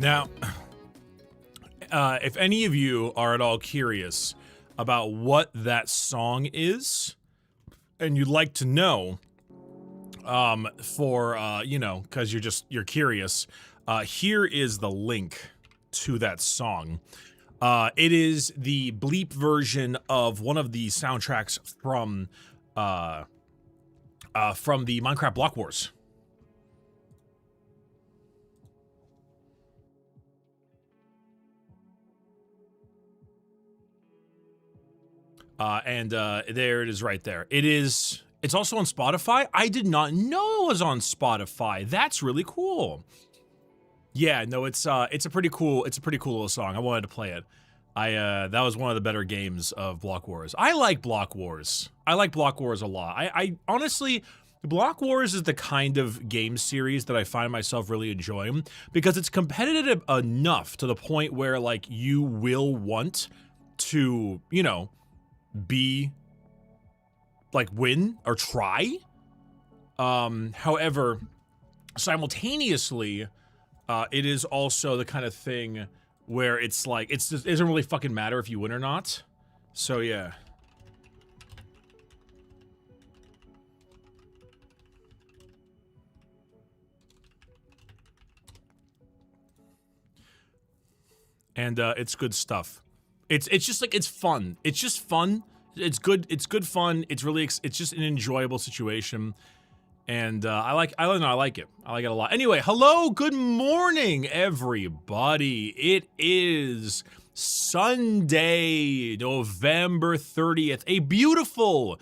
Now, if any of you are at all curious about what that song is, and you'd like to know, you know, because you're curious, here is the link to that song. It is the bleep version of one of the soundtracks from the Minecraft Block Wars. And there it is right there. It's also on Spotify. I did not know it was on Spotify. That's really cool. Yeah, no, it's a pretty cool little song. I wanted to play it. That was one of the better games of Block Wars. I like Block Wars. I like Block Wars a lot. I honestly, Block Wars is the kind of game series that I find myself really enjoying because it's competitive enough to the point where, like, you will want to, you know, win or try. However, simultaneously, it is also the kind of thing where it's like, it doesn't really fucking matter if you win or not. So yeah. And it's good stuff. It's just like, it's fun. It's just fun. It's good fun. It's just an enjoyable situation. And I like it. I like it a lot. Anyway, hello, good morning, everybody. It is Sunday, November 30th, a beautiful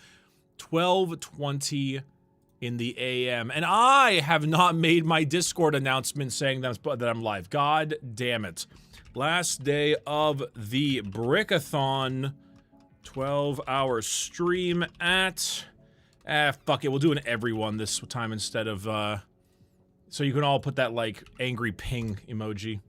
12:20 in the AM. And I have not made my Discord announcement saying that I'm live. God damn it. Last day of the Brickathon, 12-hour stream at... fuck it, we'll do an everyone this time instead of, so you can all put that, like, angry ping emoji.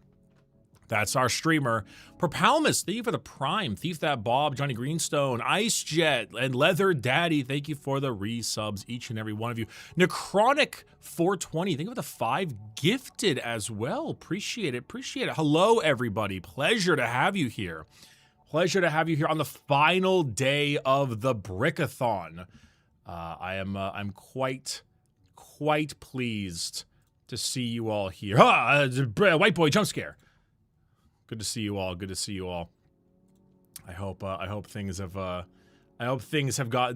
That's our streamer. Propalmus, thank you for the Prime. Thief That Bob, Johnny Greenstone, Ice Jet, and Leather Daddy, thank you for the resubs, each and every one of you. Necronic420, thank you for the 5 gifted as well. Appreciate it, appreciate it. Hello, everybody. Pleasure to have you here. Pleasure to have you here on the final day of the Brickathon. I'm quite pleased to see you all here. White boy jump scare. Good to see you all. Good to see you all. I hope things have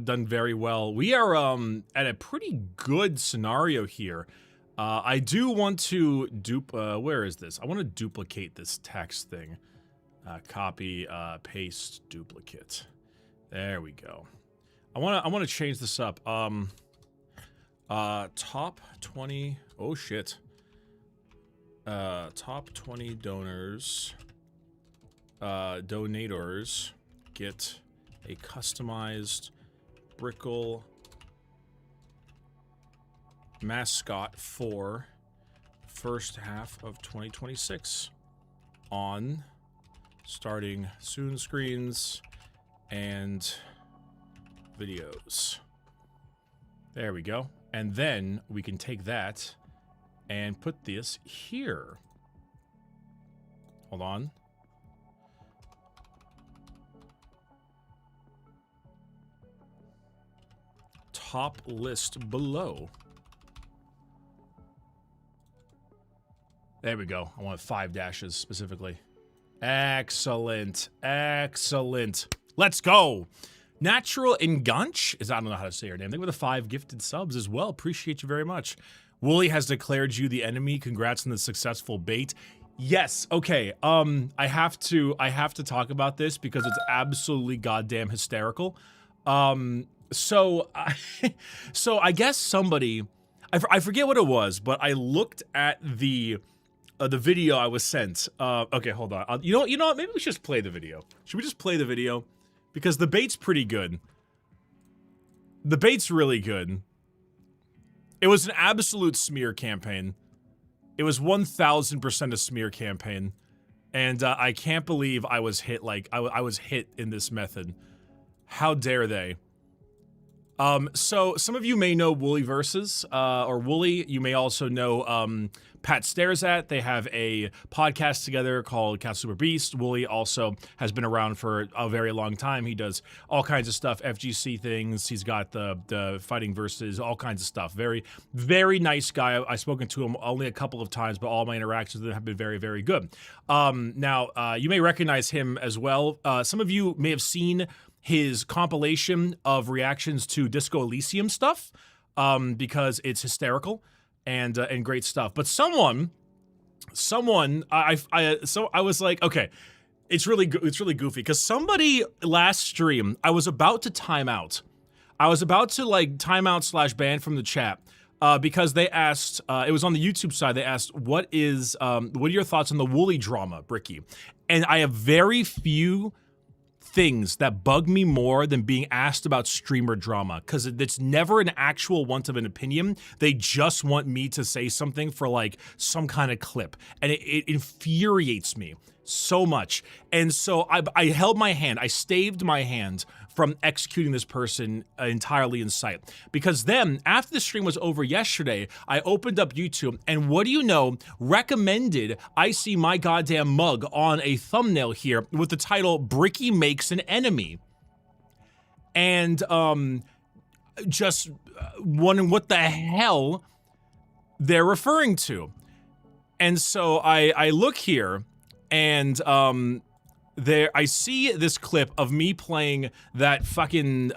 done very well. We are at a pretty good scenario here. I do want to where is this? I want to duplicate this text thing. Copy, paste, duplicate. There we go. I want to change this up. Top 20. Oh shit. Top 20 donors. Donators get a customized Brickle mascot for first half of 2026 on starting soon screens and videos. There we go. And then we can take that and put this here. Hold on. Top list below. There we go. I want 5 dashes specifically. Excellent. Excellent. Let's go. Natural Enganch I don't know how to say her name. Thank you for the 5 gifted subs as well. Appreciate you very much. Wooly has declared you the enemy. Congrats on the successful bait. Yes. Okay. I have to talk about this because it's absolutely goddamn hysterical. So I guess somebody, I forget what it was, but I looked at the video I was sent. Okay, hold on. You know what? Maybe we should just play the video. Should we just play the video? Because the bait's pretty good. The bait's really good. It was an absolute smear campaign. It was 1000% a smear campaign. And I can't believe I was hit like, I was hit in this method. How dare they? So some of you may know Wooly Versus, or Wooly. You may also know Pat Stares At. They have a podcast together called Cat Super Beast. Wooly also has been around for a very long time. He does all kinds of stuff, FGC things. He's got the Fighting Versus, all kinds of stuff. Very, very nice guy. I've spoken to him only a couple of times, but all my interactions with him have been very, very good. Now, you may recognize him as well. Some of you may have seen his compilation of reactions to Disco Elysium stuff, because it's hysterical and great stuff. But someone, so I was like, okay, it's really goofy because somebody last stream, I was about to time out. I was about to like time out / ban from the chat. Because they asked, it was on the YouTube side, they asked, what are your thoughts on the Wooly drama, Bricky? And I have very few things that bug me more than being asked about streamer drama, because it's never an actual want of an opinion. They just want me to say something for like some kind of clip, and it infuriates me so much. And so I held my hand, I staved my hand from executing this person entirely in sight. Because then, after the stream was over yesterday, I opened up YouTube, and what do you know, recommended I see my goddamn mug on a thumbnail here with the title, Bricky Makes an Enemy. And just wondering what the hell they're referring to. And so I look here, and there, I see this clip of me playing that fucking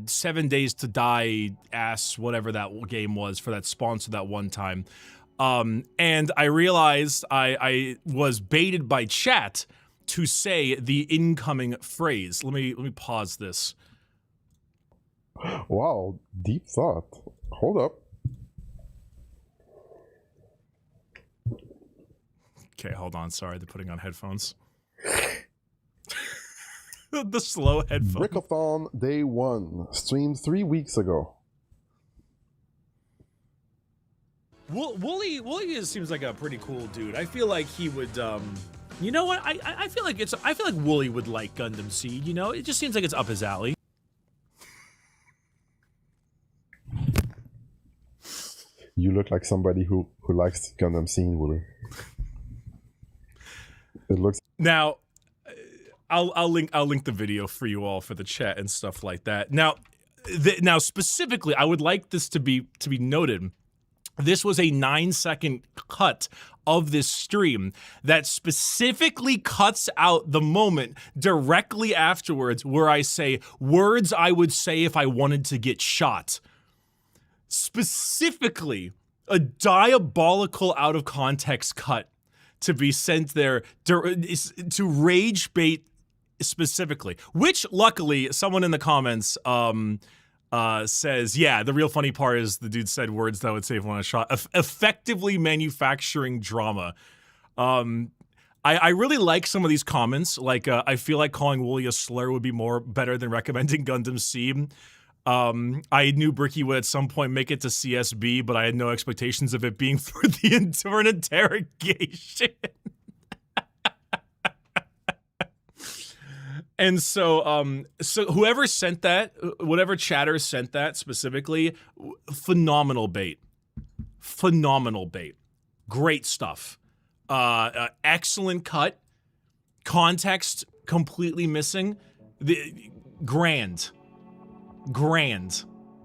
7 Days to Die ass, whatever that game was for that sponsor that one time. And I realized I was baited by chat to say the incoming phrase. Let me pause this. Wow, deep thought. Hold up. Okay, hold on. Sorry, they're putting on headphones. The slow headphones. Brickathon Day 1, streamed 3 weeks ago. Wooly seems like a pretty cool dude. I feel like he would, you know what? I feel like Wooly would like Gundam Seed. You know, it just seems like it's up his alley. You look like somebody who likes Gundam Scene, Wooly. It looks. Now, I'll link the video for you all for the chat and stuff like that. Now, now specifically, I would like this to be noted. This was a 9-second cut of this stream that specifically cuts out the moment directly afterwards where I say words I would say if I wanted to get shot. Specifically, a diabolical out of context cut to be sent there to rage bait specifically, which luckily someone in the comments says, yeah, the real funny part is the dude said words that would save one a shot. Effectively manufacturing drama. I really like some of these comments. Like, I feel like calling Wooly a slur would be better than recommending Gundam Seed. I knew Bricky would at some point make it to CSB, but I had no expectations of it being for an interrogation. And so, so whoever sent that, whatever chatter sent that specifically, phenomenal bait. Phenomenal bait. Great stuff. Excellent cut. Context completely missing. Grand.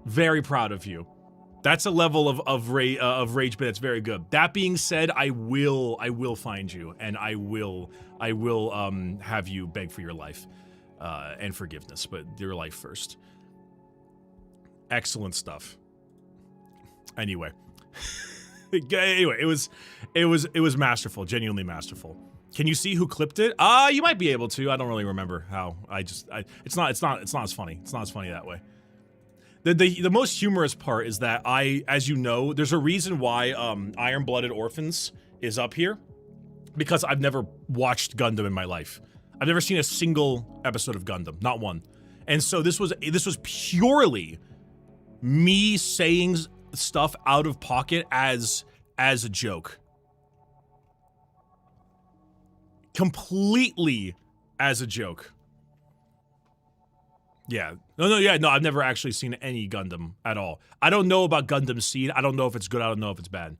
Very proud of you. That's a level of rage bait that's very good. That being said, I will find you, and I will have you beg for your life and forgiveness, but your life first. Excellent stuff. Anyway, it was masterful, genuinely masterful. Can you see who clipped it? You might be able to. I don't really remember how. It's not as funny. It's not as funny that way. The most humorous part is that as you know, there's a reason why Iron-Blooded Orphans is up here, because I've never watched Gundam in my life. I've never seen a single episode of Gundam, not one. And so this was purely me saying stuff out of pocket as a joke. Completely as a joke. Yeah. No, I've never actually seen any Gundam at all. I don't know about Gundam Seed. I don't know if it's good. I don't know if it's bad.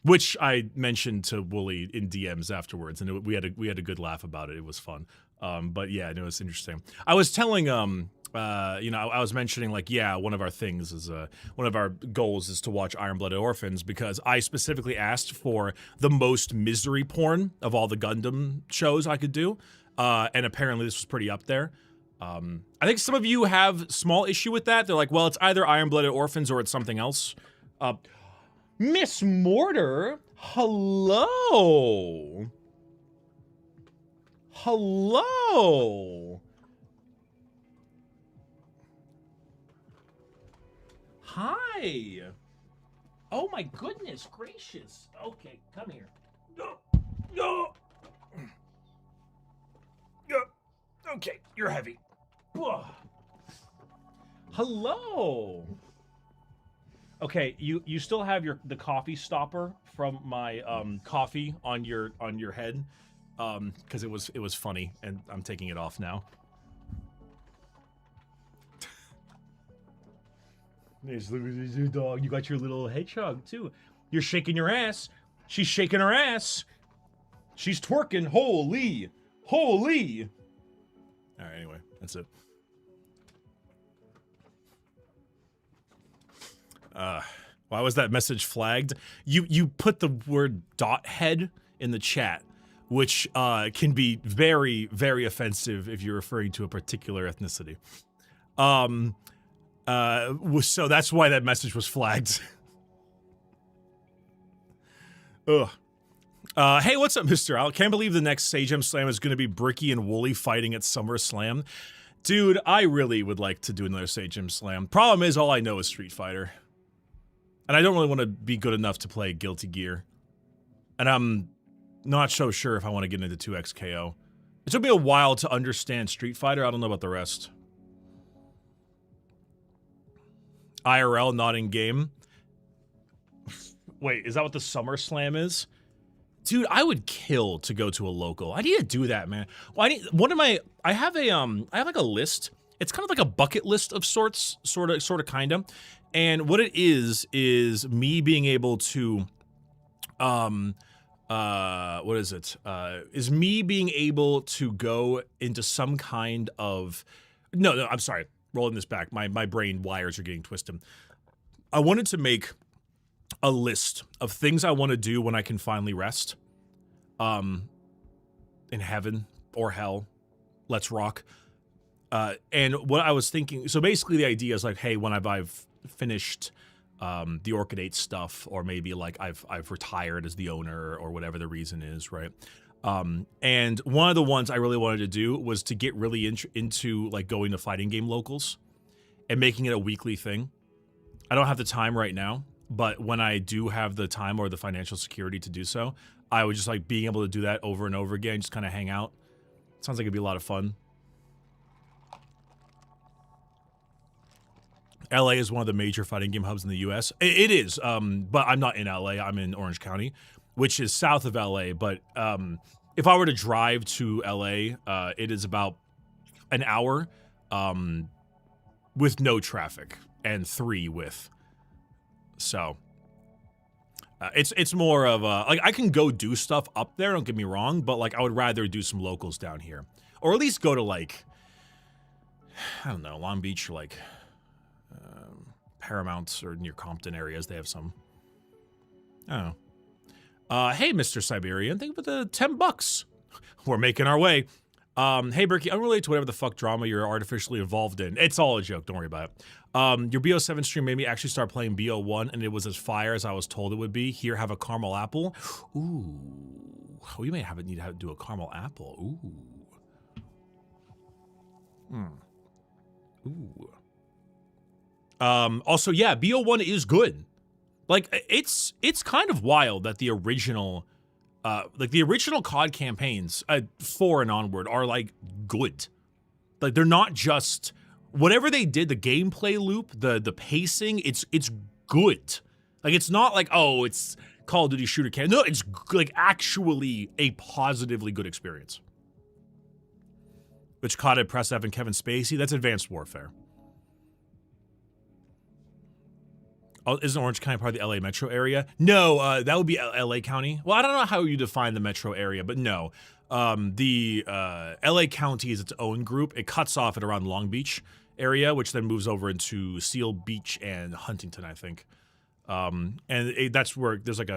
Which I mentioned to Wooly in DMs afterwards, and we had a good laugh about it. It was fun. But yeah, it was interesting. I was telling I was mentioning like, yeah, one of our things is one of our goals is to watch Iron-Blooded Orphans, because I specifically asked for the most misery porn of all the Gundam shows I could do, and apparently this was pretty up there. I think some of you have small issue with that. They're like, well, it's either Iron-Blooded Orphans or it's something else. Miss Mortar, hello. Hello. Hi. Oh my goodness gracious. Okay, come here. No. Okay, you're heavy. Hello. Okay, you still have the coffee stopper from my coffee on your head, because it was funny, and I'm taking it off now. Nice, look at this dog. You got your little hedgehog too. You're shaking your ass. She's shaking her ass. She's twerking. Holy. All right, anyway, that's it. Why was that message flagged? You put the word .head in the chat, which can be very, very offensive if you're referring to a particular ethnicity. So that's why that message was flagged. Ugh. Hey, what's up, Mr. Al? Can't believe the next Sage M Slam is going to be Bricky and Wooly fighting at SummerSlam. Dude, I really would like to do another Sage M Slam. Problem is, all I know is Street Fighter. And I don't really want to be good enough to play Guilty Gear. And I'm not so sure if I want to get into 2XKO. It took me a while to understand Street Fighter. I don't know about the rest. IRL, not in game. Wait, is that what the SummerSlam is? Dude, I would kill to go to a local. I need to do that, man. Well, I have like a list. It's kind of like a bucket list of sorts, sort of, kind of. And what it is me being able to, what is it? Is me being able to go into some kind of, no, I'm sorry. Rolling this back. My brain wires are getting twisted. I wanted to make a list of things I want to do when I can finally rest. In heaven or hell. Let's rock. And what I was thinking, so basically the idea is like, hey, when I've finished the Orchid 8 stuff, or maybe like I've retired as the owner or whatever the reason is, right? And one of the ones I really wanted to do was to get really into like going to fighting game locals and making it a weekly thing. I don't have the time right now, but when I do have the time or the financial security to do so, I would just like being able to do that over and over again, just kind of hang out. Sounds like it'd be a lot of fun. LA is one of the major fighting game hubs in the US. It is, but I'm not in LA. I'm in Orange County, which is south of LA. But if I were to drive to LA, it is about an hour with no traffic and 3 with. So it's more of a, like, I can go do stuff up there, don't get me wrong, but like I would rather do some locals down here, or at least go to like, I don't know, Long Beach or like Paramount or near Compton areas. They have some. I don't know. Hey, Mr. Siberian, thank you for the $10. We're making our way. Hey, Bricky, unrelated to whatever the fuck drama you're artificially involved in. It's all a joke, don't worry about it. Your BO7 stream made me actually start playing BO1, and it was as fire as I was told it would be. Here, have a caramel apple. Ooh. We may need to do a caramel apple. Ooh. Ooh. Also, yeah, BO1 is good. Like, it's kind of wild that the original COD campaigns, 4 and onward, are like good. Like, they're not just whatever they did, the gameplay loop, the pacing, it's good. Like, it's not like, oh, it's Call of Duty shooter campaign. No, it's like actually a positively good experience. which caught at Press F and Kevin Spacey. That's Advanced Warfare. Oh, isn't Orange County part of the LA metro area? No, that would be LA County. Well, I don't know how you define the metro area, but no. The LA County is its own group. It cuts off at around Long Beach area, which then moves over into Seal Beach and Huntington, I think. That's where there's like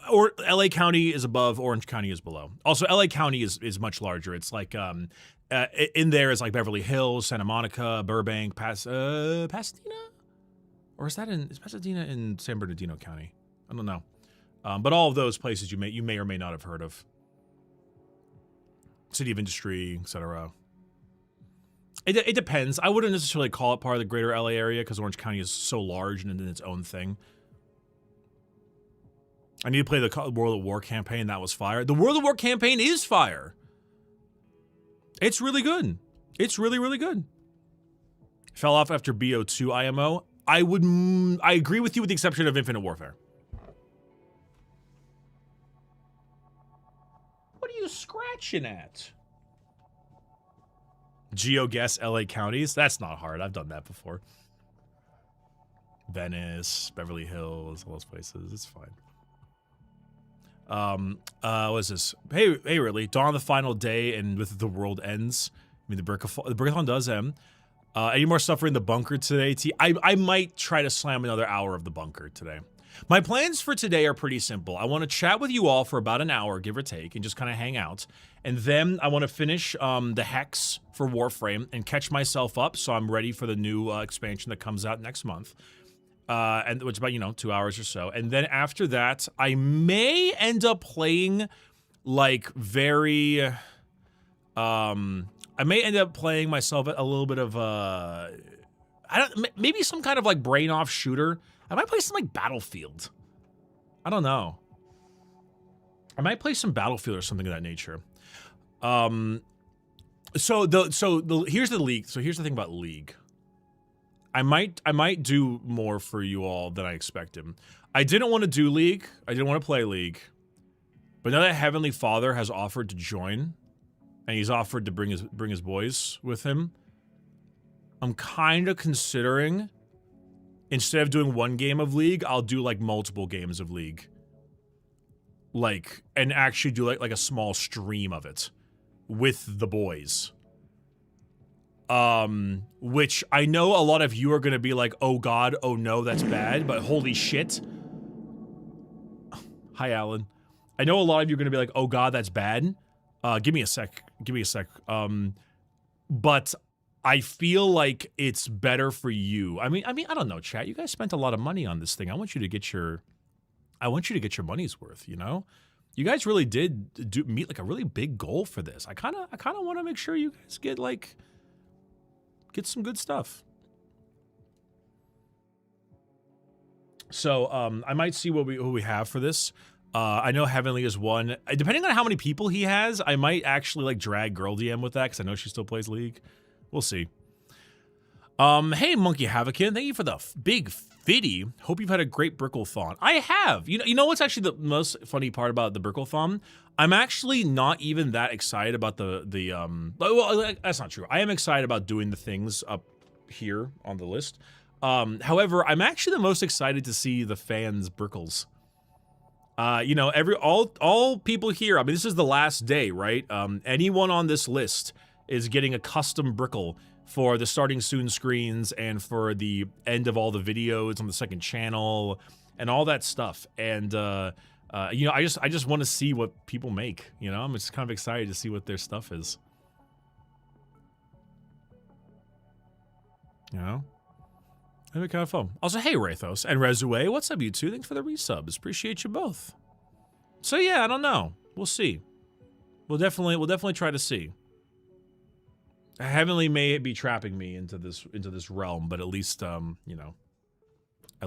or LA County is above, Orange County is below. Also, LA County is much larger. It's like in there is like Beverly Hills, Santa Monica, Burbank, Pasadena, or is Pasadena in San Bernardino County? I don't know. But all of those places you may or may not have heard of. City of Industry, etc. It depends. I wouldn't necessarily call it part of the greater LA area because Orange County is so large and in its own thing. I need to play the World at War campaign. That was fire. The World at War campaign is fire. It's really good. It's really, really good. Fell off after BO2 IMO. I agree with you with the exception of Infinite Warfare. What are you scratching at? GeoGuess LA counties? That's not hard. I've done that before. Venice, Beverly Hills, all those places. It's fine. What is this? Hey, really? Dawn of the final day and with the world ends. I mean, the Brickathon does end. Any more stuff in the bunker today, T? I might try to slam another hour of the bunker today. My plans for today are pretty simple. I want to chat with you all for about an hour, give or take, and just kind of hang out. And then I want to finish the Hex for Warframe and catch myself up so I'm ready for the new expansion that comes out next month. And which is about, 2 hours or so. And then after that, I may end up playing like very... I may end up playing myself a little bit of maybe some kind of like brain off shooter. I might play some like Battlefield. I don't know. I might play some Battlefield or something of that nature. Here's the League. So here's the thing about League. I might do more for you all than I expected. I didn't want to do League. I didn't want to play League. But now that Heavenly Father has offered to join, and he's offered to bring his boys with him, I'm kind of considering, instead of doing one game of League, I'll do like multiple games of League. Like, and actually do like a small stream of it with the boys. Which I know a lot of you are going to be like, oh God, oh no, that's bad, but holy shit. Hi, Alan. I know a lot of you are going to be like, oh God, that's bad. Give me a sec. But I feel like it's better for you. I mean, I don't know, chat. You guys spent a lot of money on this thing. I want you to get your money's worth, you know? You guys really did meet like a really big goal for this. I kind of want to make sure you guys get some good stuff. So, I might see what we have for this. I know Heavenly is one. Depending on how many people he has, I might actually like drag Girl DM with that because I know she still plays League. We'll see. Hey, Monkey Havocan, thank you for the big fitty. Hope you've had a great Brickathon. I have. You know what's actually the most funny part about the Brickathon? I'm actually not even that excited about well, that's not true. I am excited about doing the things up here on the list. However, I'm actually the most excited to see the fans' Brickles. All people here, I mean, this is the last day, right? Anyone on this list is getting a custom Brickle for the starting soon screens and for the end of all the videos on the second channel and all that stuff. And, I just want to see what people make, you know? I'm just kind of excited to see what their stuff is. You know? That'd be kind of fun. Also, hey, Rathos and Rezue, what's up, you two? Thanks for the resubs. Appreciate you both. So yeah, I don't know. We'll see. We'll definitely try to see. Heavenly may be trapping me into this realm, but at least at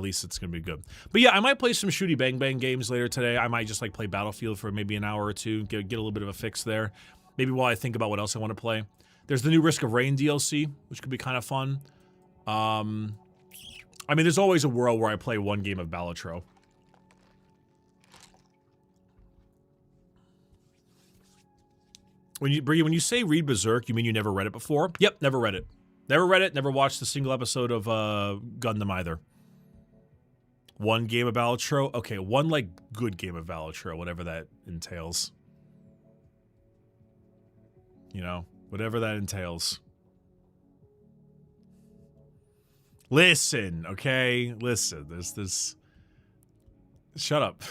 least it's gonna be good. But yeah, I might play some shooty bang bang games later today. I might just like play Battlefield for maybe an hour or two, get a little bit of a fix there. Maybe while I think about what else I want to play. There's the new Risk of Rain DLC, which could be kind of fun. I mean, there's always a world where I play one game of Balatro. Bree, when you say read Berserk, you mean you never read it before? Yep, never read it. Never read it, never watched a single episode of Gundam either. One game of Balatro? Okay, one, like, good game of Balatro, whatever that entails. You know, whatever that entails. Listen, okay? Listen, there's this... Shut up.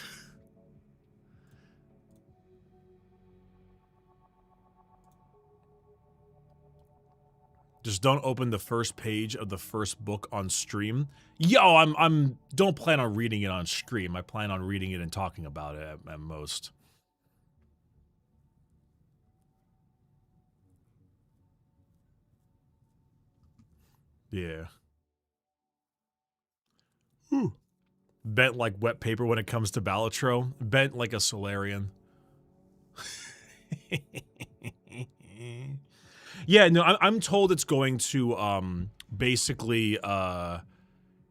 Just don't open the first page of the first book on stream. Yo, I'm don't plan on reading it on stream. I plan on reading it and talking about it at most. Yeah. Whew. Bent like wet paper when it comes to Balatro. Bent like a Solarian. Yeah, no, I'm told it's going to basically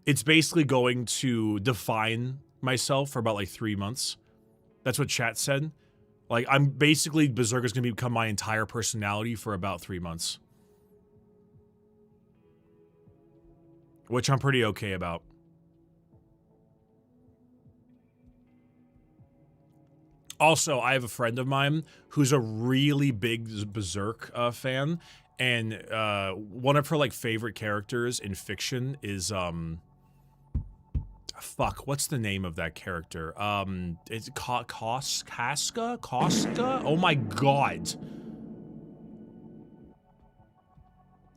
it's basically going to define myself for about like 3 months. That's what chat said. Like, I'm basically Berserker's gonna become my entire personality for about 3 months. Which I'm pretty okay about. Also, I have a friend of mine who's a really big Berserk fan, and one of her like favorite characters in fiction is fuck, what's the name of that character? It's Casca? Oh my god.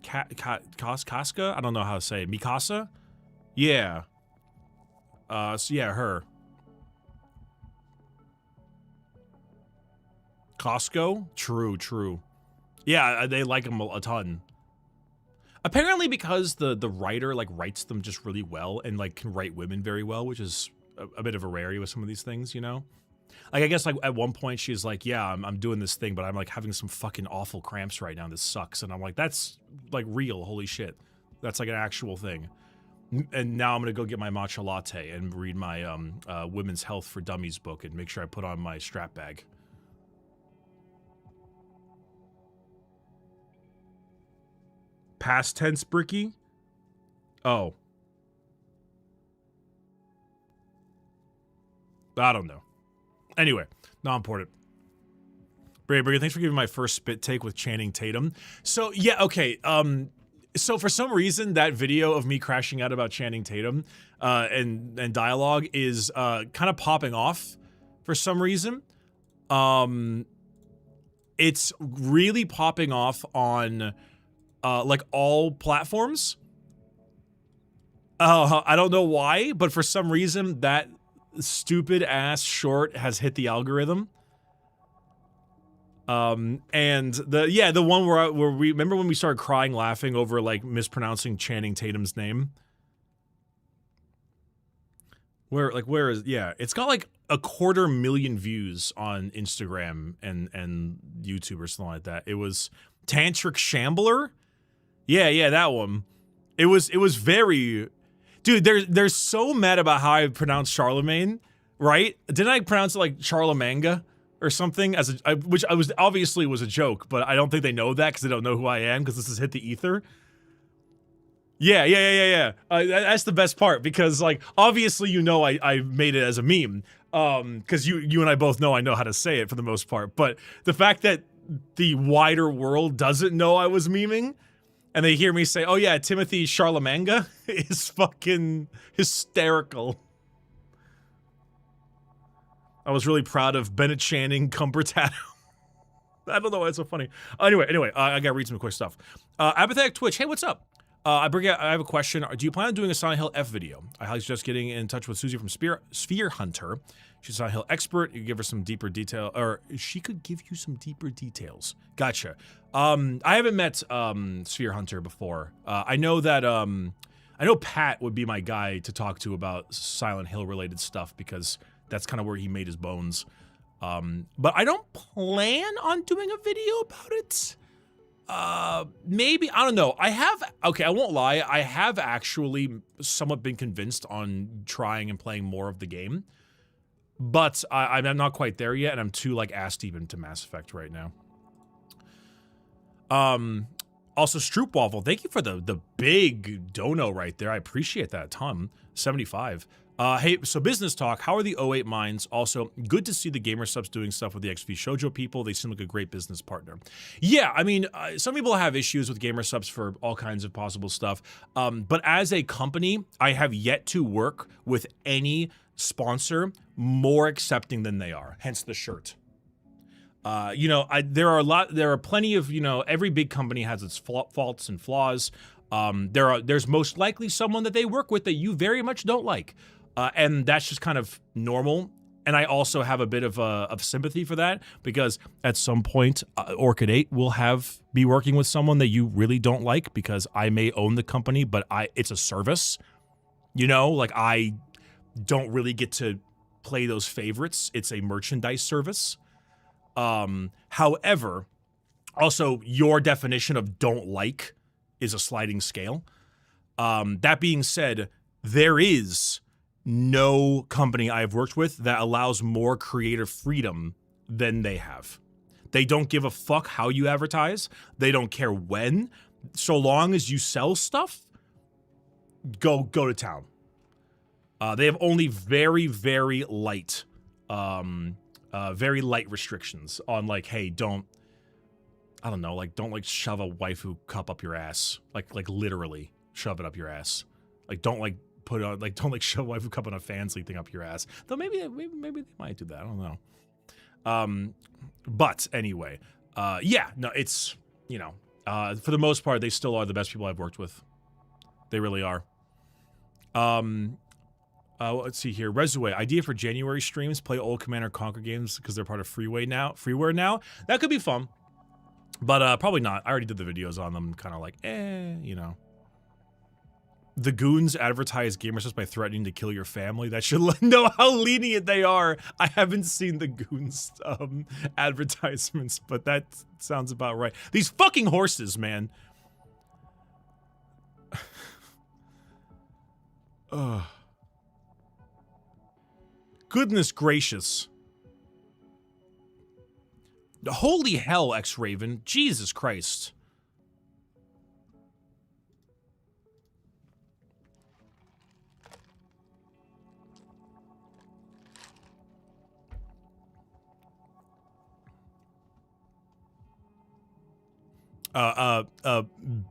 Casca? I don't know how to say it. Mikasa? Yeah. So yeah, her. Costco? True. Yeah, they like him a ton. Apparently because the writer, like, writes them just really well and, like, can write women very well, which is a bit of a rarity with some of these things, you know? Like, I guess, like, at one point she's like, yeah, I'm doing this thing, but I'm, like, having some fucking awful cramps right now. This sucks. And I'm like, that's, like, real. Holy shit. That's, like, an actual thing. And now I'm gonna go get my matcha latte and read my Women's Health for Dummies book and make sure I put on my strap bag. Past tense, Bricky? Oh. I don't know. Anyway, not important. Bricky, thanks for giving my first spit take with Channing Tatum. So, yeah, okay, so for some reason, that video of me crashing out about Channing Tatum and dialogue is kind of popping off for some reason. It's really popping off on... like all platforms. I don't know why, but for some reason that stupid ass short has hit the algorithm. And the one where we remember when we started crying laughing over like mispronouncing Channing Tatum's name. Where is, yeah, it's got like 250,000 views on Instagram and YouTube or something like that. It was Tantric Shambler. Yeah, that one. It was very... Dude, they're so mad about how I pronounced Charlemagne, right? Didn't I pronounce it like Charlemanga or something? Which I was obviously was a joke, but I don't think they know that because they don't know who I am because this has hit the ether. Yeah. That's the best part because, like, obviously you know I made it as a meme because you and I both know I know how to say it for the most part. But the fact that the wider world doesn't know I was memeing... and they hear me say, oh yeah, Timothy Charlemanga is fucking hysterical. I was really proud of Bennett Channing Cumbertato. I don't know why it's so funny. Anyway, I gotta read some quick stuff. Apathetic Twitch, hey, what's up? I have a question. Do you plan on doing a Silent Hill F video? I highly suggest getting in touch with Susie from Sphere Hunter. She's a Silent Hill expert. You can give her some deeper detail, or she could give you some deeper details. Gotcha. I haven't met Sphere Hunter before. I know that I know Pat would be my guy to talk to about Silent Hill related stuff because that's kind of where he made his bones. But I don't plan on doing a video about it. Maybe, I don't know. I won't lie. I have actually somewhat been convinced on trying and playing more of the game. But I'm not quite there yet, and I'm too, like, ass deep into Mass Effect right now. Also, Stroopwaffle, thank you for the big dono right there. I appreciate that a ton. 75. Hey, so business talk. How are the '08 mines? Also, good to see the gamer subs doing stuff with the XP Shoujo people. They seem like a great business partner. Yeah, I mean, some people have issues with gamer subs for all kinds of possible stuff. But as a company, I have yet to work with any sponsor more accepting than they are. Hence the shirt. You know, there are plenty of, you know, every big company has its faults and flaws. There's most likely someone that they work with that you very much don't like. And that's just kind of normal. And I also have a bit of sympathy for that because at some point, Orchid 8 will be working with someone that you really don't like because I may own the company, but it's a service. You know, like I don't really get to play those favorites. It's a merchandise service. However, also your definition of don't like is a sliding scale. That being said, there is no company I've worked with that allows more creative freedom than they have. They don't give a fuck how you advertise. They don't care when. So long as you sell stuff, go to town. They have only very, very light restrictions on like, hey, don't shove a waifu cup up your ass. Like literally shove it up your ass. Like don't shove a waifu cup on a fancy thing up your ass. Though maybe they might do that. I don't know. But anyway, yeah, no, it's, you know, for the most part, they still are the best people I've worked with. They really are. Let's see here. Resume idea for January streams: play old Command & Conquer games because they're part of freeware now. That could be fun, but probably not. I already did the videos on them. Kind of like, you know. The goons advertise gamersubs by threatening to kill your family. That should know how lenient they are. I haven't seen the goons advertisements, but that sounds about right. These fucking horses, man. Ugh. Goodness gracious. Holy hell, X-Raven. Jesus Christ.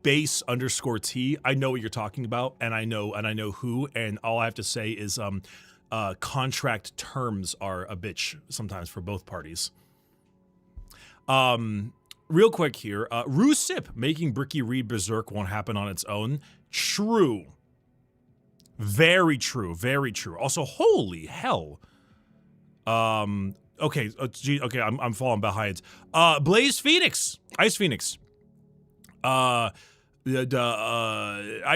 Base _T. I know what you're talking about, and I know who, and all I have to say is contract terms are a bitch sometimes for both parties. Real quick here, Rusip making Bricky read Berserk won't happen on its own. True. Very true, very true. Also, holy hell. Okay, okay, I'm falling behind. Blaze Phoenix, Ice Phoenix. I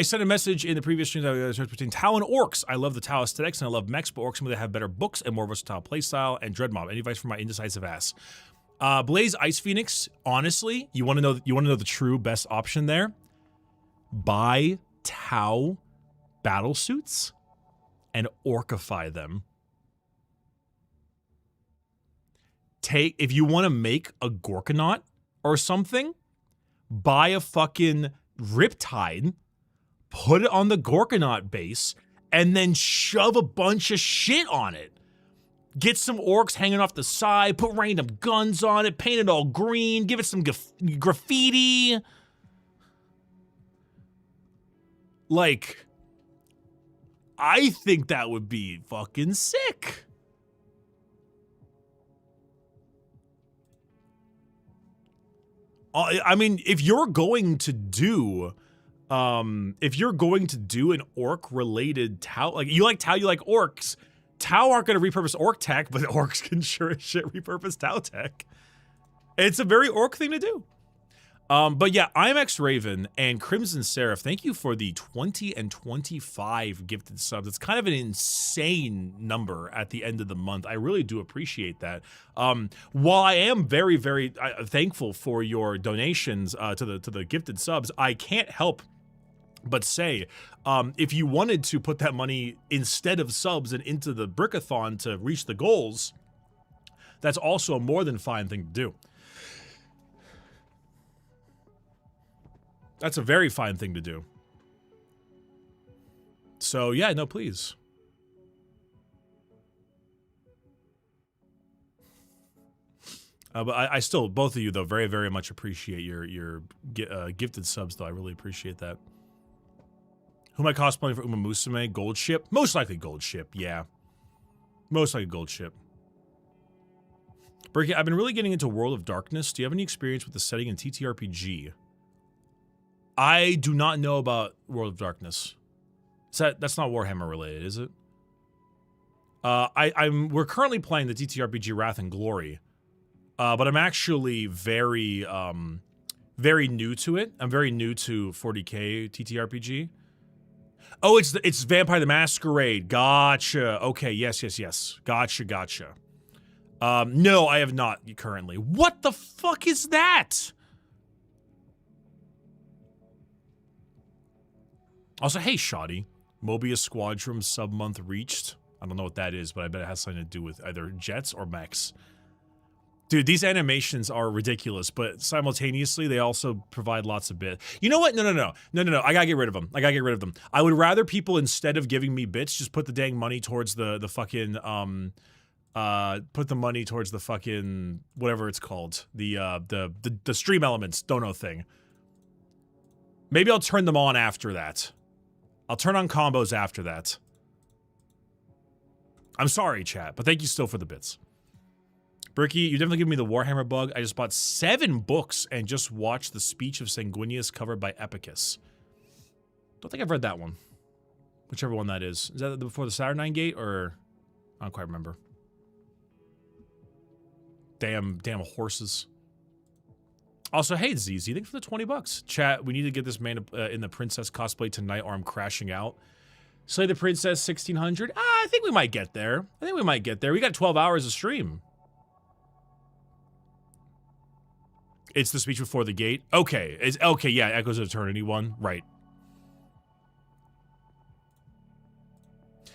sent a message in the previous stream between Tau and Orcs. I love the Tau aesthetics and I love mechs, but Orcs may have better books and more versatile playstyle. And Dreadmob, any advice for my indecisive ass? Blaze Ice Phoenix. Honestly, you want to know the true best option there? Buy Tau battle suits and orcify them. If you want to make a Gorkanaut or something, buy a fucking Riptide, put it on the Gorkanaut base, and then shove a bunch of shit on it. Get some orcs hanging off the side, put random guns on it, paint it all green, give it some graffiti. Like, I think that would be fucking sick. I mean, if you're going to do an orc-related Tau, like you like Tau, you like orcs, Tau aren't going to repurpose orc tech, but orcs can sure as shit repurpose Tau tech. It's a very orc thing to do. But yeah, IMX Raven and Crimson Seraph, thank you for the 20 and 25 gifted subs. It's kind of an insane number at the end of the month. I really do appreciate that. While I am very, very thankful for your donations to the gifted subs, I can't help but say, if you wanted to put that money instead of subs and into the Brickathon to reach the goals, that's also a more than fine thing to do. That's a very fine thing to do. So, yeah, no, please. But I still, both of you, though, very, very much appreciate your gifted subs, though. I really appreciate that. Who am I cosplaying for Uma Musume? Gold Ship? Most likely Gold Ship, yeah. Most likely Gold Ship. Bricky, I've been really getting into World of Darkness. Do you have any experience with the setting in TTRPG? I do not know about World of Darkness. That's not Warhammer related, is it? We're currently playing the TTRPG Wrath and Glory. But I'm actually very new to it. I'm very new to 40k TTRPG. Oh, it's Vampire the Masquerade. Gotcha. Okay, yes. Gotcha. No, I have not currently. What the fuck is that? Also, hey, Shoddy. Mobius Squadron sub-month reached. I don't know what that is, but I bet it has something to do with either jets or mechs. Dude, these animations are ridiculous, but simultaneously, they also provide lots of bits. You know what? No. I gotta get rid of them. I would rather people, instead of giving me bits, just put the dang money towards the fucking, put the money towards the fucking, whatever it's called. The stream elements dono thing. Maybe I'll turn them on after that. I'll turn on combos after that. I'm sorry, chat, but thank you still for the bits. Bricky, you definitely give me the Warhammer bug. I just bought 7 books and just watched the speech of Sanguinius covered by Epicus. Don't think I've read that one. Whichever one that is. Is that before the Saturnine Gate, or... I don't quite remember. Damn horses. Also, hey, ZZ, thanks for the 20 bucks. Chat, we need to get this man in the princess cosplay tonight or I'm crashing out. Slay the Princess 1600. I think we might get there. We got 12 hours of stream. It's the speech before the gate. Okay. Okay, yeah, Echoes of Eternity one. Right.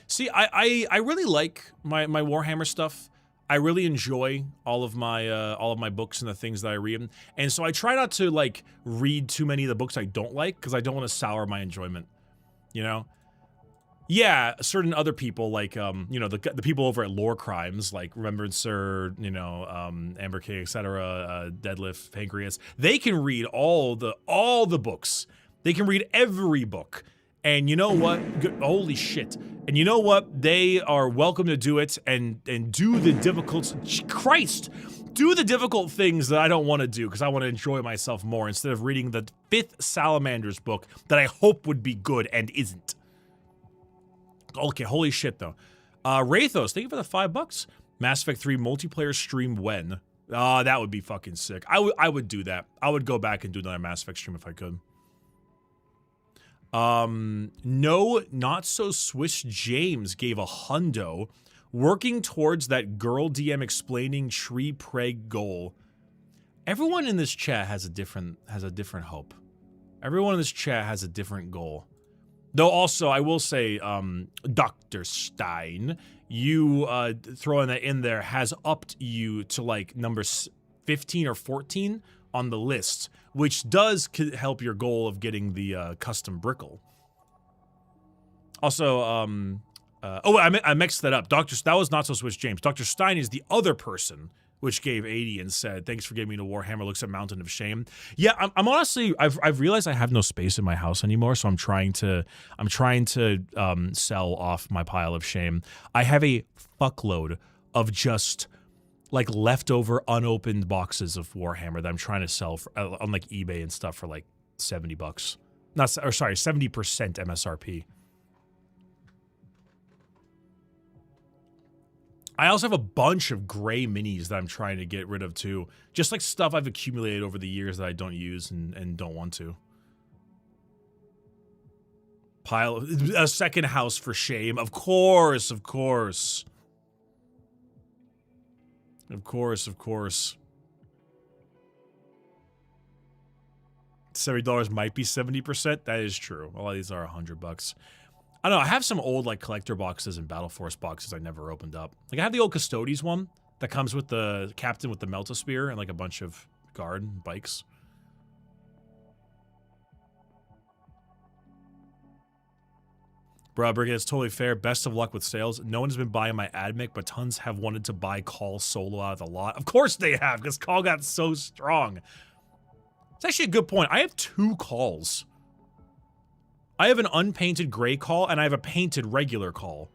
See, I really like my Warhammer stuff. I really enjoy all of my books and the things that I read. And so I try not to like read too many of the books I don't like because I don't want to sour my enjoyment. You know? Yeah, certain other people like you know, the people over at Lore Crimes like Remembrancer, you know, Amber King, etc., Deadlift, Pancreas, they can read all the books. They can read every book. And you know what? Holy shit. And you know what? They are welcome to do it and do the difficult do the difficult things that I don't want to do because I want to enjoy myself more instead of reading the 5th Salamanders book that I hope would be good and isn't. Okay, holy shit, though. Rathos, thank you for the $5. Mass Effect 3 multiplayer stream when? That would be fucking sick. I would do that. I would go back and do another Mass Effect stream if I could. No, not so Swiss James gave a hundo working towards that girl DM explaining tree preg goal. Everyone in this chat has a different hope. Everyone in this chat has a different goal. Though also, I will say, Dr. Stein, you throwing that in there has upped you to like number 15 or 14 on the list, which does help your goal of getting the custom brickle. Also, I mixed that up. That was not so Swiss James. Dr. Stein is the other person which gave 80 and said, thanks for giving me to Warhammer, looks at Mountain of Shame. Yeah, I'm honestly, I've realized I have no space in my house anymore, so I'm trying to sell off my pile of shame. I have a fuckload of just like leftover unopened boxes of Warhammer that I'm trying to sell for, on like eBay and stuff for like $70. 70% MSRP. I also have a bunch of gray minis that I'm trying to get rid of too. Just like stuff I've accumulated over the years that I don't use and don't want to. A second house for shame. Of course. $70 might be 70%. That is true. A lot of these are $100. I don't know, I have some old like collector boxes and Battle Force boxes I never opened up. Like I have the old Custodes one that comes with the captain with the Melta Spear and like a bunch of guard bikes. Bro, Bricky, that's totally fair. Best of luck with sales. No one's been buying my admic, but tons have wanted to buy Call solo out of the lot. Of course they have, because Call got so strong. It's actually a good point. I have 2 Calls. I have an unpainted gray Call, and I have a painted regular Call.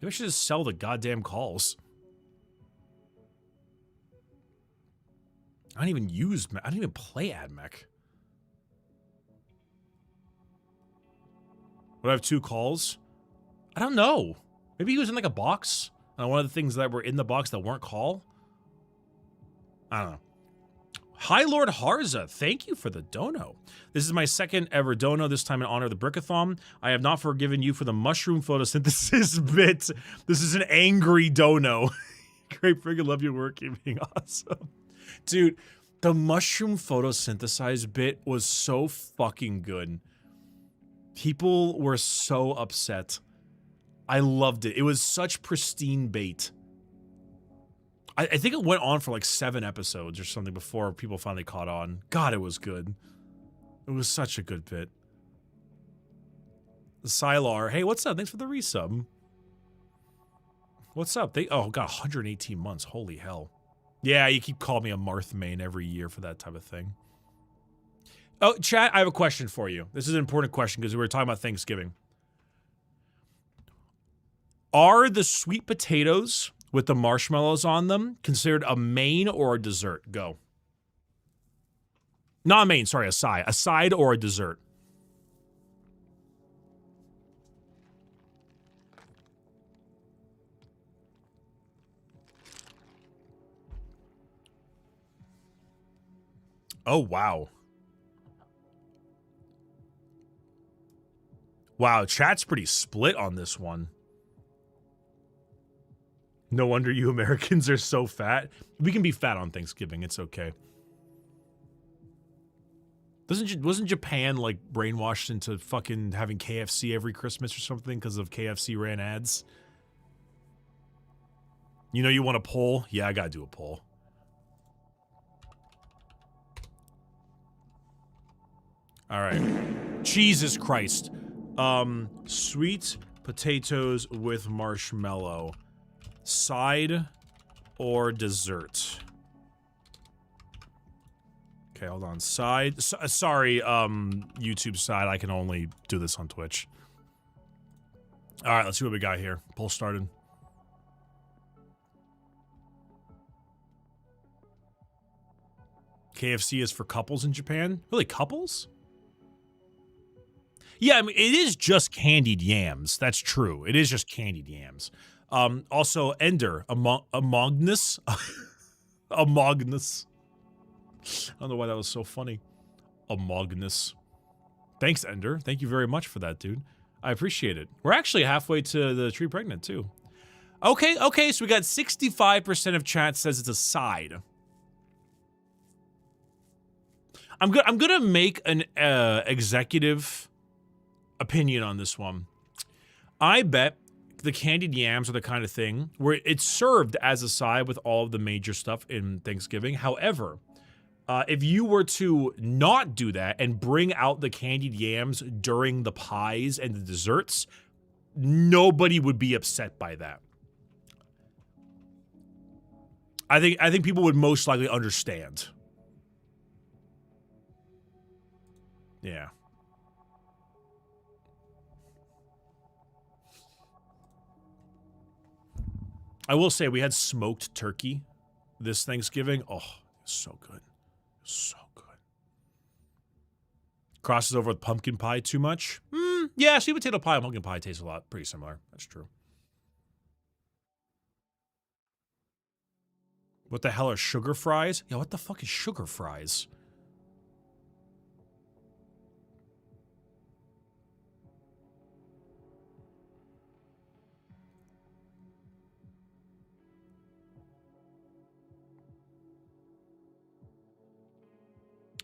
Maybe I should just sell the goddamn Calls. I don't even play AdMech. Would I have 2 Calls? I don't know. Maybe he was in like a box. One of the things that were in the box that weren't Call. I don't know. Hi, Lord Harza. Thank you for the dono. This is my 2nd ever dono, this time in honor of the Brickathon. I have not forgiven you for the mushroom photosynthesis bit. This is an angry dono. Great friggin' love your work. You're being awesome. Dude, the mushroom photosynthesize bit was so fucking good. People were so upset. I loved it. It was such pristine bait. I think it went on for like 7 episodes or something before people finally caught on. God, it was good. It was such a good bit. Sylar, hey, what's up? Thanks for the resub. What's up? Oh, God, 118 months. Holy hell. Yeah, you keep calling me a Marth main every year for that type of thing. Oh, chat, I have a question for you. This is an important question because we were talking about Thanksgiving. Are the sweet potatoes with the marshmallows on them considered a main or a dessert? Go. Not a main, sorry, a side. A side or a dessert? Oh, wow. Wow, chat's pretty split on this one. No wonder you Americans are so fat. We can be fat on Thanksgiving. It's okay. Wasn't Japan like brainwashed into fucking having KFC every Christmas or something because of KFC ran ads? You know you want a poll? Yeah, I gotta do a poll. All right. Jesus Christ. Sweet potatoes with marshmallow. Side or dessert? Okay, hold on. Side. Sorry, YouTube side. I can only do this on Twitch. All right, let's see what we got here. Poll started. KFC is for couples in Japan? Really, couples? Yeah, I mean, it is just candied yams. That's true. It is just candied yams. Also, Ender, Amognus. Amognus. I don't know why that was so funny. Amognus. Thanks, Ender. Thank you very much for that, dude. I appreciate it. We're actually halfway to the tree pregnant, too. Okay, so we got 65% of chat says it's a side. I'm gonna make an executive opinion on this one. I bet the candied yams are the kind of thing where it's served as a side with all of the major stuff in Thanksgiving. However, if you were to not do that and bring out the candied yams during the pies and the desserts, nobody would be upset by that. I think people would most likely understand. Yeah. I will say we had smoked turkey this Thanksgiving. Oh, so good. So good. Crosses over with pumpkin pie too much? Yeah, sweet potato pie and pumpkin pie taste a lot. Pretty similar. That's true. What the hell are sugar fries? Yeah, what the fuck is sugar fries?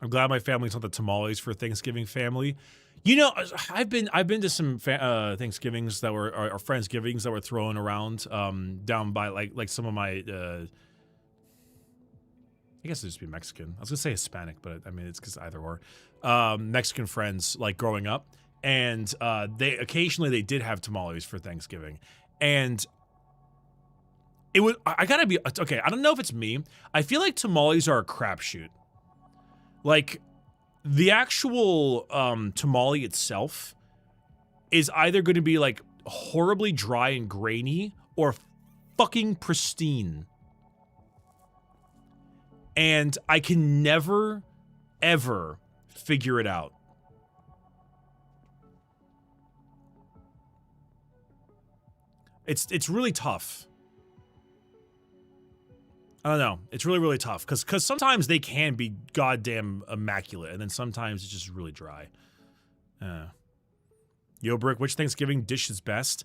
I'm glad my family's not the tamales for Thanksgiving family. You know, I've been to some Thanksgivings that were or Friendsgivings that were thrown around down by like some of my I guess it'd just be Mexican. I was gonna say Hispanic, but I mean it's because either or. Mexican friends like growing up, and they did have tamales for Thanksgiving, and it was, I gotta be, okay, I don't know if it's me. I feel like tamales are a crapshoot. Like, the actual tamale itself is either going to be like horribly dry and grainy or fucking pristine. And I can never, ever figure it out. It's really tough. I don't know. It's really, really tough because sometimes they can be goddamn immaculate, and then sometimes it's just really dry. Yo, Brick, which Thanksgiving dish is best?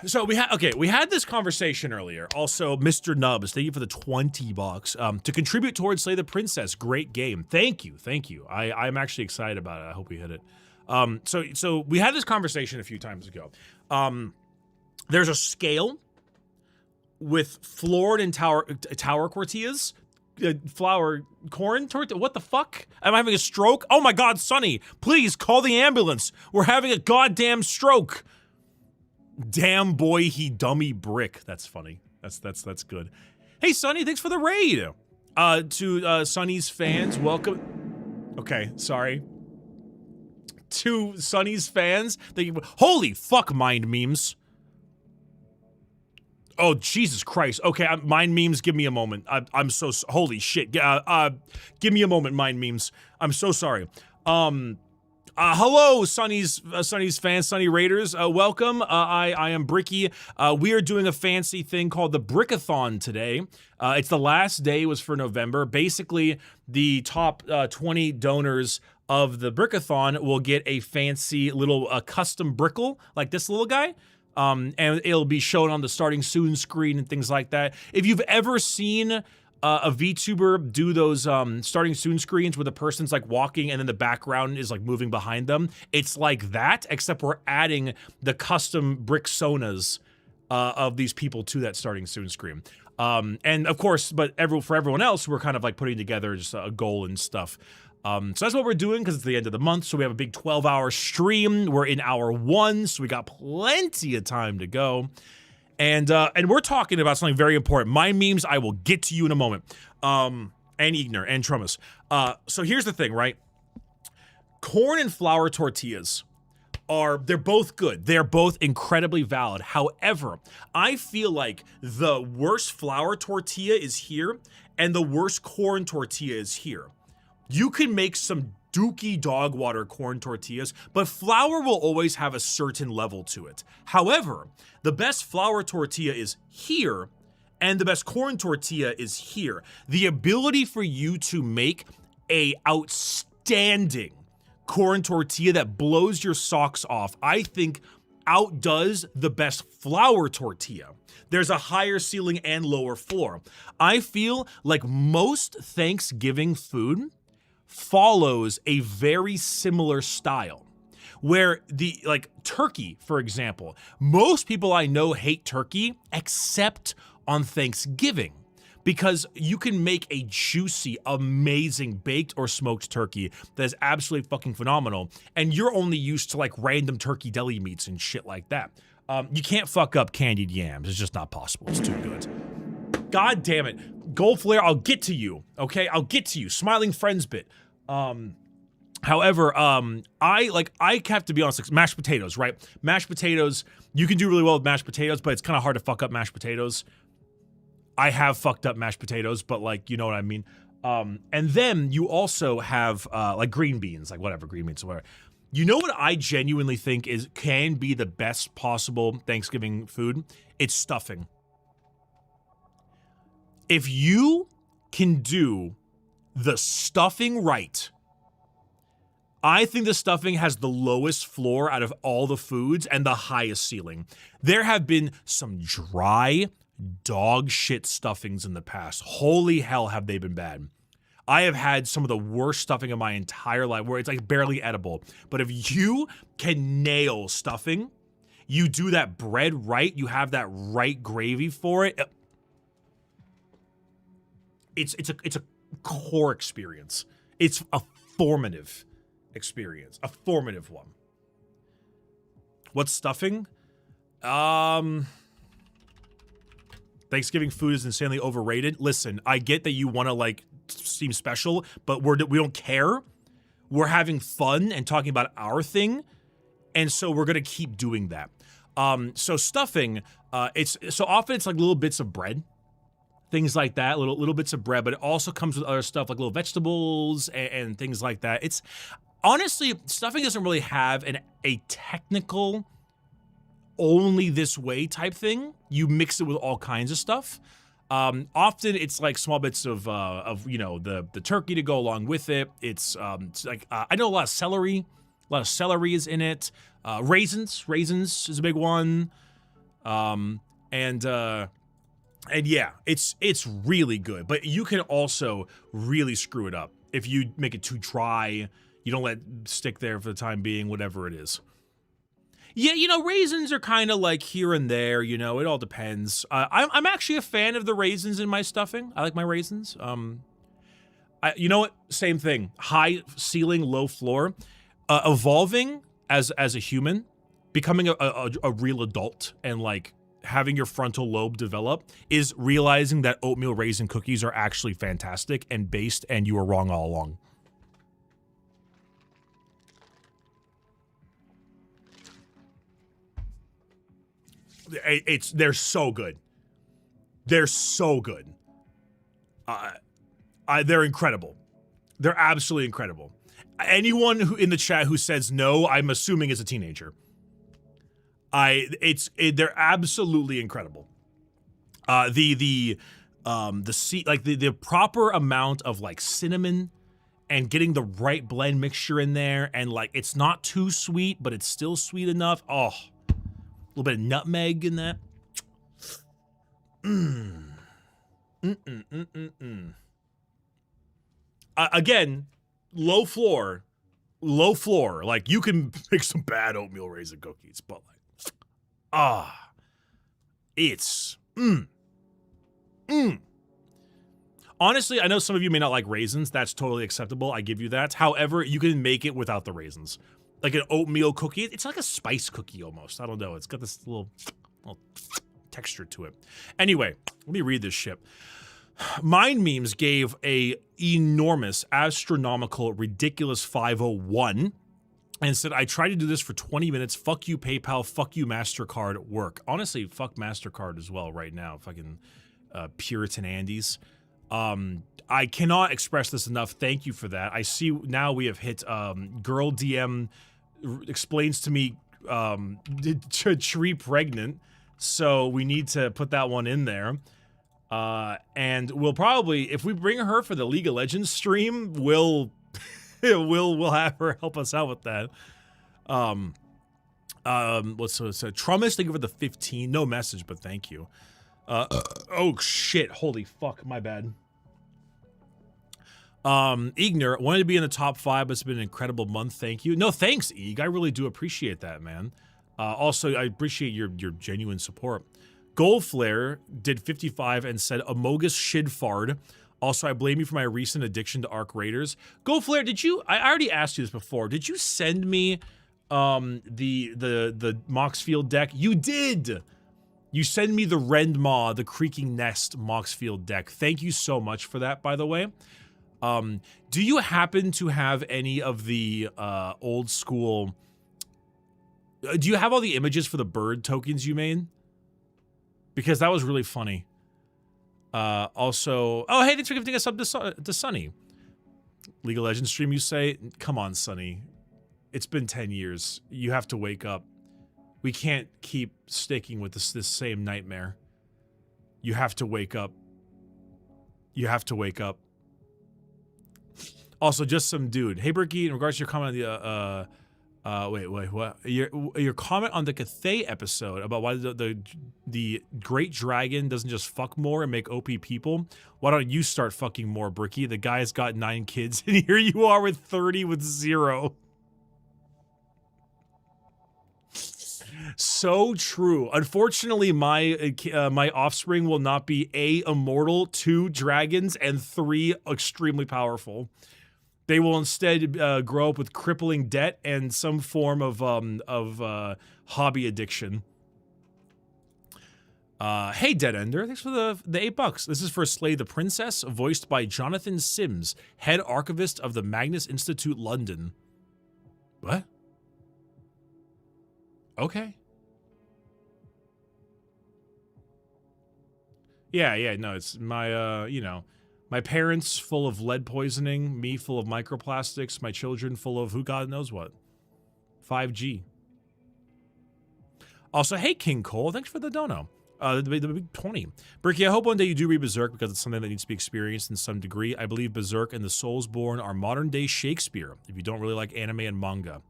So we had this conversation earlier. Also, Mr. Nubs, thank you for the $20 to contribute towards Slay the Princess. Great game. Thank you. I'm actually excited about it. I hope we hit it. So we had this conversation a few times ago. There's a scale with floored and tower tortillas, flour, corn tortilla. What the fuck? Am I having a stroke? Oh my God, Sonny, please call the ambulance. We're having a goddamn stroke. Damn boy, he dummy brick. That's funny. That's good. Hey Sonny, thanks for the raid. To Sonny's fans, welcome. Okay, sorry. To Sonny's fans, holy fuck, mind memes. Oh, Jesus Christ. Okay, mind memes, give me a moment. I'm so, holy shit. Give me a moment, mind memes. I'm so sorry. Hello, Sonny's fans, Sonny Raiders. Welcome. I am Bricky. We are doing a fancy thing called the Brickathon today. It's the last day was for November. Basically, the top 20 donors of the Brickathon will get a fancy little custom brickle, like this little guy. And it'll be shown on the starting soon screen and things like that. If you've ever seen a VTuber do those starting soon screens where the person's like walking and then the background is like moving behind them, it's like that, except we're adding the custom bricksonas of these people to that starting soon screen. And of course, but for everyone else, we're kind of like putting together just a goal and stuff. So that's what we're doing because it's the end of the month. So we have a big 12-hour stream. We're in hour 1, so we got plenty of time to go. And we're talking about something very important. My memes, I will get to you in a moment. And Ignar and Trumas. So here's the thing, right? Corn and flour tortillas they're both good. They're both incredibly valid. However, I feel like the worst flour tortilla is here and the worst corn tortilla is here. You can make some dookie dog water corn tortillas, but flour will always have a certain level to it. However, the best flour tortilla is here, and the best corn tortilla is here. The ability for you to make a outstanding corn tortilla that blows your socks off, I think outdoes the best flour tortilla. There's a higher ceiling and lower floor. I feel like most Thanksgiving food follows a very similar style where like turkey, for example, most people I know hate turkey except on Thanksgiving because you can make a juicy, amazing baked or smoked turkey that is absolutely fucking phenomenal. And you're only used to like random turkey deli meats and shit like that. You can't fuck up candied yams. It's just not possible. It's too good. God damn it. Gold Flare, I'll get to you, okay? I'll get to you. Smiling Friends bit. However, I have to be honest, like mashed potatoes, right? Mashed potatoes, you can do really well with mashed potatoes, but it's kind of hard to fuck up mashed potatoes. I have fucked up mashed potatoes, but like, you know what I mean? And then you also have, like green beans, like whatever, green beans, whatever. You know what I genuinely think can be the best possible Thanksgiving food? It's stuffing. If you can do the stuffing right, I think the stuffing has the lowest floor out of all the foods and the highest ceiling. There have been some dry dog shit stuffings in the past. Holy hell have they been bad. I have had some of the worst stuffing of my entire life where it's like barely edible. But if you can nail stuffing, you do that bread right, you have that right gravy for it. It's a core experience. It's a formative experience, a formative one. What's stuffing? Thanksgiving food is insanely overrated. Listen, I get that you want to like seem special, but we don't care. We're having fun and talking about our thing, and so we're gonna keep doing that. So stuffing, it's so often it's like little bits of bread, things like that, little bits of bread, but it also comes with other stuff like little vegetables and things like that. It's honestly, stuffing doesn't really have a technical only this way type thing. You mix it with all kinds of stuff. Often it's like small bits of you know, the turkey to go along with it. It's like I know a lot of celery is in it. Raisins is a big one. And yeah, it's really good. But you can also really screw it up if you make it too dry. You don't let it stick there for the time being, whatever it is. Yeah, you know, raisins are kind of like here and there, you know, it all depends. I'm actually a fan of the raisins in my stuffing. I like my raisins. You know what? Same thing. High ceiling, low floor. Evolving as a human, becoming a real adult and like having your frontal lobe develop is realizing that oatmeal raisin cookies are actually fantastic and based, and you were wrong all along. They're so good. They're so good. They're incredible. They're absolutely incredible. Anyone who in the chat who says no, I'm assuming is a teenager. They're absolutely incredible. The proper amount of like cinnamon and getting the right blend mixture in there, and like it's not too sweet, but it's still sweet enough. Oh. A little bit of nutmeg in that. Again, low floor. Like you can make some bad oatmeal raisin cookies, but like, it's Honestly, I know some of you may not like raisins. That's totally acceptable. I give you that. However, you can make it without the raisins. Like an oatmeal cookie. It's like a spice cookie almost. I don't know. It's got this little texture to it. Anyway, let me read this shit. Mind Memes gave a enormous, astronomical, ridiculous 501 and said, I tried to do this for 20 minutes. Fuck you, PayPal. Fuck you, MasterCard. Work. Honestly, fuck MasterCard as well right now. Fucking Puritan Andes. I cannot express this enough. Thank you for that. I see now we have hit girl DM explains to me tree pregnant, so we need to put that one in there. And we'll probably, if we bring her for the League of Legends stream, we'll have her help us out with that. What's Trumus? Thank you for the 15. No message, but thank you. Oh shit! Holy fuck! My bad. Igner wanted to be in the top 5, but it's been an incredible month. Thank you. No, thanks, Ig. I really do appreciate that, man. Also, I appreciate your genuine support. Goldflare did 55 and said Amogus Shidfard. Also, I blame you for my recent addiction to Arc Raiders. Goldflare, did you? I already asked you this before. Did you send me the Moxfield deck? You did. You send me the Rendmaw, the Creaking Nest Moxfield deck. Thank you so much for that, by the way. Do you happen to have any of the old school... do you have all the images for the bird tokens you made? Because that was really funny. Also... Oh, hey, thanks for giving us up to Sunny. League of Legends stream, you say? Come on, Sunny. It's been 10 years. You have to wake up. We can't keep sticking with this same nightmare. You have to wake up. You have to wake up. Also, just some dude. Hey, Bricky, in regards to your comment on the, wait, what? Your comment on the Cathay episode about why the Great Dragon doesn't just fuck more and make OP people. Why don't you start fucking more, Bricky? The guy's got 9 kids, and here you are with 30 with 0. So true. Unfortunately, my offspring will not be A, immortal, 2, dragons, and 3, extremely powerful. They will instead grow up with crippling debt and some form of hobby addiction. Hey, Dead Ender, thanks for the $8. This is for Slay the Princess, voiced by Jonathan Sims, head archivist of the Magnus Institute, London. What? Okay. Yeah, no, it's my, my parents full of lead poisoning, me full of microplastics, my children full of who God knows what. 5G. Also, hey, King Cole, thanks for the dono. The big 20. Bricky, I hope one day you do read Berserk because it's something that needs to be experienced in some degree. I believe Berserk and the Soulsborne are modern-day Shakespeare, if you don't really like anime and manga.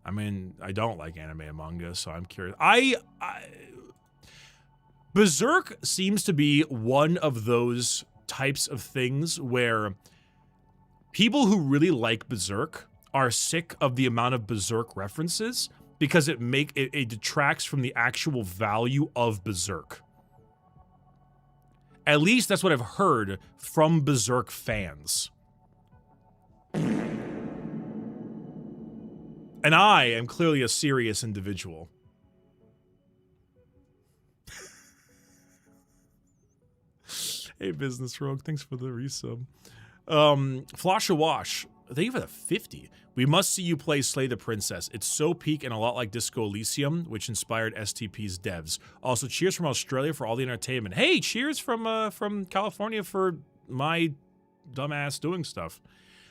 I mean, I don't like anime and manga, so I'm curious. Berserk seems to be one of those types of things where people who really like Berserk are sick of the amount of Berserk references because it detracts from the actual value of Berserk. At least that's what I've heard from Berserk fans. And I am clearly a serious individual. Hey, Business Rogue, thanks for the resub. Flosh a Wash, thank you for the 50. We must see you play Slay the Princess. It's so peak and a lot like Disco Elysium, which inspired STP's devs. Also, cheers from Australia for all the entertainment. Hey, cheers from California for my dumbass doing stuff.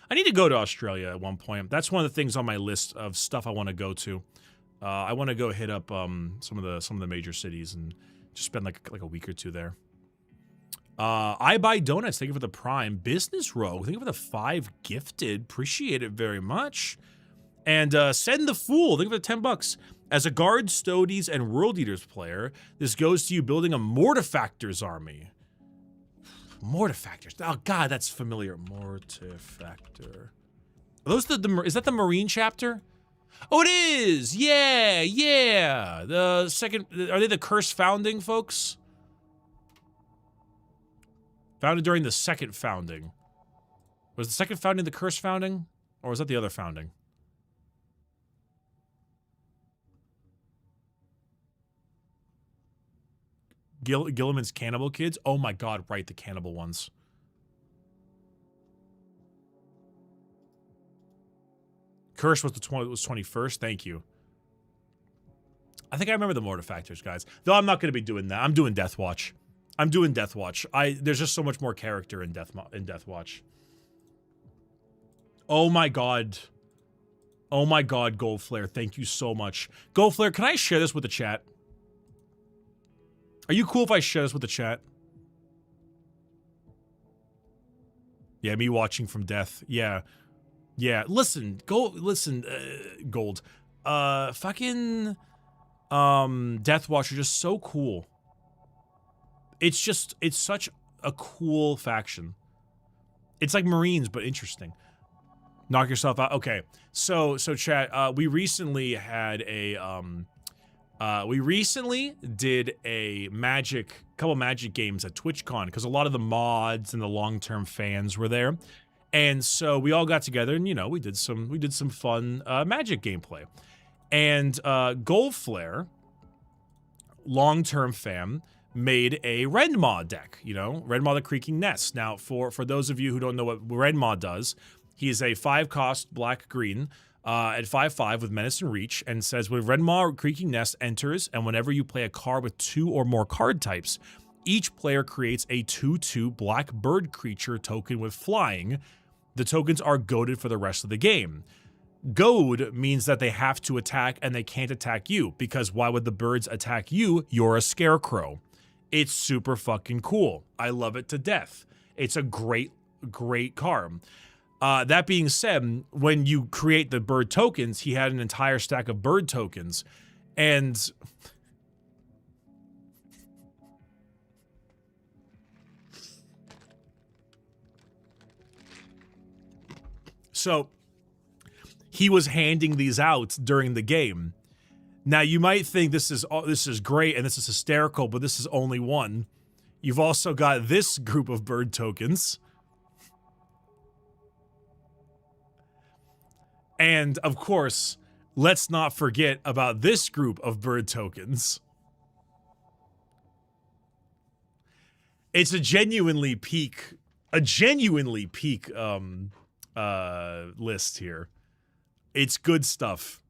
I need to go to Australia at one point. That's one of the things on my list of stuff I want to go to. I want to go hit up some of the major cities and just spend like a week or two there. I Buy Donuts, thank you for the Prime. Business Rogue, thank you for the 5 gifted. Appreciate it very much. And Send the Fool, thank you for the $10. As a Guard, Stodes, and World Eaters player, this goes to you building a Mortifactors army. Mortifactors. Oh god, that's familiar. Mortifactor. Are those is that the Marine chapter? Oh, it is! Yeah! The second, are they the Curse Founding folks? Founded during the second founding. Was the second founding the Curse Founding? Or was that the other founding? Gilliman's Cannibal Kids? Oh my god, right, the cannibal ones. Curse was was 21st, thank you. I think I remember the Mortifactors, guys. Though I'm not going to be doing that. I'm doing Death Watch. There's just so much more character in Death Watch. Oh my god. Oh my god, Goldflare, thank you so much. Goldflare, can I share this with the chat? Are you cool if I share this with the chat? Yeah, me watching from death. Yeah. Listen, Gold. Fucking Death Watch are just so cool. It's such a cool faction. It's like Marines, but interesting. Knock yourself out. Okay, so chat. We recently had a did a couple Magic games at TwitchCon because a lot of the mods and the long-term fans were there, and so we all got together and we did some fun Magic gameplay, and Goldflare, long-term fan, made a Redmaw deck, Redmaw the Creaking Nest. Now, for those of you who don't know what Redmaw does, he is a 5-cost black-green at 5/5 with Menace and Reach, and says when Redmaw Creaking Nest enters, and whenever you play a card with 2 or more card types, each player creates a 2/2 black bird creature token with flying. The tokens are goaded for the rest of the game. Goad means that they have to attack and they can't attack you, because why would the birds attack you? You're a scarecrow. It's super fucking cool. I love it to death. It's a great card. That being said, when you create the bird tokens, he had an entire stack of bird tokens. And so he was handing these out during the game. Now, you might think this is great and this is hysterical, but this is only one. You've also got this group of bird tokens. And, of course, let's not forget about this group of bird tokens. It's a genuinely peak list here. It's good stuff.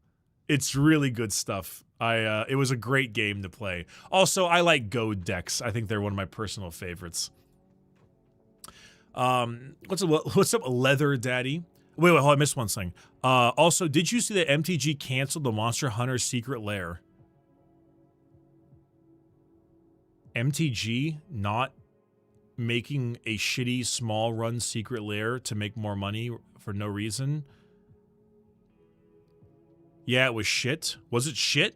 It's really good stuff. It was a great game to play. Also, I like Goad decks. I think they're one of my personal favorites. What's up, Leather Daddy? Wait, hold on, I missed one thing. Also, did you see that MTG canceled the Monster Hunter Secret Lair? MTG not making a shitty small run Secret Lair to make more money for no reason? Yeah, it was shit. Was it shit?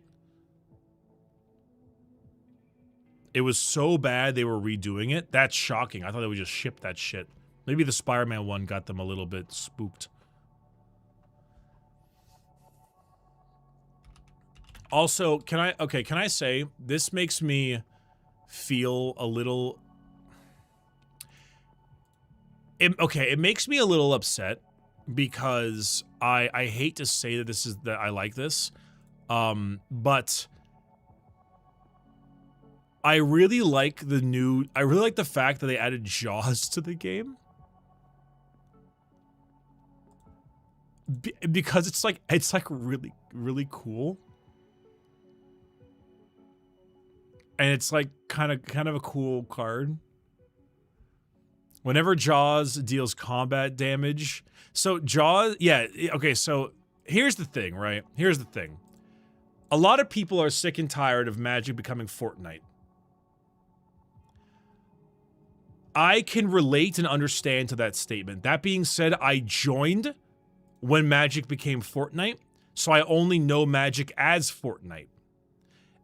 It was so bad they were redoing it. That's shocking. I thought they would just ship that shit. Maybe the Spider-Man one got them a little bit spooked. Also, can I say, this makes me feel a little... It makes me a little upset because I hate to say that I like this, but I really like the fact that they added Jaws to the game. Because it's like really, really cool. And it's like kind of a cool card. Whenever Jaws deals combat damage. So Jaws, yeah, okay, so here's the thing, right? Here's the thing. A lot of people are sick and tired of Magic becoming Fortnite. I can relate and understand to that statement. That being said, I joined when Magic became Fortnite, so I only know Magic as Fortnite.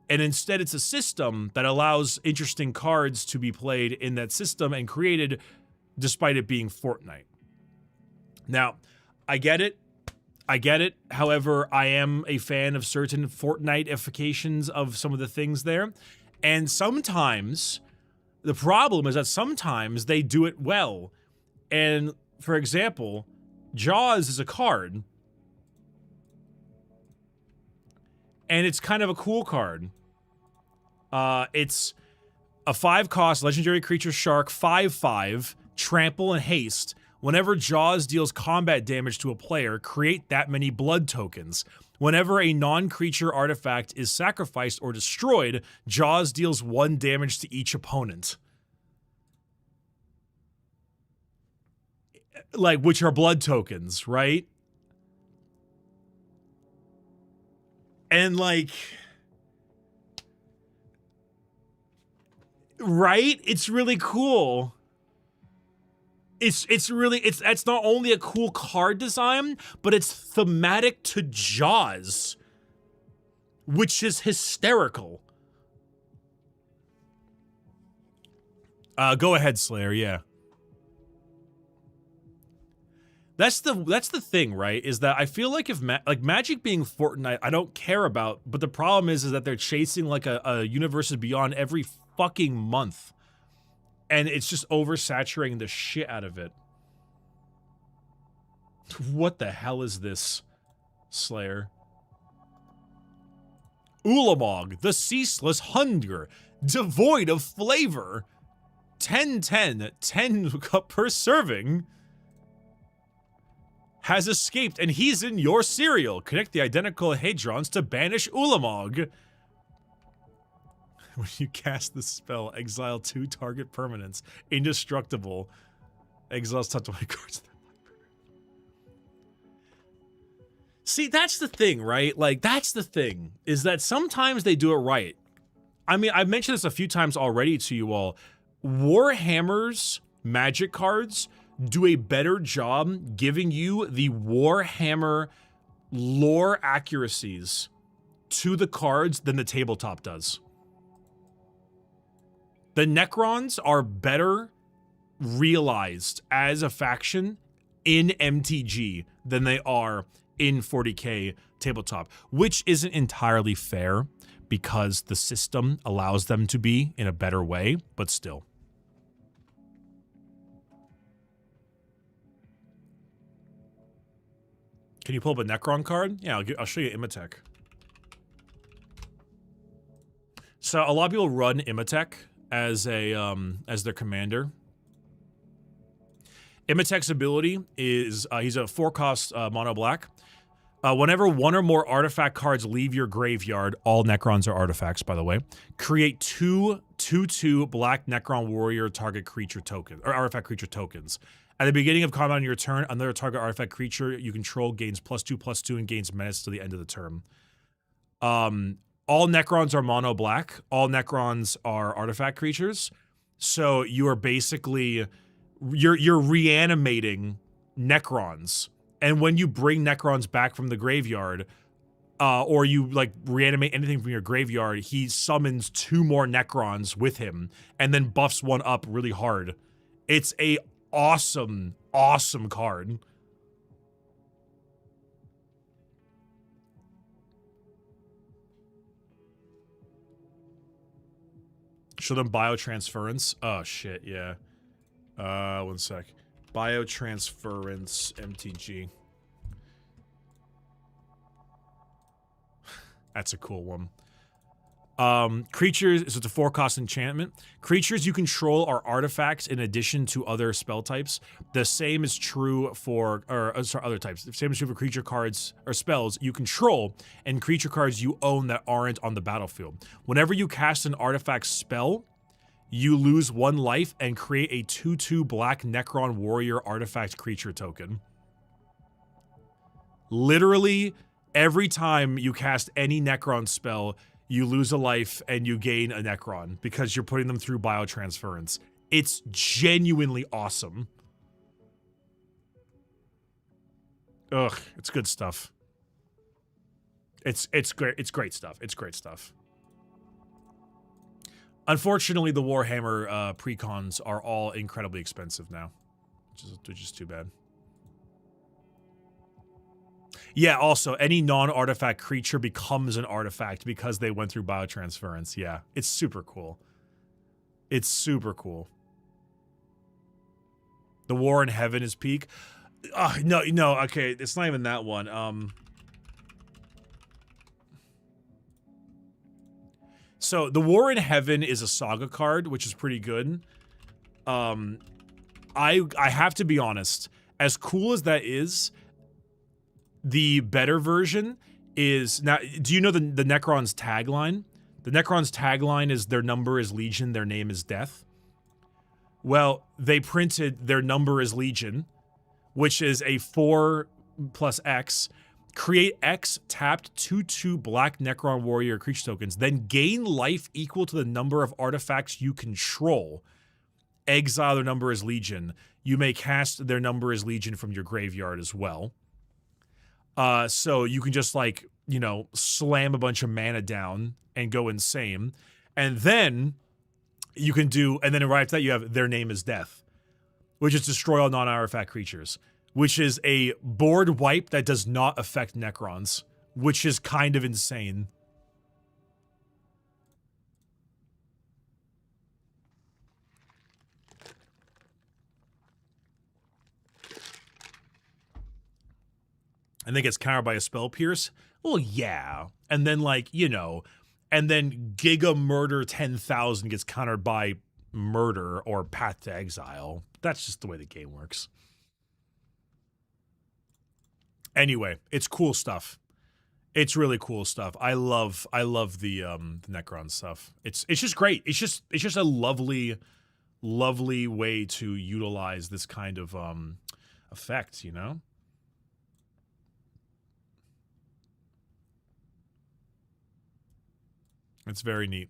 And instead, it's a system that allows interesting cards to be played in that system and created despite it being Fortnite. Now, I get it. However, I am a fan of certain Fortnite-ifications of some of the things there. And sometimes, the problem is that sometimes they do it well. And, for example, Jaws is a card. And it's kind of a cool card. It's a 5-cost legendary creature shark, 5/5, trample and haste. Whenever Jaws deals combat damage to a player, create that many blood tokens. Whenever a non-creature artifact is sacrificed or destroyed, Jaws deals 1 damage to each opponent. Like, which are blood tokens, right? And like... Right? It's really cool. That's not only a cool card design, but it's thematic to Jaws, which is hysterical. Go ahead, Slayer, yeah. That's the thing, right? Is that I feel like if Magic being Fortnite, I don't care about, but the problem is that they're chasing like a Universes Beyond every fucking month. And it's just oversaturating the shit out of it. What the hell is this, Slayer? Ulamog, the ceaseless hunger, devoid of flavor. 10/10, 10 per serving. Has escaped and he's in your cereal. Connect the identical hadrons to banish Ulamog. When you cast the spell, exile 2 target permanents. Indestructible. Exiles top 20 cards. See, that's the thing, right? Like, that's the thing. Is that sometimes they do it right. I mean, I've mentioned this a few times already to you all. Warhammer's Magic cards do a better job giving you the Warhammer lore accuracies to the cards than the tabletop does. The Necrons are better realized as a faction in MTG than they are in 40K tabletop, which isn't entirely fair because the system allows them to be in a better way, but still. Can you pull up a Necron card? Yeah, I'll show you Imatech. So a lot of people run Imatech as their commander. Imatech's ability is he's a 4-cost mono black. Whenever one or more artifact cards leave your graveyard, all Necrons are artifacts, by the way. Create 2/2 black Necron warrior target creature token or artifact creature tokens. At the beginning of combat on your turn, another target artifact creature you control gains +2/+2 and gains menace to the end of the turn. All Necrons are mono black. All Necrons are artifact creatures. So you are basically you're reanimating Necrons. And when you bring Necrons back from the graveyard, or you like reanimate anything from your graveyard, he summons 2 more Necrons with him and then buffs one up really hard. It's a awesome, awesome card. Show them biotransference. Oh shit, yeah. One sec. Biotransference MTG. That's a cool one. Creatures, so it's a 4-cost enchantment. Creatures you control are artifacts in addition to other spell types. The same is true for, other types. The same is true for creature cards or spells you control and creature cards you own that aren't on the battlefield. Whenever you cast an artifact spell, you lose 1 life and create a 2/2 black Necron warrior artifact creature token. Literally, every time you cast any Necron spell, you lose a life and you gain a Necron because you're putting them through biotransference. It's genuinely awesome. Ugh, it's good stuff. It's great. It's great stuff. It's great stuff. Unfortunately, the Warhammer precons are all incredibly expensive now, which is too bad. Yeah, also, any non-artifact creature becomes an artifact because they went through biotransference. Yeah, it's super cool. It's super cool. The War in Heaven is peak. No, okay, it's not even that one. So, the War in Heaven is a saga card, which is pretty good. I have to be honest, as cool as that is, the better version is... Now, do you know the Necron's tagline? The Necron's tagline is their number is Legion, their name is Death. Well, they printed their number is Legion, which is a 4+X. Create X tapped 2/2 black Necron warrior creature tokens, then gain life equal to the number of artifacts you control. Exile their number is Legion. You may cast their number is Legion from your graveyard as well. So you can just like, slam a bunch of mana down and go insane. And then you can do, and then right after that you have their name is Death, which is destroy all non-artifact creatures, which is a board wipe that does not affect Necrons, which is kind of insane. And then gets countered by a Spell Pierce. Well, yeah. And then, and then Giga Murder 10,000 gets countered by Murder or Path to Exile. That's just the way the game works. Anyway, it's cool stuff. It's really cool stuff. I love the Necron stuff. It's just great. It's just a lovely way to utilize this kind of effect, It's very neat.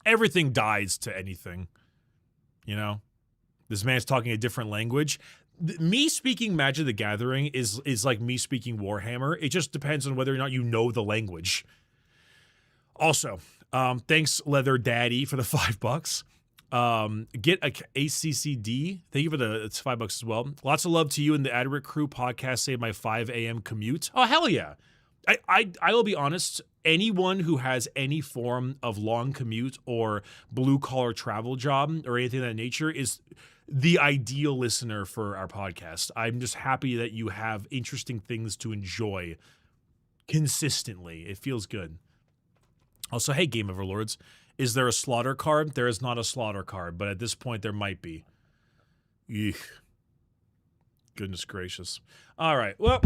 Everything dies to anything, This man's talking a different language. Me speaking Magic the Gathering is like me speaking Warhammer. It just depends on whether or not you know the language. Also, thanks Leather Daddy for the $5. Get a ACCD. Thank you for it's $5 as well. Lots of love to you and the Adric crew. Podcast saved my 5 a.m. commute. Oh, hell yeah. I will be honest. Anyone who has any form of long commute or blue collar travel job or anything of that nature is the ideal listener for our podcast. I'm just happy that you have interesting things to enjoy consistently. It feels good. Also, hey, Game Overlords, is there a slaughter card? There is not a slaughter card, but at this point there might be. Eek. Goodness gracious. All right. Well,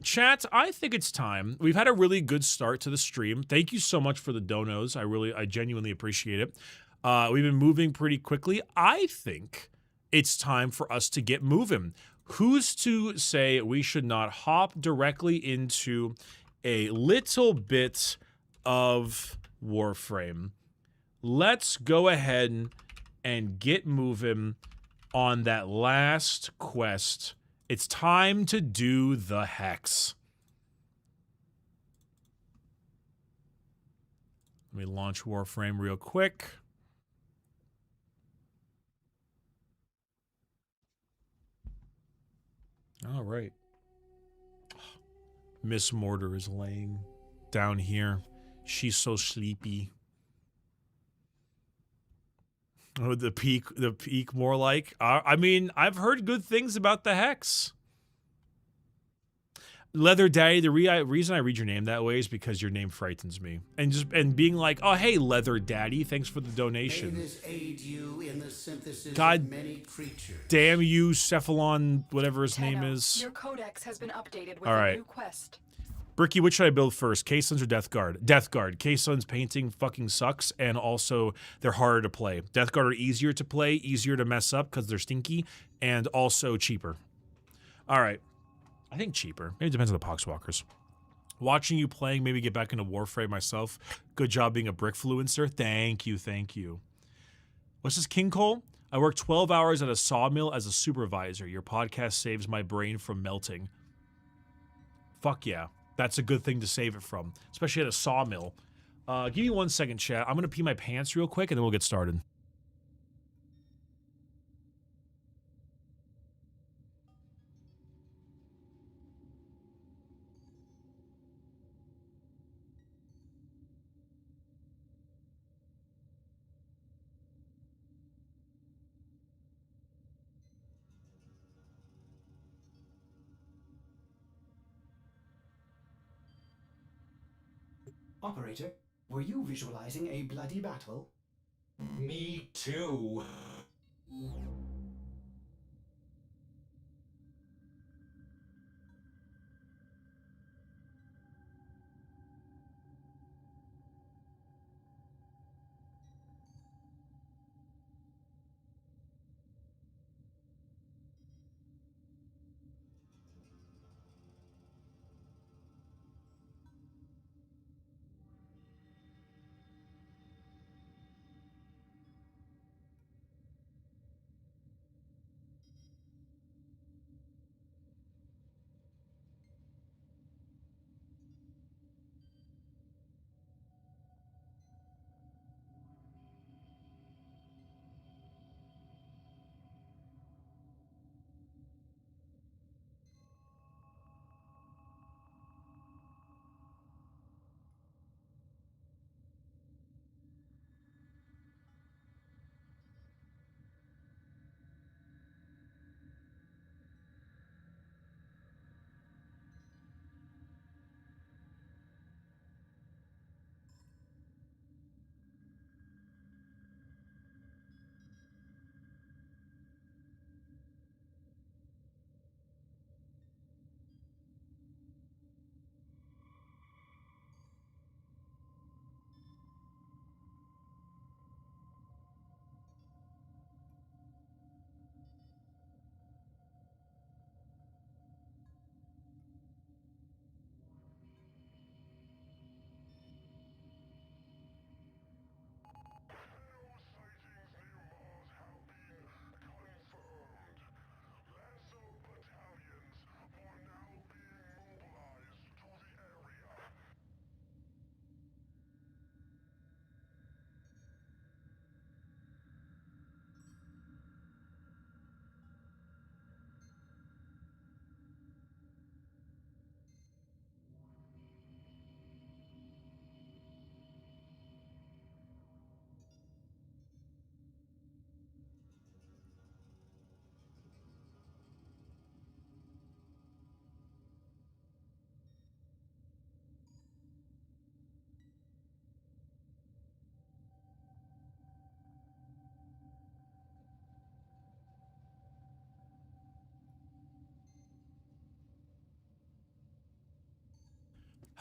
chat, I think it's time. We've had a really good start to the stream. Thank you so much for the donos. I genuinely appreciate it. We've been moving pretty quickly. I think it's time for us to get moving. Who's to say we should not hop directly into a little bit of Warframe? Let's go ahead and get moving on that last quest. It's time to do the hex. Let me launch Warframe real quick. All right. Miss Mortar is laying down here. She's so sleepy. Oh, the peak more like. I mean, I've heard good things about the hex. Leather Daddy, the reason I read your name that way is because your name frightens me. And being like, oh hey, Leather Daddy, thanks for the donation. May this aid you in the synthesis God of many creatures. Damn you, Cephalon, whatever his name is. Your codex has been updated with All a right. new quest. Bricky, which should I build first? K-Suns or Death Guard? Death Guard. K-Suns painting fucking sucks, and also they're harder to play. Death Guard are easier to play, easier to mess up because they're stinky, and also cheaper. All right. I think cheaper. Maybe it depends on the Poxwalkers. Watching you playing, maybe get back into Warframe myself. Good job being a brickfluencer. Thank you, thank you. What's this, King Cole? I work 12 hours at a sawmill as a supervisor. Your podcast saves my brain from melting. Fuck yeah. That's a good thing to save it from, especially at a sawmill. Give me 1 second, chat. I'm going to pee my pants real quick, and then we'll get started. Operator, were you visualizing a bloody battle? Me too.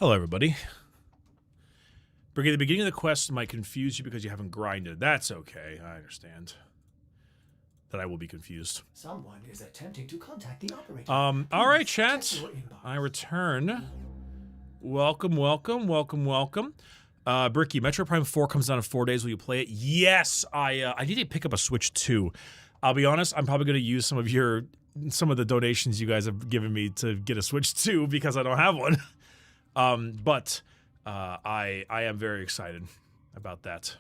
Hello, everybody. Bricky, the beginning of the quest might confuse you because you haven't grinded. That's okay. I understand. That I will be confused. Someone is attempting to contact the operator. All right, Please chat. check your inbox. I return. Welcome, welcome, welcome, welcome. Bricky, Metro Prime 4 comes out in 4 days. Will you play it? Yes, I need to pick up a Switch 2. I'll be honest, I'm probably going to use some of the donations you guys have given me to get a Switch 2 because I don't have one. But I am very excited about that.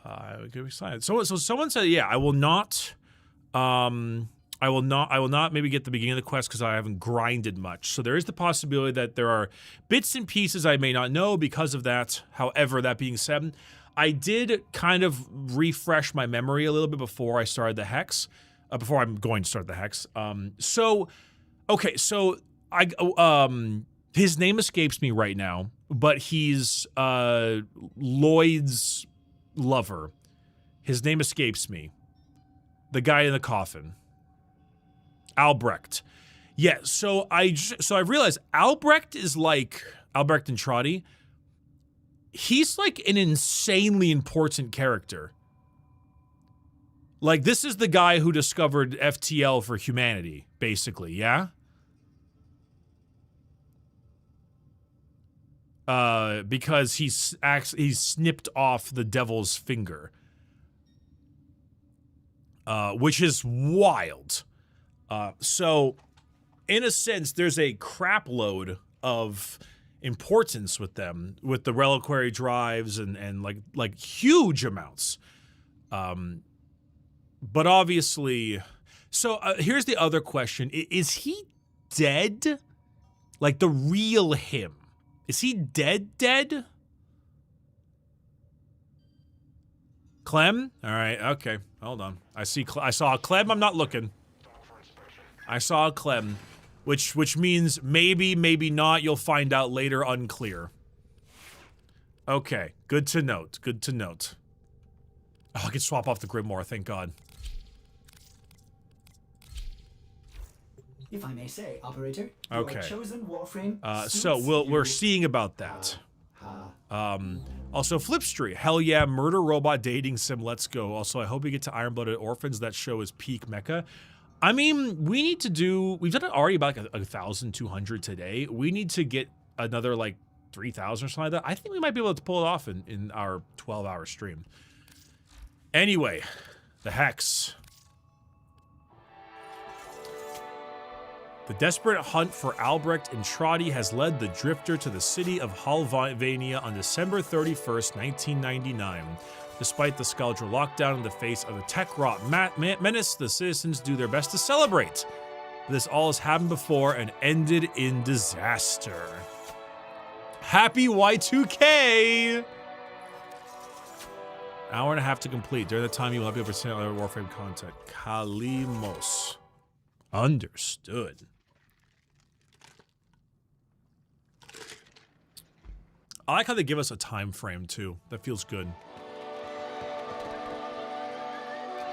I'm excited. So someone said, yeah, I will not maybe get the beginning of the quest because I haven't grinded much. So there is the possibility that there are bits and pieces I may not know because of that. However, that being said, I did kind of refresh my memory a little bit before I started the Hex. Before I'm going to start the Hex. His name escapes me right now, but he's Lloyd's lover. His name escapes me. The guy in the coffin. Albrecht. Yeah, so I realized Albrecht is like Albrecht and Trotty. He's like an insanely important character. Like, this is the guy who discovered FTL for humanity, basically, yeah? Because he snipped off the devil's finger. Which is wild. So, in a sense, there's a crap load of importance with them, with the reliquary drives and like huge amounts. But obviously, so here's the other question: is he dead? Like the real him? Is he dead? Clem? All right, okay, hold on. I saw a Clem. I'm not looking. I saw a Clem, which means maybe not. You'll find out later. Unclear. Okay, good to note. Good to note. Oh, I can swap off the Grimoire. Thank God. If I may say, operator, Okay. your chosen Warframe. So we're seeing about that. Also, Flipstreet. Hell yeah, murder robot dating sim. Let's go. Also, I hope we get to Iron Blooded Orphans. That show is peak mecha. I mean, we've done it already about like 1,200 today. We need to get another like 3,000 or something like that. I think we might be able to pull it off in our 12-hour stream. Anyway, the Hex. The desperate hunt for Albrecht and Trotty has led the Drifter to the city of Halvania on December 31st, 1999. Despite the Skuldra lockdown in the face of the tech-rot menace, the citizens do their best to celebrate. This all has happened before and ended in disaster. Happy Y2K! Hour and a half to complete. During the time, you will not be able to see other Warframe content. Kalimos. Understood. I like how they give us a time frame, too. That feels good.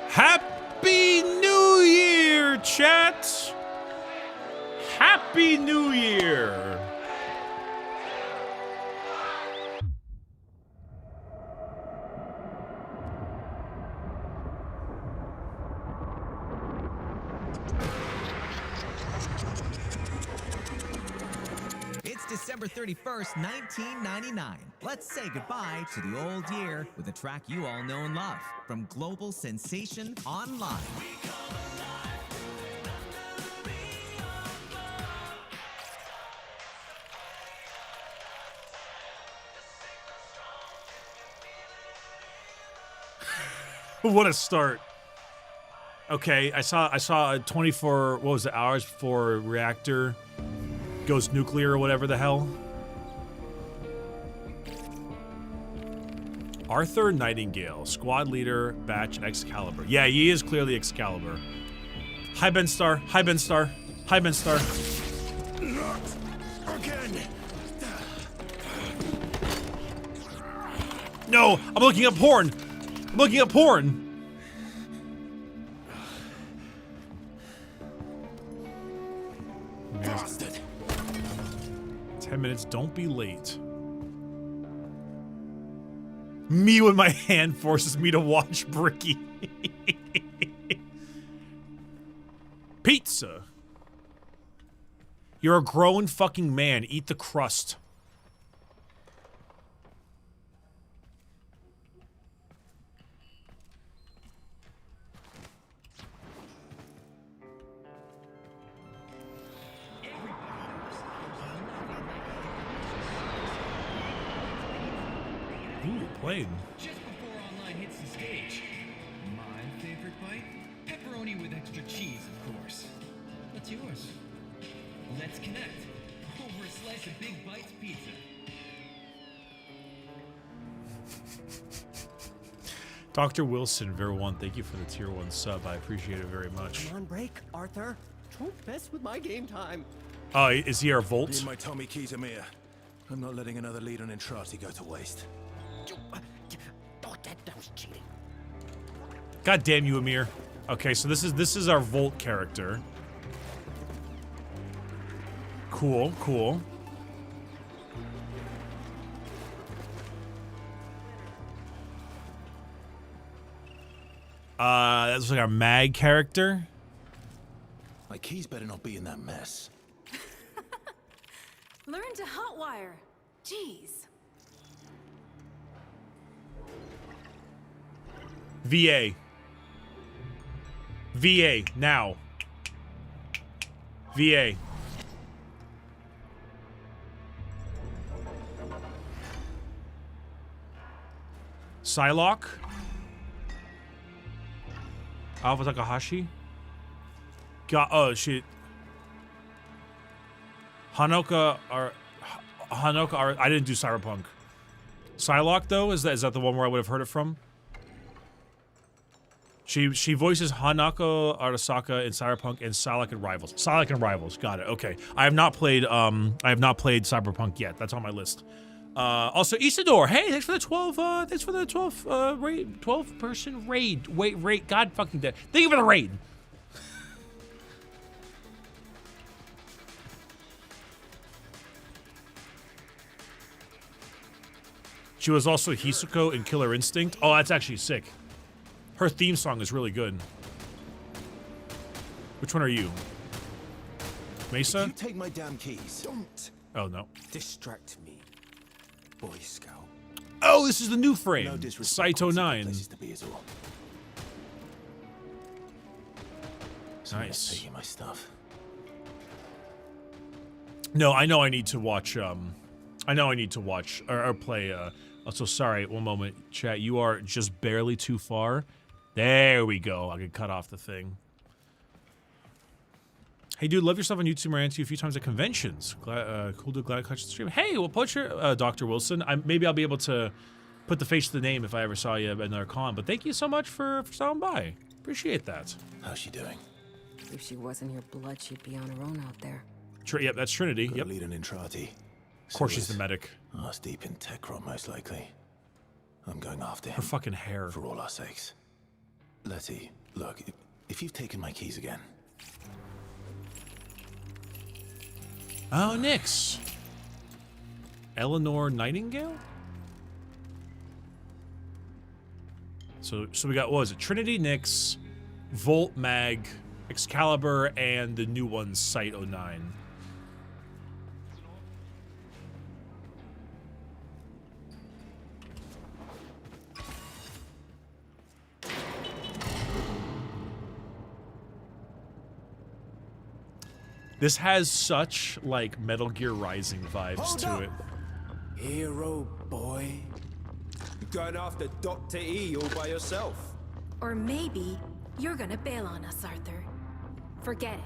Happy New Year, chat! Happy New Year! It's December 31st, 1999. Let's say goodbye to the old year with a track you all know and love from Global Sensation Online. What a start. Okay, I saw 24, what was it, hours before reactor goes nuclear or whatever the hell. Arthur Nightingale, squad leader, batch Excalibur. Yeah, he is clearly Excalibur. Hi, Ben Star. Hi, Ben Star. Hi, Ben Star. Not again. No, I'm looking at porn. I'm looking at porn. Bastard. 10 minutes. Don't be late. Me when my hand forces me to watch Bricky. Pizza. You're a grown fucking man. Eat the crust. Ooh, played. Just before online hits the stage. My favorite bite? Pepperoni with extra cheese, of course. What's yours? Let's connect over a slice of Big Bites pizza. Dr. Wilson, Ver 1, thank you for the tier 1 sub. I appreciate it very much. Come on, break, Arthur. Don't mess with my game time. Oh, is he our Volt? Need my Tommy keys, Amir. I'm not letting another lead on Entrati go to waste. Oh, that was cheating. God damn you, Amir. Okay, so this is our Volt character. Cool, cool. That looks like our Mag character. My keys better not be in that mess. Learn to hotwire. Jeez. VA. VA, now. VA. Psylocke. Alpha Takahashi. Oh shit. Hanoka are I didn't do Cyberpunk. Psylocke though, is that the one where I would have heard it from? She voices Hanako Arasaka in Cyberpunk and Psylocke in Rivals. Psylocke in Rivals, got it. Okay. I have not played Cyberpunk yet. That's on my list. Also Isidore, hey, thanks for the 12 person raid. Wait, God fucking damn. Thank you for the raid. She was also Hisuko in Killer Instinct. Oh, that's actually sick. Her theme song is really good. Which one are you? Mesa? You take my damn keys. Don't Oh, no. distract me, Boy Scout. Oh, this is the new frame. No disrespect. Saito 9. Places to be is all. Someone's Nice. taking my stuff. No, I know I need to watch, or play, also, sorry, one moment, chat, you are just barely too far. There we go, I can cut off the thing. Hey, dude, love yourself on YouTube. I ran into you a few times at conventions. Cool dude, glad I caught you the stream. Hey, well, Poacher, Dr. Wilson, maybe I'll be able to put the face to the name if I ever saw you at another con, but thank you so much for stopping by. Appreciate that. How's she doing? If she wasn't your blood, she'd be on her own out there. Yep, that's Trinity. Got Yep. a lead on Entrati. Of course she's the medic. Ass deep in tech rot, most likely. I'm going after him. Her fucking hair. For all our sakes. Letty, look, if you've taken my keys again. Oh, Nyx. Eleanor Nightingale? So we got, what was it? Trinity, Nyx, Volt, Mag, Excalibur, and the new one, Site 09. This has such, like, Metal Gear Rising vibes to it. Hero boy. You're going after Dr. E all by yourself. Or maybe you're gonna bail on us, Arthur. Forget it.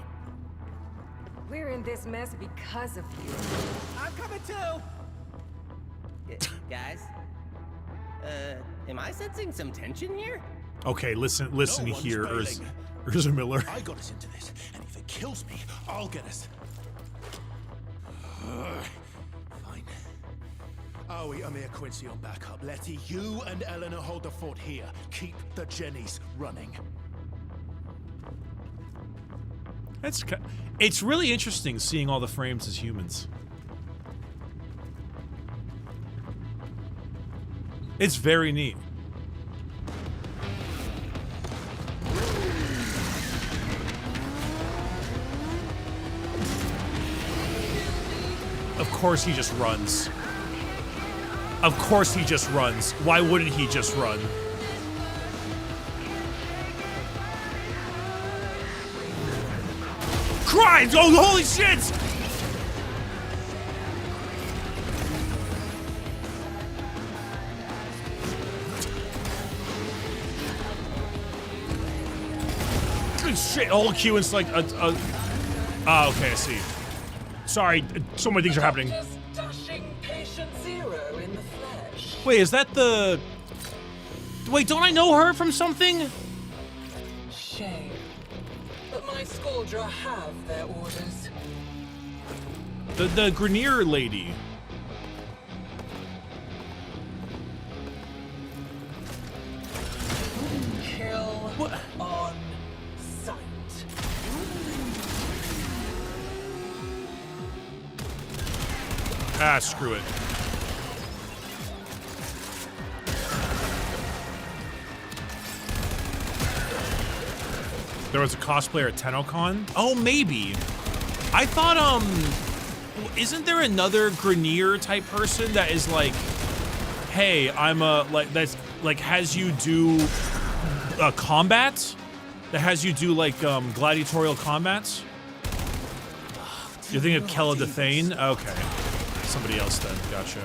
We're in this mess because of you. I'm coming too. Guys, am I sensing some tension here? Okay, listen No one's here, bailing. Urza Miller. I got us into this, and if it kills me, I'll get us. Fine. Aoi, Amir, Quincy on backup. Letty, you and Eleanor hold the fort here. Keep the Jennies running. It's really interesting seeing all the frames as humans. It's very neat. Of course he just runs. Of course he just runs. Why wouldn't he just run? Crimes! Oh, holy shit! Good shit. Oh, Q is like okay, I see. Sorry, so many things are happening. Wait, is that the... Wait, don't I know her from something? Shame. But my Scoldra have their orders. The Grenier lady. Kill on sight. Ah, screw it. There was a cosplayer at TennoCon? Oh, maybe. I thought, isn't there another Grenier type person that is like, hey, I'm that's like has you do combat? That has you do like gladiatorial combats? You're thinking of Kella Thane? Okay. Somebody else then, gotcha.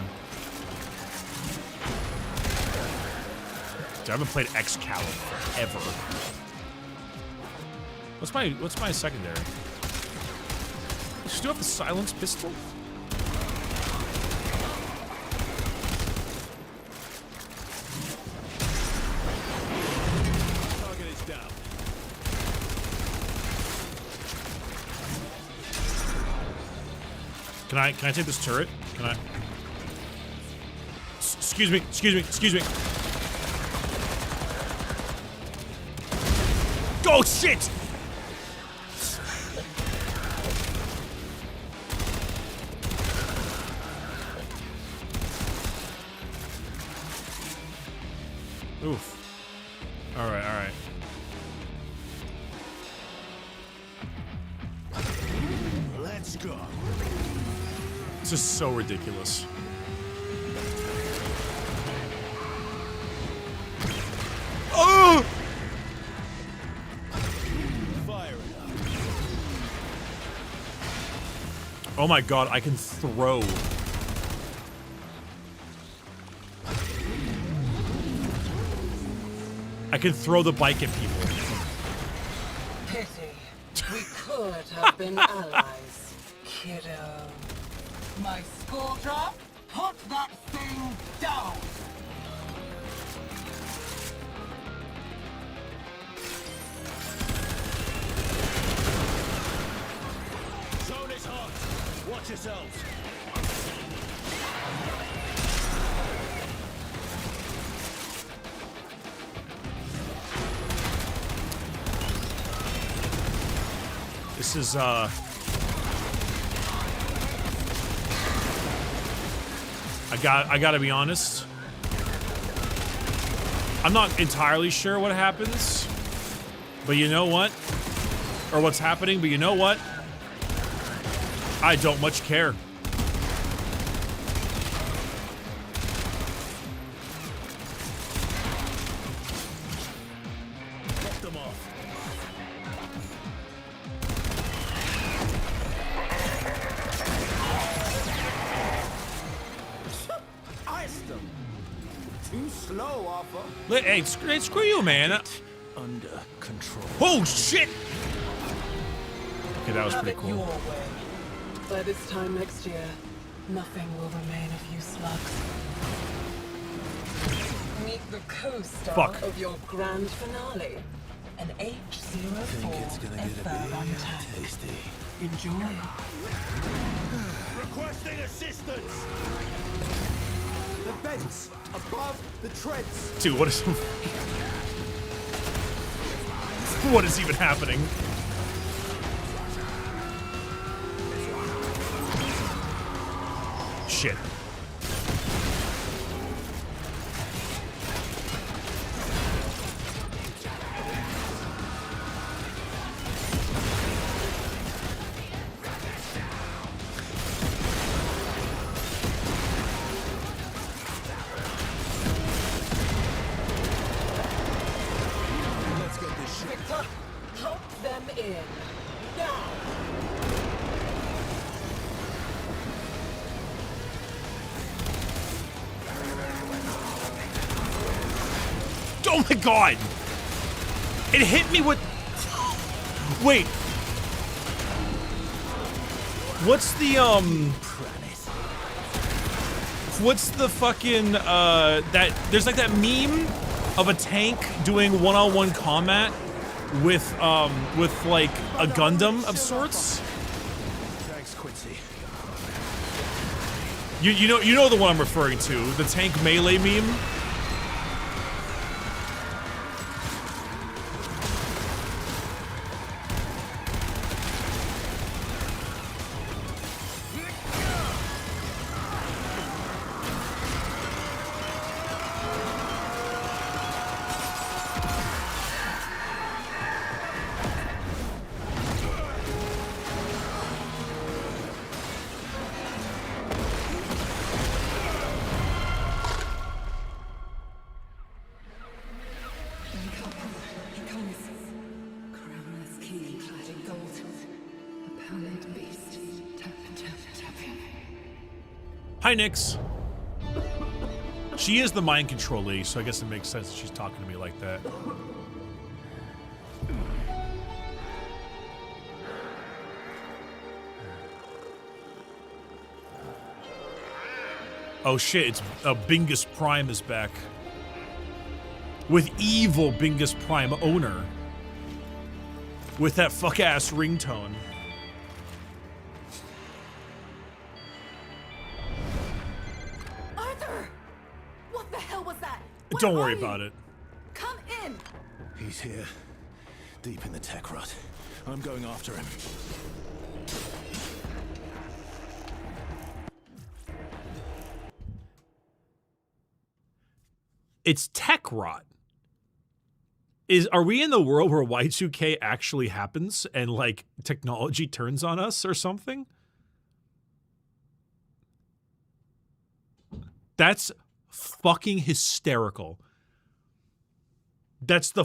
Dude, I haven't played Excalibur ever. What's my secondary? You still have the silence pistol? Target is down. Can I take this turret? Can I? Excuse me. Oh shit! Oof. Alright. Let's go. This is so ridiculous. Oh! Fire it up. Oh my god, I can throw. I can throw the bike at people. Pity. We could have been allies, kiddo. My Scoldra, put that thing down! Zone is hot. Watch yourselves. This is, I gotta be honest. I'm not entirely sure what happens, but you know what? Or what's happening, but you know what? I don't much care. Knock them off. Iced them. Too slow, Arthur. Hey, screw you, man. Under control. Oh, shit! Okay, that was Have pretty it cool. your way. By this time next year, nothing will remain of you slugs. Meet the co-star of your grand finale, an H04 F1 Enjoy. Requesting assistance. The vents above the treads. Dude, what is... What is even happening? Shit. Hunt them in. Now! Oh my god! It hit me with... Wait. What's the, What's the fucking, that... There's like that meme of a tank doing one-on-one combat with like, a Gundam of sorts? Thanks, Quincy. You know the one I'm referring to. The tank melee meme? Hi, Nyx. She is the mind control lady, so I guess it makes sense that she's talking to me like that. Oh shit, it's Bingus Prime is back. With evil Bingus Prime owner. With that fuck-ass ringtone. Don't worry about it. Come in. He's here, deep in the tech rut. I'm going after him. It's tech rot. Are we in the world where Y2K actually happens and like technology turns on us or something? That's fucking hysterical. That's the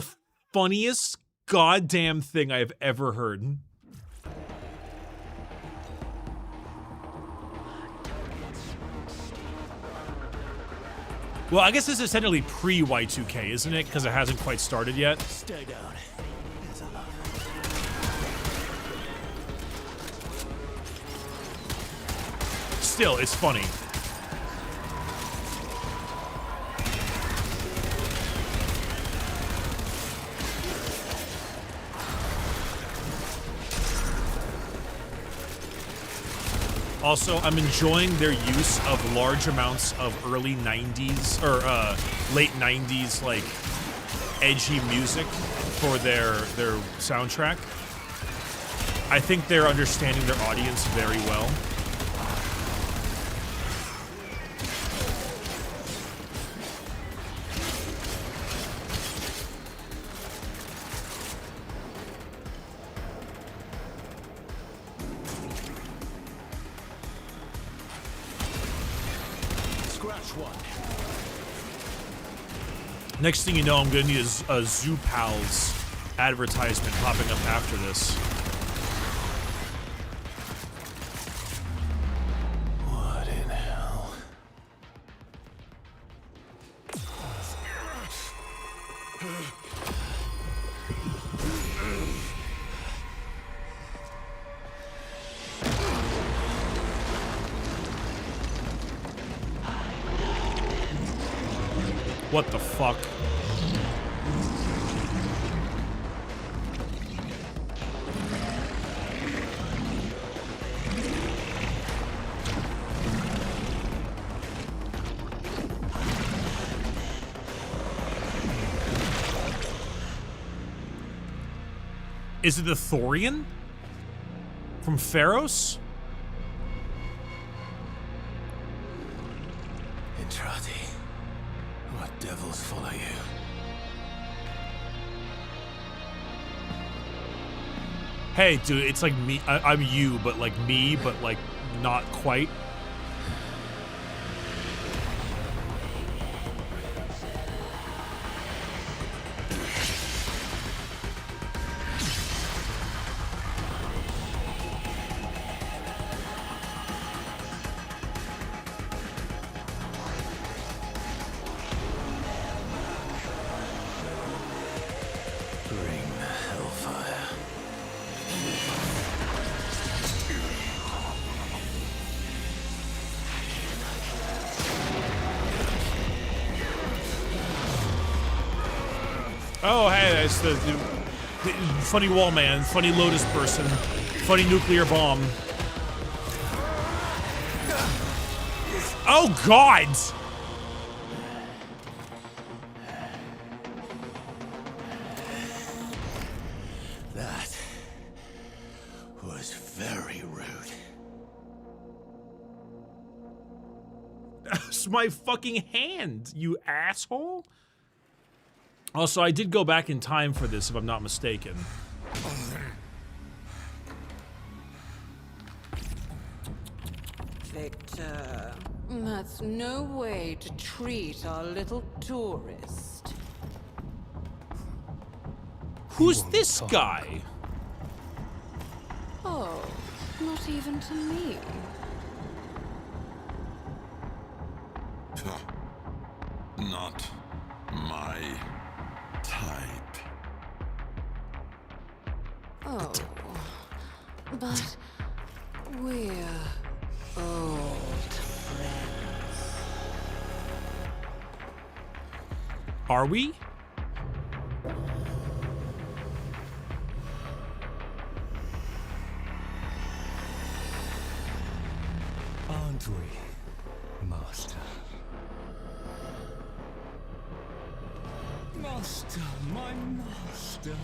funniest goddamn thing I've ever heard. Well, I guess this is technically pre-Y2K, isn't it? Because it hasn't quite started yet. Stay down. There's a lot. Still, it's funny. Also, I'm enjoying their use of large amounts of early 90s, or late 90s, like, edgy music for their soundtrack. I think they're understanding their audience very well. Next thing you know, I'm gonna need a Zoo Pals advertisement popping up after this. What in hell? What the fuck? Is it the Thorian? From Pharos? Entrati, what devils follow you? Hey, dude, it's like me. I'm you, but like me, but like not quite. Oh, hey, it's the funny wall man, funny lotus person, funny nuclear bomb. Oh, God! That was very rude. That's my fucking hand, you asshole. Also, I did go back in time for this, if I'm not mistaken. Victor, that's no way to treat our little tourist. Who's this guy? Oh, not even to me. Not my type. Oh, but we're old friends. Are we? Aren't we, Master? Master, my master,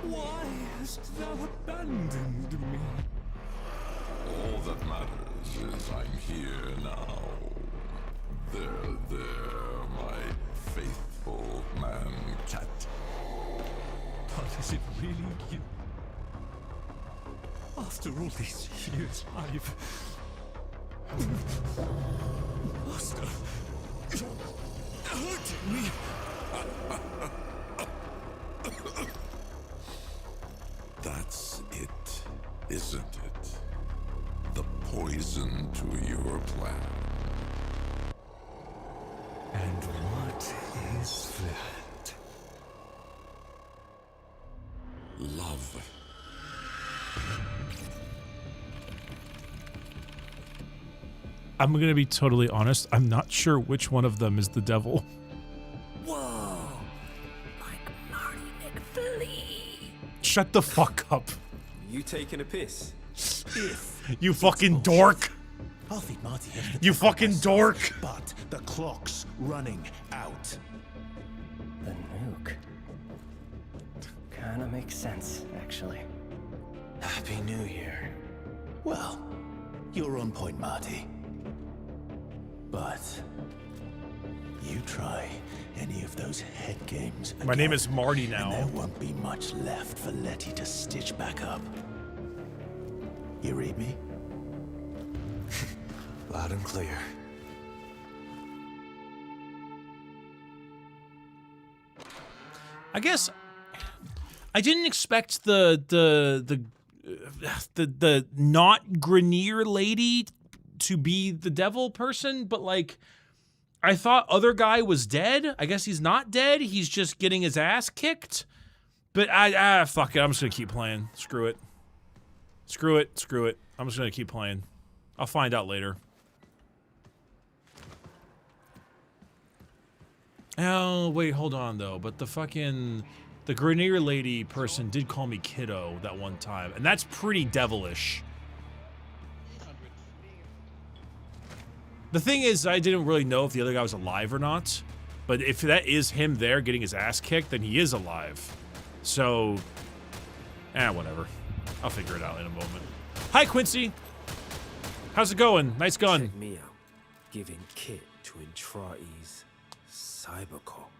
why hast thou abandoned me? All that matters is I'm here now. There, my faithful man-cat. But is it really you? After all these years, I've... Master, you're hurting me. That's it, isn't it? The poison to your plan. And what is that? Love. I'm gonna be totally honest, I'm not sure which one of them is the devil. Whoa! Like Marty McFlee. Shut the fuck up. You taking a piss? You fucking dork. I'll feed Marty if the You time fucking myself, dork. But the clock's running out. The nuke. Kinda makes sense, actually. Happy New Year. Well, you're on point, Marty. But you try any of those head games My name again, is Marty now. and there won't be much left for Letty to stitch back up. You read me? Loud and clear. I guess I didn't expect the not Grenier lady to be the devil person, but like I thought other guy was dead. I guess he's not dead. He's just getting his ass kicked. But fuck it. I'm just gonna keep playing. Screw it. Screw it. Screw it. I'm just gonna keep playing. I'll find out later. Oh, wait, hold on, though. But the Grenier lady person did call me kiddo that one time. And that's pretty devilish. The thing is, I didn't really know if the other guy was alive or not. But if that is him there getting his ass kicked, then he is alive. So, whatever. I'll figure it out in a moment. Hi, Quincy. How's it going? Nice gun. Check me out. Giving kit to Entrati's Cybercop.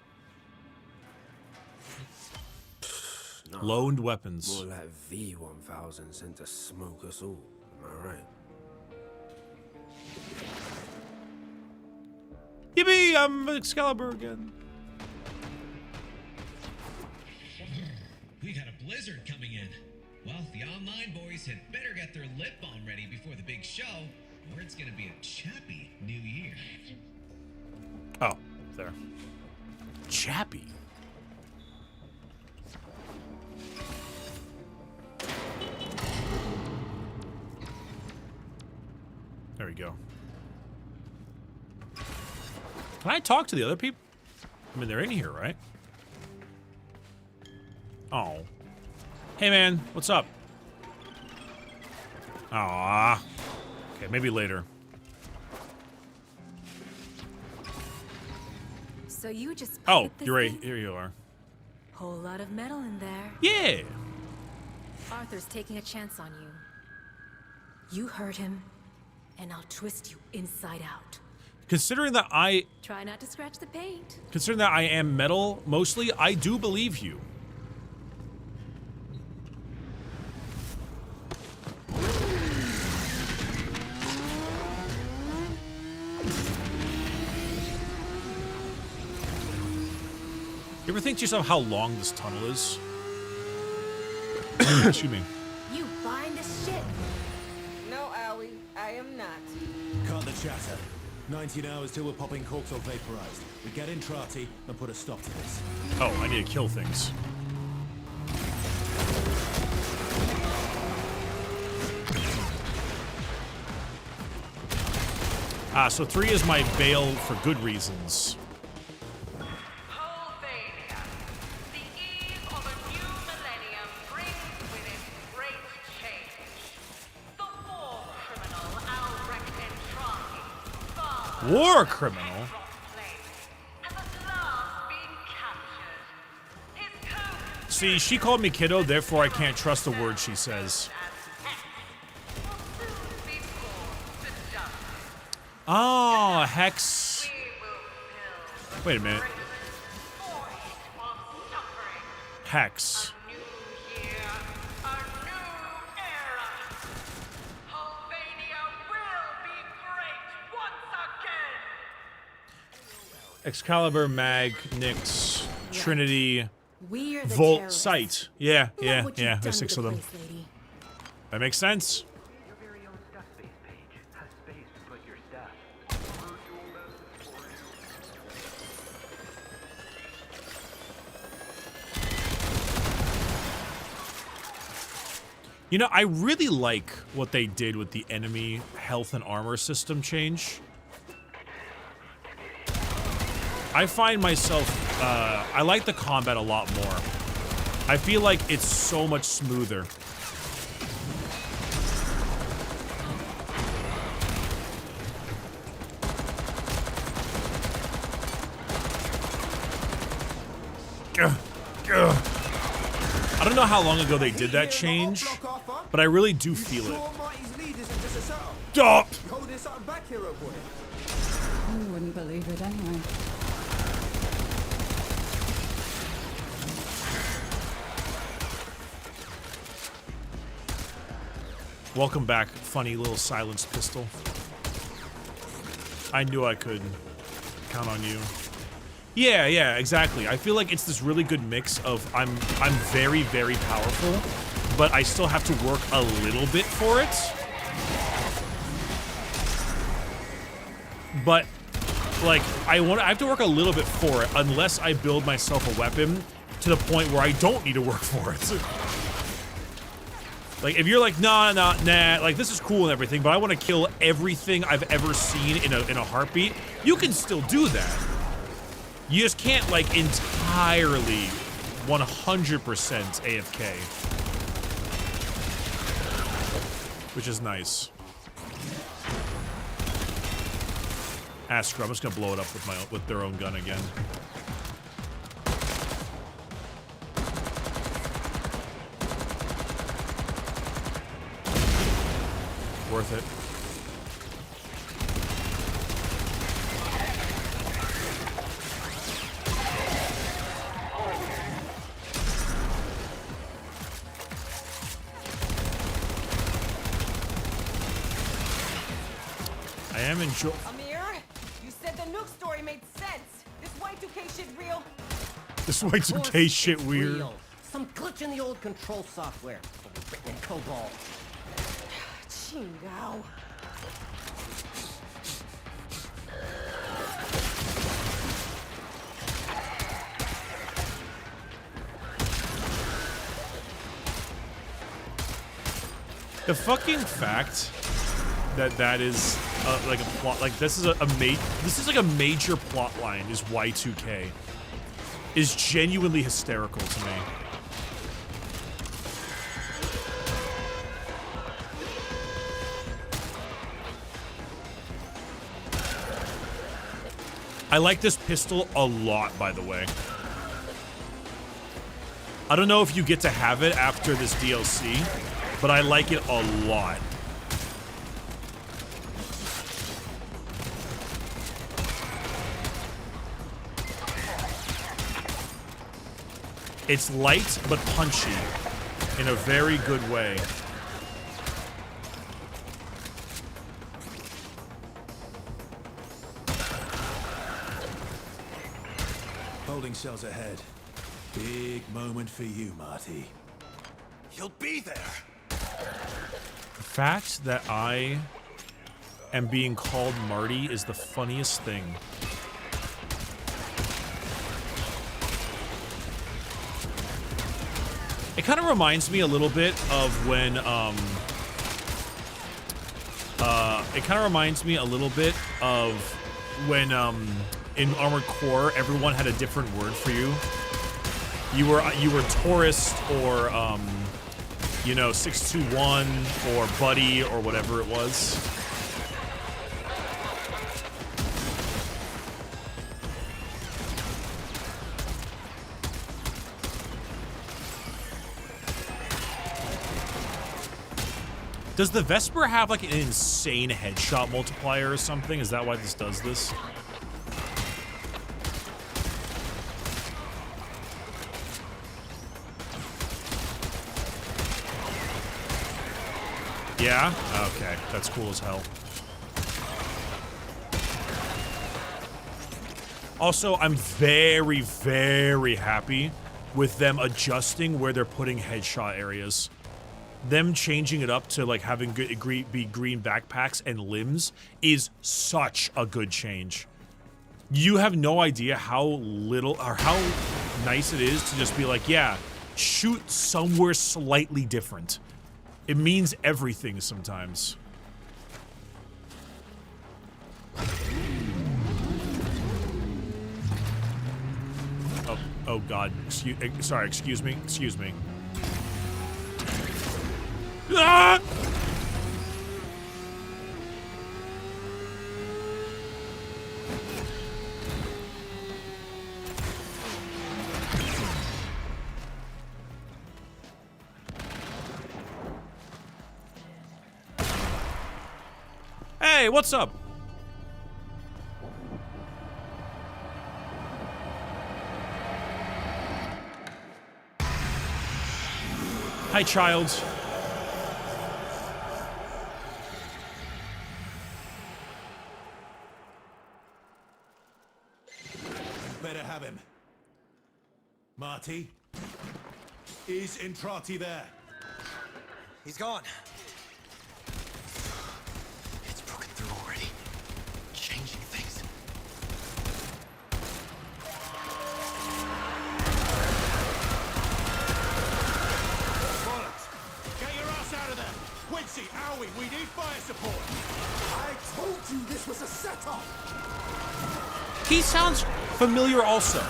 Loaned weapons. More like V1000 sent to smoke us all. Am I right? Yippee! I'm Excalibur again. We got a blizzard coming in. Well, the online boys had better get their lip balm ready before the big show, or it's gonna be a chappy new year. Oh, there. Chappy. There we go. Can I talk to the other people? I mean, they're in here, right? Oh. Hey, man. What's up? Aw. Okay, maybe later. So you just Oh, put this you're right. thing? Here you are. Whole lot of metal in there. Yeah. Arthur's taking a chance on you. You hurt him, and I'll twist you inside out. Considering that I Try not to scratch the paint. am metal, mostly, I do believe you. You ever think to yourself how long this tunnel is? Excuse me. You buying this shit? No, Owie, I am not. Cut the chatter. 19 hours till we're popping corks or vaporized. We get in Trati and put a stop to this. Oh, I need to kill things. Ah, so 3 is my bail for good reasons. War criminal? See, she called me kiddo, therefore I can't trust a word she says. Oh, Hex. Wait a minute. Hex. Excalibur, Mag, Nyx, Trinity, We're the Volt, terrorists. Sight. Yeah, Love yeah, what you've yeah. done There's 6 to of the them. place, lady. That makes sense. You know, I really like what they did with the enemy health and armor system change. I find myself, I like the combat a lot more. I feel like it's so much smoother. I don't know how long ago they did that change, but I really do feel it. Stop! You wouldn't believe it anyway. Welcome back, funny little silenced pistol. I knew I could count on you. Yeah, yeah, exactly. I feel like it's this really good mix of I'm very, very powerful, but I still have to work a little bit for it. But like I have to work a little bit for it unless I build myself a weapon to the point where I don't need to work for it. Like if you're like nah, like this is cool and everything, but I want to kill everything I've ever seen in a heartbeat, you can still do that. You just can't, like, entirely 100% AFK. Which is nice. Astra, I'm just gonna blow it up with their own gun again. Worth it. I am enjoying. Amir, you said the nuke story made sense. This Y2K shit real? This Y2K shit weird. Real. Some glitch in the old control software. Written in COBOL. Chingao. The fucking fact that is like a plot, like this is like a major plot line is Y2K is genuinely hysterical to me. I like this pistol a lot, by the way. I don't know if you get to have it after this DLC, but I like it a lot. It's light, but punchy in a very good way. Holding cells ahead. Big moment for you, Marty. You'll be there. The fact that I am being called Marty is the funniest thing. It kind of reminds me a little bit of when, in Armored Core, everyone had a different word for you. You were tourist or, you know, 621 or buddy or whatever it was. Does the Vesper have like an insane headshot multiplier or something? Is that why this does this? Yeah? Okay, that's cool as hell. Also, I'm very, very happy with them adjusting where they're putting headshot areas. Them changing it up to like having be green backpacks and limbs is such a good change. You have no idea how little or how nice it is to just be like, yeah, shoot somewhere slightly different. It means everything sometimes. Oh God, excuse me. Ah! Hey, what's up? Hi, child. Better have him. Marty? Is Entrati there? He's gone. It's broken through already. Changing things. Bollocks! Get your ass out of there! Quincy, Owie, we need fire support! I told you this was a setup! He sounds familiar also.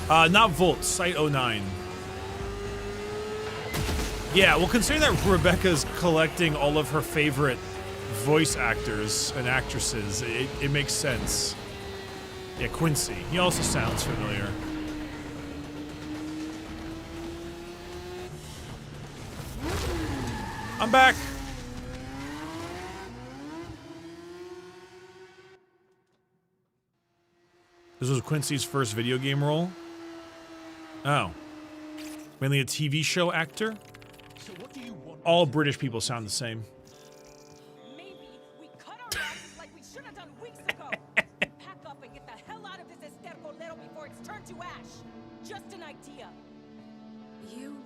Not Volt, Site 09. Yeah, well, considering that Rebecca's collecting all of her favorite voice actors and actresses, it makes sense. Yeah, Quincy. He also sounds familiar. I'm back! This was Quincy's first video game role? Oh. Mainly a TV show actor? So what do you want? All British people sound the same. Maybe we cut our asses like we should have done weeks ago. Pack up and get the hell out of this estercolero before it's turned to ash. Just an idea. You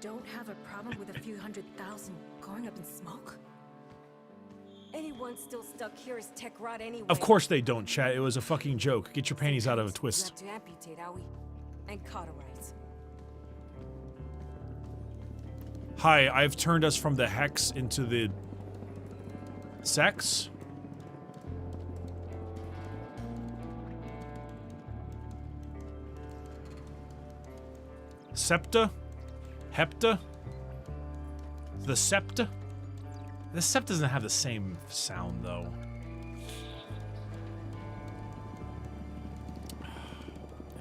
don't have a problem with a few 100,000 going up in smoke? Anyone still stuck here is tech rot anyway. Of course they don't, chat. It was a fucking joke. Get your panties out of a twist. You have to amputate, Owie, and cauterize. Hi, I've turned us from the hex into the sex. Septa? Hepta? The Septa? The Sept doesn't have the same sound, though.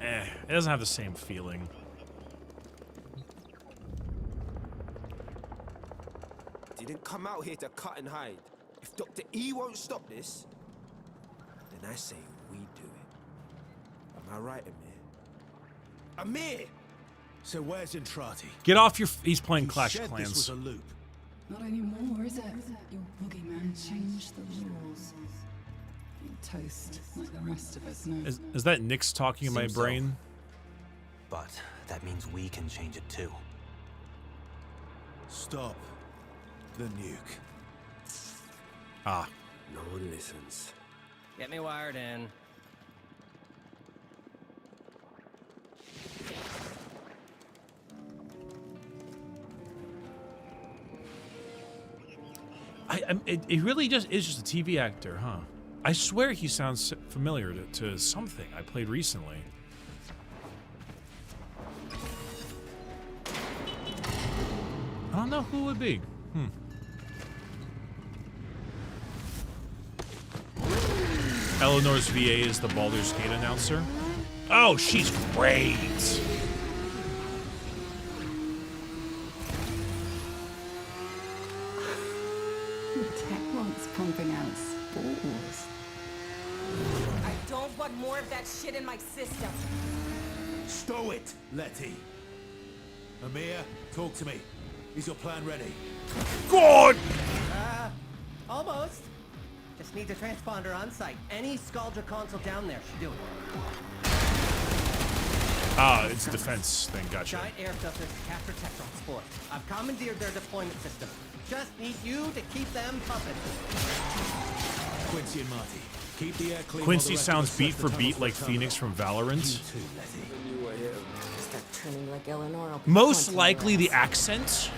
It doesn't have the same feeling. Didn't come out here to cut and hide. If Dr. E won't stop this, then I say we do it. Am I right, Amir? Amir! So where's Entrati? Get off your... He's playing You Clash said of Clans. This was a loop. Not anymore, is it? Your boogeyman changed the rules. You're toast, like the rest of us know. Is that Nyx talking in my Seems so. brain? But that means we can change it too. Stop the nuke. Ah. No one listens. Get me wired in. It really just is just a TV actor, huh? I swear he sounds familiar to something I played recently. I don't know who it would be. Eleanor's VA is the Baldur's Gate announcer. Oh, she's great! The tech one's pumping out spores. I don't want more of that shit in my system. Stow it, Letty. Amir, talk to me. Is your plan ready? God! Almost. Just needs a transponder on site. Any Scaldra console down there should do it. Ah, it's a defense thing, gotcha. Giant air filters to capture Tetron spores. I've commandeered their deployment system. Just need you to keep them pumping. Quincy and Marty, keep the air clean. Quincy sounds beat for beat like Phoenix from Valorant. Start turning like Eleanor. Most likely the accent,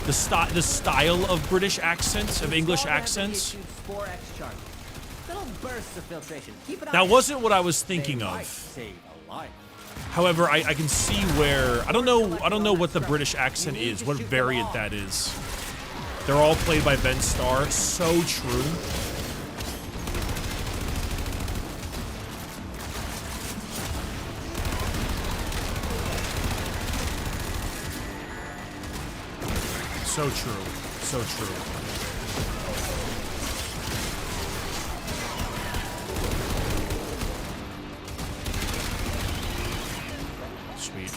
the style of British accents, of English accents. Spore X chart. Little bursts of filtration. Keep it on. That wasn't what I was thinking of. Save a life. However, I can see where I don't know what the British accent is, what variant that is. They're all played by Ben Starr. So true. So true. So true. Sweet.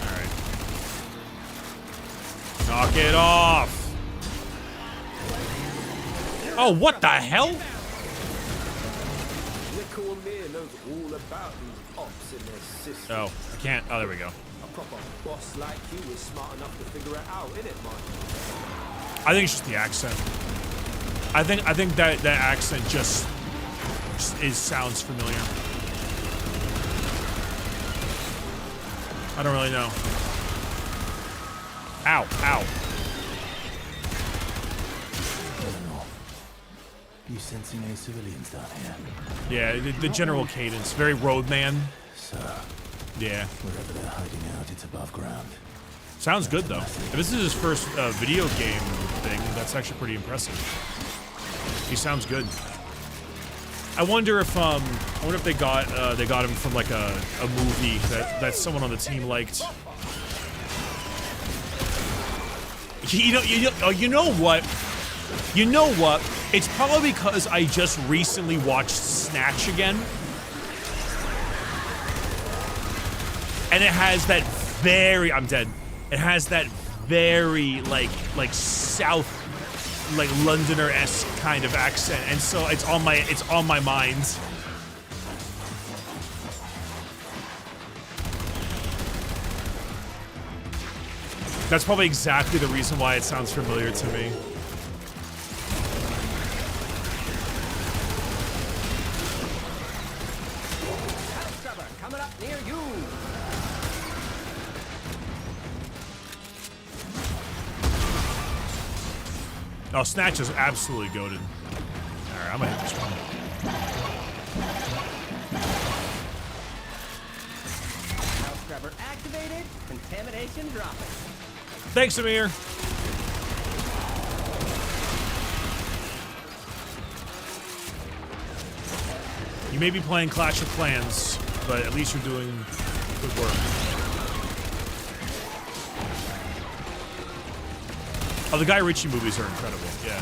Alright. Knock it off! Oh, what the hell? Little Amir knows all about these ops in their system. Oh, I can't. Oh, there we go. A proper boss like you is smart enough to figure it out, innit, man? I think it's just the accent. I think that accent just sounds familiar. I don't really know. Ow, ow. You sensing any civilians down here? Yeah, the general cadence, very Roadman. So, yeah. wherever they're hiding out, it's above ground. Sounds good though. If this is his first video game thing, that's actually pretty impressive. He sounds good. I wonder if they got him from like a movie that someone on the team liked. You know what? It's probably because I just recently watched Snatch again. And it has that very, I'm dead. It has that very like South, like Londoner-esque kind of accent, and so it's on my mind. That's probably exactly the reason why it sounds familiar to me. Coming up near you. Oh, Snatch is absolutely goated. Alright, I'm gonna hit this one. Chopper activated, contamination dropping. Thanks, Amir. You may be playing Clash of Clans, but at least you're doing good work. Oh, the Guy Ritchie movies are incredible. Yeah.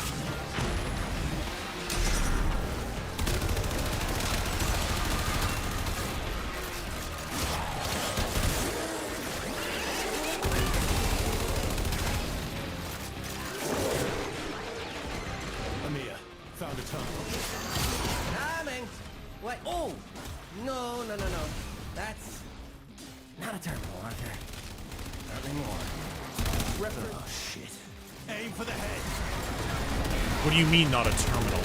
Amir, found a tunnel. Coming. What? Oh! No. That's not a terminal, Arthur. Not anymore. Oh, shit. Aim for the head. What do you mean, not a terminal?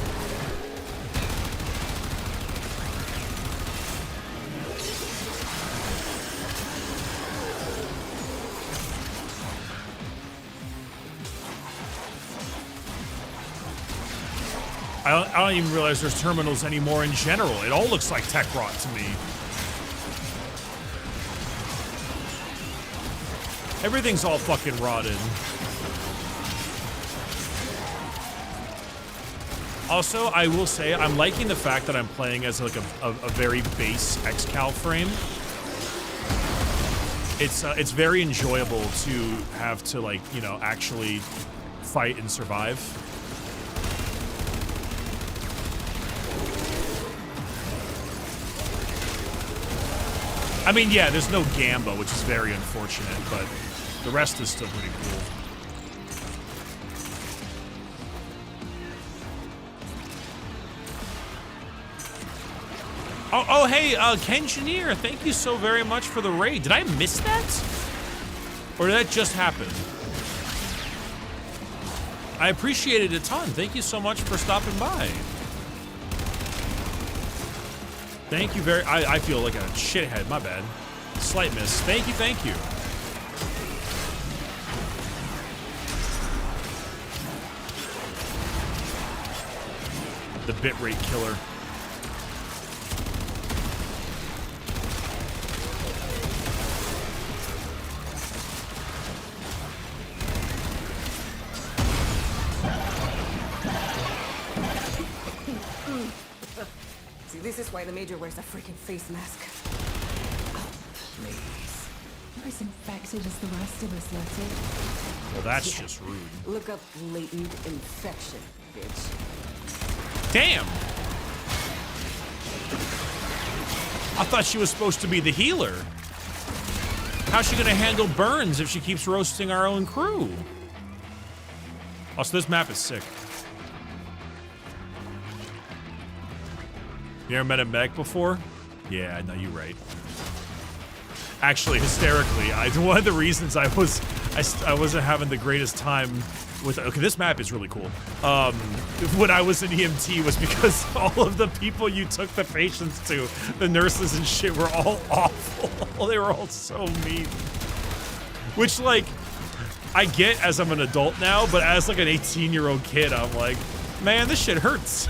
I don't even realize there's terminals anymore in general. It all looks like tech rot to me. Everything's all fucking rotted. Also, I will say, I'm liking the fact that I'm playing as like a very base XCal frame. It's very enjoyable to have to, like, you know, actually fight and survive. I mean, yeah, there's no Gamba, which is very unfortunate, but the rest is still pretty cool. Oh, hey, Kengineer, thank you so very much for the raid. Did I miss that? Or did that just happen? I appreciate it a ton. Thank you so much for stopping by. Thank you very... I feel like a shithead. My bad. Slight miss. Thank you, thank you. The bitrate killer. See, this is why the Major wears a freaking face mask. Oh, please. You're as infected as the rest of us, Letty. Well, that's just rude. Look up latent infection, bitch. Damn! I thought she was supposed to be the healer. How's she gonna handle burns if she keeps roasting our own crew? Also, this map is sick. You ever met a mech before? Yeah, no, you're right. Actually, hysterically, one of the reasons I wasn't having the greatest time with... Okay, this map is really cool. When I was in EMT was because all of the people you took the patients to, the nurses and shit, were all awful. They were all so mean. Which, like, I get as I'm an adult now, but as, like, an 18-year-old kid, I'm like, man, this shit hurts.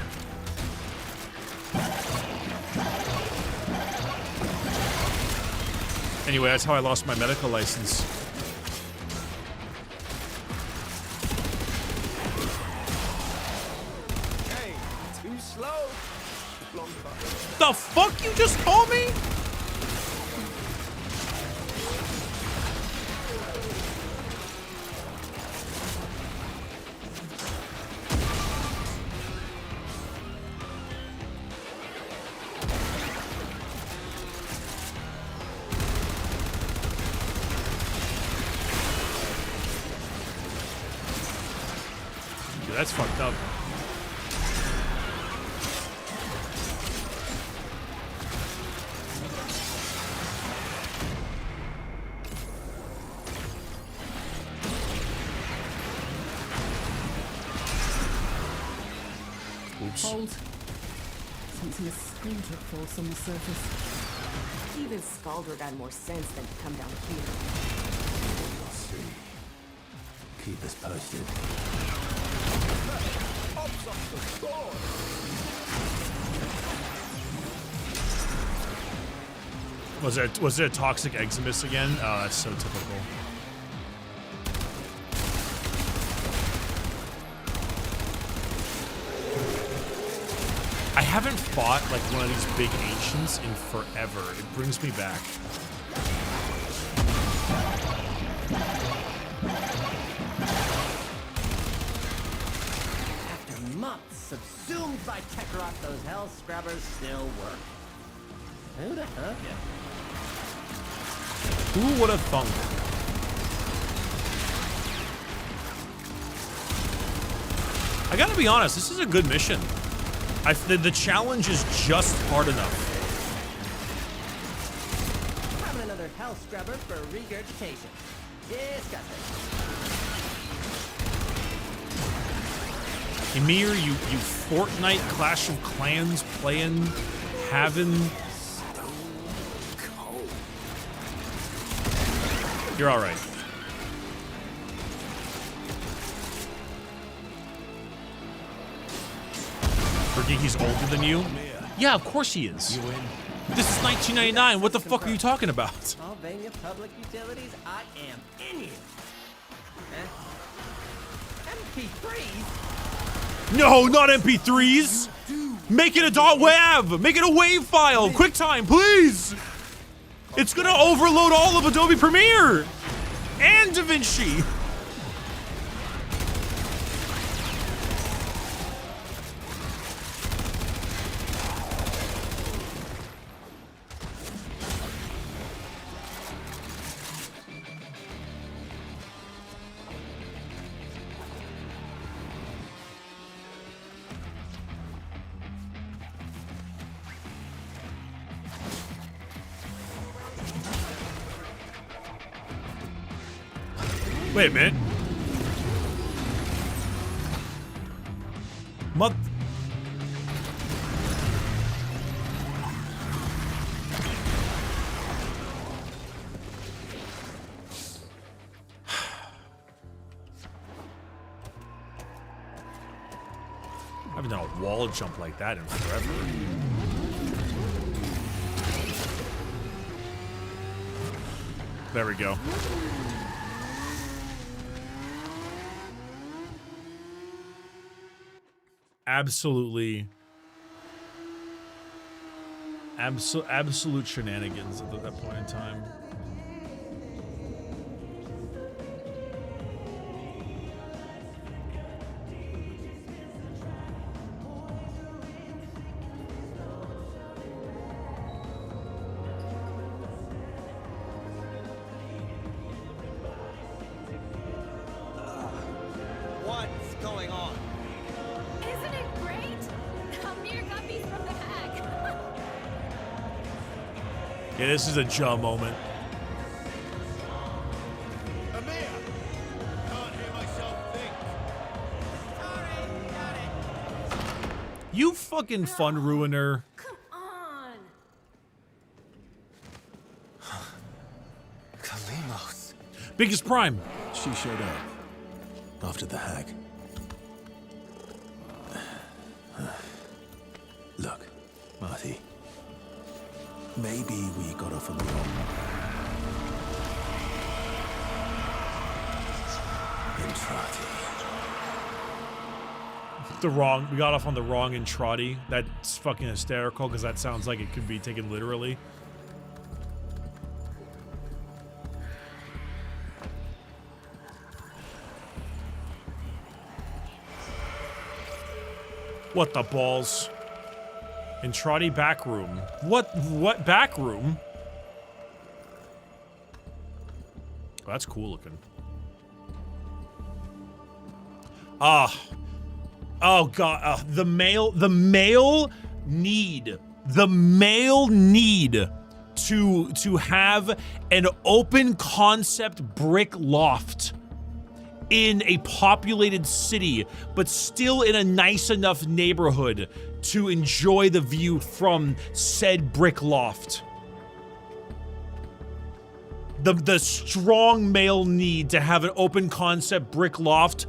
Anyway, that's how I lost my medical license. Hey, too slow. The fuck you just told me? That's fucked up. Oops. Hold. Sensing a scaldrick force on the surface. Even Scaldrick had more sense than to come down here. We'll see. Keep us posted. Was it a toxic eczemus again? Oh, that's so typical. I haven't fought like one of these big ancients in forever. It brings me back. After months subsumed by Tekrot, those hell scrubbers still work. Who'd have thunk it? Who would have thunk? I gotta be honest, this is a good mission. The challenge is just hard enough. Having another hell scrubber for regurgitation. Disgusting. Ymir, you Fortnite Clash of Clans playing, having. You're all right. Bricky, he's older than you? Yeah, of course he is. You win. This is 1999. What the fuck are you talking about? Albania Public Utilities, I am in you. MP3s? No, not MP3s. Make it a .wav. Make it a WAV file. QuickTime, please. It's gonna overload all of Adobe Premiere and DaVinci. Wait a minute. I haven't done a wall jump like that in forever. There we go. Absolutely. Absolute shenanigans at that point in time. What's going on? Isn't it great? Amir got these from the hag. Yeah, this is a Ja moment. Amir! Can't hear myself think. You fucking fun ruiner. Come on. Kalimos. Biggest Prime. She showed up. After the hag. Look, Marty. Maybe we got off on the wrong. We got off on the wrong in Trotty. That's fucking hysterical because that sounds like it could be taken literally. What the balls? In Trotty back room. What back room? Oh, that's cool looking. Oh god, the male need to have an open concept brick loft in a populated city, but still in a nice enough neighborhood to enjoy the view from said brick loft. The strong male need to have an open concept brick loft.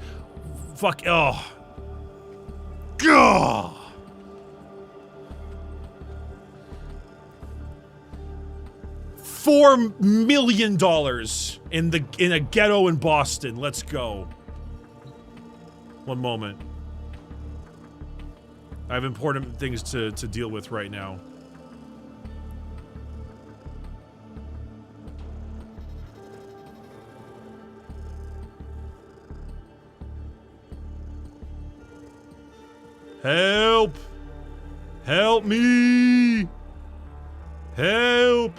Fuck, oh. Gah! $4 million in a ghetto in Boston. Let's go. One moment. I have important things to deal with right now. Help! Help me! Help!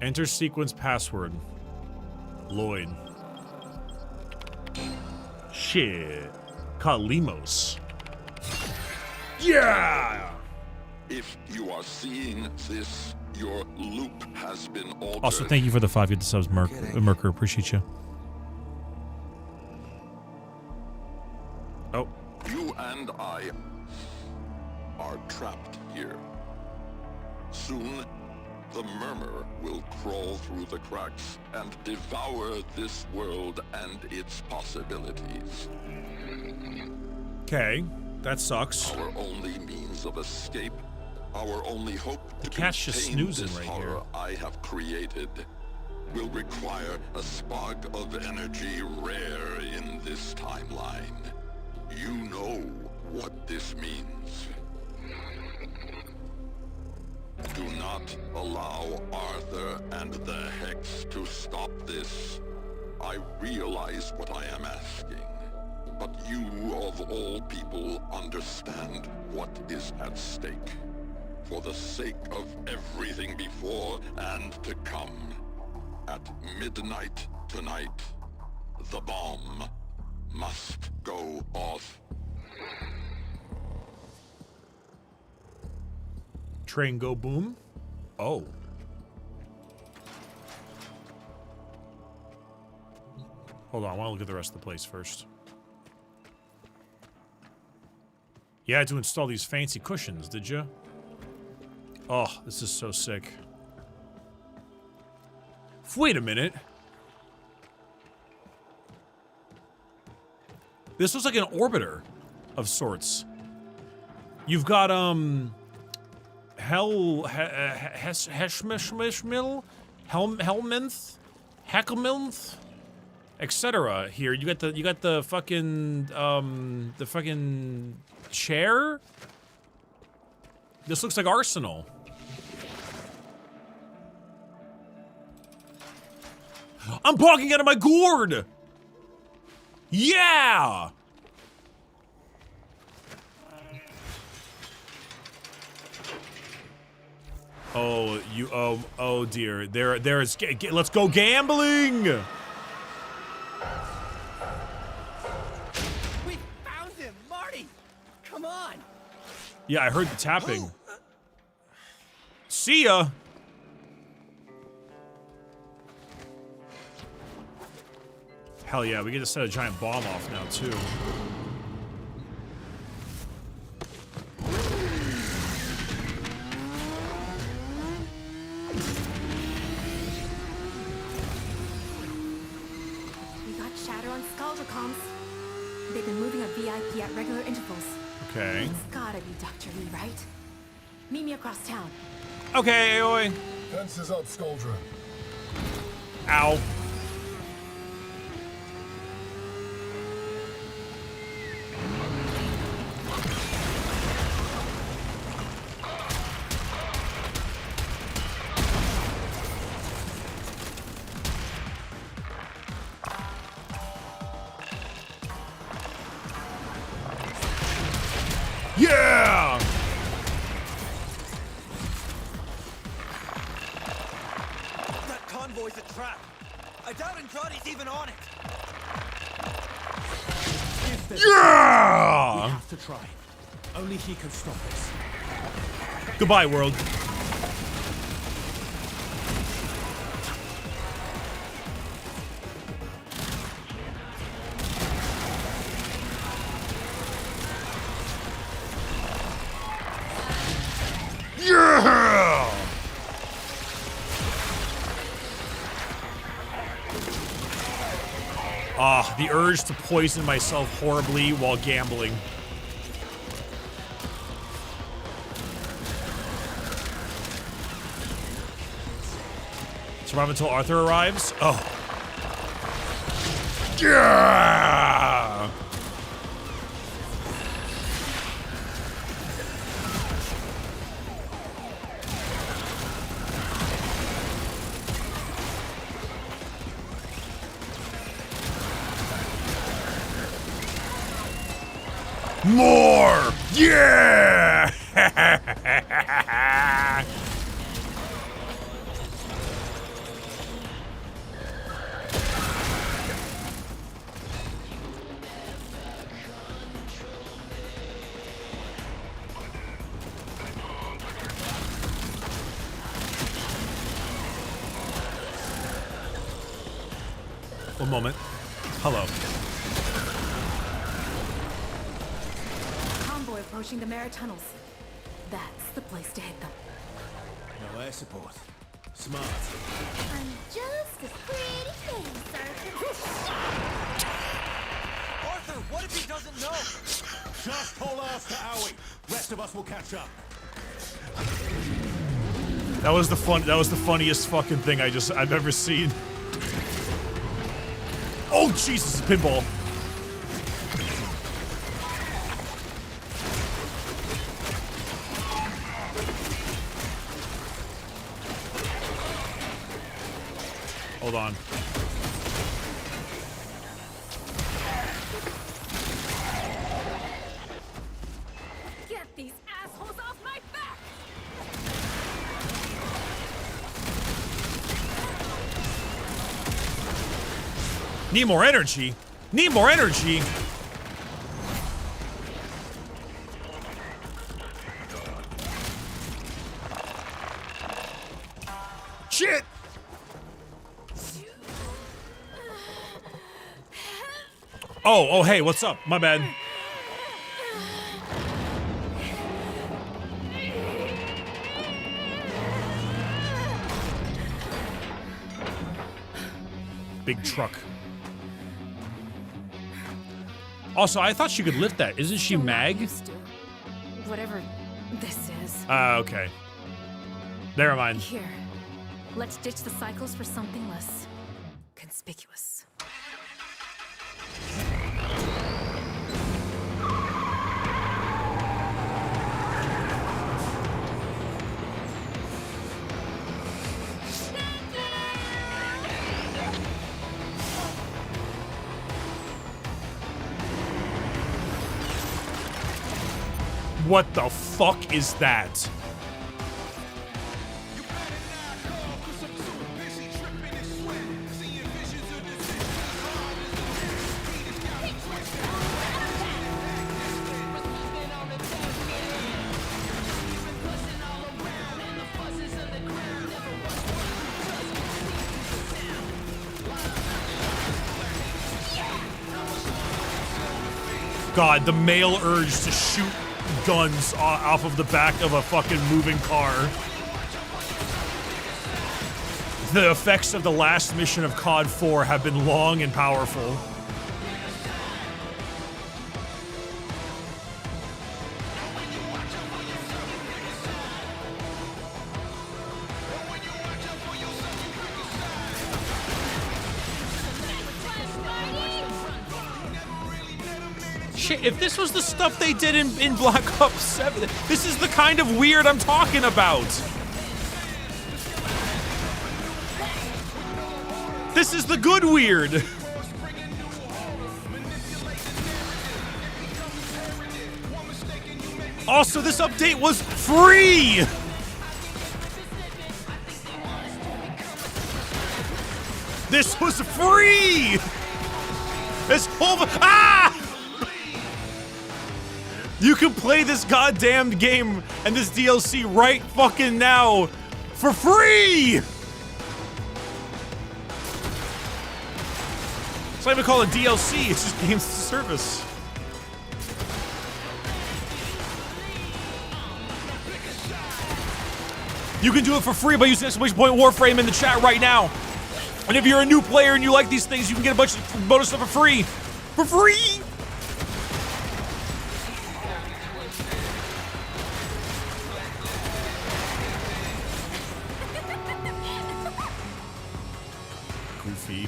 Enter sequence password. Lloyd. Shit. Kalimos. Yeah! If you are seeing this, your loop has been altered. Also, thank you for the 5 good subs, Merker. Appreciate you. Oh. You and I are trapped here. Soon, the murmur will crawl through the cracks and devour this world and its possibilities. Okay, that sucks. Our only means of escape, our only hope to cat's just contain snoozing this right horror here. I have created will require a spark of energy rare in this timeline. You know what this means. Do not allow Arthur and the Hex to stop this. I realize what I am asking, but you of all people understand what is at stake. For the sake of everything before and to come, at midnight tonight, the bomb must go off. Train go boom. Oh. Hold on, I want to look at the rest of the place first. You had to install these fancy cushions, did you? Oh, this is so sick. Wait a minute. This looks like an orbiter of sorts. You've got, Heshmishmil, Helminth, Heckelminth, etc. Here, you got the fucking chair. This looks like Arsenal. I'm barking out of my gourd. Yeah. Oh, you, oh dear. There's, let's go gambling! We found him, Marty! Come on! Yeah, I heard the tapping. See ya! Hell yeah, we get to set a giant bomb off now, too. They've been moving a VIP at regular intervals. Okay. It's gotta be Dr. Lee, right? Meet me across town. Okay, Aoi. Fences up, Skuldra. Ow. Yeah! That convoy's a trap. I doubt Andrade's even on it. Yeah! We have to try. Only he can stop this. Goodbye, world. Yeah! Ah, the urge to poison myself horribly while gambling. Survive until Arthur arrives? Oh. Yeah! More! Yeah! One moment. Hello. Convoy approaching the Mara tunnels. That's the place to hit them. No air support. Smart. I'm just a pretty face, Arthur, what if he doesn't know? Just haul ass to Owie. Rest of us will catch up. That was the funniest fucking thing I've ever seen. Oh Jesus, pinball. Hold on. Get these assholes off my back! Need more energy. Need more energy. Shit. Oh, hey, what's up? My bad. Big truck. Also, I thought she could lift that. Isn't she mag? Whatever this is. Okay. Never mind. Here, let's ditch the cycles for something less conspicuous. What the fuck is that? God, the male urge to shoot guns off of the back of a fucking moving car. The effects of the last mission of COD 4 have been long and powerful. Shit, if this was the stuff they did in Black Ops 7, this is the kind of weird I'm talking about. This is the good weird. Also, this update was free. This was free. This whole You can play this goddamn game and this DLC right fucking now for free! It's not even called a DLC, it's just games as a service. You can do it for free by using exclamation point Warframe in the chat right now. And if you're a new player and you like these things, you can get a bunch of bonus stuff for free. For free! fee.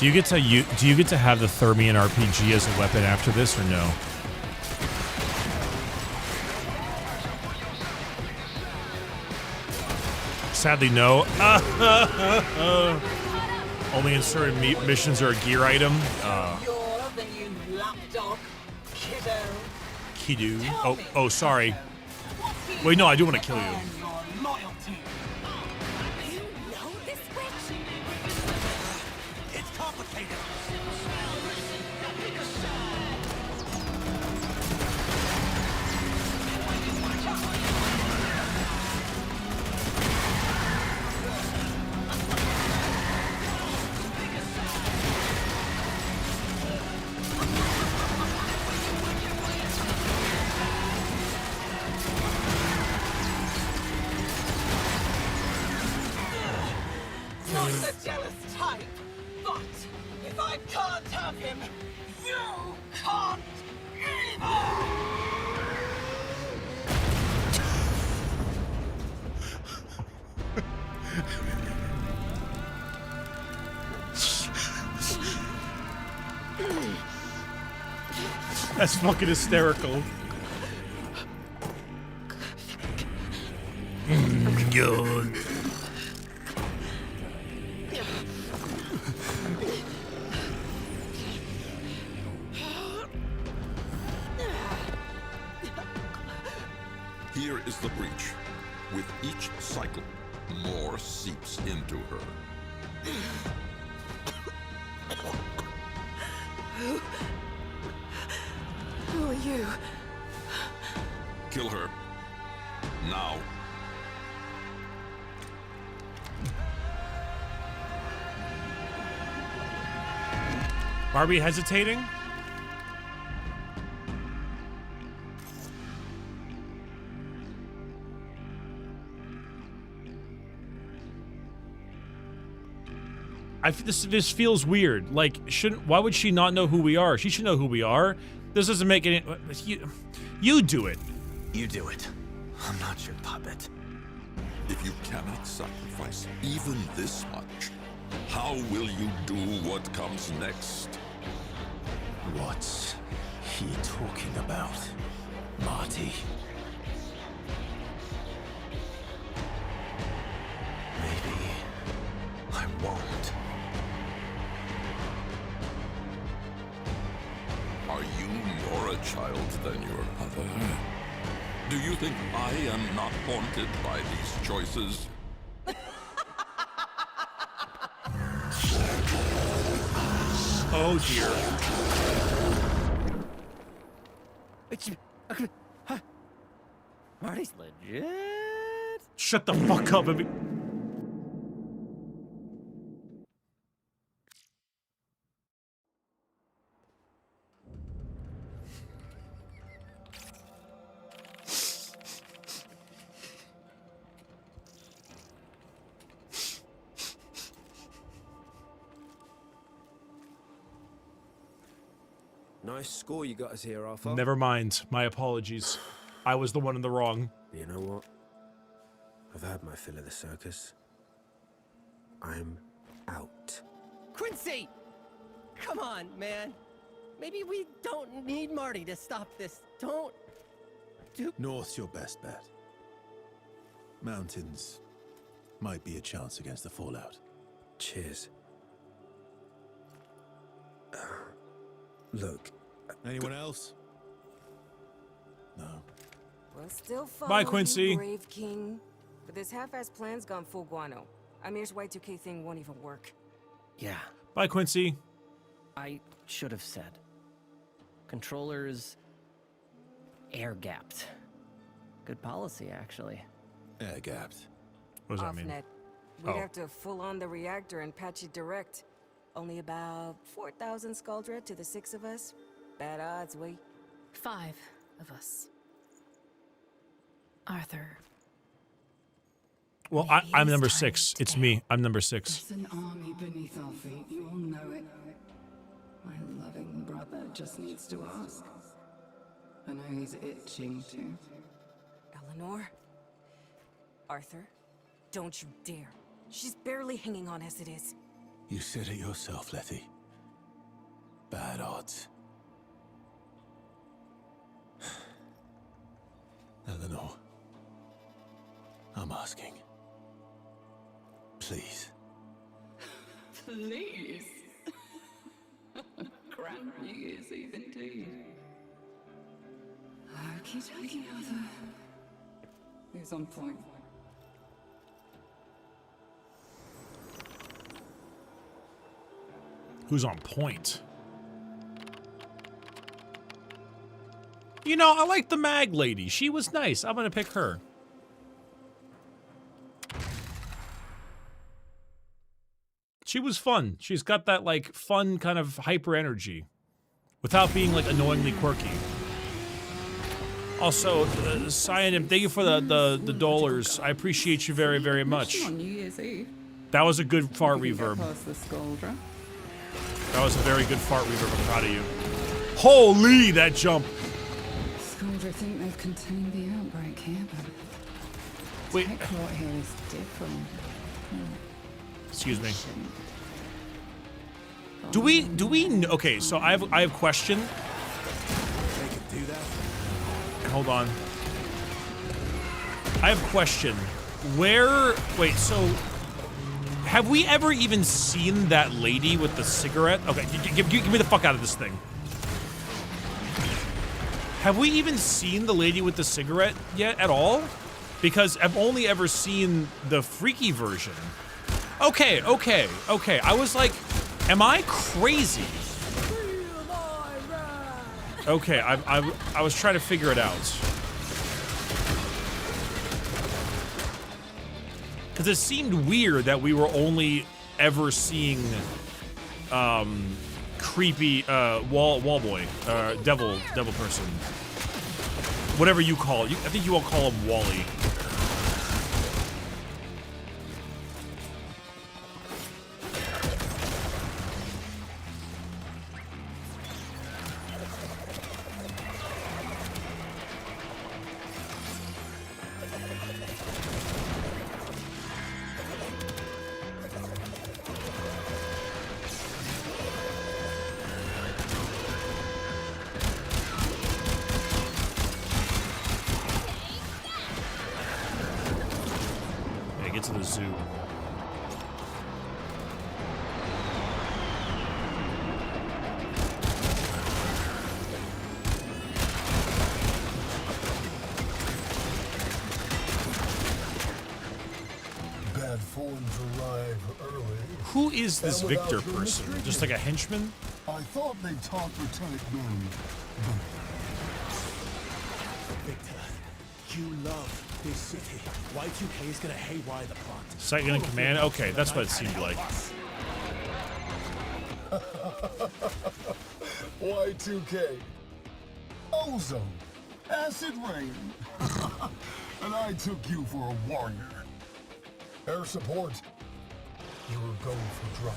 Do you get to have the Thermian RPG as a weapon after this or no? Sadly, no. Only in certain missions are a gear item. You're the new lapdog, kiddo. Kiddo. Oh, sorry. Wait, no, I do want to kill you. Your loyalty. You know this witch? It's complicated. Not the jealous type, but if I can't have him, you can't That's fucking hysterical. God. Here is the breach. With each cycle, more seeps into her. Who are you? Kill her. Now. Barbie hesitating? This feels weird. Like, why would she not know who we are? She should know who we are. This doesn't make any. You do it. You do it. I'm not your puppet. If you cannot sacrifice even this much, how will you do what comes next? What's he talking about, Marty? Maybe I won't. Are you more a child than your mother? Do you think I am not haunted by these choices? Oh dear. Marty's legit? Shut the fuck up. Nice score you got us here, Arthur. Never mind. My apologies. I was the one in the wrong. You know what? I've had my fill of the circus. I'm out. Quincy! Come on, man. Maybe we don't need Marty to stop this. Don't do... North's your best bet. Mountains might be a chance against the fallout. Cheers. Look. Anyone else? No. Well, still follow Bye, Quincy. you, Brave King. But this half-assed plan's gone full guano. Amir's Y2K thing won't even work. Yeah. Bye, Quincy. I should have said. Controllers air-gapped. Good policy, actually. Air-gapped. What does that mean? Off-net. We'd Oh. have to full on the reactor and patch it direct. Only about 4,000 Skuldra to the 6 of us. Bad odds, we. 5 of us. Arthur. Well, I'm number 6. It's me. I'm number 6. It's an army beneath our feet. You all know it. My loving brother just needs to ask. I know he's itching to. Eleanor? Arthur? Don't you dare. She's barely hanging on as it is. You said it yourself, Letty. Bad odds. Eleanor, I'm asking. Please. Please. Grand news, indeed. Okie dokie, Arthur. Who's on point? Who's on point? You know, I like the mag lady. She was nice. I'm gonna pick her. She was fun. She's got that, like, fun kind of hyper energy without being, like, annoyingly quirky. Also, Cyanim, thank you for the dollars. I appreciate you very, very much. On New Year's Eve. That was a good fart reverb. Past the Skuldra. That was a very good fart reverb. I'm proud of you. Holy, that jump! Skuldra think they've contained the outbreak here, but wait, tech rot here is different. Excuse me. Do we okay, so I have a question. They could do that. Hold on. I have a question. Wait, so have we ever even seen that lady with the cigarette? Okay, give me the fuck out of this thing. Have we even seen the lady with the cigarette yet at all? Because I've only ever seen the freaky version. Okay. I was like, am I crazy? Okay, I was trying to figure it out. Because it seemed weird that we were only ever seeing creepy wall boy, devil person. Whatever you call it. I think you all call him Wally. To the zoo. Bad forms arrive early. Who is this Victor person? Just like a henchman? I thought they taught Lieutenant men. Victor, you love this city. Y2K is gonna haywire the plot. Second in command? Okay, that's what it seemed like. Y2K. Ozone. Acid rain. And I took you for a warrior. Air support. You were going for drop.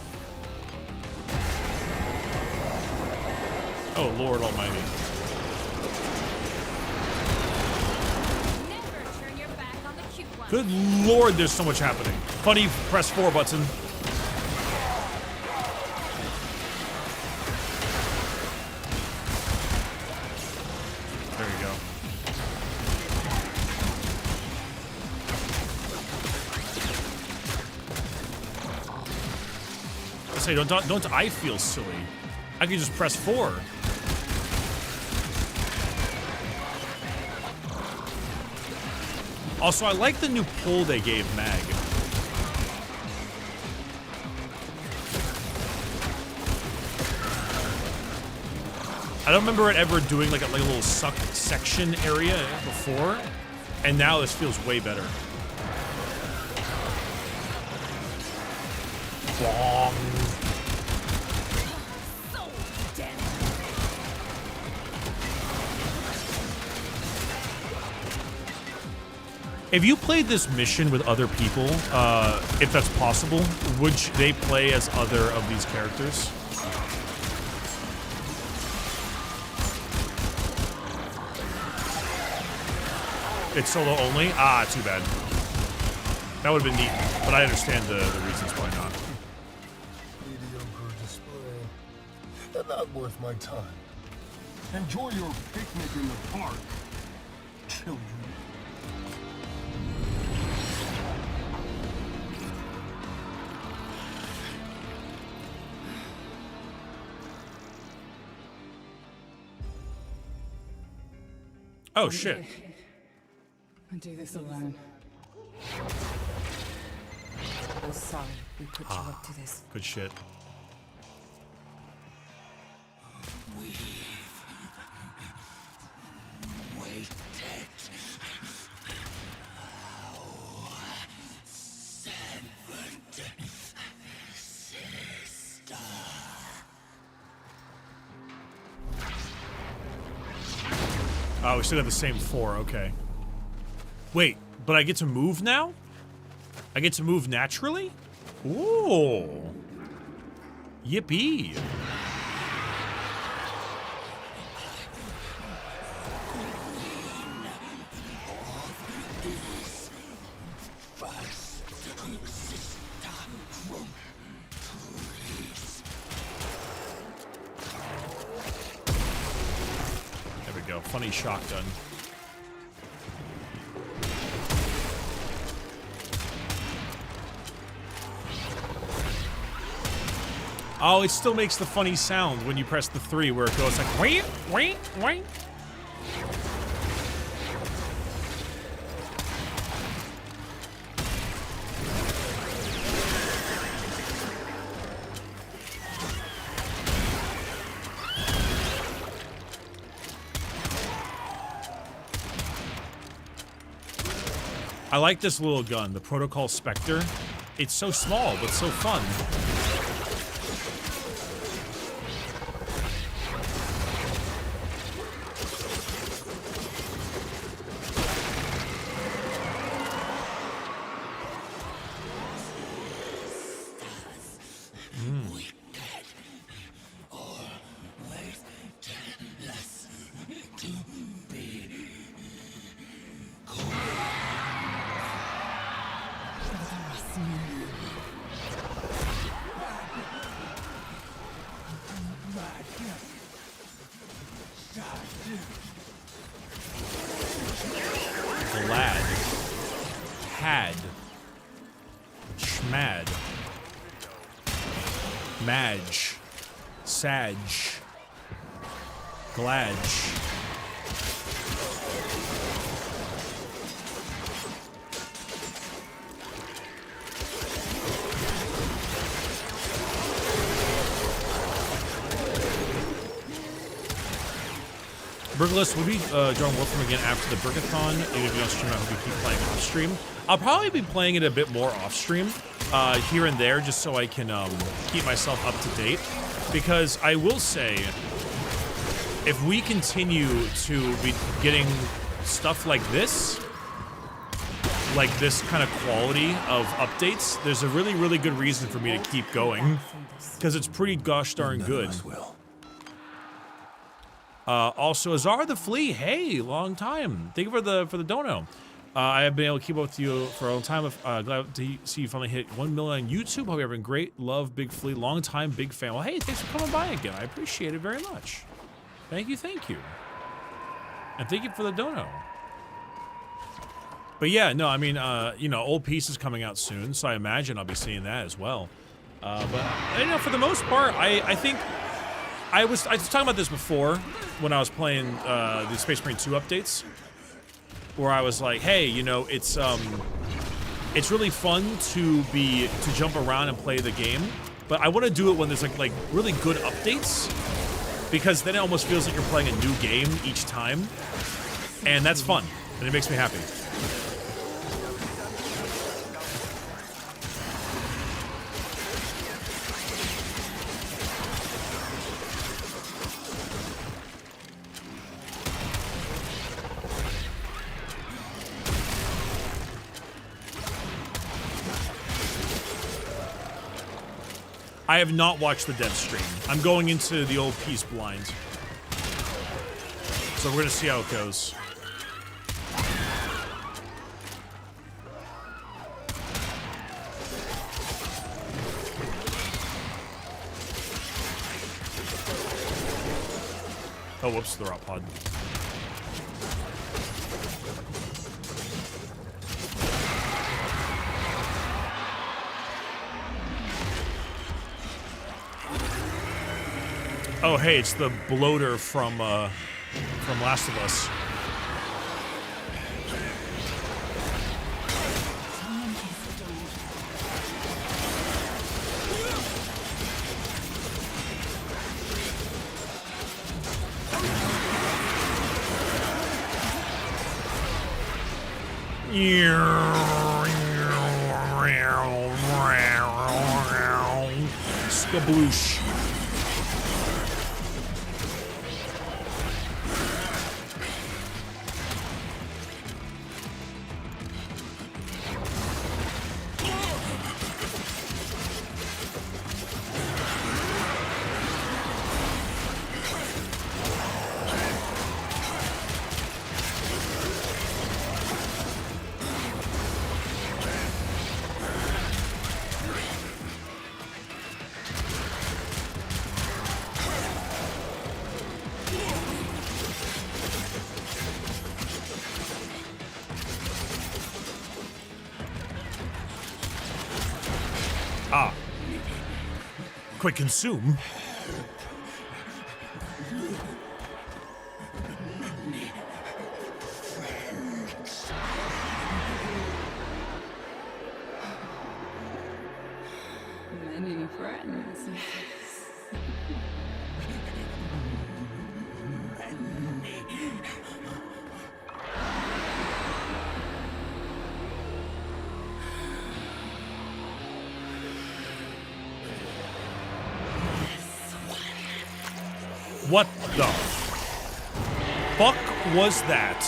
Oh, Lord Almighty. Good Lord, there's so much happening. Funny, press 4 button. There you go. I say, don't I feel silly? I can just press 4. Also, I like the new pull they gave Mag. I don't remember it ever doing like a little suck section area before, and now this feels way better. Bong. If you played this mission with other people, if that's possible, would they play as other of these characters? It's solo only? Ah, too bad. That would have been neat, but I understand the reasons why not. Mediocre display. And not worth my time. Enjoy your picnic in the park, children. Oh, shit. I do this alone. I'm sorry we put you up to this. Good shit. Oh, we still got the same 4, okay. Wait, but I get to move now? I get to move naturally? Ooh. Yippee. There we go, funny shotgun. Oh, it still makes the funny sound when you press the 3 where it goes like wait, wait, wait. I like this little gun, the Protocol Spectre. It's so small, but so fun. Glad. Had. Schmad. Madge. Sag. Gladge. Burgless, we'll be drawing Warframe again after the Brickathon. Even if you don't stream, I hope you keep playing off stream. I'll probably be playing it a bit more off stream, here and there, just so I can keep myself up to date. Because I will say, if we continue to be getting stuff like this kind of quality of updates, there's a really, really good reason for me to keep going. Because it's pretty gosh darn good. Also, Azar the Flea, hey, long time. Thank you for the dono. I have been able to keep up with you for a long time. Glad to see you finally hit 1 million on YouTube. Hope you're having great. Love Big Flea, long time big fan. Well, hey, thanks for coming by again. I appreciate it very much. Thank you, and thank you for the dono. But yeah, no, I mean, you know, Old Piece is coming out soon, so I imagine I'll be seeing that as well. But you know, for the most part, I think. I was talking about this before when I was playing the Space Marine 2 updates, where I was like, hey, you know, it's really fun to jump around and play the game, but I want to do it when there's like really good updates, because then it almost feels like you're playing a new game each time, and that's fun, and it makes me happy. I have not watched the dev stream. I'm going into the old piece blind. So we're gonna see how it goes. Oh, whoops, the rot pod. Oh, hey, it's the bloater from Last of Us. Skabloosh. Quick consume. Many friends. What the fuck was that?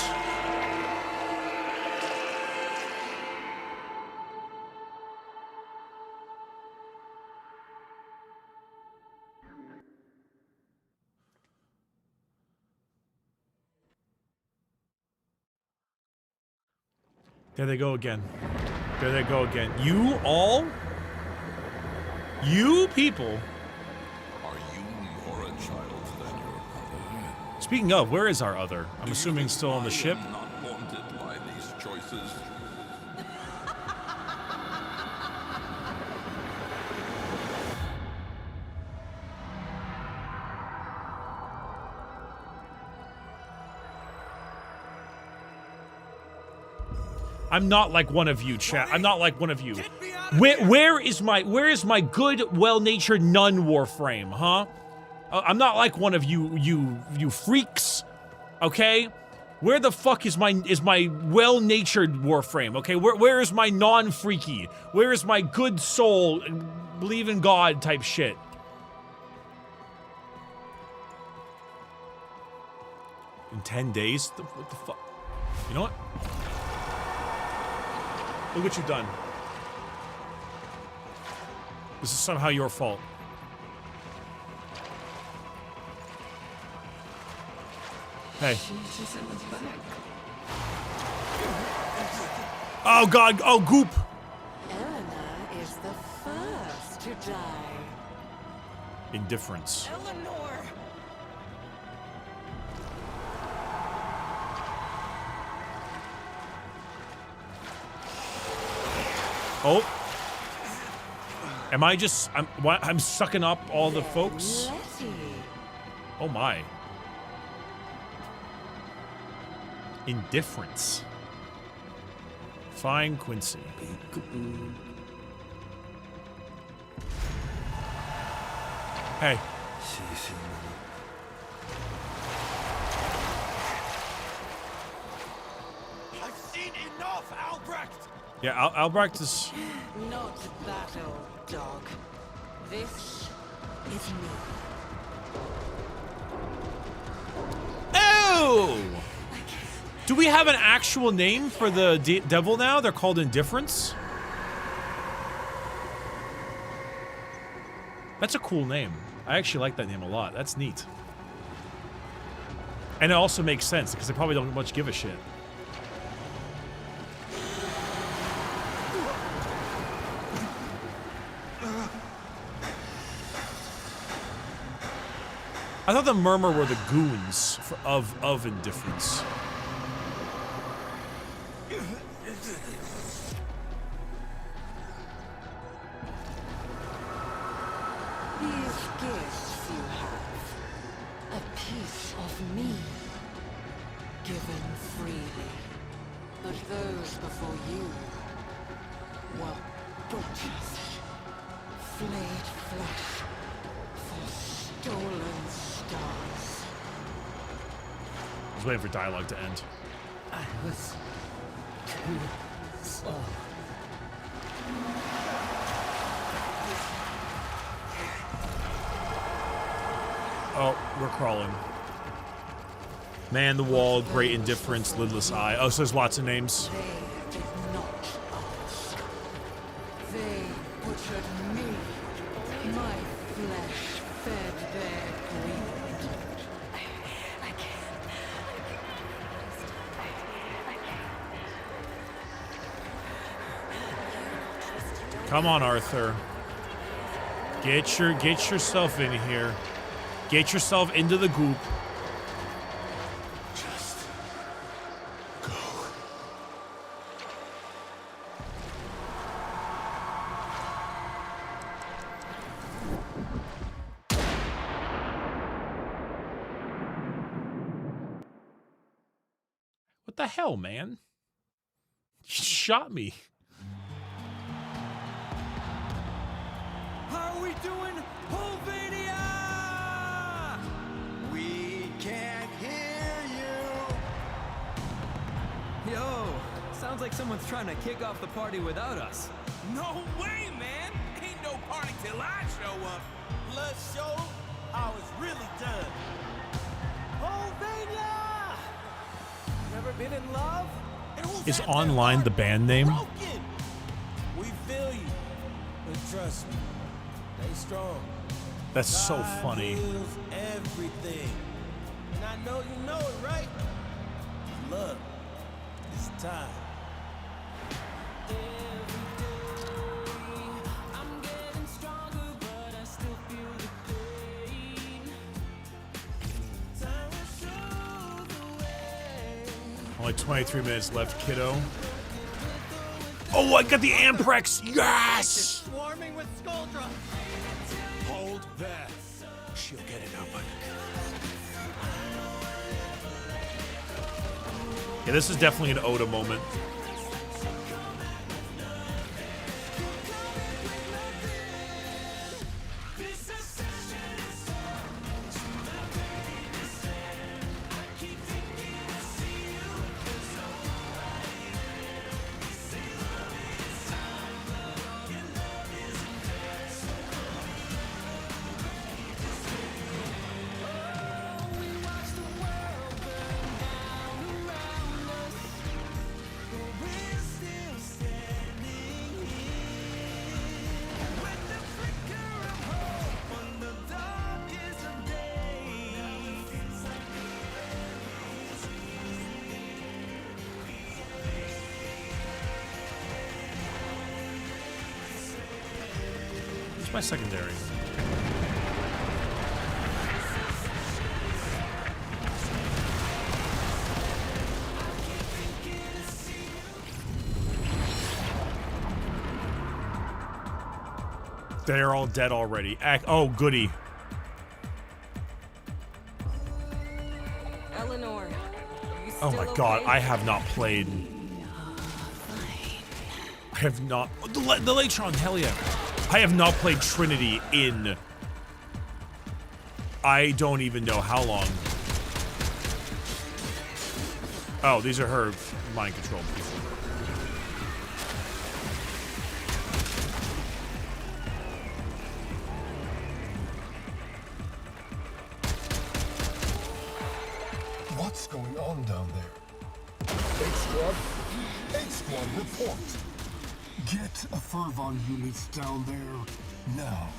There they go again. There they go again. You all? You people? Speaking of, where is our other? I'm assuming still on the ship. Not haunted by these choices. I'm not like one of you, chat. I'm not like one of you. Where is my good, well-natured nun Warframe, huh? I'm not like one of you freaks, okay? Where the fuck is my well-natured Warframe, okay? Where is my non-freaky? Where is my good soul, believe in God type shit? In 10 days? What the fuck? You know what? Look what you've done. This is somehow your fault. Hey. Oh god, oh goop! Eleanor is the first to die. Indifference. Eleanor! Oh. Am I just, I'm sucking up all the folks? Oh my. Indifference. Fine, Quincy. Hey. I've seen enough, Albrecht! Yeah, Albrecht is... Not that old dog. This is me. Oh! Do we have an actual name for the devil now? They're called Indifference? That's a cool name. I actually like that name a lot. That's neat. And it also makes sense, because they probably don't much give a shit. I thought the Murmur were the goons of indifference. These gifts you have, a piece of me, given freely. But those before you were butchers, flayed flesh for stolen stars. I was waiting for dialogue to end. I was too slow. Oh, we're crawling. Man, the wall, great indifference, lidless eye. Oh, so there's lots of names. They did not ask. They butchered me. My flesh fed their greed. I can't. Come on, Arthur. Get yourself in here. Get yourself into the goop. Just go. What the hell, man? You shot me. How are we doing, Hulvania? We can't hear you. Yo, sounds like someone's trying to kick off the party without us. No way, man! Ain't no party till I show up. Blood show, I was really done. Hulvania! Never been in love? Is Online the band name? Broken. We feel you, but trust me, stay strong. That's so God funny. heals everything, and I know you know it, right? Look, it's time. Only 23 minutes left, kiddo. Oh, I got the Amprex! Yes! Swarming with skull drops. Hold there. She'll get it open. Yeah, this is definitely an Oda moment. My secondary. They're all dead already. Oh, goody. Eleanor, Oh my god, I have not played. I have not. The Latron, hell yeah. I have not played Trinity in. I don't even know how long. Oh, these are her mind control people. What's going on down there? H-Squad? H-Squad, report. Get a Fervon unit down there now.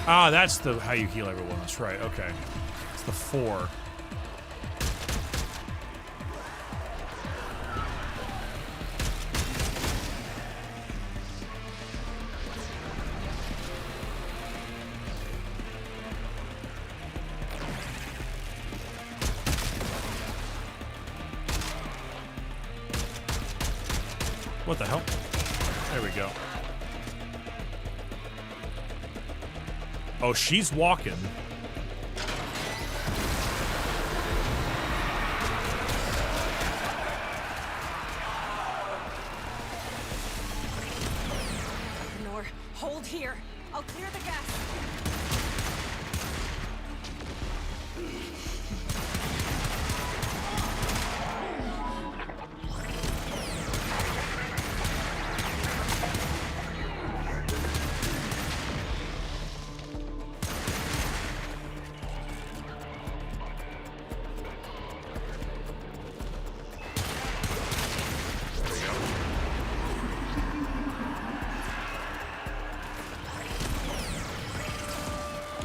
Ah, that's the how you heal everyone. That's right. Okay, it's the 4. What the hell? There we go. Oh, she's walking. Lenore, hold here. I'll clear the gas.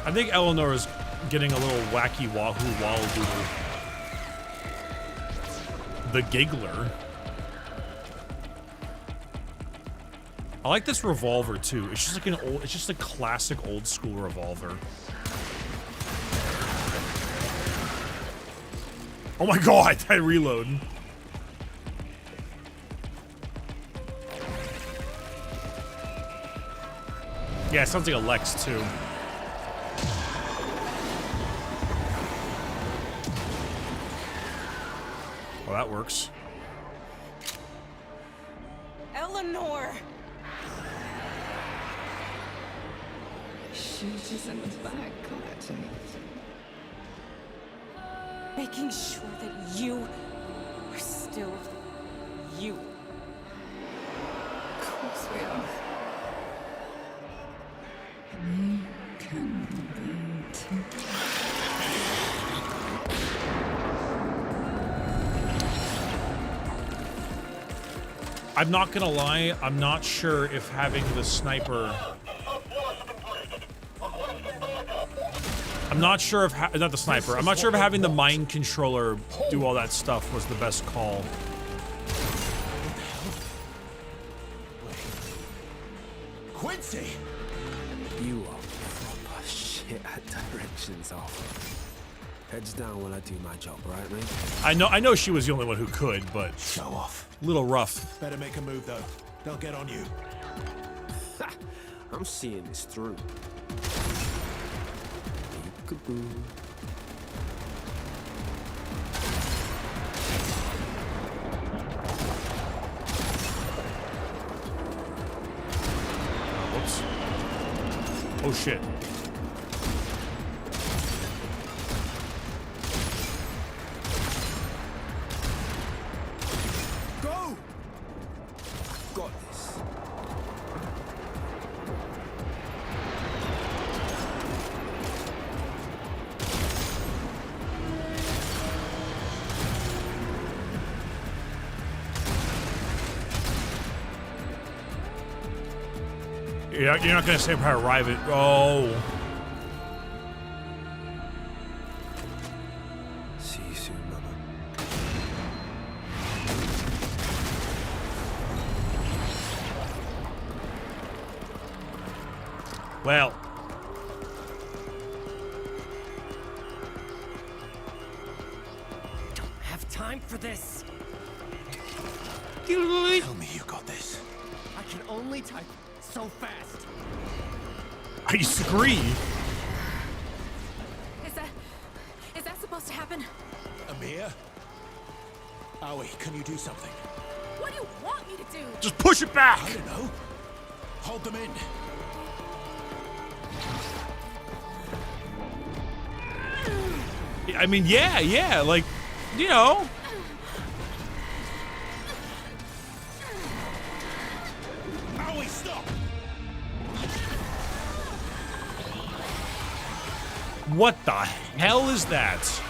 I think Eleanor is getting a little wacky wahoo walladoodle. The giggler. I like this revolver too. It's just like an old, it's just a classic old school revolver. Oh my god, I reload. Yeah, it sounds like a Lex too. Well, that works. Eleanor! She's in the back collecting it. Making sure that you are still you. Of course we are. You can be too. I'm not gonna lie, I'm not sure if having the sniper... I'm not sure if... not the sniper. I'm not sure if having the mind controller do all that stuff was the best call. Quincy! You are proper shit at directions off. Heads down while I do my job, right, mate? I know she was the only one who could, but... Show off. Little rough. Better make a move, though. They'll get on you. I'm seeing this through. Peekaboo. Whoops. Oh shit. Go! Got this. You're not gonna say how to arrive at... Oh. See you soon, Mama. Well. Don't have time for this. Tell me you got this. I can only type so fast. I disagree. Is that supposed to happen? Amir? Owie, can you do something? What do you want me to do? Just push it back! I don't know. Hold them in. I mean, yeah, like, you know. Owie, stop! What the hell is that?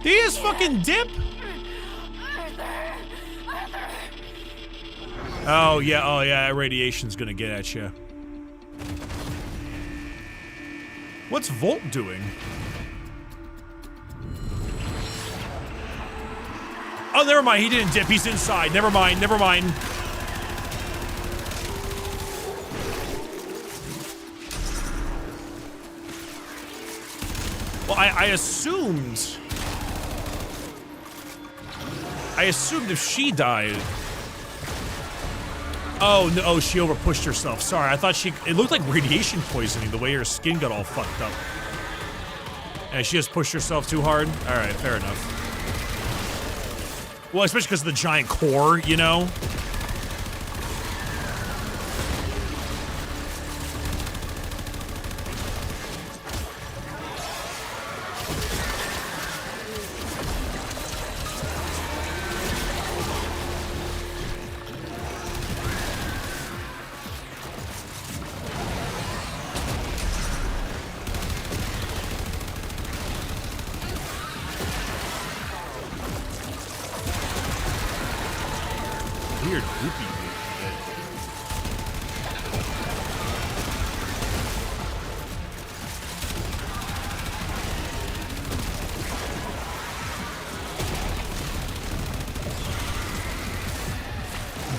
Did he just fucking dip? Oh yeah, radiation's gonna get at you. What's Volt doing? Oh, never mind, he didn't dip, he's inside. Never mind, never mind. Well, I assumed if she died. Oh, no, oh, she overpushed herself. Sorry, I thought it looked like radiation poisoning, the way her skin got all fucked up. And she just pushed herself too hard? Alright, fair enough. Well, especially because of the giant core, you know? Weird goopy bit.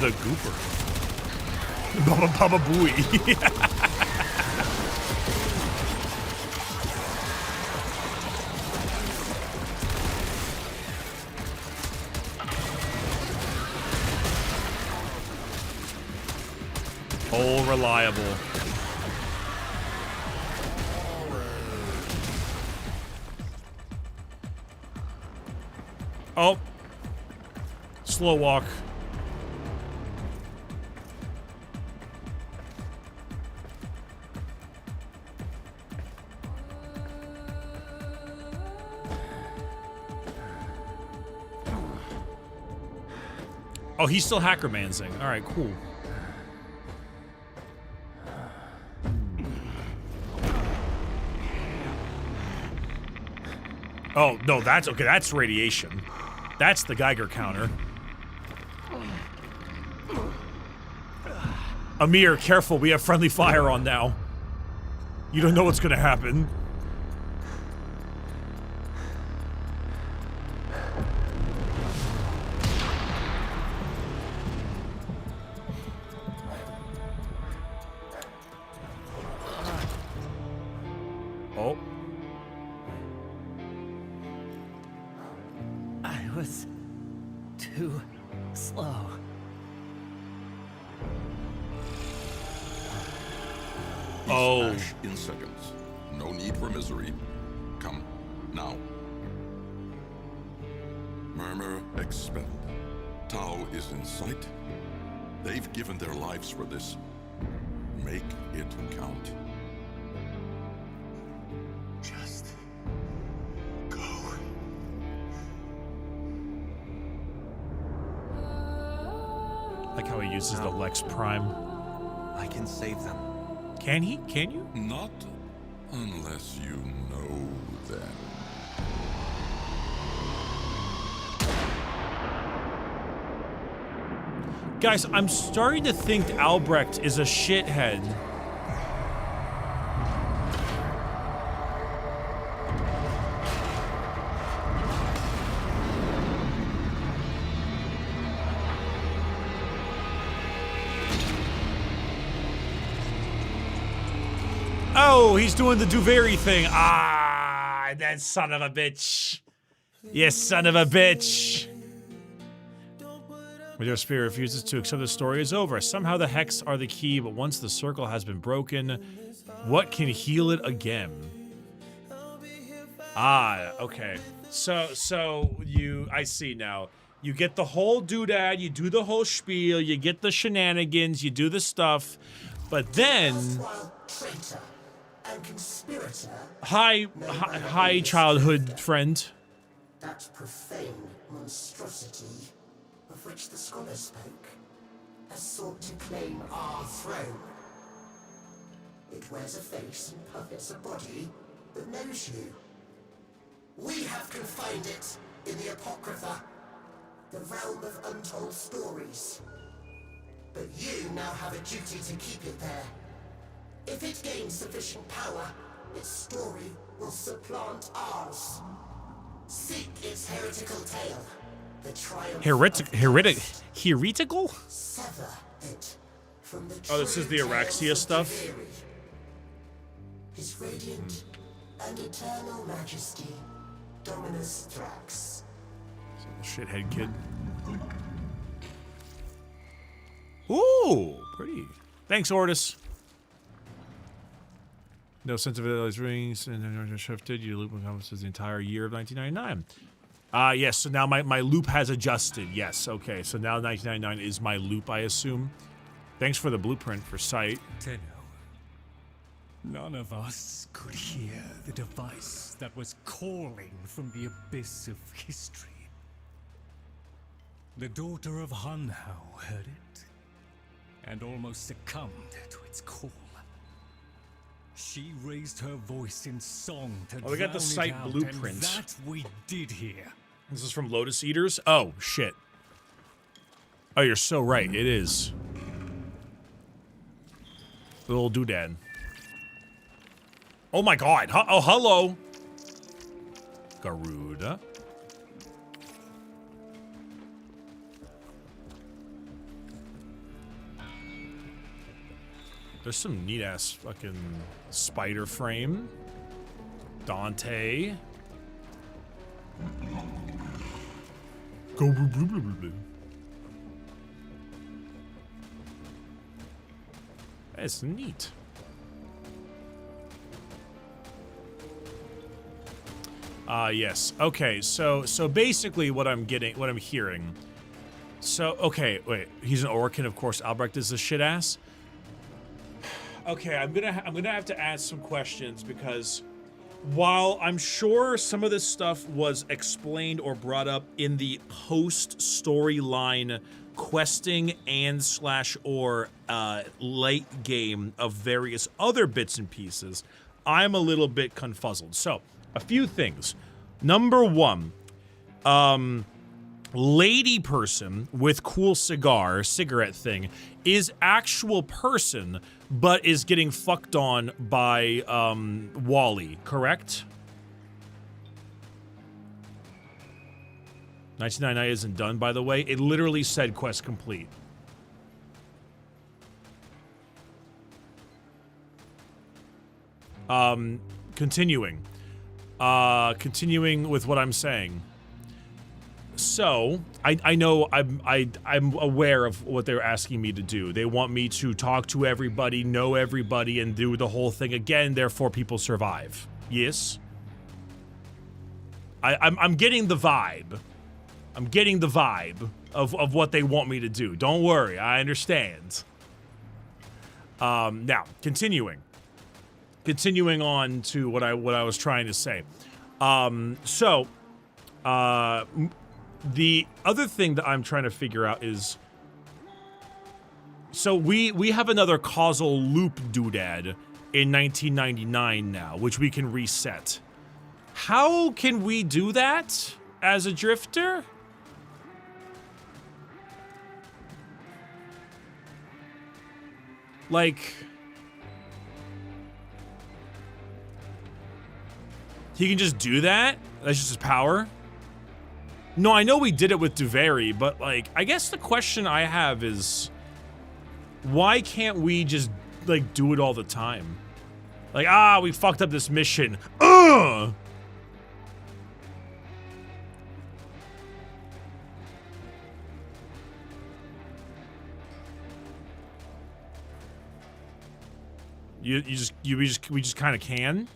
The gooper. Baba Booey. All reliable. Oh. Slow walk. Oh, he's still hackermansing. All right, cool. Oh, no, that's okay. That's radiation. That's the Geiger counter. Amir, careful. We have friendly fire on now. You don't know what's gonna happen. Oh. I was too slow. Oh. Smash in seconds. No need for misery. Come, now. Murmur expelled. Tau is in sight. They've given their lives for this. Make it count. Just go. Like how he uses the Lex Prime. I can save them. Can he? Can you? Not unless you know them. Guys, I'm starting to think Albrecht is a shithead. Oh, he's doing the Duvary thing. Ah, that son of a bitch. You son of a bitch. When your spirit refuses to accept the story is over. Somehow the hex are the key, but once the circle has been broken, what can heal it again? Ah, okay. So I see now. You get the whole doodad, you do the whole spiel, you get the shenanigans, you do the stuff, but then... Traitor and conspirator. Hi, childhood friend. That profane monstrosity of which the scholar spoke has sought to claim our throne. It wears a face and puppets a body that knows you. We have confined it in the Apocrypha, the realm of untold stories. But you now have a duty to keep it there. If it gains sufficient power, its story will supplant ours. Seek its heretical tale, the triumph heretical? Sever it from the Oh, this is the Araxia stuff? His radiant and eternal majesty, Dominus Thrax. Shithead kid. Ooh, pretty. Thanks, Ortis. No sense of those rings and shifted. Your loop encompasses the entire year of 1999. Yes, so now my loop has adjusted. Yes, okay. So now 1999 is my loop, I assume. Thanks for the blueprint for sight. Tenno, none of us could hear the device that was calling from the abyss of history. The daughter of Hunhow heard it and almost succumbed to its call. She raised her voice in song to Oh, we got the drown site it out, blueprint. and that we did hear. This is from Lotus Eaters? Oh, shit. Oh, you're so right. It is. Little doodad. Oh my god. Oh, hello. Garuda. There's some neat-ass fucking spider frame. Dante. Go blue, blue, blue, blue, blue. That's neat. Yes. Okay, so basically what I'm hearing. So, okay, wait. He's an Orkin, of course. Albrecht is a shit ass. Okay, I'm gonna have to ask some questions because while I'm sure some of this stuff was explained or brought up in the post-storyline questing and /or late game of various other bits and pieces, I'm a little bit confuzzled. So, a few things. Number one, lady person with cool cigarette thing is actual person, but is getting fucked on by Wally, correct? 1999 isn't done, by the way. It literally said quest complete. Continuing. Continuing with what I'm saying. So, I know I'm aware of what they're asking me to do. They want me to talk to everybody, know everybody, and do the whole thing again, therefore people survive. Yes? I'm getting the vibe. I'm getting the vibe of what they want me to do. Don't worry, I understand. Now, continuing on to what I was trying to say. The other thing that I'm trying to figure out is, so we have another causal loop doodad in 1999 now, which we can reset. How can we do that as a drifter? Like, he can just do that? That's just his power? No, I know we did it with Duveri, but, like, I guess the question I have is, why can't we just, like, do it all the time? Like, we fucked up this mission. Ugh! We just kind of can?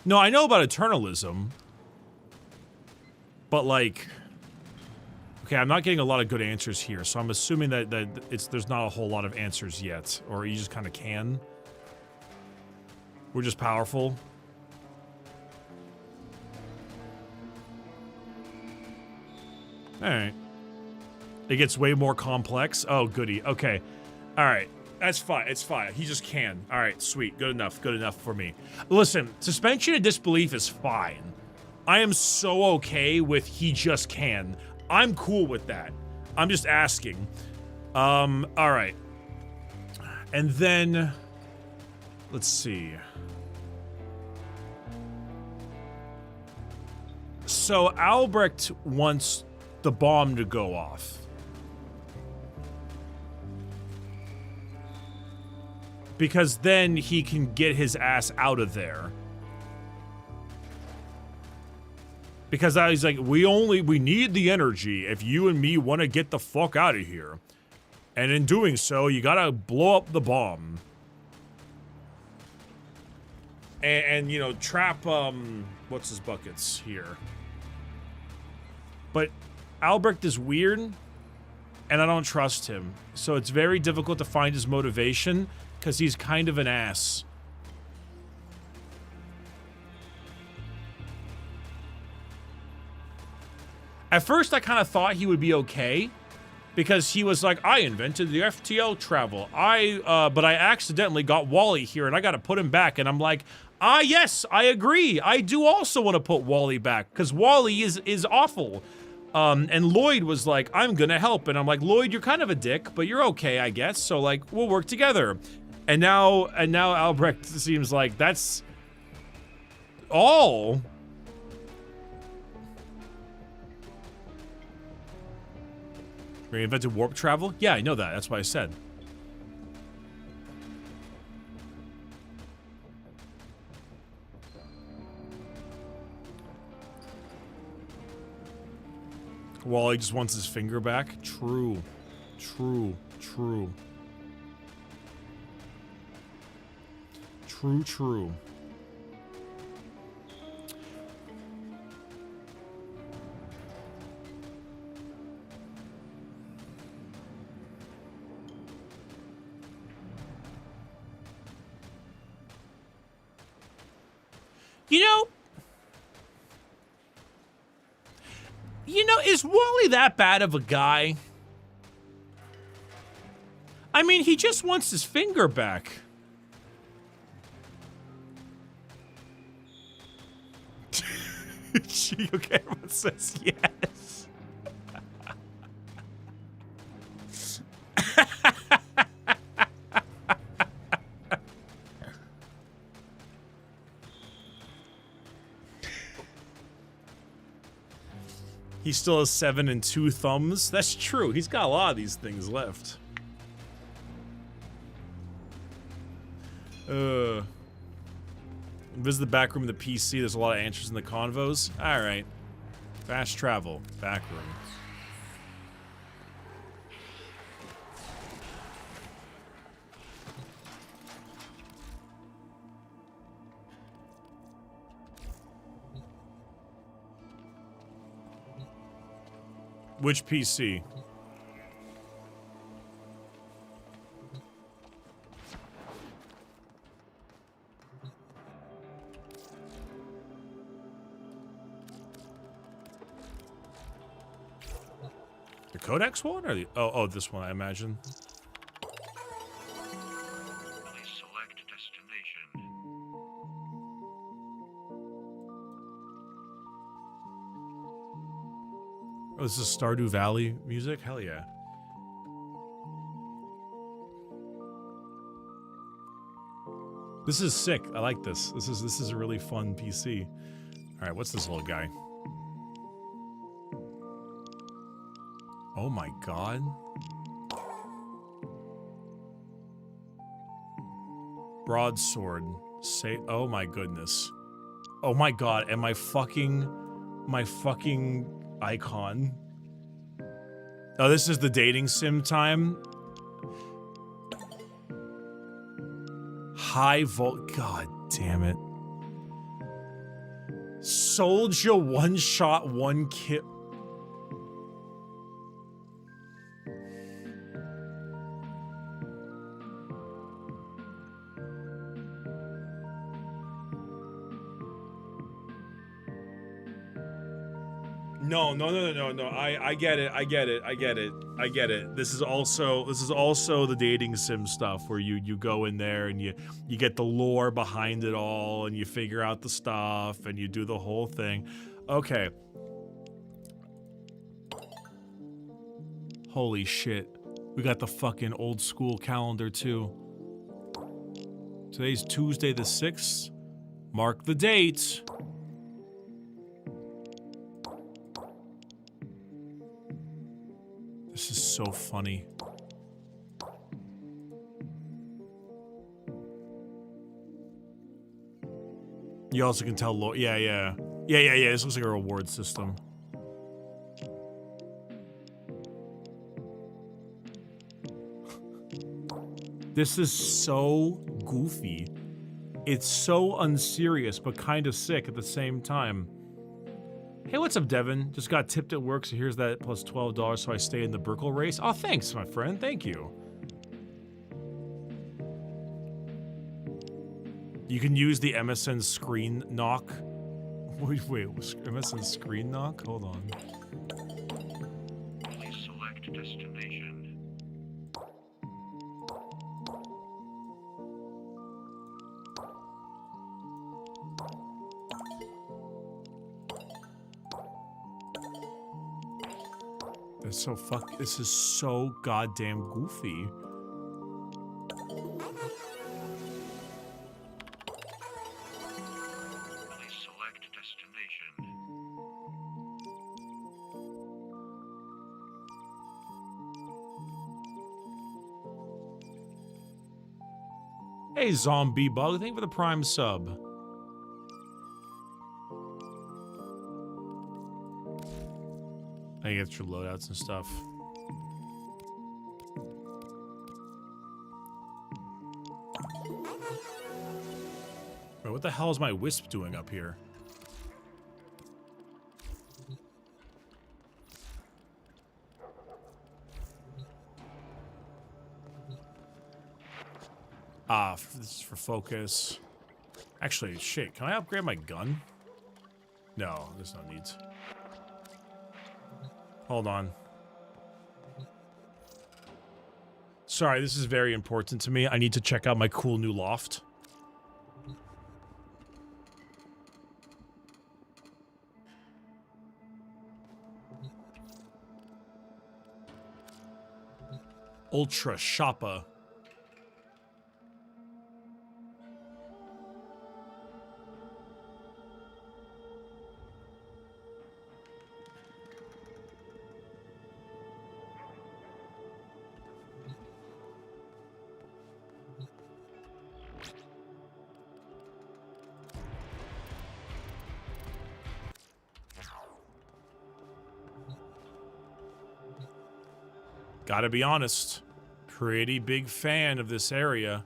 No, I know about eternalism. But, like, okay, I'm not getting a lot of good answers here, so I'm assuming that there's not a whole lot of answers yet, or you just kind of can. We're just powerful. All right. It gets way more complex. Oh, goody. Okay. All right. That's fine. It's fine. He just can. All right, sweet. Good enough. Good enough for me. Listen, suspension of disbelief is fine. I am so okay with he just can. I'm cool with that. I'm just asking. All right. And then, let's see. So Albrecht wants the bomb to go off. Because then he can get his ass out of there. Because he's like, we need the energy if you and me want to get the fuck out of here. And in doing so, you gotta blow up the bomb. And you know, trap, what's his buckets here? But Albrecht is weird, and I don't trust him. So it's very difficult to find his motivation, because he's kind of an ass. At first, I kind of thought he would be okay, because he was like, I invented the FTL travel. But I accidentally got Wally here, and I got to put him back. And I'm like, yes, I agree. I do also want to put Wally back, because Wally is awful. And Lloyd was like, I'm gonna help. And I'm like, Lloyd, you're kind of a dick, but you're okay, I guess. So, like, we'll work together. And now Albrecht seems like that's all. Reinvented warp travel? Yeah, I know that. That's what I said. Wally just wants his finger back? True. True. True. True, true. You know, is Wally that bad of a guy? I mean, he just wants his finger back. Okay, everyone says yes. He still has 7 and 2 thumbs. That's true. He's got a lot of these things left. Visit the back room of the PC. There's a lot of answers in the convos. All right. Fast travel. Back room. Which PC? The Codex one or the oh this one I imagine. Select destination. Oh, this is Stardew Valley music? Hell yeah. This is sick. I like this. This is a really fun PC. All right, what's this little guy? Oh my god. Broadsword. Say, oh my goodness. Oh my god, and my fucking icon. Oh, this is the dating sim time. High volt. God damn it. Soldier one shot, one kill. No. I get it. This is also the dating sim stuff where you go in there and you get the lore behind it all and you figure out the stuff and you do the whole thing. Okay. Holy shit. We got the fucking old school calendar too. Today's Tuesday the 6th. Mark the date. This is so funny. You also can tell, yeah. This looks like a reward system. This is so goofy. It's so unserious, but kind of sick at the same time. Hey, what's up, Devin? Just got tipped at work, so here's that plus $12 so I stay in the Brickle race. Oh, thanks, my friend. Thank you. You can use the MSN screen knock. Wait, MSN screen knock? Hold on. Please select destination. This is so goddamn goofy. Please select destination. Hey, Zombie Bug, thank you for the Prime sub. I get your loadouts and stuff. Wait, what the hell is my wisp doing up here? This is for focus. Actually, shit, can I upgrade my gun? No, there's no need. Hold on. Sorry, this is very important to me. I need to check out my cool new loft. Ultra Shoppa. Gotta be honest, pretty big fan of this area.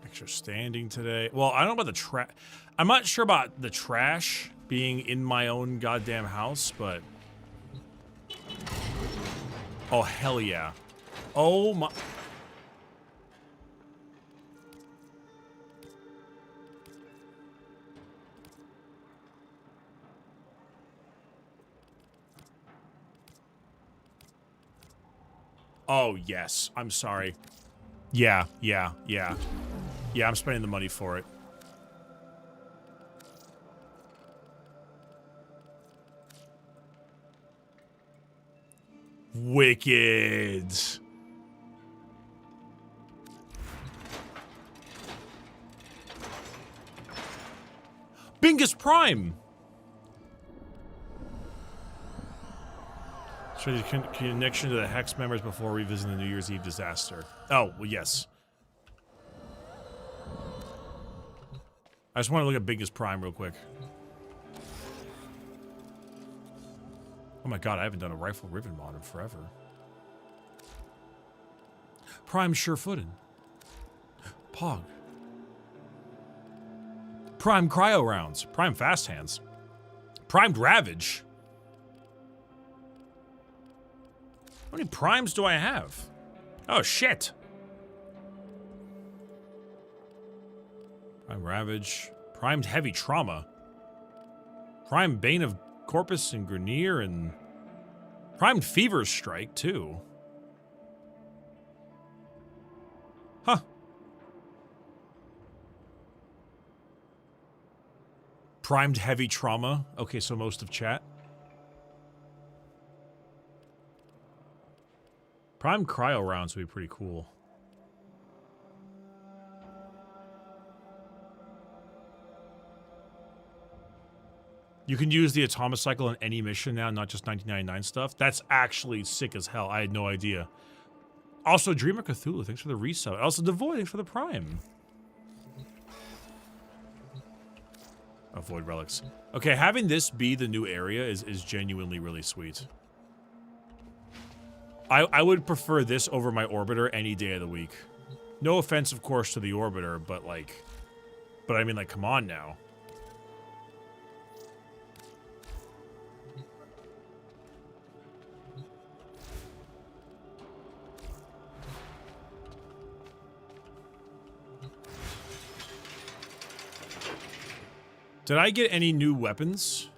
Extra standing today. Well, I don't know about the trash. I'm not sure about the trash being in my own goddamn house, but... Oh, hell yeah. Oh my... Oh, yes. I'm sorry. Yeah, I'm spending the money for it. Wicked. Bingus Prime. So the connection to the Hex members before revisiting the New Year's Eve disaster. Oh, well, yes. I just want to look at Biggest Prime real quick. Oh my god, I haven't done a rifle ribbon mod in forever. Prime Sure-Footed. Pog. Prime Cryo Rounds. Prime Fast Hands. Primed Ravage. How many primes do I have? Oh, shit. Prime Ravage. Primed Heavy Trauma. Prime Bane of Corpus and Grenier and Primed Fever Strike, too. Huh. Primed Heavy Trauma. Okay, so most of chat. Prime Cryo rounds would be pretty cool. You can use the Atomicycle in any mission now, not just 1999 stuff. That's actually sick as hell. I had no idea. Also, Dreamer Cthulhu, thanks for the resub. Also, Devoid, thanks for the Prime. Avoid relics. Okay, having this be the new area is genuinely really sweet. I would prefer this over my Orbiter any day of the week. No offense, of course, to the Orbiter, but like... But I mean, like, come on now. Did I get any new weapons?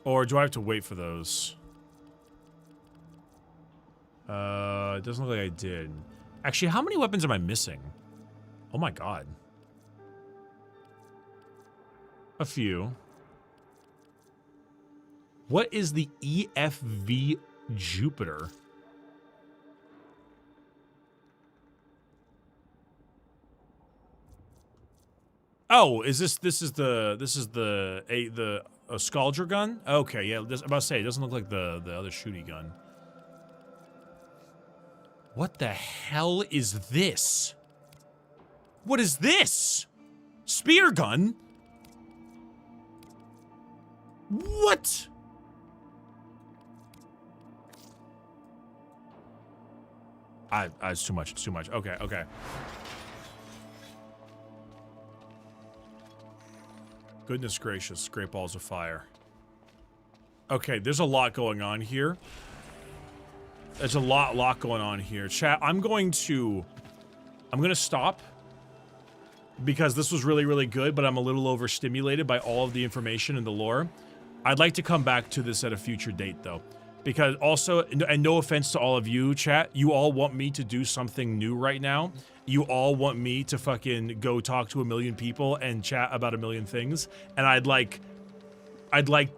Or do I have to wait for those? It doesn't look like I did. Actually, how many weapons am I missing? Oh my god. A few. What is the EFV Jupiter? Oh, is this is the Scaldra gun? Okay, yeah, I'm about to say, it doesn't look like the other shooty gun. What the hell is this? What is this? Spear gun? What? It's too much, it's too much. Okay, okay. Goodness gracious, great balls of fire. Okay, there's a lot going on here. There's a lot going on here. Chat, I'm gonna stop because this was really, really good, but I'm a little overstimulated by all of the information and the lore. I'd like to come back to this at a future date, though. Because also, and no offense to all of you, chat, you all want me to do something new right now. You all want me to fucking go talk to 1 million people and chat about 1 million things. And I'd like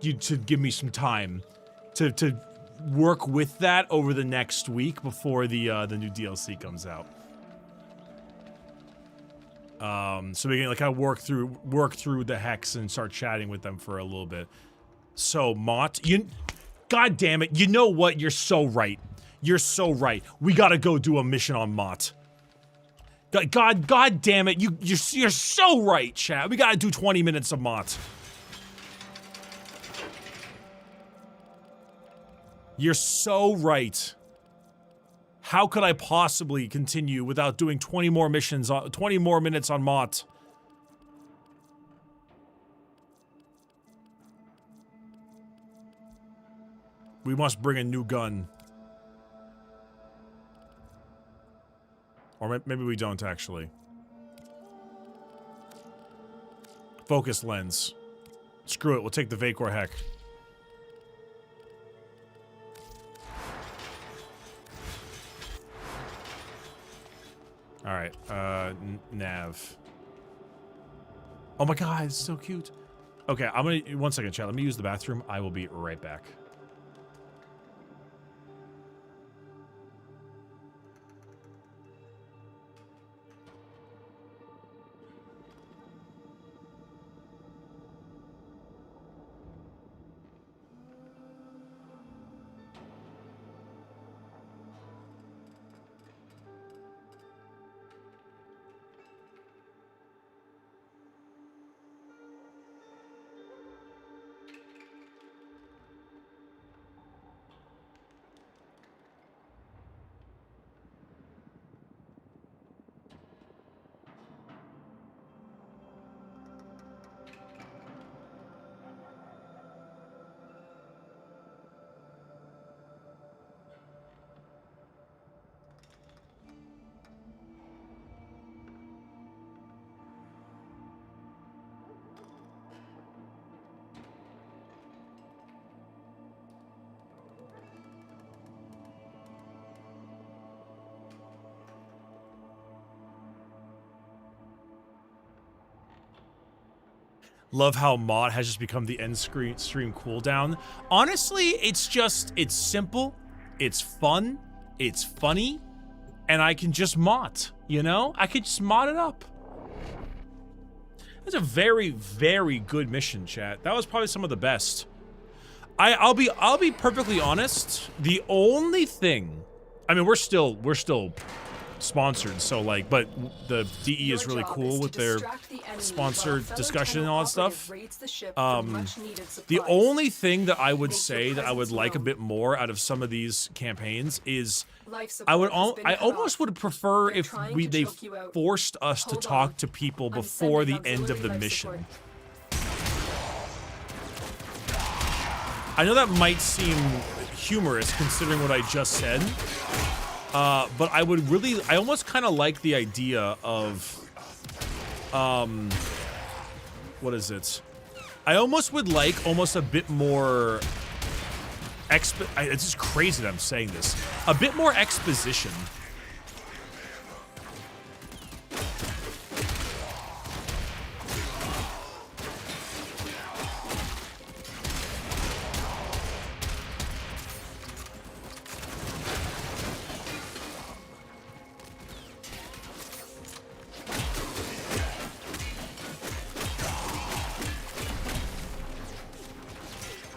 you to give me some time to work with that over the next week before the new DLC comes out. So we can like kind of work through the hex and start chatting with them for a little bit. So Mott, God damn it, you know what? You're so right. You're so right. We gotta go do a mission on Mott. God damn it, you're so right, chat. We gotta do 20 minutes of Mott. You're so right. How could I possibly continue without doing 20 more missions, 20 more minutes on Mott? We must bring a new gun. Or maybe we don't, actually. Focus lens. Screw it, we'll take the Vacor Heck. Alright, nav. Oh my god, it's so cute. Okay, I'm gonna, 1 second, chat. Let me use the bathroom. I will be right back. Love how mod has just become the end stream cooldown. Honestly, it's simple, it's fun, it's funny, and I can just mod, you know? I could just mod it up. That's a very, very good mission, chat. That was probably some of the best. I'll be perfectly honest. The only thing, I mean, we're still sponsored, so like, but the DE is really cool with their sponsored discussion and all that stuff. The only thing that I would say that I would like a bit more out of some of these campaigns is I almost would prefer if they forced us to talk to people before the end of the mission. I know that might seem humorous considering what I just said. But I almost kind of like the idea of, what is it? I almost would like almost a bit more, it's just crazy that I'm saying this, a bit more exposition.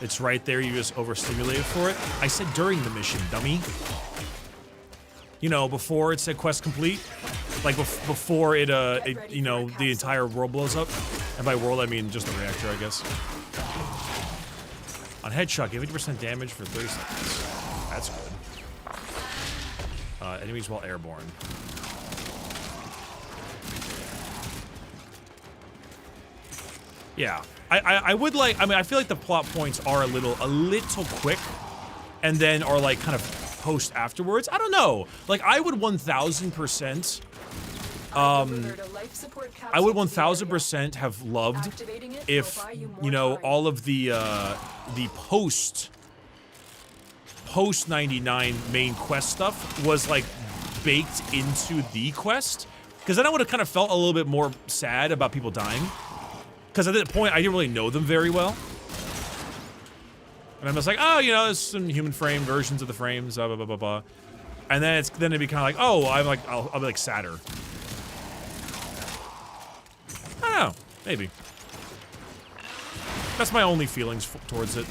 It's right there, you just overstimulated for it. I said during the mission, dummy. You know, before it said quest complete. Like before it, you know, the entire world blows up. And by world, I mean just the reactor, I guess. On headshot, give 50% damage for 30 seconds. That's good. Enemies while airborne. Yeah. I would like, I mean, I feel like the plot points are a little quick, and then are like kind of post afterwards. I don't know. Like, I would 1000%, I would 1000% have loved if, you know, all of the post 99 main quest stuff was like baked into the quest, because then I would have kind of felt a little bit more sad about people dying. Because at that point, I didn't really know them very well. And I'm just like, oh, you know, there's some human frame versions of the frames, blah, blah, blah, blah, blah. And then it'd be kind of like, oh, I'll be like sadder. I don't know, maybe. That's my only feelings towards it.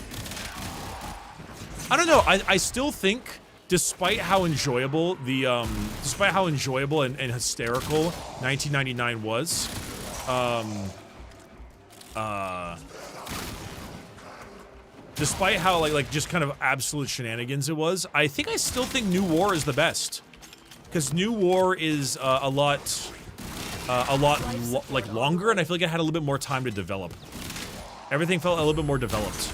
I don't know, I still think, despite how enjoyable the, despite how enjoyable and hysterical 1999 was, despite how like just kind of absolute shenanigans it was, I still think New War is the best, because New War is a lot like longer, and I feel like it had a little bit more time to develop. Everything felt a little bit more developed.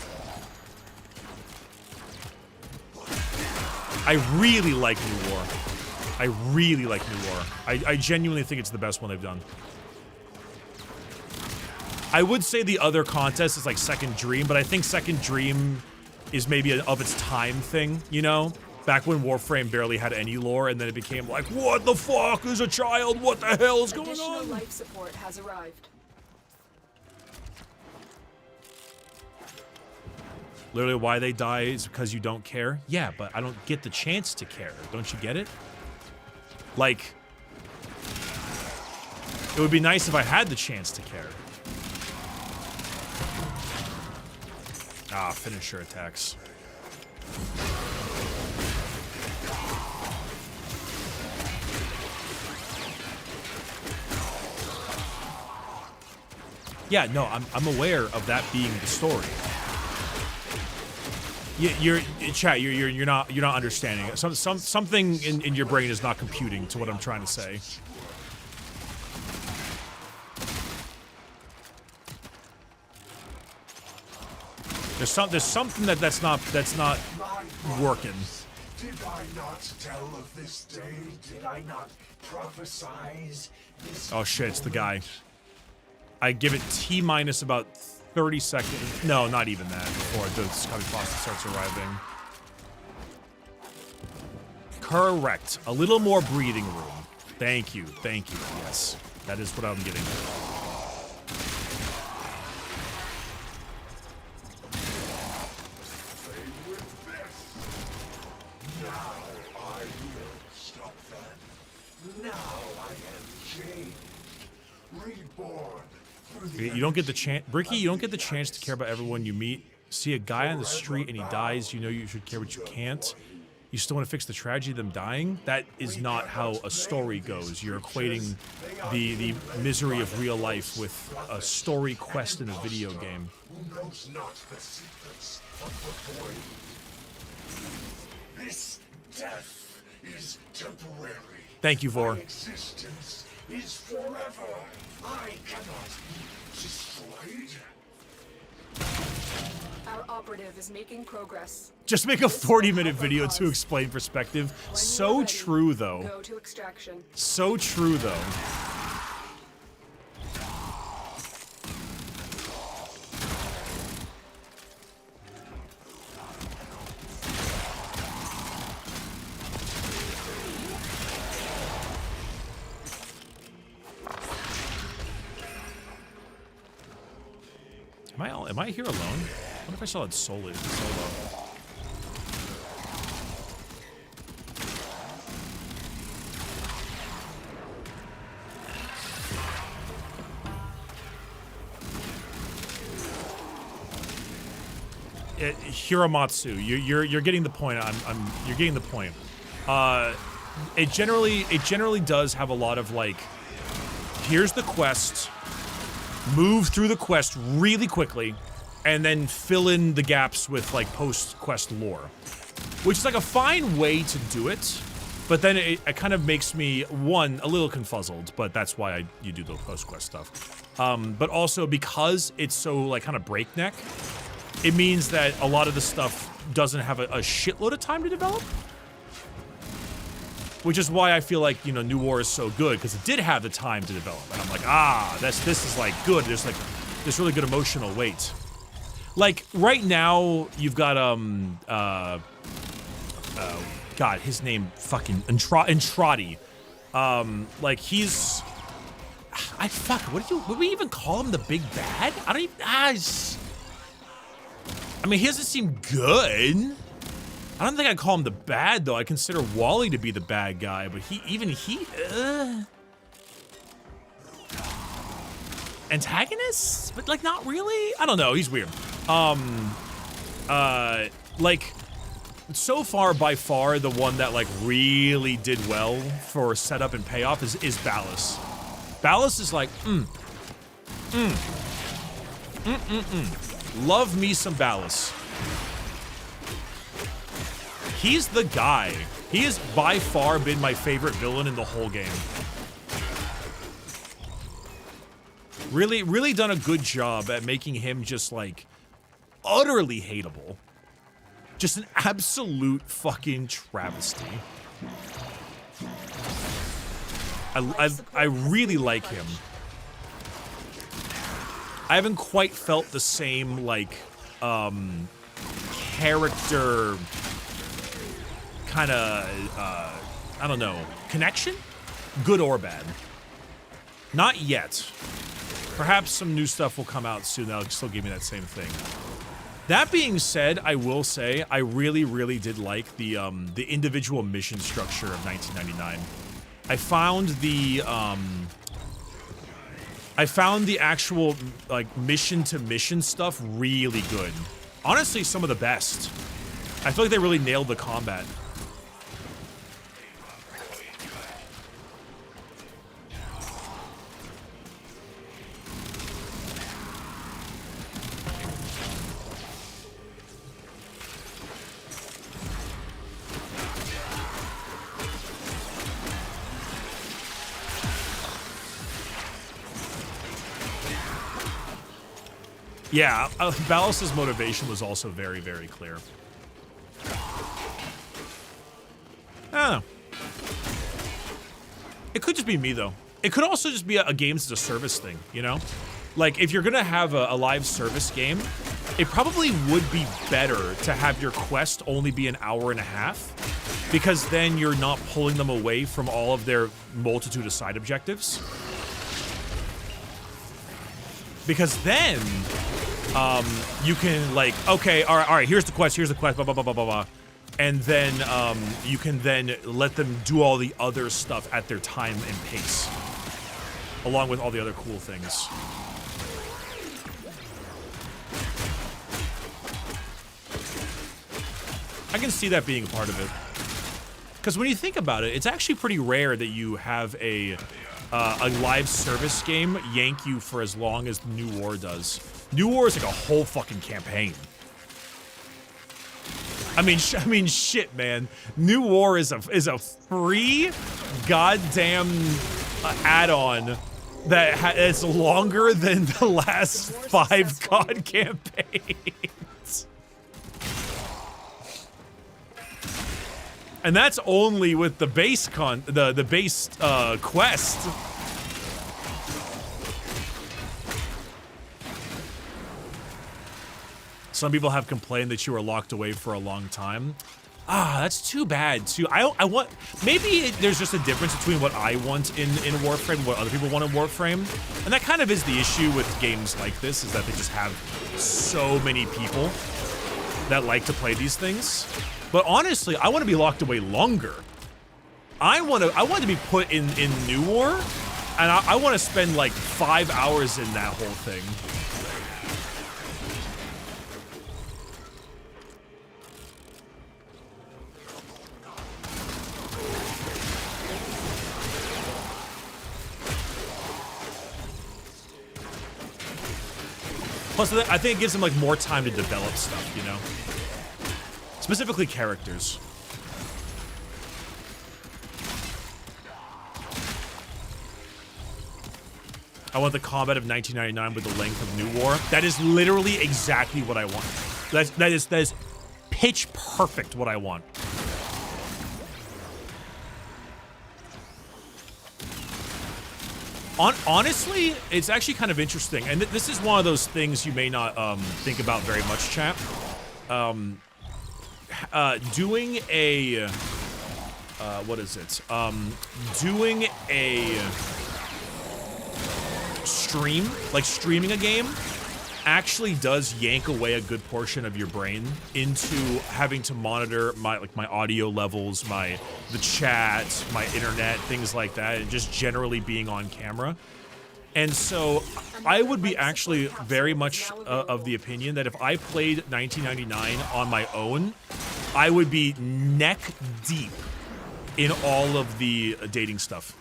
I really like New War. I really like New War. I genuinely think it's the best one they've done. I would say the other contest is like Second Dream, but I think Second Dream is maybe an of its time thing, you know? Back when Warframe barely had any lore, and then it became like, what the fuck is a child? What the hell is going on? Additional life support has arrived. Literally why they die is because you don't care? Yeah, but I don't get the chance to care. Don't you get it? Like, it would be nice if I had the chance to care. Ah, finisher attacks. Yeah, no, I'm aware of that being the story. You're chat. You're not understanding it. Something in your brain is not computing to what I'm trying to say. There's something that's not working. Did I not tell of this day? Did I not prophesize this? Oh shit, it's the guy. I give it T minus about 30 seconds. No, not even that before the scummy pasta starts arriving. Correct. A little more breathing room. Thank you. Thank you. Yes. That is what I'm getting. You don't get the chance, Bricky, you don't get the chance to care about everyone you meet. See a guy on the street and he dies, you know you should care, but you can't. You still want to fix the tragedy of them dying? That is not how a story goes. You're equating the misery of real life with a story quest in a video game. Who knows not the secrets of the grave. This death is temporary. Thank you, Vor. My existence is forever. I cannot be destroyed. Our operative is making progress. Just make a 40-minute video to explain perspective. So true, though. Go to extraction. So true, though. Am I here alone? What if I saw it solo? Hiramatsu, you're getting the point. You're getting the point. It generally does have a lot of like, here's the quest, move through the quest really quickly, and then fill in the gaps with like post-quest lore, which is like a fine way to do it, but then it kind of makes me, one, a little confuzzled, but that's why you do the post-quest stuff. But also because it's so like kind of breakneck, it means that a lot of the stuff doesn't have a shitload of time to develop, which is why I feel like, you know, New War is so good, because it did have the time to develop, and I'm like, this is like good. There's like this really good emotional weight. Like right now, you've got God, his name fucking Entrati. Like he's, would we even call him the big bad? I don't even. I mean, he doesn't seem good. I don't think I'd call him the bad though. I consider Wally to be the bad guy, but he. Antagonists? But like not really? I don't know, he's weird. Like so far by far the one that like really did well for setup and payoff is Ballas. Ballas is like, love me some Ballas. He's the guy. He has by far been my favorite villain in the whole game. Really done a good job at making him just like utterly hateable. Just an absolute fucking travesty. I really like him. I haven't quite felt the same like character kind of I don't know, connection? Good or bad. Not yet. Perhaps some new stuff will come out soon that'll still give me that same thing. That being said, I will say I really did like the individual mission structure of 1999. I found the actual like mission to mission stuff really good. Honestly, some of the best. I feel like they really nailed the combat. Yeah, Ballas's motivation was also very clear. I don't know. It could just be me, though. It could also just be a games as a service thing, you know? Like, if you're gonna have a live service game, it probably would be better to have your quest only be an hour and a half, because then you're not pulling them away from all of their multitude of side objectives. Because then, you can like, okay, all right, here's the quest, blah, blah, blah, blah, blah, blah. And then you can then let them do all the other stuff at their time and pace, along with all the other cool things. I can see that being a part of it. Because when you think about it, it's actually pretty rare that you have a live service game yank you for as long as New War does. New War is like a whole fucking campaign. I mean, shit, man. New War is a free goddamn add-on that is longer than the last 5 COD campaigns. And that's only with the base quest. Some people have complained that you were locked away for a long time. Ah, that's too bad too. I want, maybe there's just a difference between what I want in Warframe and what other people want in Warframe. And that kind of is the issue with games like this, is that they just have so many people that like to play these things. But honestly, I want to be locked away longer. I want to be put in New War, and I want to spend like 5 hours in that whole thing. Plus, I think it gives them like more time to develop stuff, you know? Specifically characters. I want the combat of 1999 with the length of New War. That is literally exactly what I want. That is pitch perfect what I want. Honestly, it's actually kind of interesting, and this is one of those things you may not think about very much, chat. Doing a what is it? Doing a stream, like streaming a game, actually does yank away a good portion of your brain into having to monitor my audio levels, the chat, my internet, things like that, and just generally being on camera. And so I would be actually very much of the opinion that if I played 1999 on my own, I would be neck deep in all of the dating stuff.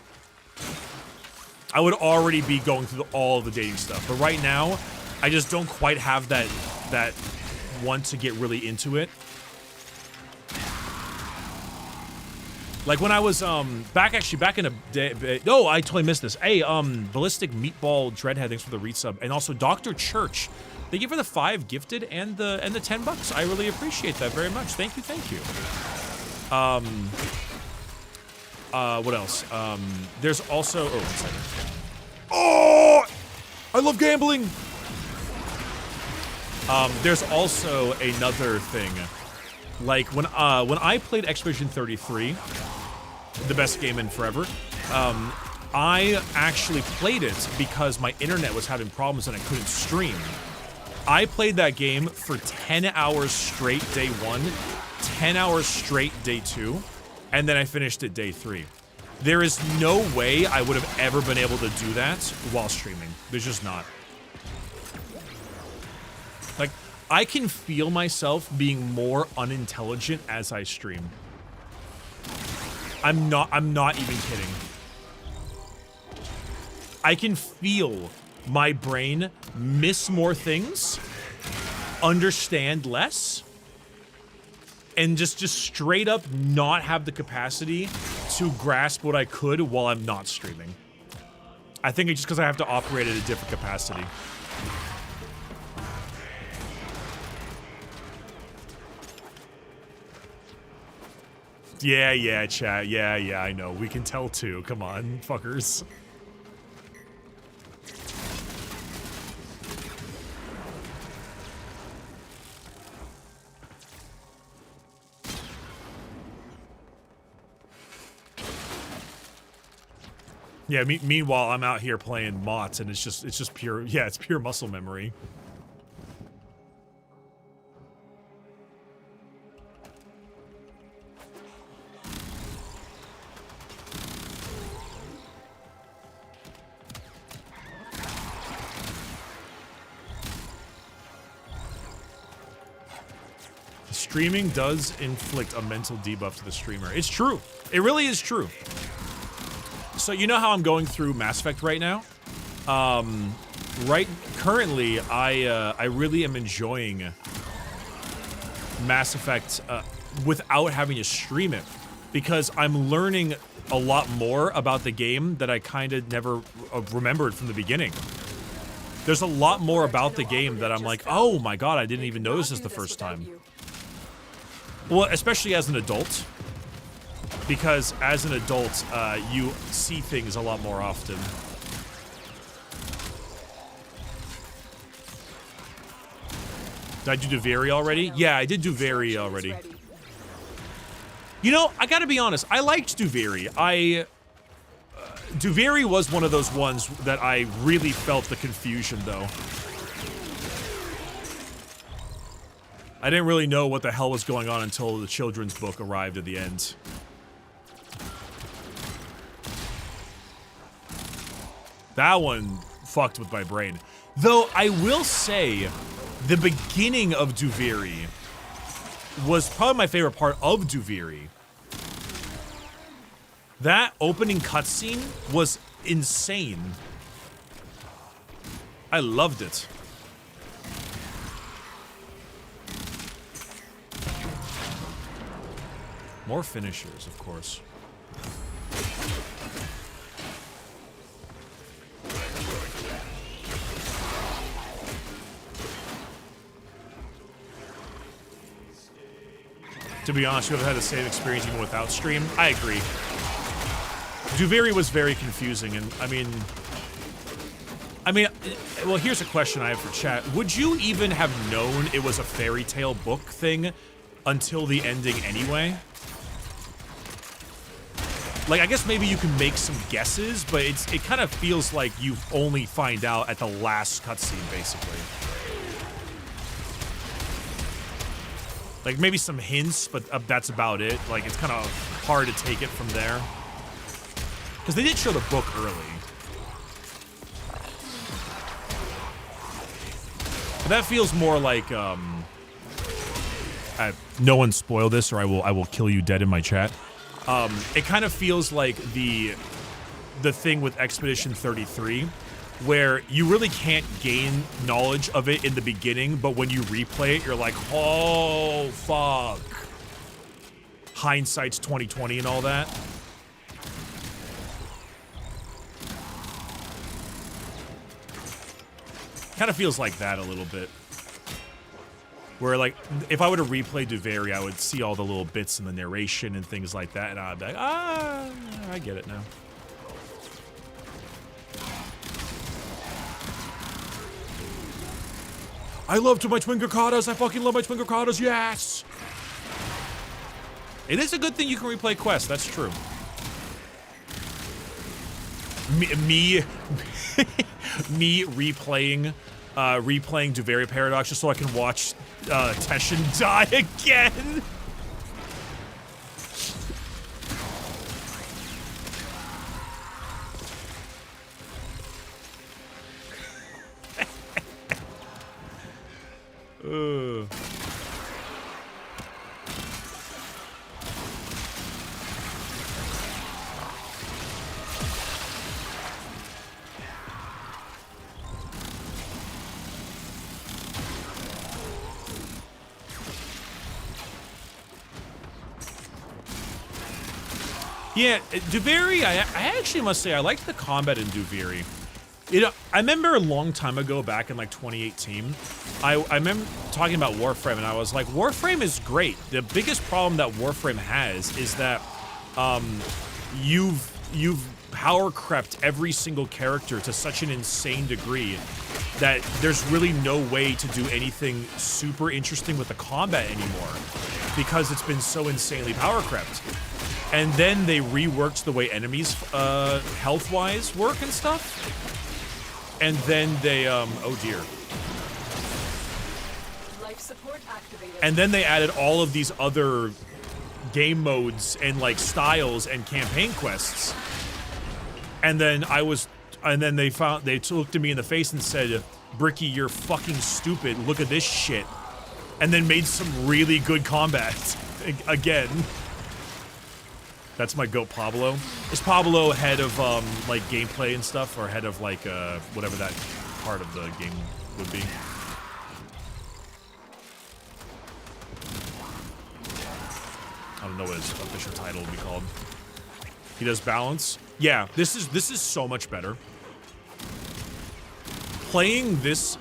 I would already be going through all of the dating stuff. But right now, I just don't quite have that want to get really into it. Like when I was back in a day. Oh, I totally missed this. Hey, Ballistic Meatball Dreadhead, thanks for the resub, and also Dr. Church, thank you for the 5 gifted and the $10. I really appreciate that very much. Thank you, thank you. What else? There's also, oh, 1 second. Oh, I love gambling. There's also another thing. Like when I played Expedition 33, the best game in forever, I actually played it because my internet was having problems and I couldn't stream. I played that game for 10 hours straight day 1, 10 hours straight day 2, and then I finished it day 3. There is no way I would have ever been able to do that while streaming. There's just not. Like, I can feel myself being more unintelligent as I stream. I'm not even kidding. I can feel my brain miss more things, understand less, and just straight up not have the capacity to grasp what I could while I'm not streaming. I think it's just because I have to operate at a different capacity. Yeah, chat. Yeah, I know. We can tell too. Come on, fuckers. Yeah, meanwhile, I'm out here playing Mots, and it's just pure, yeah, it's pure muscle memory. streaming does inflict a mental debuff to the streamer. It's true. It really is true. So you know how I'm going through Mass Effect right now? Currently, I really am enjoying Mass Effect without having to stream it, because I'm learning a lot more about the game that I kind of never remembered from the beginning. There's a lot more about the game that I'm like, oh my god, I didn't even notice this the first time. Well, especially as an adult, because as an adult, you see things a lot more often. Did I do Duviri already? Yeah, I did Duviri already. You know, I gotta be honest, I liked Duviri. Duviri was one of those ones that I really felt the confusion, though. I didn't really know what the hell was going on until the children's book arrived at the end. That one fucked with my brain. Though, I will say, the beginning of Duviri was probably my favorite part of Duviri. That opening cutscene was insane. I loved it. More finishers, of course. To be honest, you have had the same experience even without stream. I agree. Duviri was very confusing, and I mean, well, here's a question I have for chat. Would you even have known it was a fairy tale book thing until the ending anyway? Like, I guess maybe you can make some guesses, but it kind of feels like you only find out at the last cutscene, basically. Like, maybe some hints, but that's about it. Like, it's kind of hard to take it from there. Because they did show the book early. But that feels more like, no one spoil this or I will kill you dead in my chat. It kind of feels like the thing with Expedition 33, where you really can't gain knowledge of it in the beginning, but when you replay it, you're like, oh, fuck. Hindsight's 20/20 and all that. Kind of feels like that a little bit. Where, like, if I were to replay Duviri, I would see all the little bits in the narration and things like that, and I'd be like, ah, I get it now. I love my Twin Gurkadas. I fucking love my Twin Gurkadas. Yes! It is a good thing you can replay quests. That's true. Me replaying Duviri Paradox just so I can watch Teshin die again. Yeah, Duviri, I actually must say I liked the combat in Duviri. You know, I remember a long time ago, back in like 2018, I remember talking about Warframe, and I was like, Warframe is great. The biggest problem that Warframe has is that you've power crept every single character to such an insane degree that there's really no way to do anything super interesting with the combat anymore because it's been so insanely power crept. And then they reworked the way enemies health-wise work and stuff. And then they oh dear. Life support activated. And then they added all of these other game modes and like styles and campaign quests. And then they looked at me in the face and said, "Bricky, you're fucking stupid. Look at this shit." and then made some really good combat again. That's my goat Pablo. Is Pablo head of like gameplay and stuff, or head of like whatever that part of the game would be? I don't know what his official title would be called. He does balance. Yeah, this is so much better. Playing this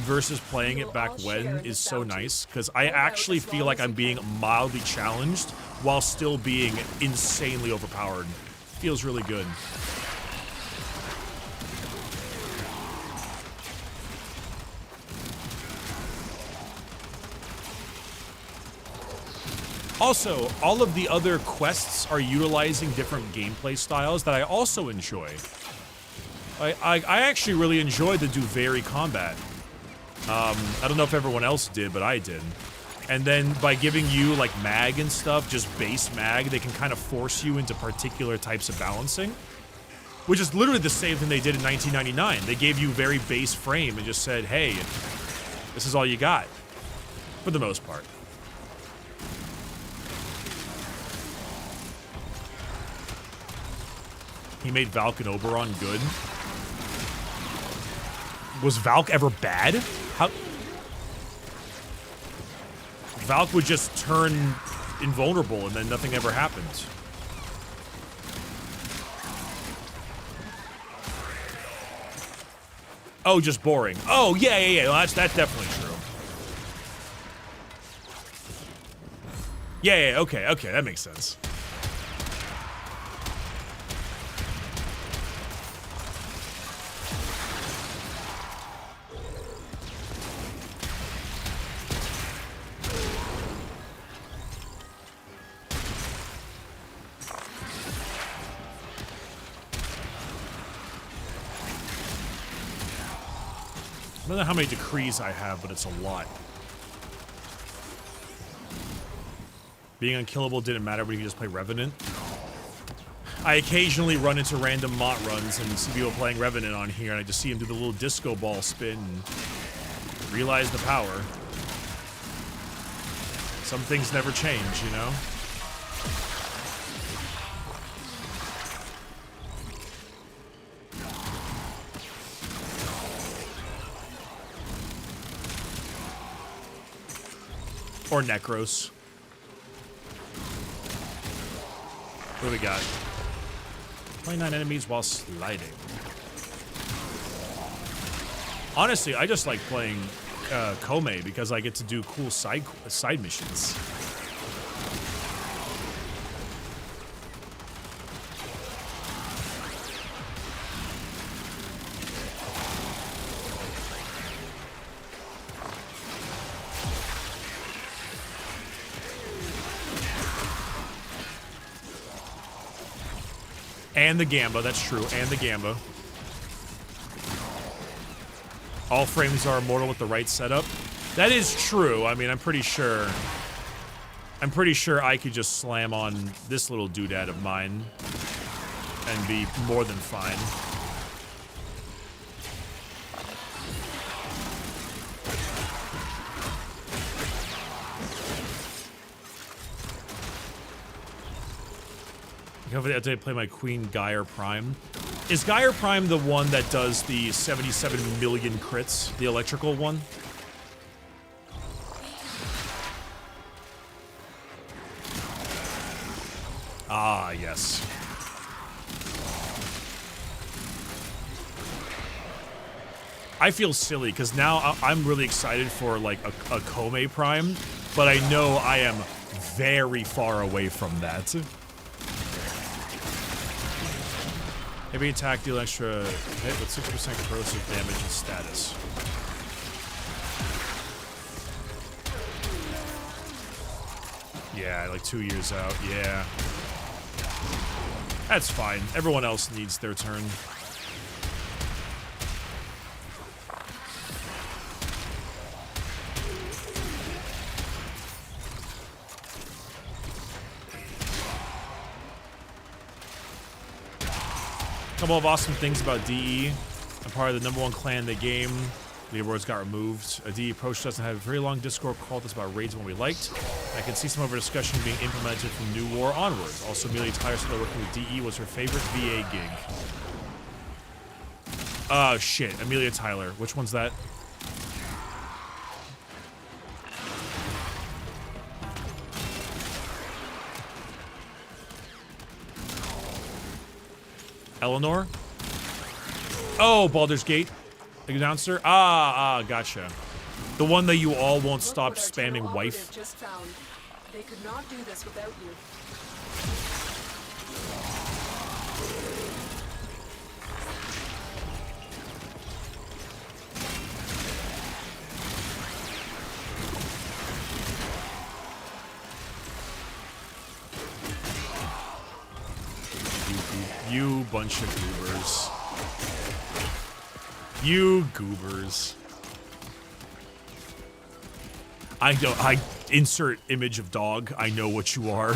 versus playing it back when is so nice, because I actually feel like I'm being mildly challenged while still being insanely overpowered. Feels really good. Also, all of the other quests are utilizing different gameplay styles that I also enjoy. I actually really enjoyed the Duveri combat. I don't know if everyone else did, but I did. And then by giving you like mag and stuff, just base mag, they can kind of force you into particular types of balancing. Which is literally the same thing they did in 1999. They gave you very base frame and just said, hey, this is all you got. For the most part. He made Valk and Oberon good. Was Valk ever bad? How? Valk would just turn invulnerable and then nothing ever happened. Oh, just boring. Oh, yeah. Well, that's definitely true. Yeah, okay, that makes sense. I don't know how many decrees I have, but it's a lot. Being unkillable didn't matter when you could just play Revenant. I occasionally run into random Mott runs and see people playing Revenant on here, and I just see him do the little disco ball spin and realize the power. Some things never change, you know? Or Necros. What do we got? 29 enemies while sliding. Honestly, I just like playing Kome because I get to do cool side missions. And the Gamba, that's true, and the Gamba. All frames are immortal with the right setup. That is true. I mean, I'm pretty sure I could just slam on this little doodad of mine and be more than fine. Hopefully I play my Queen Geyer Prime. Is Geyer Prime the one that does the 77 million crits? The electrical one? Ah, yes. I feel silly because now I'm really excited for like a Kome Prime, but I know I am very far away from that. Every attack deal extra hit with 6% corrosive damage and status. Yeah, like 2 years out, yeah. That's fine. Everyone else needs their turn. Couple of awesome things about DE. I'm part of the #1 clan in the game. Leaderboards got removed. DE Approach doesn't have a very long Discord call that's about raids when we liked. I can see some of our discussion being implemented from New War onwards. Also, Amelia Tyler said that working with DE was her favorite VA gig. Oh, shit. Amelia Tyler. Which one's that? Eleanor? Oh, Baldur's Gate. The announcer? Gotcha. The one that you all won't stop spamming wife. Just found. They could not do this without you. You bunch of goobers. You goobers. I insert image of dog. I know what you are.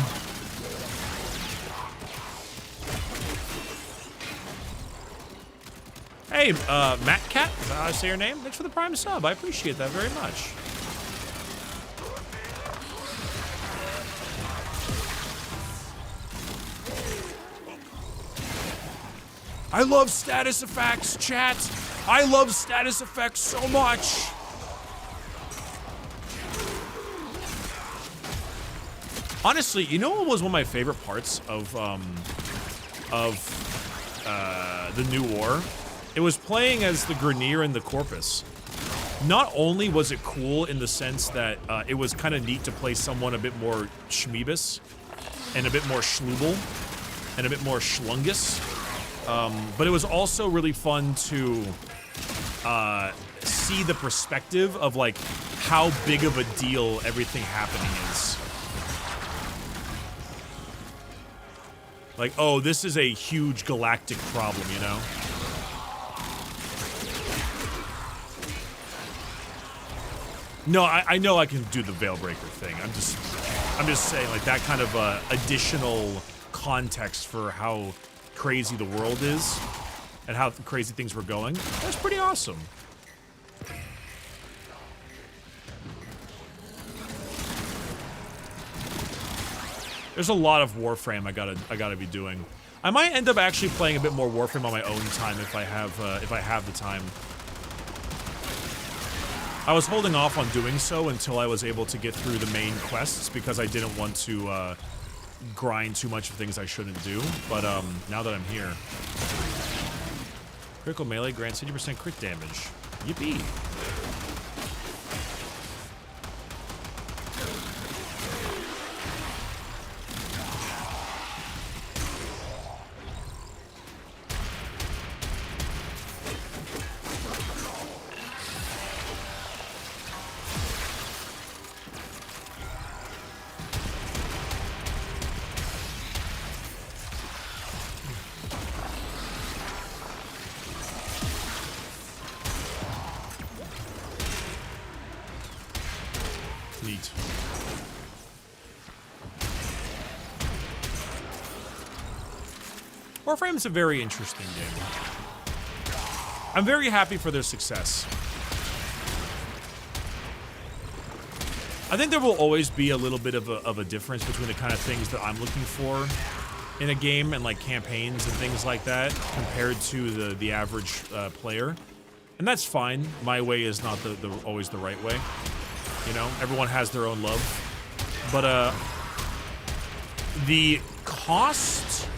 Hey, Matt Cat, is that how I say your name? Thanks for the Prime sub. I appreciate that very much. I love status effects, chat. I love status effects so much. Honestly, you know what was one of my favorite parts of the New War? It was playing as the Grenier and the Corpus. Not only was it cool in the sense that it was kind of neat to play someone a bit more schmeebus and a bit more schlubel and a bit more schlungus, but it was also really fun to see the perspective of like how big of a deal everything happening is. Like, oh, this is a huge galactic problem, you know? No, I know I can do the Veilbreaker thing. I'm just saying, like, that kind of additional context for how crazy the world is and how crazy things were going. That's pretty awesome. There's a lot of Warframe I gotta be doing. I might end up actually playing a bit more Warframe on my own time if I have the time. I was holding off on doing so until I was able to get through the main quests because I didn't want to grind too much of things I shouldn't do. But now that I'm here, critical melee grants 80% crit damage. Yippee! Neat. Warframe is a very interesting game. I'm very happy for their success. I think there will always be a little bit of a difference between the kind of things that I'm looking for in a game and like campaigns and things like that compared to the average player. And that's fine. My way is not always the right way. You know, everyone has their own love. But the cost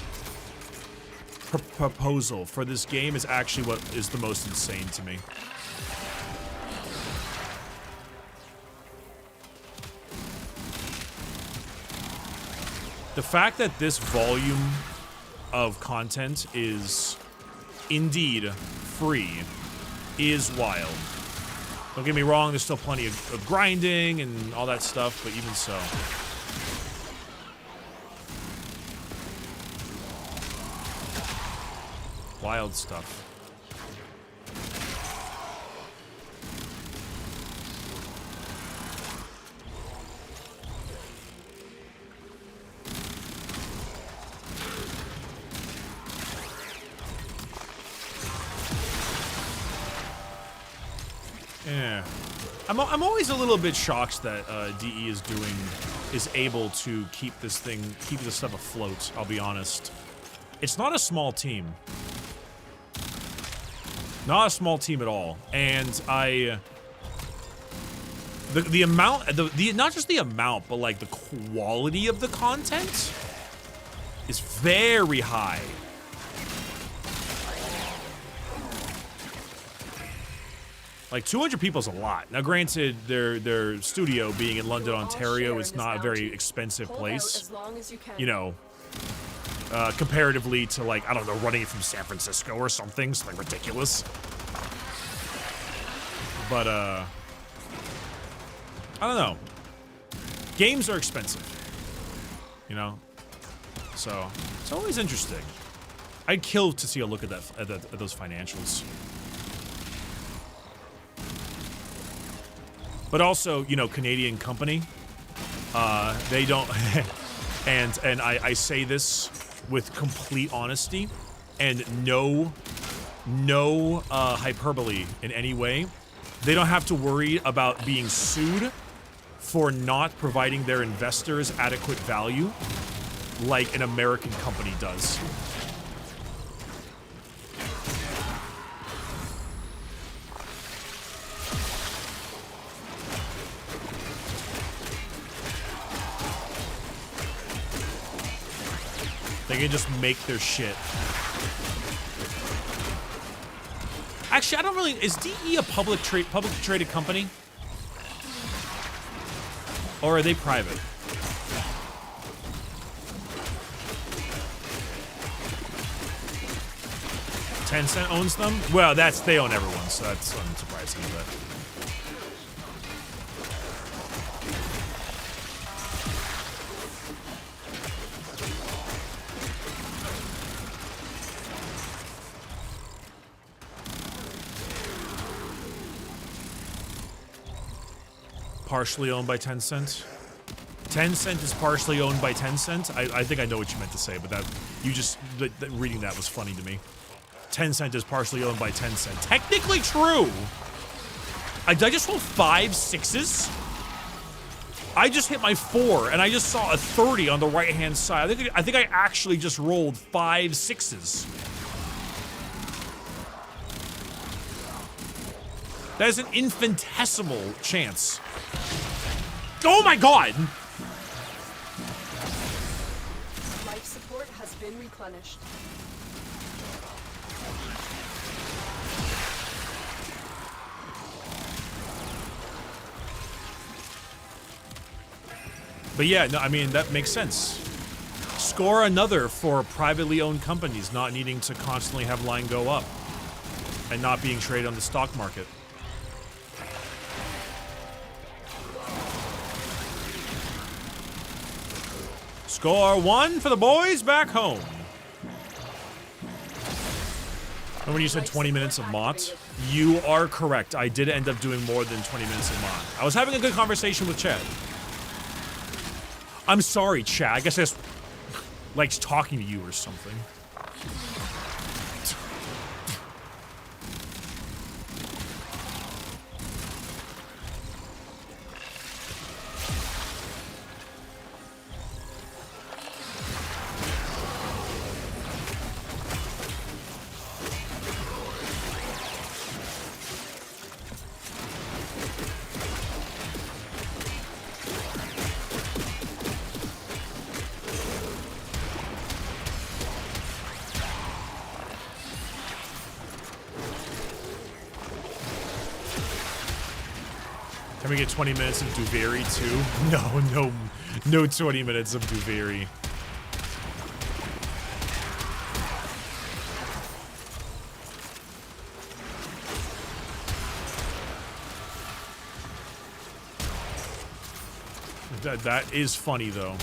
proposal for this game is actually what is the most insane to me. The fact that this volume of content is indeed free is wild. Don't get me wrong, there's still plenty of grinding and all that stuff, but even so. Wild stuff. Yeah. I'm always a little bit shocked that DE is able to keep this stuff afloat, I'll be honest. It's not a small team. Not a small team at all. And the amount, not just the amount, but like the quality of the content is very high. Like 200 people is a lot. Now, granted, their studio being in London, Ontario, is not a very expensive place. You know, comparatively to like, I don't know, running it from San Francisco or something ridiculous. But I don't know. Games are expensive, you know, so it's always interesting. I'd kill to see a look at those financials. But also, you know, Canadian company, they don't, and I say this with complete honesty and no hyperbole in any way. They don't have to worry about being sued for not providing their investors adequate value like an American company does. They can just make their shit. Actually, I don't really... Is DE a publicly traded company? Or are they private? Tencent owns them? Well, they own everyone, so that's unsurprising, but... Partially owned by Tencent. Tencent is partially owned by Tencent. I think I know what you meant to say, but reading that was funny to me. Tencent is partially owned by Tencent. Technically true. Did I just roll 5 6s? I just hit my 4, and I just saw a 30 on the right-hand side. I think I actually just rolled 5 6s. That is an infinitesimal chance. Oh my god! Life support has been replenished. But yeah, no, I mean, that makes sense. Score another for privately owned companies not needing to constantly have line go up and not being traded on the stock market. Score 1 for the boys back home. And when you said 20 minutes of Mott, you are correct. I did end up doing more than 20 minutes of Mott. I was having a good conversation with Chad. I'm sorry, Chad. I guess I just likes talking to you or something. Can we get 20 minutes of Duveri too? No 20 minutes of Duveri. That is funny though.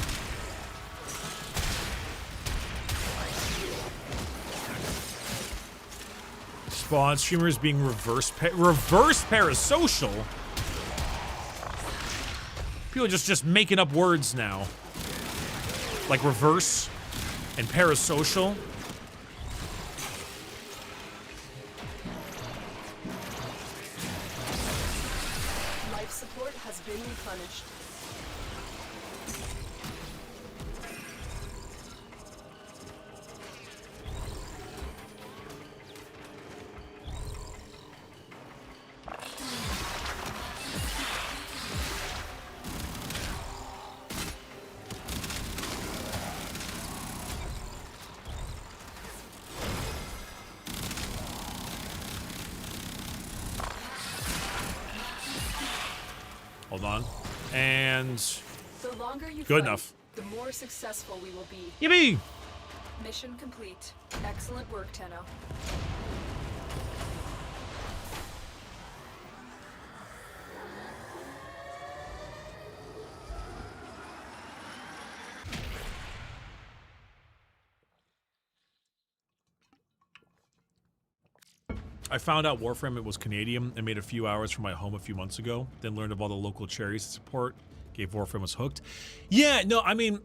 Spawn streamers being reverse parasocial. People are just making up words now. Like reverse and parasocial. has been replenished. Hold on. And The longer you good fight, enough. the more successful we will be. Yippee! Mission complete. Excellent work, Tenno. I found out Warframe it was Canadian and made a few hours from my home a few months ago. Then learned of all the local charities support. Gave Warframe was hooked. Yeah, no, I mean,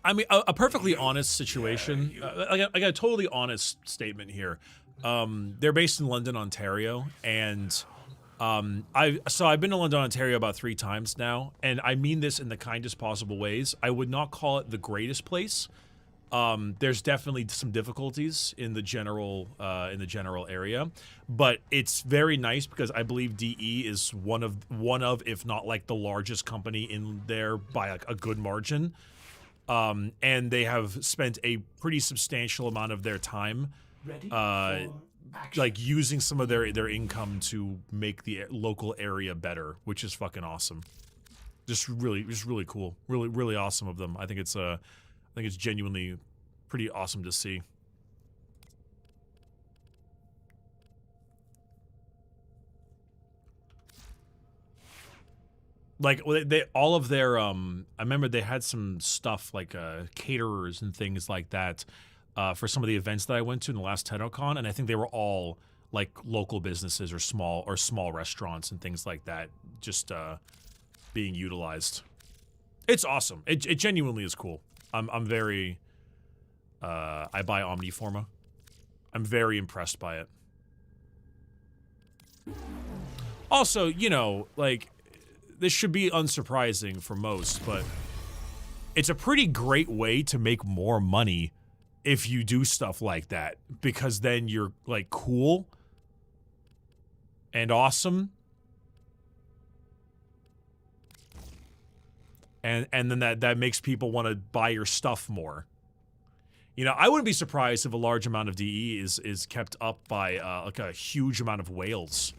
a perfectly honest situation. I got a totally honest statement here. They're based in London, Ontario, and I've been to London, Ontario about 3 times now, and I mean this in the kindest possible ways. I would not call it the greatest place. There's definitely some difficulties in the general area, but it's very nice because I believe DE is one of if not like the largest company in there by like a good margin. And they have spent a pretty substantial amount of their time like using some of their income to make the local area better, which is fucking awesome. Just really cool. Really awesome of them. I think it's genuinely pretty awesome to see. Like they all of their I remember they had some stuff like caterers and things like that for some of the events that I went to in the last TennoCon, and I think they were all like local businesses or small restaurants and things like that just being utilized. It's awesome. It genuinely is cool. I'm very I buy Omniforma. I'm very impressed by it. Also, you know, like this should be unsurprising for most, but it's a pretty great way to make more money if you do stuff like that, because then you're like cool and awesome. And then that makes people want to buy your stuff more. You know, I wouldn't be surprised if a large amount of DE is kept up by like a huge amount of whales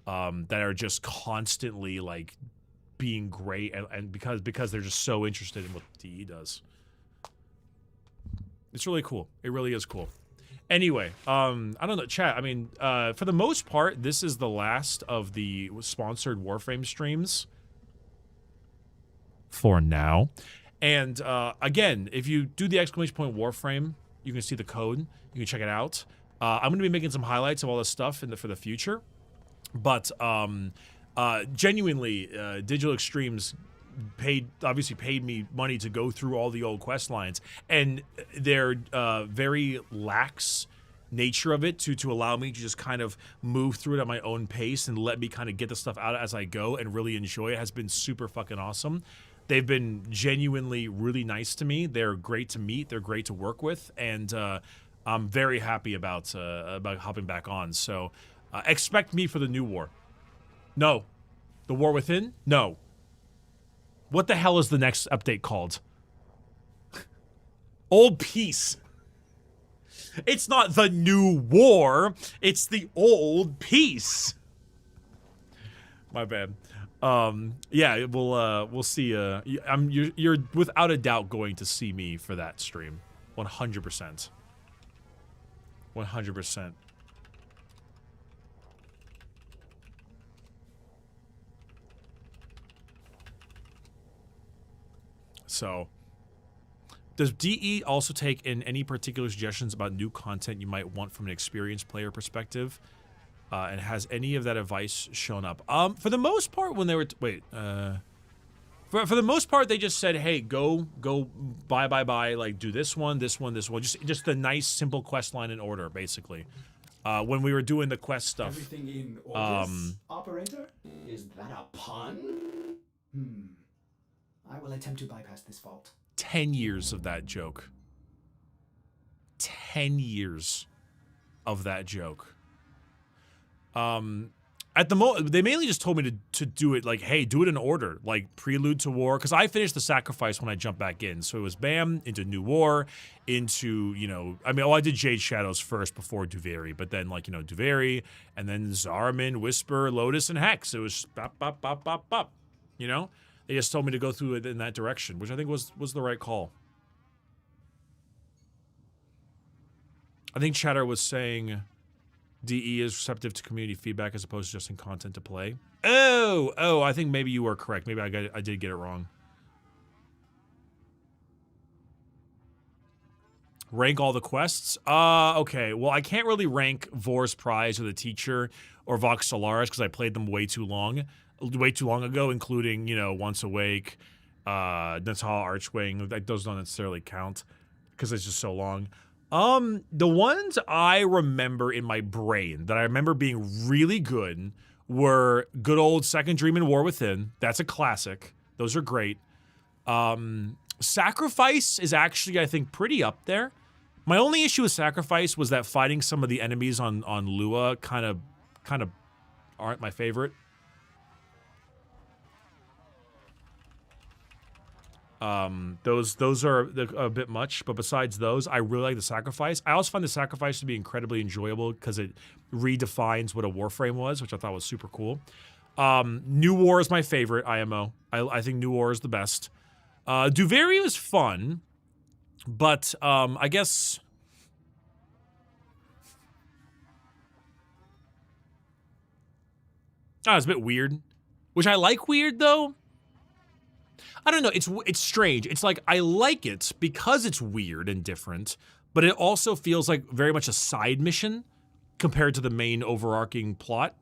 that are just constantly like being great and because they're just so interested in what DE does. It's really cool. It really is cool. Anyway, I don't know, chat. I mean, for the most part, this is the last of the sponsored Warframe streams. For now. And again, if you do the exclamation point Warframe, you can see the code. You can check it out. I'm going to be making some highlights of all this stuff for the future. But genuinely, Digital Extremes obviously paid me money to go through all the old quest lines, and their very lax nature of it to allow me to just kind of move through it at my own pace and let me kind of get the stuff out as I go and really enjoy it has been super fucking awesome. They've been genuinely really nice to me. They're great to meet. They're great to work with, and I'm very happy about hopping back on. So expect me for the new war. No, the War Within. No. What the hell is the next update called? Old Peace. It's not the new war. It's the old peace. My bad. Yeah, we'll see. You're without a doubt going to see me for that stream. 100%. 100%. So, does DE also take in any particular suggestions about new content you might want from an experienced player perspective? And has any of that advice shown up? For the most part, when they were for the most part, they just said, "Hey, go, buy, like do this one, just the nice simple quest line in order, basically." when we were doing the quest stuff. Everything in Orbis, operator? Is that a pun? I will attempt to bypass this fault. 10 years of that joke. 10 years of that joke. At the moment, they mainly just told me to do it like, hey, do it in order, like Prelude to War, because I finished the Sacrifice when I jumped back in. So it was bam, into New War, into, you know, I mean, I did Jade Shadows first before Duveri, but then, like, you know, Duveri, and then Zariman, Whisper, Lotus, and Hex. It was bop, bop, bop, bop, bop. You know? They just told me to go through it in that direction, which I think was the right call. I think Chatter was saying DE is receptive to community feedback as opposed to just in content to play. Oh, I think maybe you were correct. Maybe I did get it wrong. Rank all the quests? Okay. Well, I can't really rank Vor's Prize or The Teacher or Vox Solaris because I played them way too long ago, including, you know, Once Awake, Natal Archwing. Like, those don't necessarily count because it's just so long. The ones I remember in my brain that I remember being really good were good old Second Dream and War Within. That's a classic. Those are great. Sacrifice is actually, I think, pretty up there. My only issue with Sacrifice was that fighting some of the enemies on Lua kind of aren't my favorite. Those are a bit much, but besides those, I really like the Sacrifice. I also find the Sacrifice to be incredibly enjoyable because it redefines what a Warframe was, which I thought was super cool. New War is my favorite IMO. I think New War is the best. Duveri was fun, but I guess it's a bit weird, which I like weird though. I don't know, it's strange. It's like, I like it because it's weird and different, but it also feels like very much a side mission compared to the main overarching plot.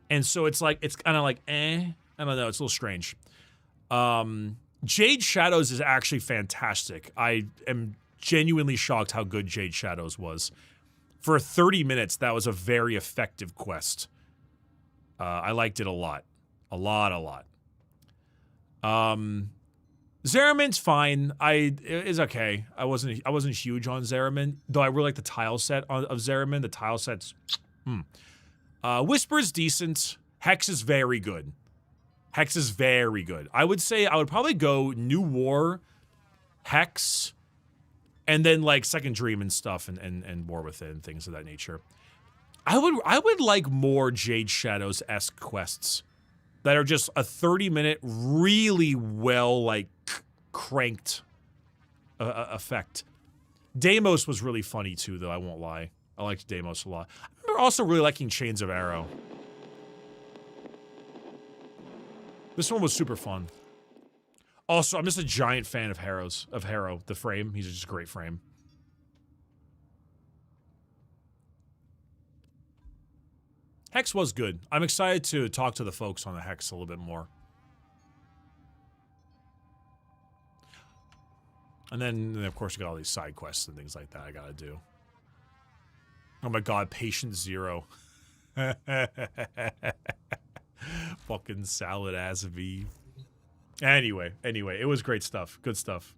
And so it's like, it's kind of like, I don't know, it's a little strange. Jade Shadows is actually fantastic. I am genuinely shocked how good Jade Shadows was. For 30 minutes, that was a very effective quest. I liked it a lot. A lot. Zariman's fine. It's okay. I wasn't huge on Zariman, though I really like the tile set of Zariman. The tile set's Whisper's decent. Hex is very good. I would say I would probably go New War, Hex, and then like Second Dream and stuff, and War Within, things of that nature. I would like more Jade Shadows-esque quests that are just a 30-minute, really well, like, cranked effect. Deimos was really funny, too, though, I won't lie. I liked Deimos a lot. I remember also really liking Chains of Arrow. This one was super fun. Also, I'm just a giant fan of Harrow, the frame. He's just a great frame. Hex was good. I'm excited to talk to the folks on the Hex a little bit more. And then of course, you got all these side quests and things like that I gotta do. Oh my god, Patient Zero. Fucking salad ass V. Anyway, it was great stuff. Good stuff.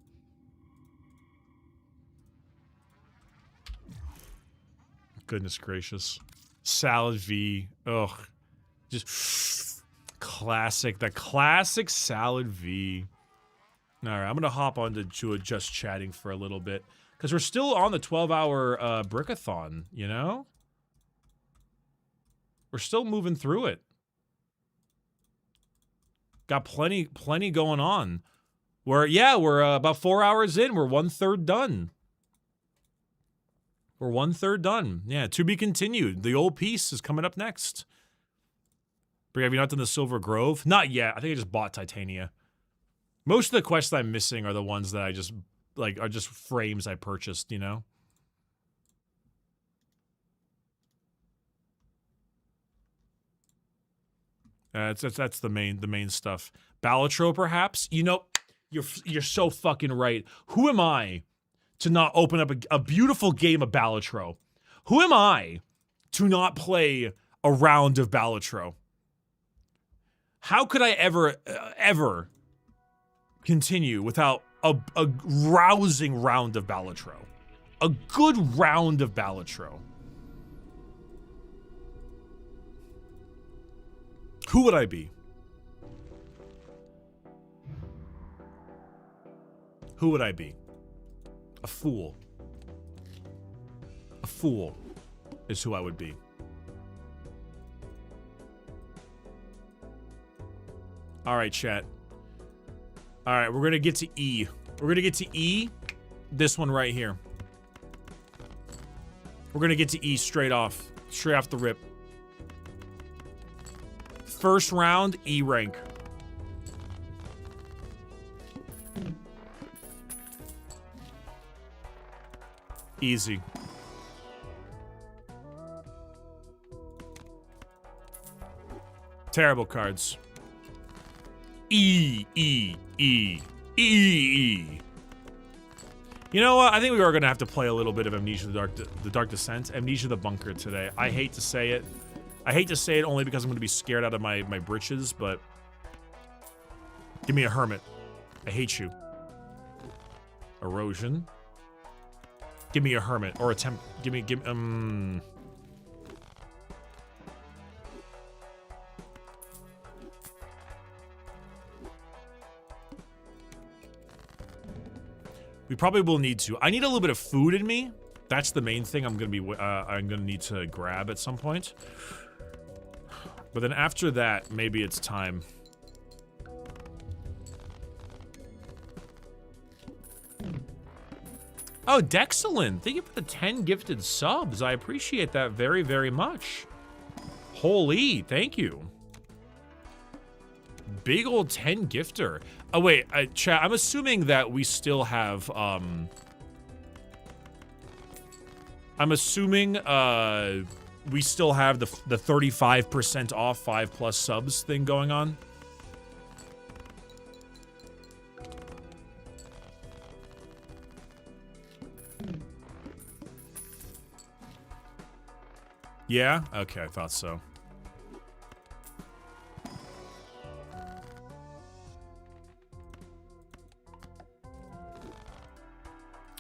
Goodness gracious. Salad V. Ugh. Just classic. The classic Salad V. Alright, I'm gonna hop on to just chatting for a little bit. Because we're still on the 12-hour Brickathon, you know? We're still moving through it. Got plenty going on. We're about 4 hours in. We're 1/3 done. We're 1/3 done. Yeah, to be continued. The old piece is coming up next. Have you not done the Silver Grove? Not yet. I think I just bought Titania. Most of the quests I'm missing are the ones that I just, like, are just frames I purchased, you know? That's the main stuff. Balatro, perhaps? You know, you're so fucking right. Who am I to not open up a beautiful game of Balatro? Who am I to not play a round of Balatro. How could I ever continue without a rousing round of Balatro? A good round of Balatro. Who would I be? Who would I be? A fool. A fool is who I would be. All right, chat. All right, we're gonna get to E. We're gonna get to E. This one right here. We're gonna get to E straight off the rip. First round, E rank. Easy. Terrible cards. E. You know what? I think we are going to have to play a little bit of Amnesia the Dark Descent. Amnesia the Bunker today. I hate to say it. I hate to say it only because I'm going to be scared out of my britches, but... Give me a Hermit. I hate you. Erosion. Give me a Hermit. Or a Temp... Give me... We probably will need to. I need a little bit of food in me. That's the main thing I'm gonna need to grab at some point. But then after that, maybe it's time. Oh, Dexcellent. Thank you for the 10 gifted subs. I appreciate that very, very much. Holy, thank you. Big old 10 gifter. Oh, wait, chat, I'm assuming that we still have, I'm assuming, we still have the 35% off 5+ subs thing going on. Yeah? Okay, I thought so.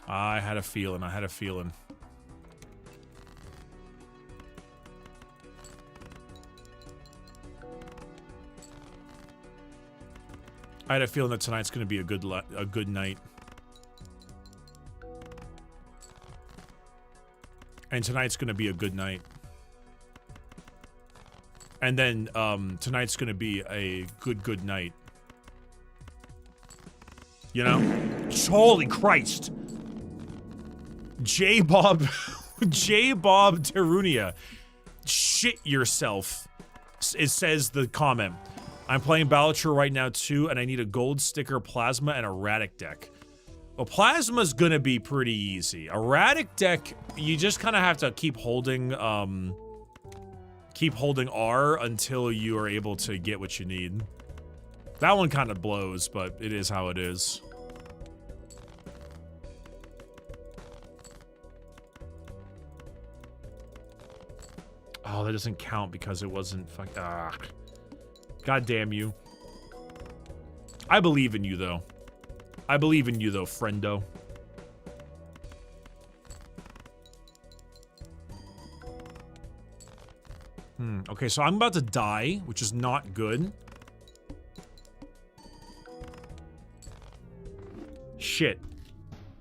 I had a feeling. I had a feeling. I had a feeling that tonight's going to be a good night. And tonight's going to be a good night. And then tonight's going to be a good night. You know? Holy Christ. J-Bob Terunia. Shit yourself. It says the comment. I'm playing Balatro right now too, and I need a gold sticker, plasma, and a Radic deck. Well, plasma's gonna be pretty easy. A Radic deck, you just kind of have to keep holding R until you are able to get what you need. That one kind of blows, but it is how it is. Oh, that doesn't count because it wasn't God damn you. I believe in you, though. I believe in you, though, friendo. Okay, so I'm about to die, which is not good. Shit.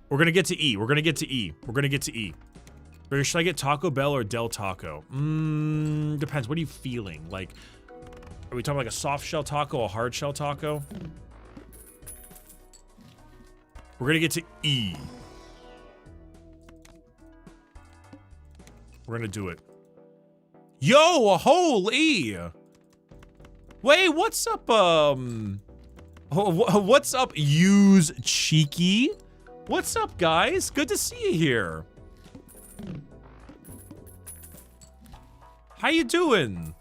We're gonna get to E. We're gonna get to E. We're gonna get to E. Should I get Taco Bell or Del Taco? Depends. What are you feeling? Like, are we talking like a soft shell taco, a hard shell taco? We're gonna get to E. We're gonna do it. Yo, holy! Wait, what's up, what's up, Use Cheeky? What's up, guys? Good to see you here. How you doing?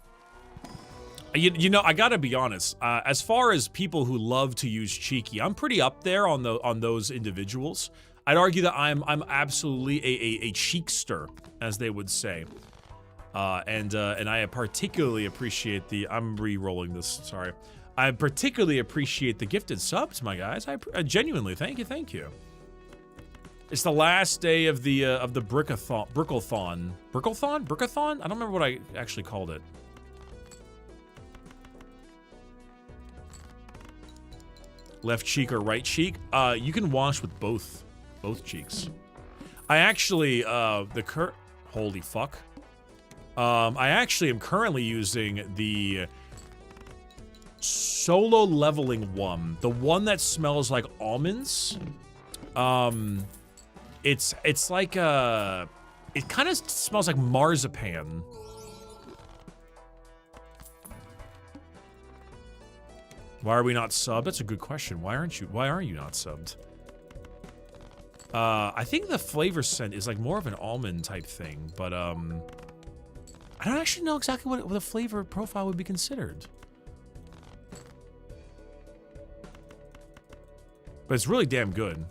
You know, I gotta be honest. As far as people who love to use Cheeky, I'm pretty up there on those individuals. I'd argue that I'm absolutely a cheekster, as they would say. And I particularly appreciate the. I'm re-rolling this. Sorry. I particularly appreciate the gifted subs, my guys. I genuinely thank you. It's the last day of the Brickathon. Brickathon? I don't remember what I actually called it. Left cheek or right cheek? You can wash with both cheeks. I actually holy fuck. I actually am currently using the solo leveling one, the one that smells like almonds. It's like it kind of smells like marzipan. Why are we not subbed? That's a good question. Why aren't you not subbed? I think the flavor scent is like more of an almond type thing, but I don't actually know exactly what the flavor profile would be considered. But it's really damn good.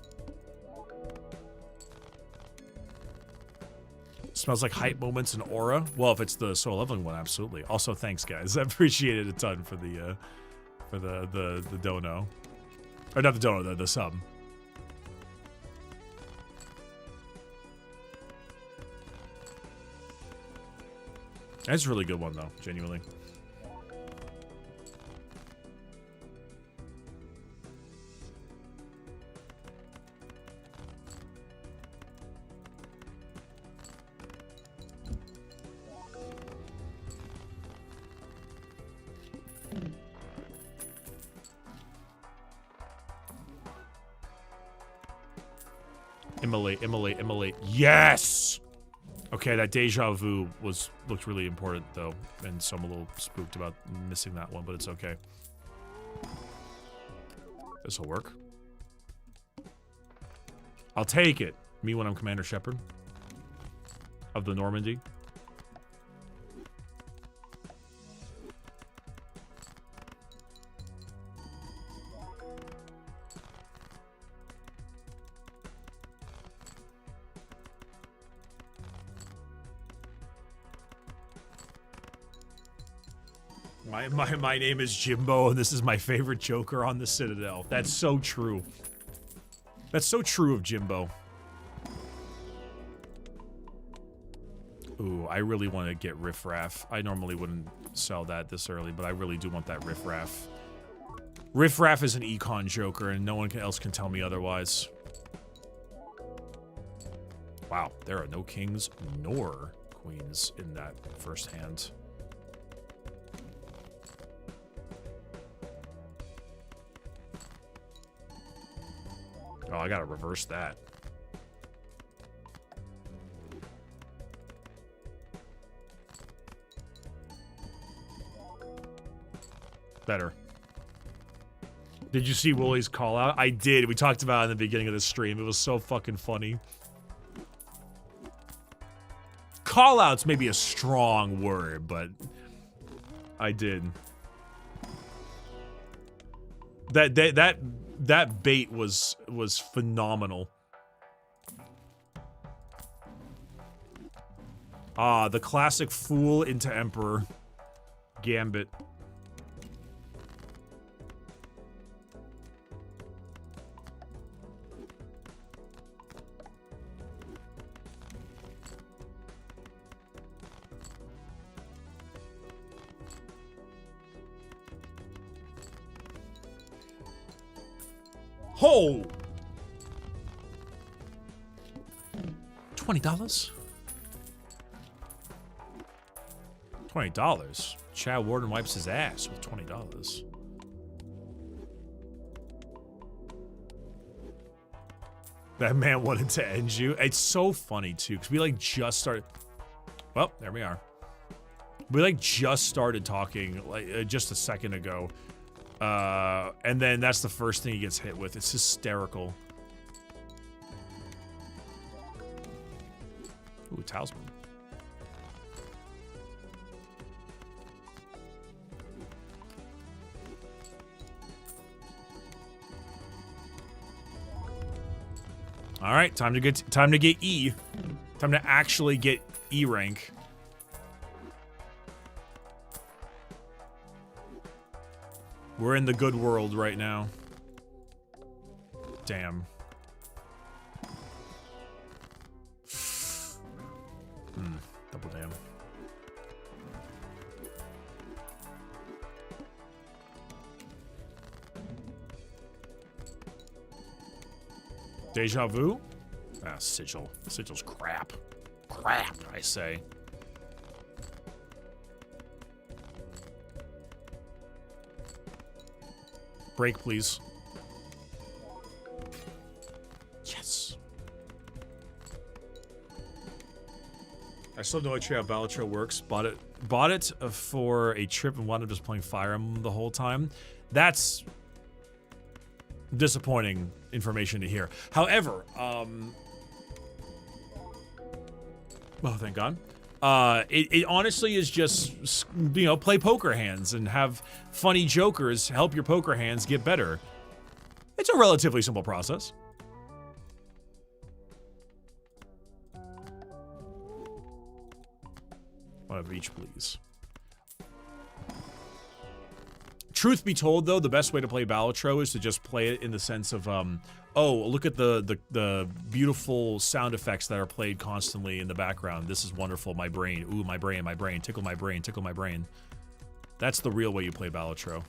Smells like hype moments and aura. Well, if it's the soul leveling one, absolutely. Also, thanks guys. I appreciate it a ton for the dono. Or not the dono, the sub. That's a really good one though, genuinely. Immolate. Yes! Okay, that deja vu looked really important though, and so I'm a little spooked about missing that one, but it's okay. This'll work. I'll take it. Me when I'm Commander Shepard of the Normandy. My name is Jimbo, and this is my favorite Joker on the Citadel. That's so true. That's so true of Jimbo. Ooh, I really want to get Riff Raff. I normally wouldn't sell that this early, but I really do want that Riff Raff. Riff Raff is an econ Joker, and no one else can tell me otherwise. Wow, there are no kings nor queens in that first hand. Oh, I gotta reverse that. Better. Did you see Wooly's call out? I did. We talked about it in the beginning of the stream. It was so fucking funny. Call out's maybe a strong word, but I did. That bait was phenomenal. Ah, the classic fool into emperor gambit. Ho! $20? $20? Chad Warden wipes his ass with $20. That man wanted to end you. It's so funny too, because we like just started. Well, there we are. We like just started talking like just a second ago. And then that's the first thing he gets hit with. It's hysterical. Ooh, talisman. All right, time to get E. Time to actually get E rank. We're in the good world right now. Damn. Double damn. Deja vu? Ah, sigil. Sigil's crap. Crap, I say. Break, please. Yes. I still have no idea how Balatro works. Bought it for a trip and wound up just playing Fire Emblem the whole time. That's disappointing information to hear. However, well, thank God. It honestly is just, you know, play poker hands and have funny jokers help your poker hands get better. It's a relatively simple process. One of each, please. Truth be told, though, the best way to play Balatro is to just play it in the sense of, oh, look at the beautiful sound effects that are played constantly in the background. This is wonderful. My brain. Ooh, my brain, my brain. Tickle my brain, tickle my brain. That's the real way you play Balatro.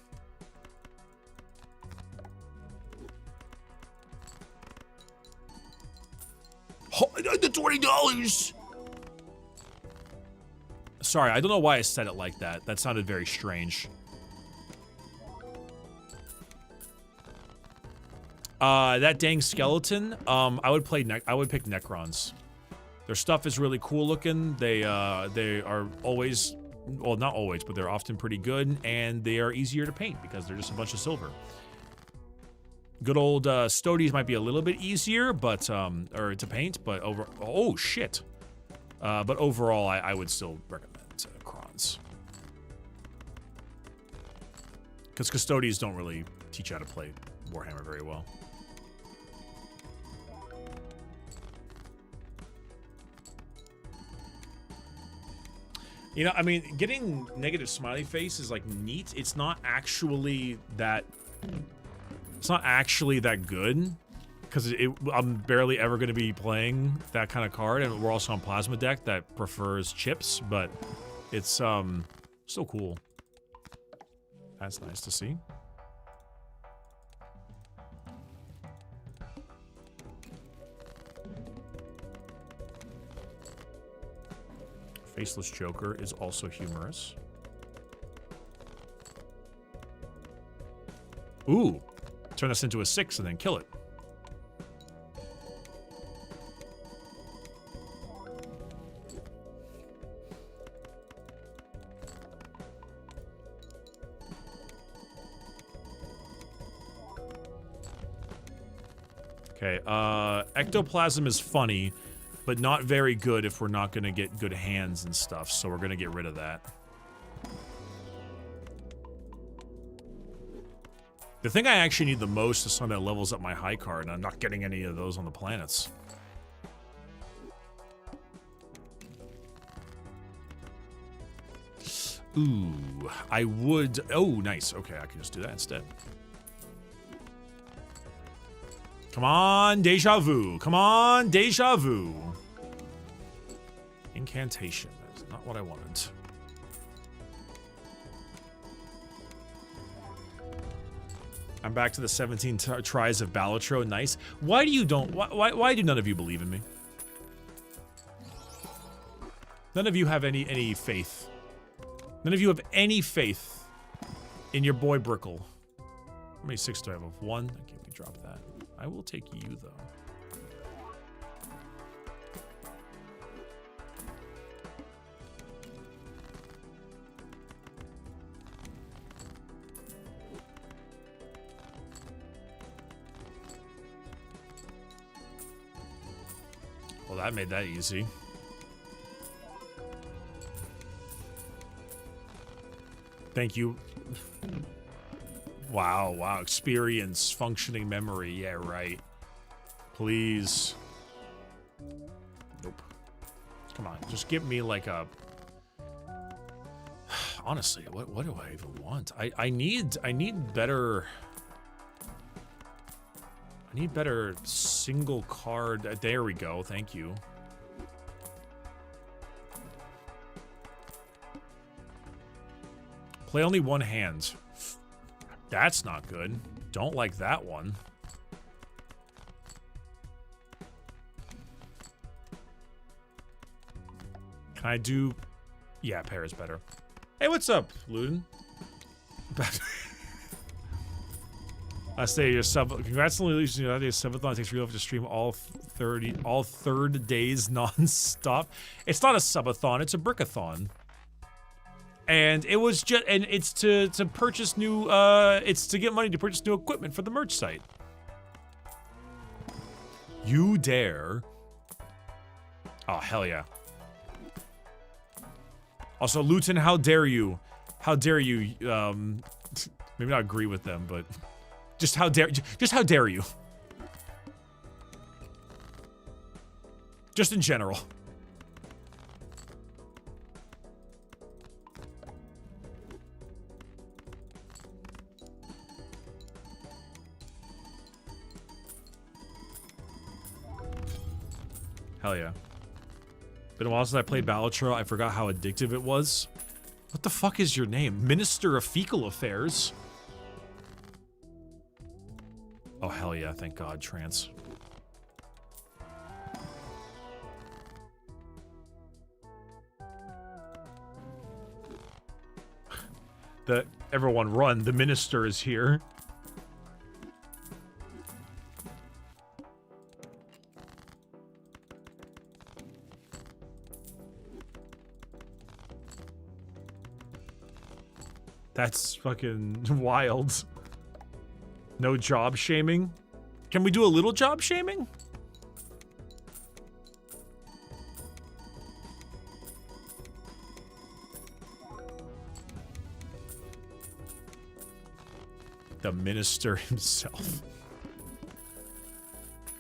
Oh, the $20! Sorry, I don't know why I said it like that. That sounded very strange. That dang skeleton. I would pick Necrons. Their stuff is really cool looking. They are always, well, not always, but they're often pretty good, and they are easier to paint because they're just a bunch of silver. Good old Stodies might be a little bit easier, but or to paint, but oh shit. But overall, I would still recommend Crons. Because Custodians don't really teach you how to play Warhammer very well. You know, I mean, getting negative smiley face is like neat. It's not actually that. It's not actually that good, because I'm barely ever going to be playing that kind of card, and we're also on Plasma deck that prefers chips, but it's still cool. That's nice to see. Faceless Joker is also humorous. Ooh, turn us into a 6 and then kill it. Okay, ectoplasm is funny, but not very good if we're not gonna get good hands and stuff, so we're gonna get rid of that. The thing I actually need the most is something that levels up my high card, and I'm not getting any of those on the planets. Ooh, I would... Oh, nice. Okay, I can just do that instead. Come on, Deja Vu. Come on, Deja Vu. Incantation. That's not what I wanted. I'm back to the 17 tries of Balatro. Nice. Why do you don't... Why do none of you believe in me? None of you have any faith. None of you have any faith in your boy Brickle. How many 6 do I have? 1? Okay, let me drop that. I will take you, though. Well, that made that easy. Thank you. Wow, wow. Experience, functioning memory. Yeah, right. Please. Nope. Come on, just give me like a... Honestly, what do I even want? I need better. I need better single card. There we go. Thank you. Play only one hand. That's not good. Don't like that one. Can I do... Yeah, pair is better. Hey, what's up, Luden? I say your sub. Congrats on the release of the subathon. It takes real to stream all third days non-stop. It's not a subathon, it's a brickathon. And it was just, and it's to purchase new, it's to get money to purchase new equipment for the merch site. You dare. Oh, hell yeah. Also, Luton, how dare you? How dare you, maybe not agree with them, but just how dare you? Just in general. Hell yeah. Been a while since I played Balatro. I forgot how addictive it was. What the fuck is your name? Minister of Fecal Affairs? Oh, hell yeah. Thank God, trans. Everyone run. The minister is here. That's fucking wild. No job shaming? Can we do a little job shaming? The minister himself.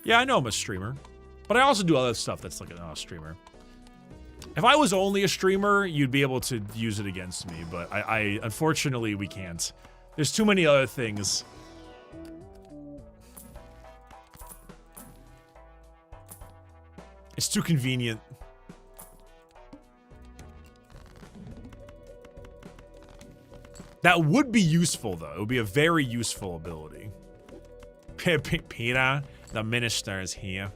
Yeah, I know I'm a streamer. But I also do other stuff that's like a streamer. If I was only a streamer, you'd be able to use it against me, but I unfortunately, we can't. There's too many other things. It's too convenient. That would be useful, though. It would be a very useful ability. Peter, the minister is here.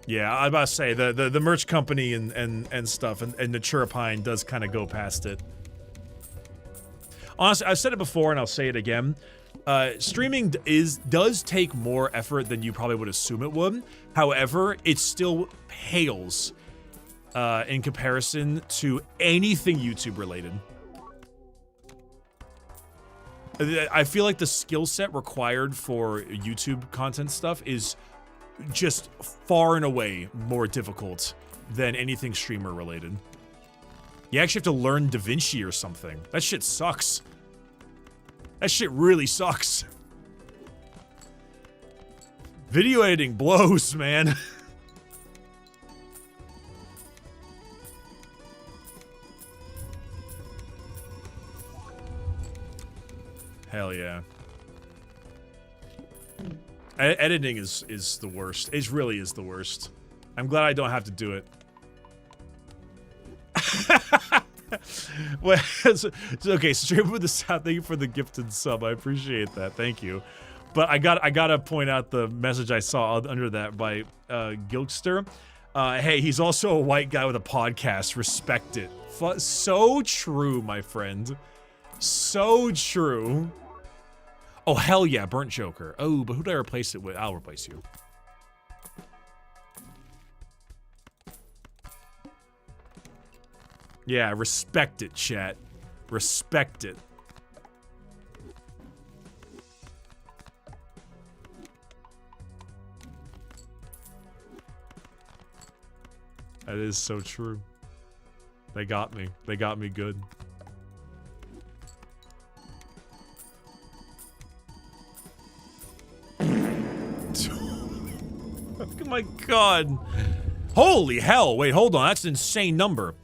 Yeah, I was about to say, the merch company and stuff and the Chirpine does kind of go past it. Honestly, I've said it before and I'll say it again. Streaming does take more effort than you probably would assume it would. However, it still pales in comparison to anything YouTube related. I feel like the skill set required for YouTube content stuff is just far and away more difficult than anything streamer related. You actually have to learn DaVinci or something. That shit sucks. That shit really sucks. Video editing blows, man. Hell yeah. Editing is the worst. It really is the worst. I'm glad I don't have to do it. Well, okay, straight with the sound. Thank you for the gifted sub. I appreciate that. Thank you. But I gotta point out the message I saw under that by Gilkster. Hey, he's also a white guy with a podcast. Respect it. So true, my friend. So true. Oh, hell yeah, Burnt Joker. Oh, but who did I replace it with? I'll replace you. Yeah, respect it, chat. Respect it. That is so true. They got me. They got me good. my god. Holy hell. Wait, hold on. That's an insane number.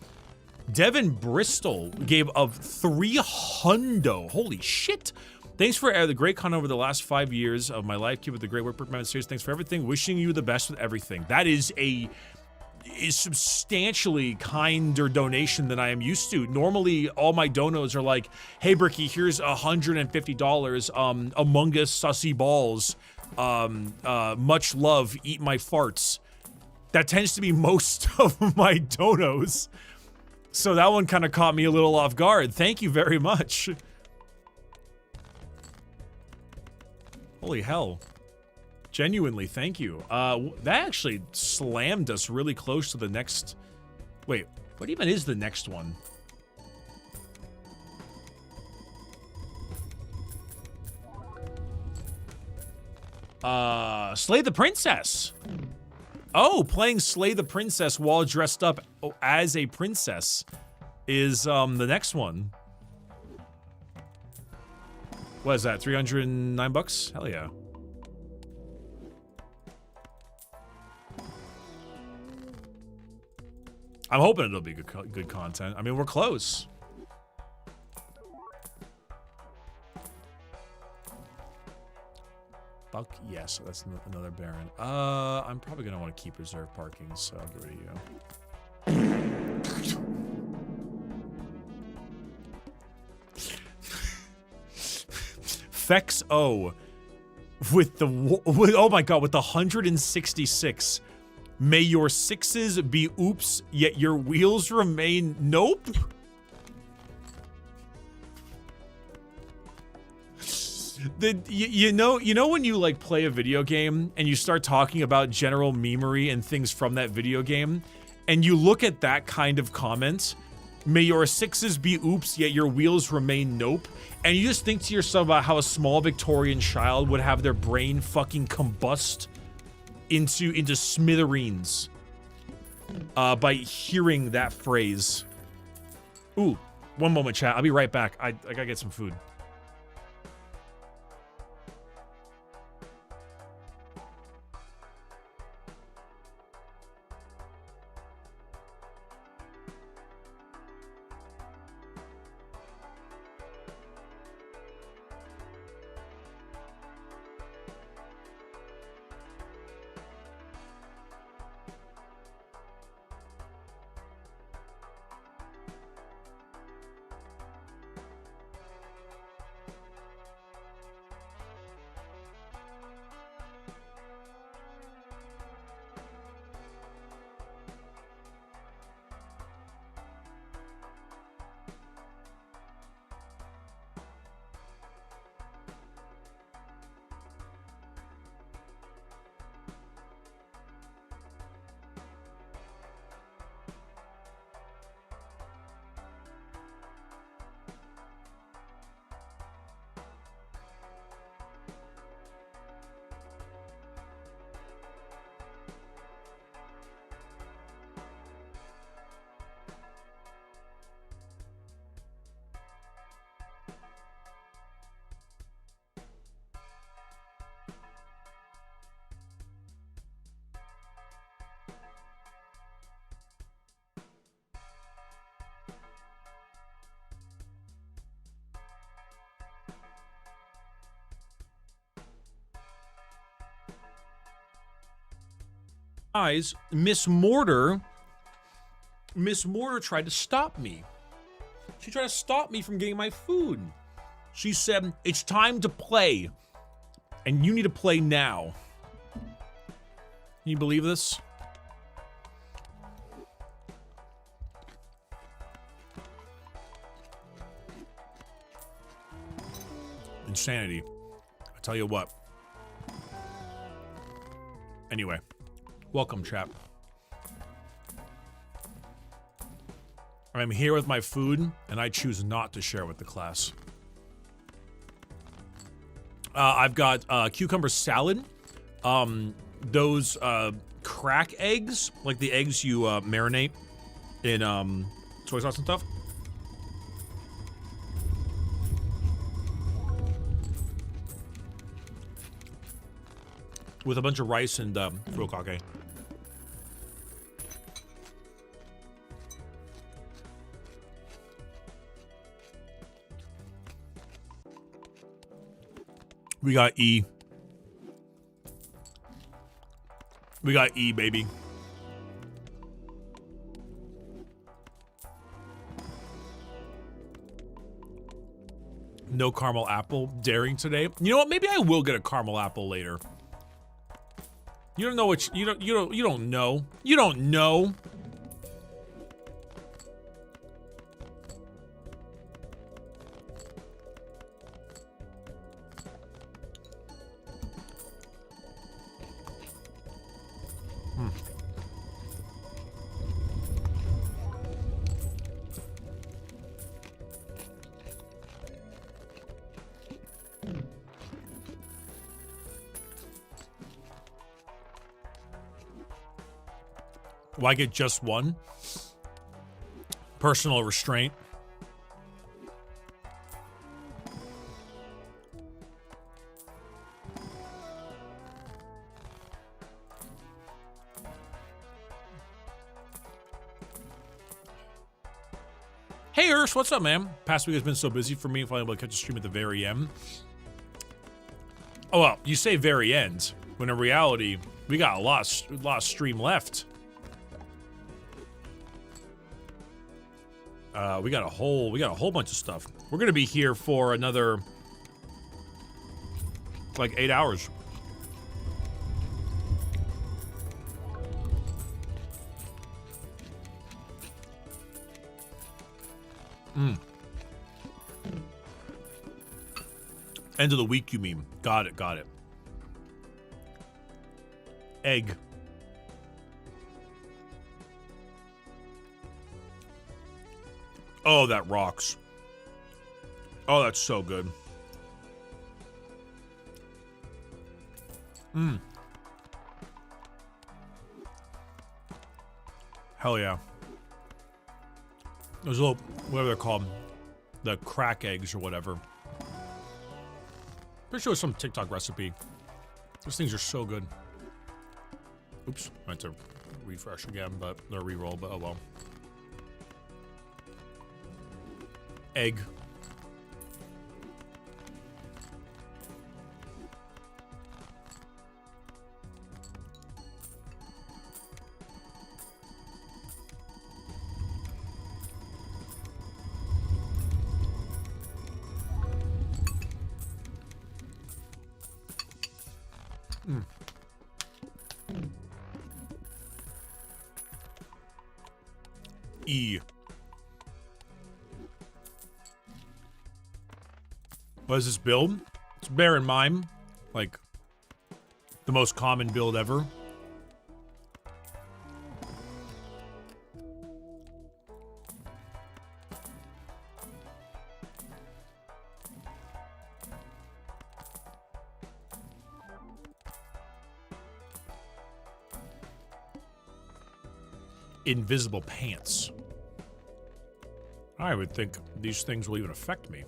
Devin Bristol gave of 300. Holy shit. Thanks for the great content over the last 5 years of my life. Keep up the great work, Bricky series. Thanks for everything. Wishing you the best with everything. That is a substantially kinder donation than I am used to. Normally, all my donos are like, hey, Bricky, here's $150. Among Us sussy balls. Much love. Eat my farts. That tends to be most of my donos. So that one kind of caught me a little off guard. Thank you very much. Holy hell. Genuinely, thank you. That actually slammed us really close to the next... Wait, what even is the next one? Slay the Princess. Oh, playing Slay the Princess while dressed up as a princess is the next one. What is that, 309 bucks? Hell yeah. I'm hoping it'll be good content. I mean, we're close. Fuck yes, that's another Baron. I'm probably gonna want to keep reserve parking, so I'll get rid of you. Fex O with the oh my god, with the 166. May your sixes be oops, yet your wheels remain nope. You know when you like play a video game and you start talking about general memery and things from that video game, and you look at that kind of comment, may your sixes be oops, yet your wheels remain nope, and you just think to yourself about how a small Victorian child would have their brain fucking combust into smithereens by hearing that phrase. Ooh, one moment, chat. I'll be right back. I gotta get some food. Guys, Miss Mortar tried to stop me. She tried to stop me from getting my food. She said, it's time to play, and you need to play now. Can you believe this? Insanity. I tell you what. Anyway. Welcome, chap. I'm here with my food, and I choose not to share with the class. I've got cucumber salad, those crack eggs, like the eggs you marinate in soy sauce and stuff. with a bunch of rice and furikake. We got E. We got E, baby. No caramel apple daring today. You know what? Maybe I will get a caramel apple later. You don't know what you don't know. You don't know. Why get just one? Personal restraint. Hey, Urs, what's up, man? Past week has been so busy for me, finally able to catch a stream at the very end. Oh, well, you say very end, when in reality, we got a lot of stream left. We got a whole bunch of stuff. We're gonna be here for another like 8 hours. End of the week, you mean? Got it, got it. Egg. Oh, that rocks. Oh, that's so good. Hell yeah. Those little, whatever they're called, the crack eggs or whatever. Pretty sure it's some TikTok recipe. Those things are so good. Oops, I had to refresh again, but or re-roll, but oh well. Egg. E. What is this build? It's bear in mind, like, the most common build ever. Invisible pants. I would think these things will even affect me.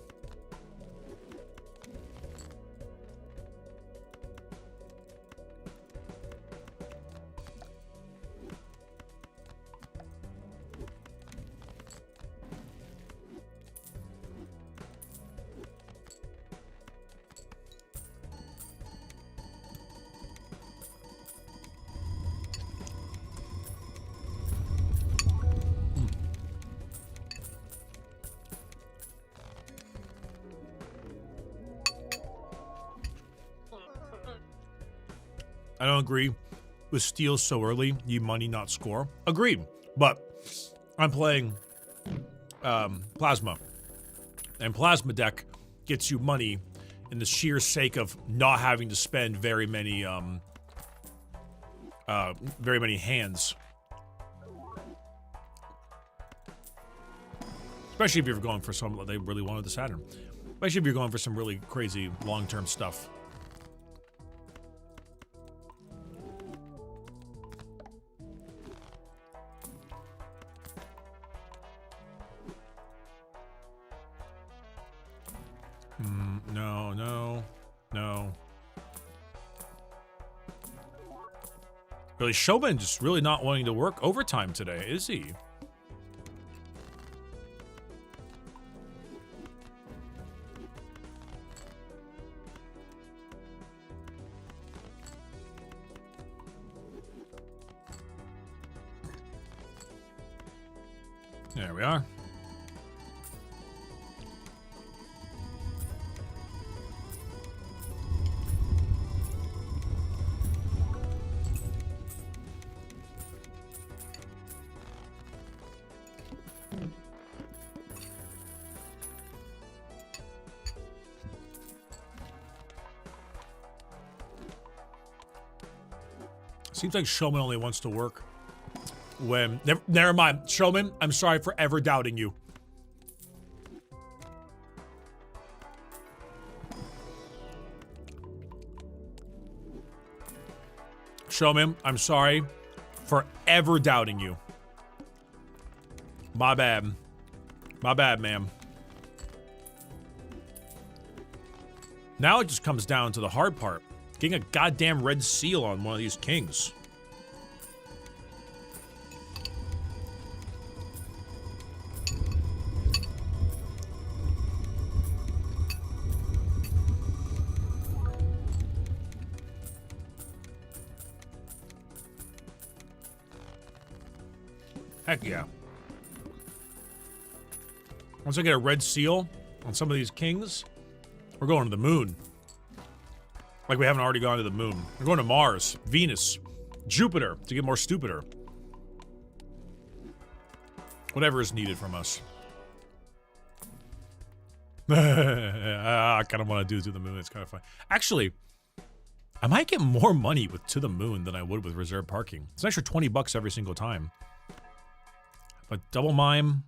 I don't agree with steal so early, you money not score. Agreed, but I'm playing Plasma, and Plasma deck gets you money in the sheer sake of not having to spend very many hands. Especially if you're going for some, they really wanted the Saturn. Especially if you're going for some really crazy long-term stuff. Really, Showman just really not wanting to work overtime today, is he? There we are. Seems like Showman only wants to work when... Never mind. Showman, I'm sorry for ever doubting you. Showman, I'm sorry for ever doubting you. My bad. My bad, ma'am. Now it just comes down to the hard part. Getting a goddamn red seal on one of these kings. Heck yeah. Once I get a red seal on some of these kings, we're going to the moon. Like we haven't already gone to the moon. We're going to Mars, Venus, Jupiter to get more stupider. Whatever is needed from us. I kind of want to do To the Moon. It's kind of fun. Actually, I might get more money with To the Moon than I would with reserve parking. It's an extra 20 bucks every single time. But double mime.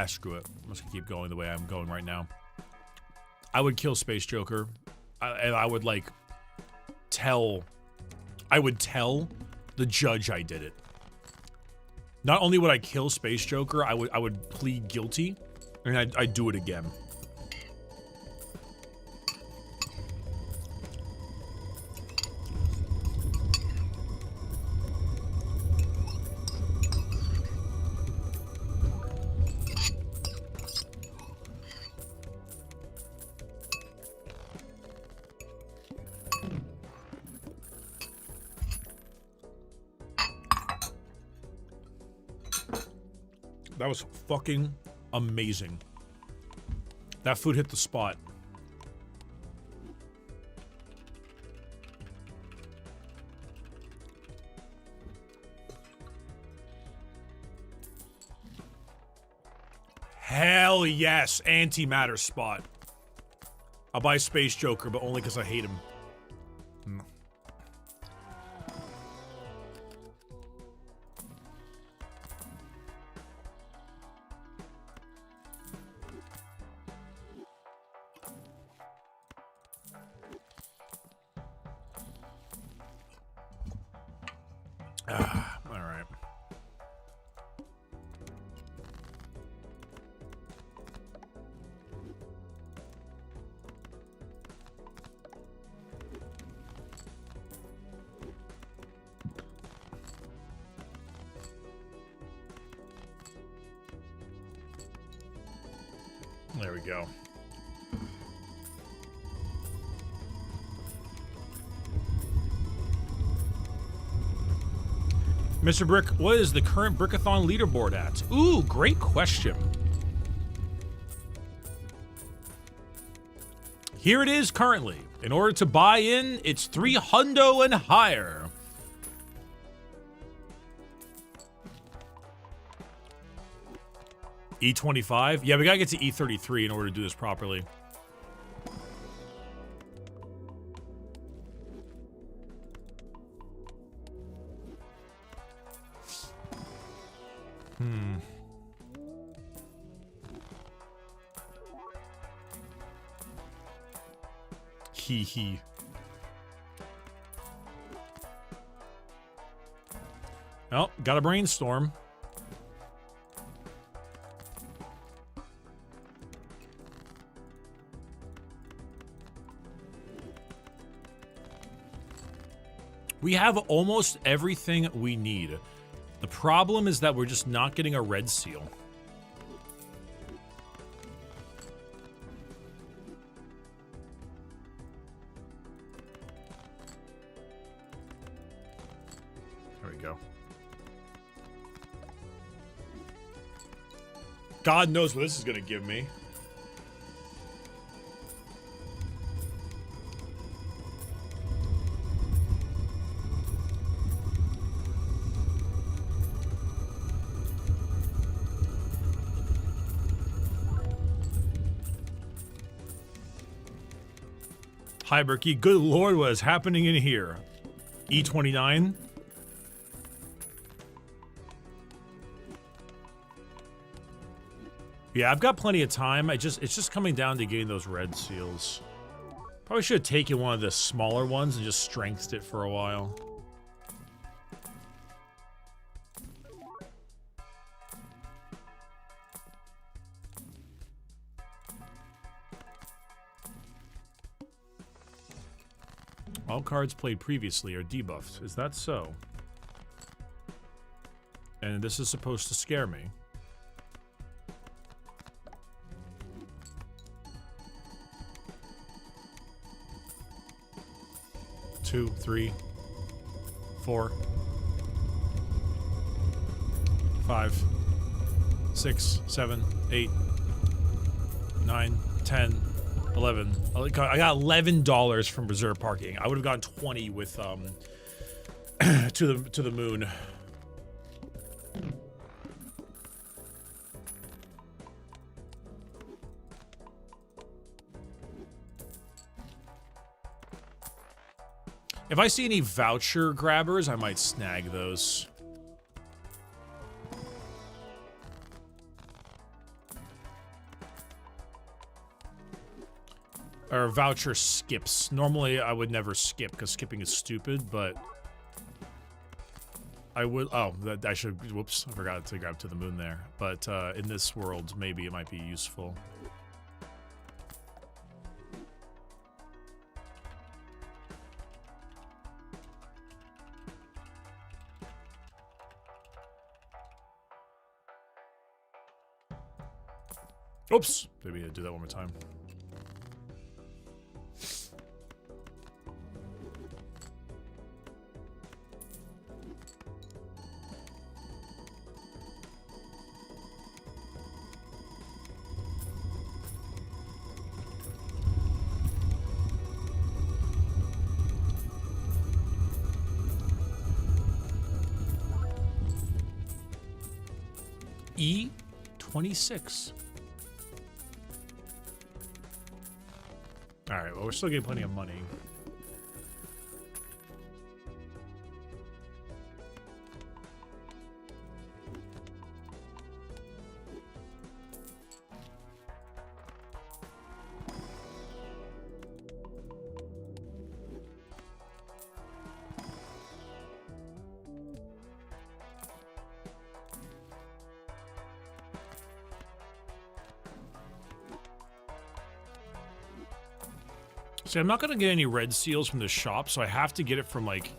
Screw it. I'm just gonna keep going the way I'm going right now. I would kill Space Joker. And I would like tell the judge I did it. Not only would I kill Space Joker, I would plead guilty and I'd do it again. That was fucking amazing. That food hit the spot. Hell yes, antimatter spot. I'll buy Space Joker, but only because I hate him. All right. There we go. Mr. Brick, what is the current Brickathon leaderboard at? Ooh, great question. Here it is currently. In order to buy in, it's $300 and higher. E25? Yeah, we gotta get to E33 in order to do this properly. Hee hee. Well, gotta brainstorm. We have almost everything we need. The problem is that we're just not getting a red seal. There we go. God knows what this is gonna give me. Hi, Bricky. Good lord, what is happening in here? E29? Yeah, I've got plenty of time. It's just coming down to getting those red seals. Probably should have taken one of the smaller ones and just strengthened it for a while. All cards played previously are debuffed. Is that so? And this is supposed to scare me. Two, 3, 4, 5, 6, 7, 8, 9, 10, 11. I got $11 from reserve parking. I would have gotten 20 with to the moon. If I see any voucher grabbers, I might snag those. Or voucher skips. Normally, I would never skip because skipping is stupid, but I would. Oh, I should. Whoops, I forgot to grab to the moon there. But in this world, maybe it might be useful. Oops, maybe I'll do that one more time. E26. Alright, well, we're still getting plenty of money. See, I'm not going to get any red seals from the shop, so I have to get it from, like,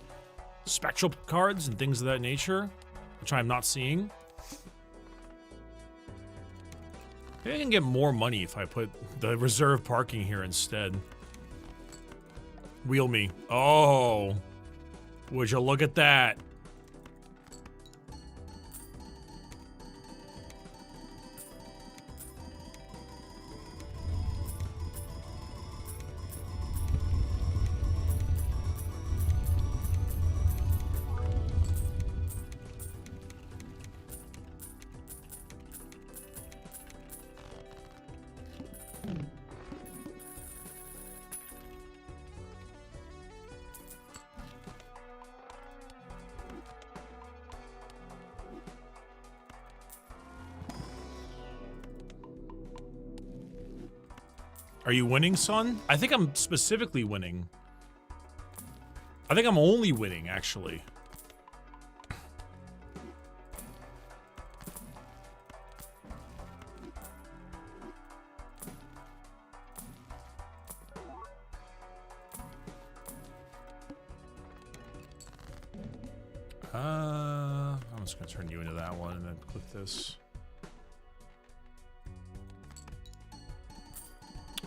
spectral cards and things of that nature, which I'm not seeing. Maybe I can get more money if I put the reserve parking here instead. Wheel me. Oh. Would you look at that? Are you winning, son? I think I'm specifically winning. I think I'm only winning, actually. I'm just gonna turn you into that one and then click this.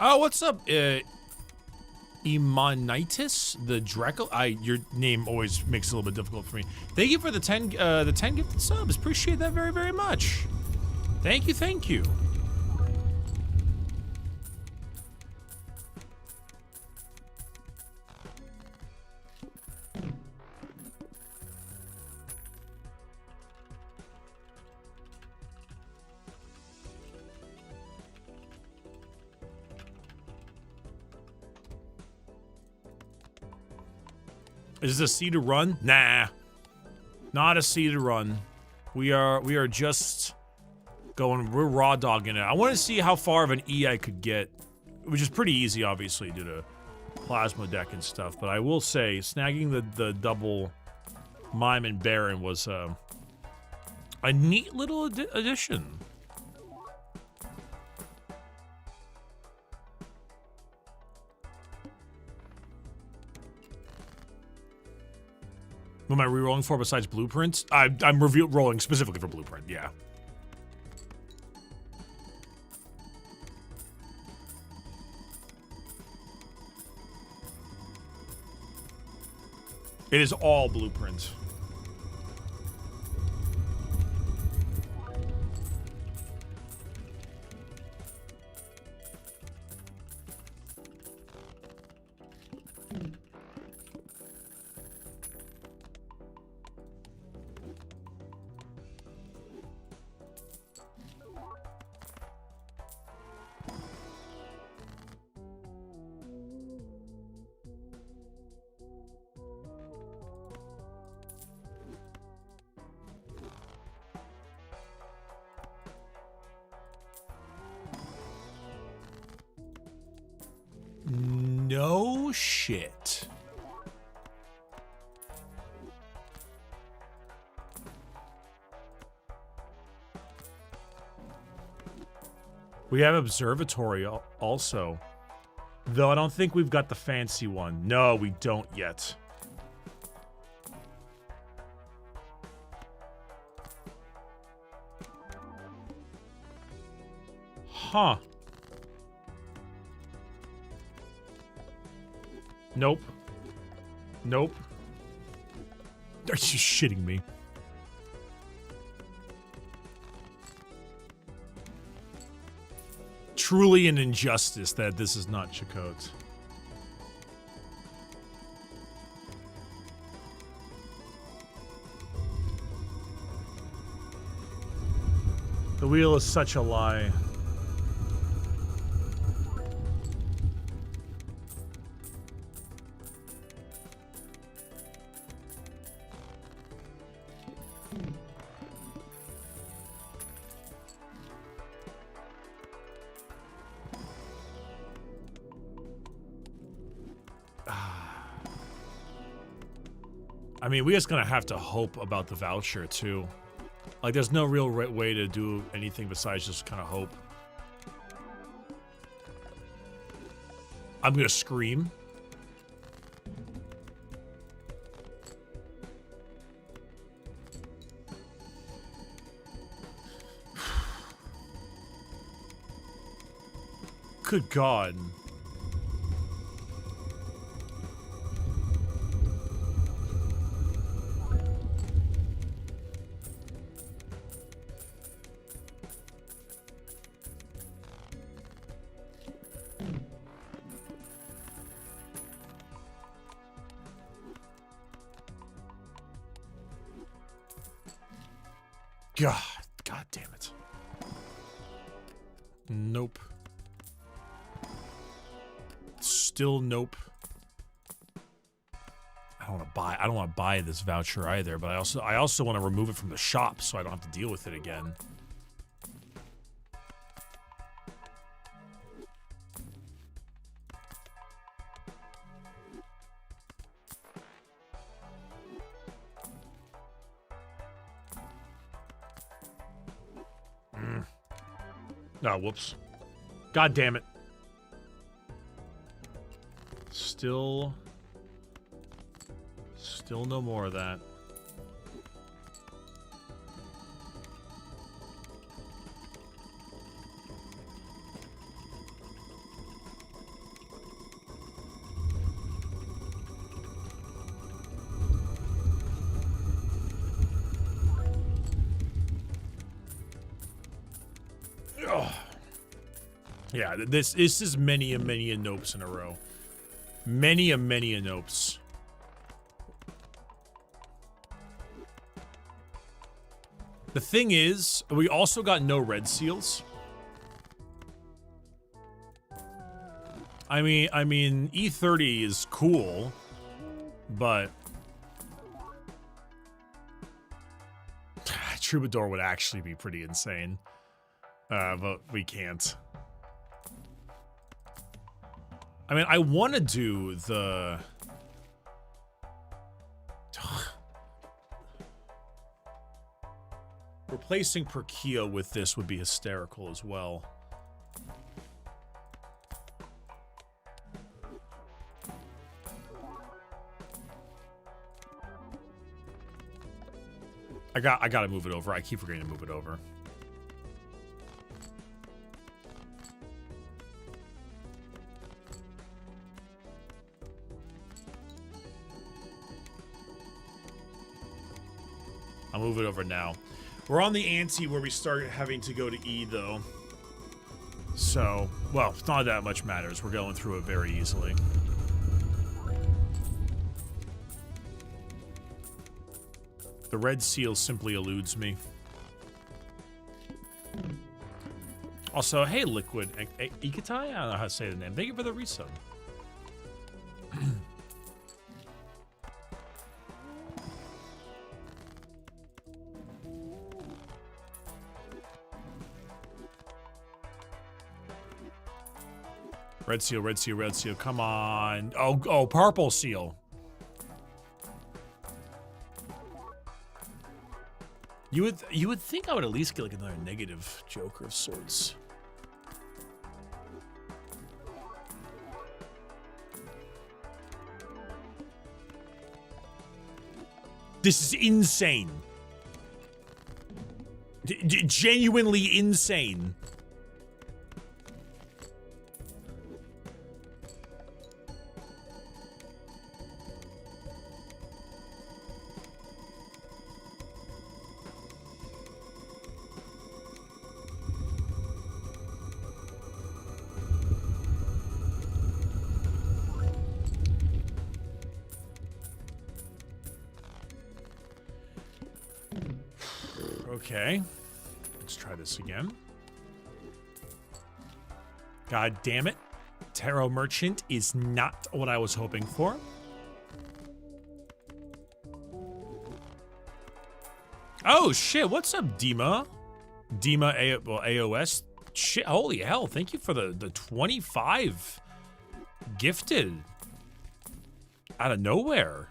Oh, what's up, Emonitis, the Draco? Your name always makes it a little bit difficult for me. Thank you for the 10 gifted subs. Appreciate that very, very much. Thank you, thank you. Is this a C to run? Nah. Not a C to run. We are just going, we're raw dogging it. I want to see how far of an E I could get, which is pretty easy, obviously, due to plasma deck and stuff. But I will say, snagging the double Mime and Baron was a neat little addition. What am I re-rolling for besides blueprints? I'm rolling specifically for blueprint, yeah. It is all blueprint. No shit. We have observatory also. Though I don't think we've got the fancy one. No, we don't yet. Huh. Nope. Nope. Are you shitting me? Truly an injustice that this is not Chakotay. The wheel is such a lie. I mean, we're just gonna have to hope about the voucher, too. Like, there's no real way to do anything besides just kind of hope. I'm gonna scream. Good God. God damn it. Nope. Still nope. I don't want to buy this voucher either, but I also want to remove it from the shop so I don't have to deal with it again. Oh, whoops. God damn it. Still no more of that. Yeah, this is many a nopes in a row. Many a nopes. The thing is, we also got no red seals. I mean, E30 is cool, but Troubadour would actually be pretty insane. But we can't. I mean, I want to do the... Replacing Perkeo with this would be hysterical as well. I gotta move it over. I keep forgetting to move it over. I'll move it over now. We're on the ante where we start having to go to E, though. So, well, not that much matters. We're going through it very easily. The red seal simply eludes me. Also, hey, Liquid Ikatai? I don't know how to say the name. Thank you for the resub. Red seal, red seal, red seal. Come on. Oh, purple seal. You would think I would at least get like another negative Joker of Swords. This is insane. Genuinely insane. Okay, let's try this again. God damn it. Tarot Merchant is not what I was hoping for. Oh shit, what's up, Dima? Dima AOS. Shit, holy hell, thank you for the 25 gifted out of nowhere.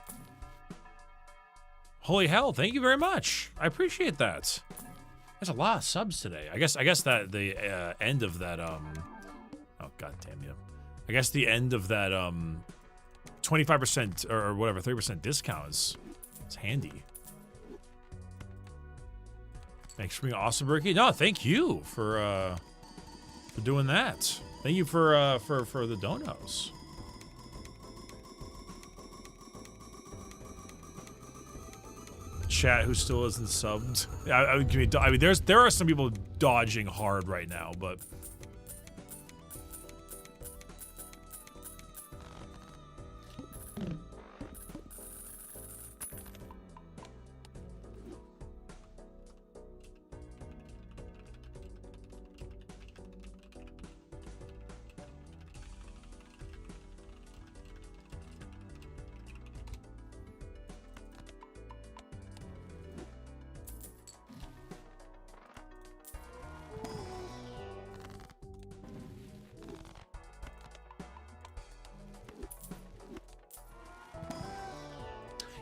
Holy hell, thank you very much. I appreciate that. There's a lot of subs today. I guess that the end of that oh god damn you. I guess the end of that 25% or whatever 30% discount is handy. Thanks for being awesome, Bricky. No, thank you for doing that. Thank you for the donos. Chat who still isn't subbed. I mean, there are some people dodging hard right now, but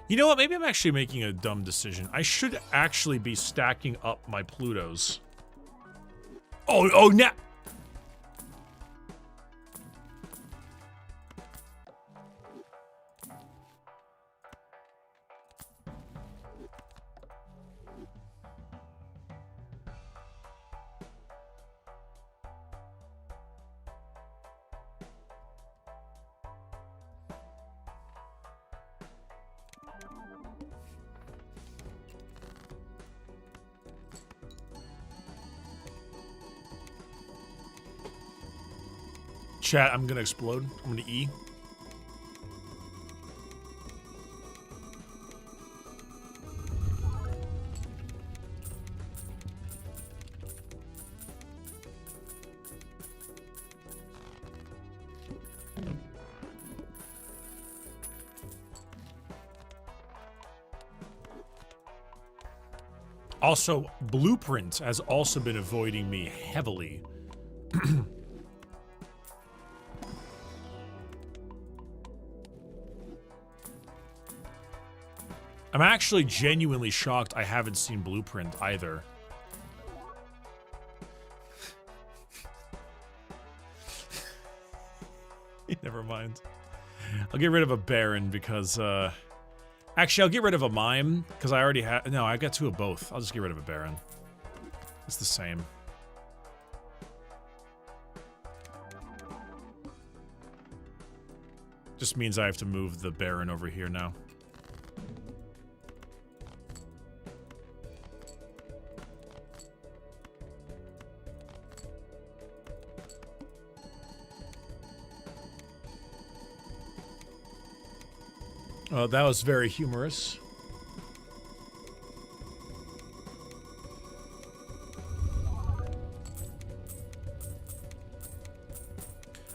you know what? Maybe I'm actually making a dumb decision. I should actually be stacking up my Plutos. Oh, now. Chat, I'm gonna explode. I'm gonna E. Also, Blueprint has also been avoiding me heavily. I'm actually genuinely shocked I haven't seen Blueprint either. Never mind. I'll get rid of a Baron because, actually, I'll get rid of a Mime, because I already have... No, I got 2 of both. I'll just get rid of a Baron. It's the same. Just means I have to move the Baron over here now. Oh, that was very humorous.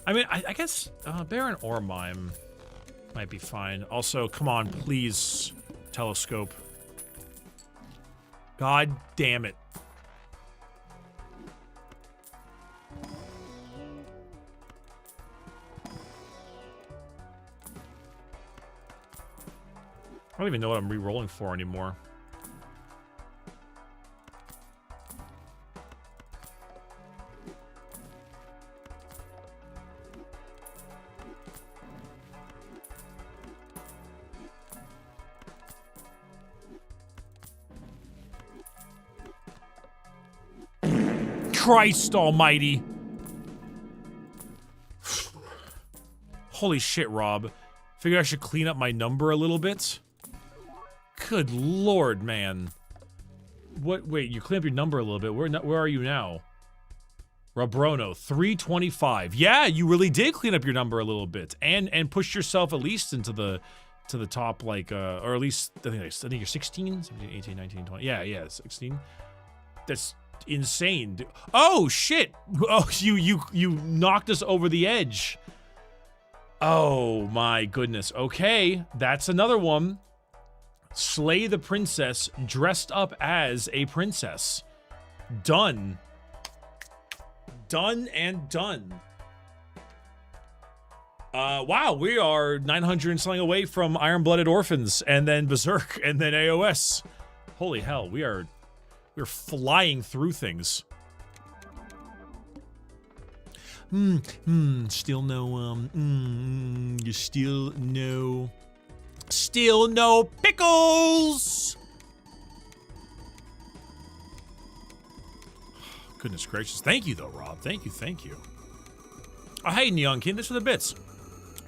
I mean, I guess Baron or Mime might be fine. Also, come on, please, Telescope. God damn it. I don't even know what I'm re-rolling for anymore. Christ almighty. Holy shit, Rob. Figure I should clean up my number a little bit. Good lord, man. What? Wait, you clean up your number a little bit. Where are you now? Robrono, 325. Yeah, you really did clean up your number a little bit, and push yourself at least into the top, like, or at least I think you're 16, 17, 18, 19, 20. Yeah, 16. That's insane. Oh shit! Oh, you knocked us over the edge. Oh my goodness. Okay, that's another one. Slay the princess dressed up as a princess. Done. Done and done. Wow, we are 900 and something away from Iron-Blooded Orphans, and then Berserk, and then AOS. Holy hell, we're flying through things. Still no pickles. Goodness gracious. Thank you though, Rob. Thank you. Oh, hey, Neon King, thanks for the bits.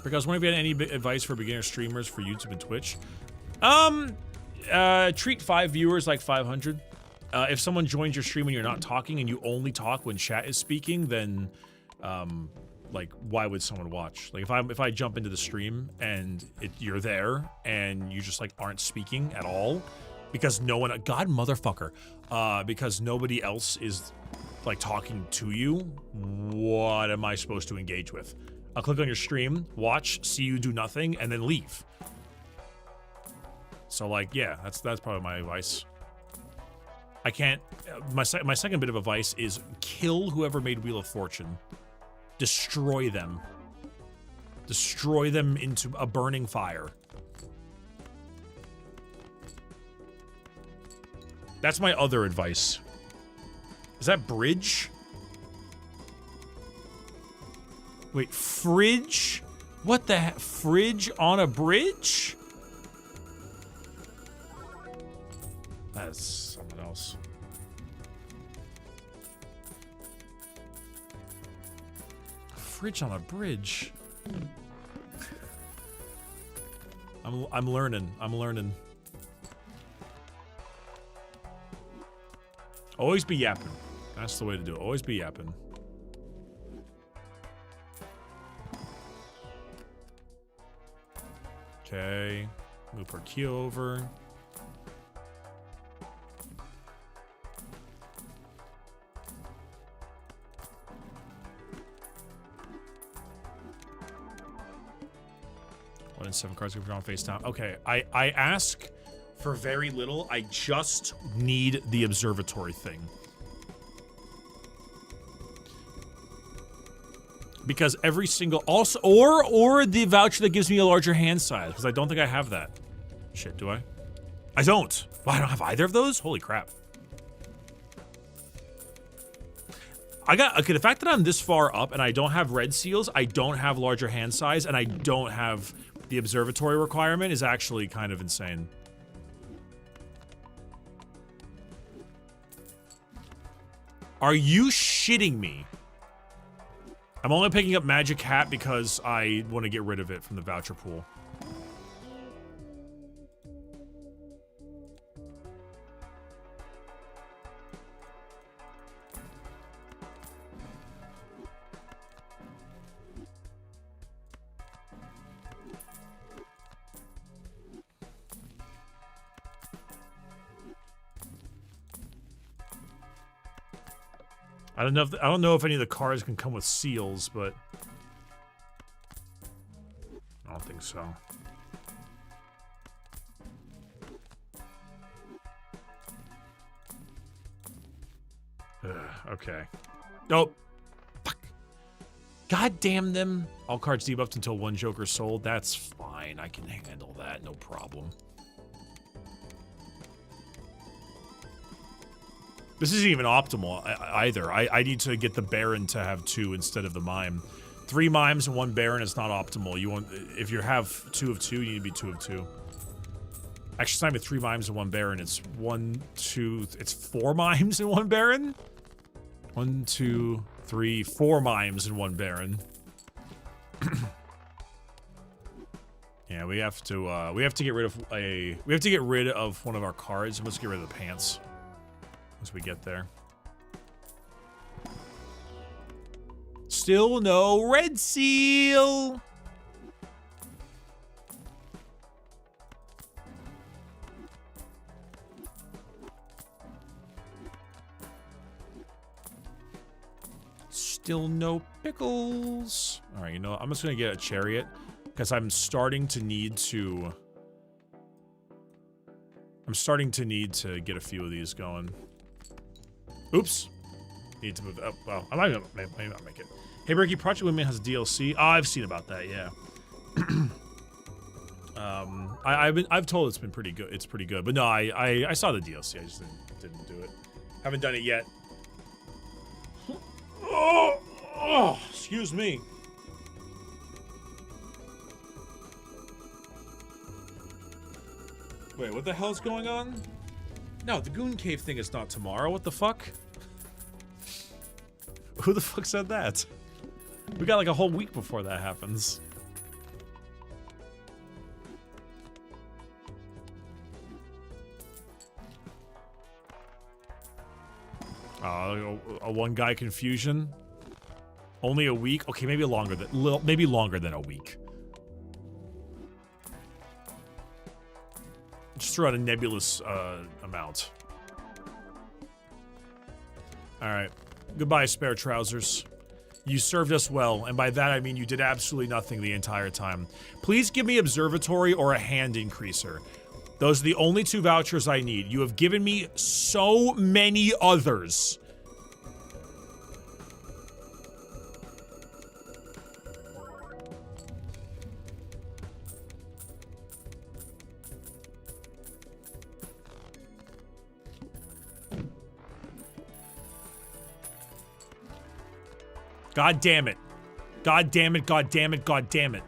Because wonder if you had any advice for beginner streamers for YouTube and Twitch. Treat 5 viewers like 500. If someone joins your stream and you're not talking and you only talk when chat is speaking, then like, why would someone watch? Like, if I jump into the stream and you're there and you just like aren't speaking at all because no one, God motherfucker, because nobody else is like talking to you, what am I supposed to engage with? I'll click on your stream, watch, see you do nothing, and then leave. So like, yeah, that's probably my advice. I can't. My second bit of advice is kill whoever made Wheel of Fortune. Destroy them. Destroy them into a burning fire. That's my other advice. Is that bridge? Wait, fridge? What the heck? Fridge on a bridge? That's something else. Fridge on a bridge. I'm learning. Always be yapping. That's the way to do it. Always be yapping. Okay. Move our key over. One in 7 cards can be drawn face down. Okay, I ask for very little. I just need the observatory thing. Because every single also or the voucher that gives me a larger hand size, because I don't think I have that. Shit, do I? I don't. Well, I don't have either of those? Holy crap. Okay, the fact that I'm this far up and I don't have red seals, I don't have larger hand size, and I don't have the observatory requirement is actually kind of insane. Are you shitting me? I'm only picking up Magic Hat because I want to get rid of it from the voucher pool. I don't know if any of the cards can come with seals, but I don't think so. Okay. Oh, fuck. God damn them. All cards debuffed until one Joker sold. That's fine. I can handle that. No problem. This isn't even optimal either. I need to get the Baron to have 2 instead of the Mime. 3 Mimes and 1 Baron is not optimal. You want, if you have 2 of 2, you need to be 2 of 2. Actually, it's not even 3 Mimes and 1 Baron. It's 1, 2, it's 4 Mimes and 1 Baron? 1, 2, 3, 4 Mimes and 1 Baron. Yeah, we have to get rid of one of our cards, and let's get rid of the pants. Once we get there. Still no red seal. Still no pickles. All right, you know what? I'm just gonna get a chariot because I'm starting to need to get a few of these going. Oops. Need to move up. Well, I might not make it. Hey, Bricky, Project Women has DLC. Oh, I've seen about that, yeah. I've told it's been pretty good. It's pretty good. But no, I saw the DLC. I just didn't do it. Haven't done it yet. Oh, excuse me. Wait, what the hell's going on? No, the Goon Cave thing is not tomorrow. What the fuck? Who the fuck said that? We got like a whole week before that happens. A one guy confusion. Only a week? Okay, maybe longer than a week. Just throw out a nebulous amount. Alright. Goodbye, spare trousers. You served us well, and by that I mean you did absolutely nothing the entire time. Please give me observatory or a hand increaser. Those are the only 2 vouchers I need. You have given me so many others. God damn it. God damn it, god damn it, god damn it.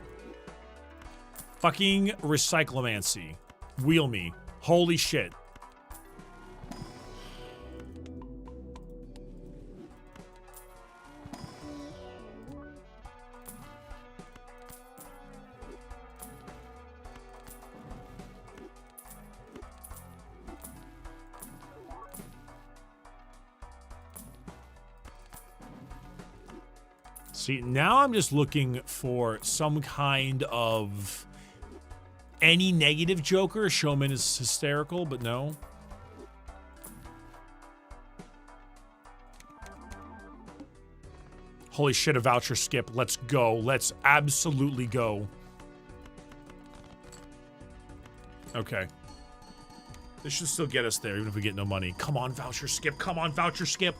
Fucking recyclomancy. Wheel me. Holy shit. See, now I'm just looking for some kind of any negative Joker. Showman is hysterical, but no. Holy shit, a voucher skip. Let's go. Let's absolutely go. Okay. This should still get us there, even if we get no money. Come on, voucher skip. Come on, voucher skip.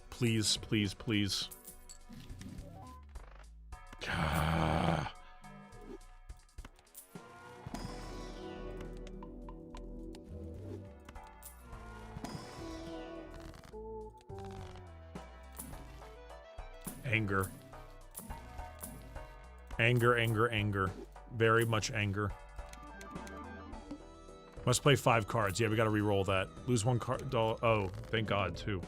Please, please, please. Ah. Anger. Anger, anger, anger. Very much anger. Must play 5 cards. Yeah, we gotta re-roll that. Lose 1 card. Oh, thank God, too.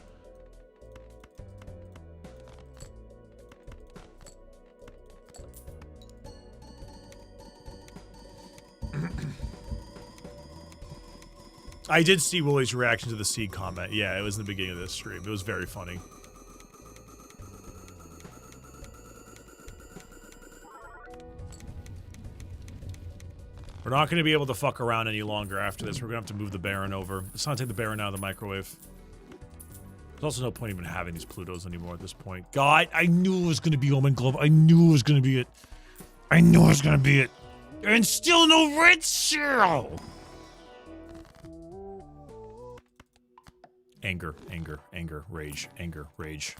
I did see Wooly's reaction to the seed comment. Yeah, it was in the beginning of this stream. It was very funny. We're not going to be able to fuck around any longer after this. We're going to have to move the Baron over. Let's not take the Baron out of the microwave. There's also no point even having these Plutos anymore at this point. God, I knew it was going to be Omen Glove. I knew it was going to be it. I knew it was going to be it. And still no red shell! Anger, anger, anger, rage, anger, rage.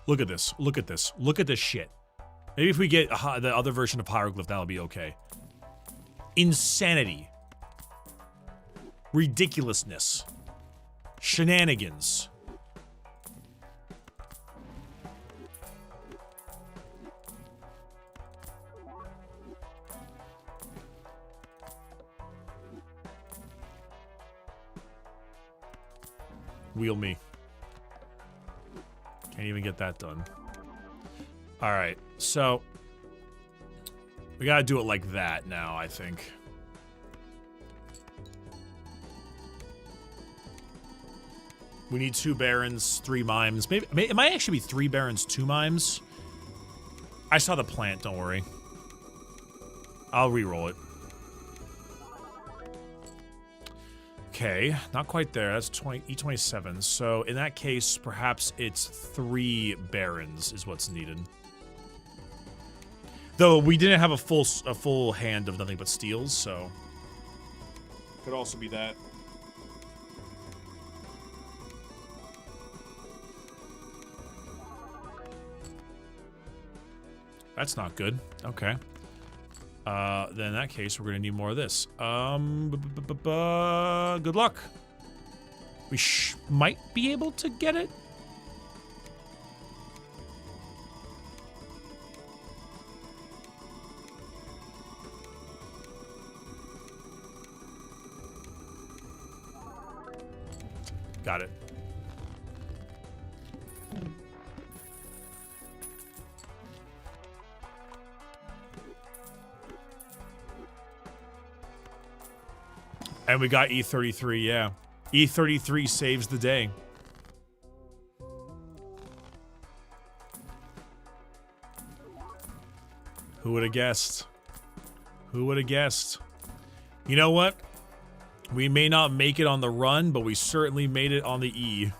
Look at this. Look at this. Look at this shit. Maybe if we get the other version of Hieroglyph, that'll be okay. Insanity. Ridiculousness. Shenanigans. Wheel me. Can't even get that done. Alright, so we gotta do it like that now, I think. We need 2 Barons, 3 Mimes. Maybe it might actually be 3 Barons, 2 Mimes. I saw the plant, don't worry. I'll re-roll it. Okay, not quite there. That's E27. So in that case, perhaps it's 3 Barons is what's needed. Though we didn't have a full hand of nothing but steals, so could also be that. That's not good. Okay. Then in that case, we're gonna need more of this. Good luck. We might be able to get it. Got it. And we got E33, yeah. E33 saves the day. Who would have guessed? Who would have guessed? You know what? We may not make it on the run, but we certainly made it on the E.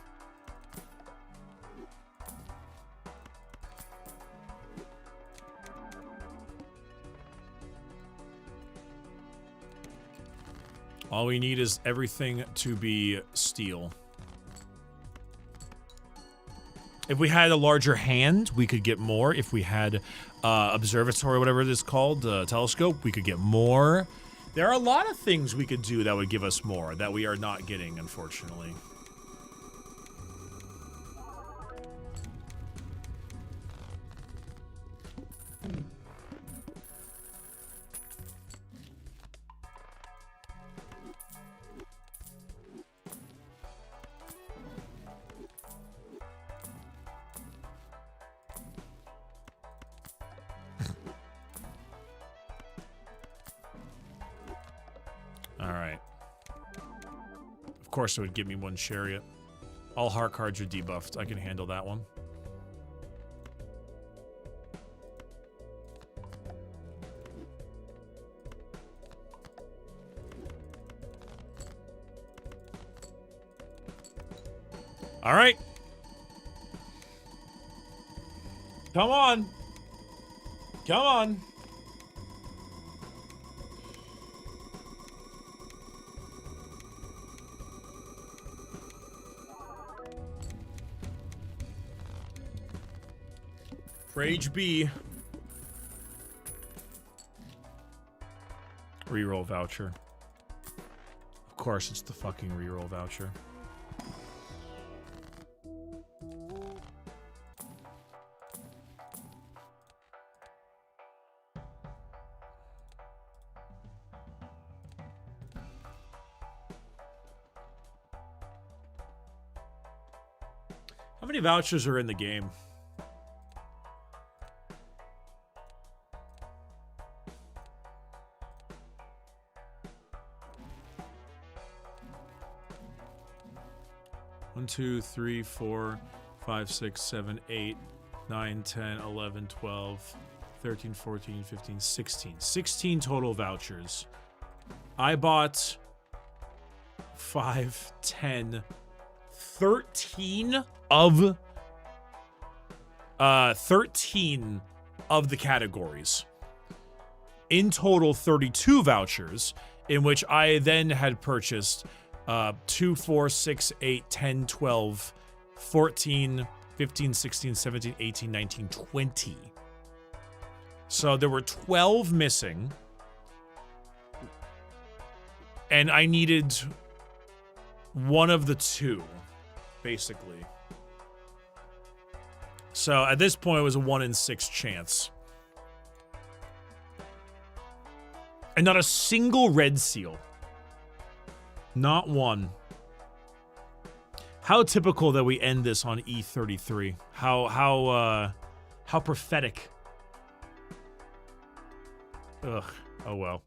All we need is everything to be steel. If we had a larger hand, we could get more. If we had observatory, whatever it is called, telescope, we could get more. There are a lot of things we could do that would give us more that we are not getting, unfortunately. course it would give me one chariot. All heart cards are debuffed. I can handle that one. All right. Come on. Come on. Rage B. Reroll voucher. Of course, it's the fucking reroll voucher. How many vouchers are in the game? One, 2, 3, 4, 5, 6, 7, 8, 9, 10, 11, 12, 13, 14, 15, 16. 16 total vouchers. I bought 5, 10, 13 of 13 of the categories. In total, 32 vouchers, in which I then had purchased 2, 4, 6, 8, 10, 12, 14, 15, 16, 17, 18, 19, 20. So there were 12 missing. And I needed one of the two, basically. So at this point, it was a 1 in 6 chance. And not a single red seal. Not one. How typical that we end this on E33. How prophetic. Ugh. Oh well.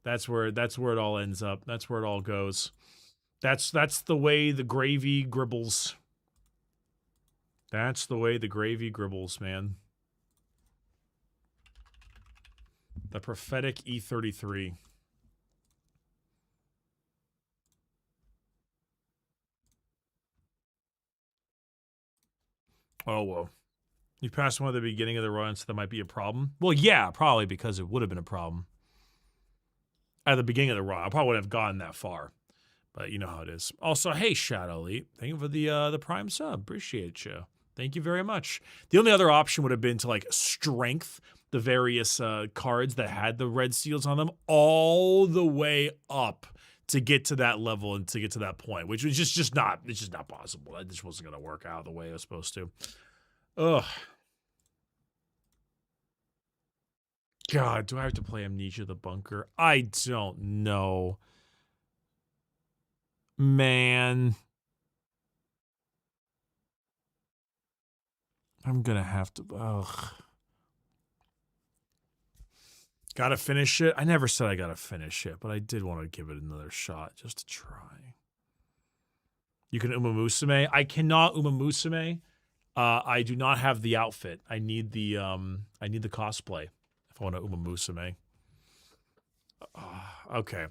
That's where it all ends up. That's where it all goes. That's the way the gravy gribbles. That's the way the gravy gribbles, man. The prophetic E33. Oh, well. You passed one at the beginning of the run, so that might be a problem? Well, yeah, probably because it would have been a problem. At the beginning of the run, I probably wouldn't have gotten that far. But you know how it is. Also, hey, Shadow Elite. Thank you for the Prime sub. Appreciate you. Thank you very much. The only other option would have been to, like, strength the various cards that had the red seals on them all the way up to get to that level and to get to that point, which was just not, it's just not possible. That just wasn't going to work out the way it was supposed to. Ugh. God, do I have to play Amnesia the Bunker? I don't know. Man. I'm going to have to, ugh. Gotta finish it. I never said I gotta finish it, but I did want to give it another shot just to try. You can Uma Musume. I cannot Uma Musume. I do not have the outfit. I need the cosplay if I want to Uma Musume. Okay.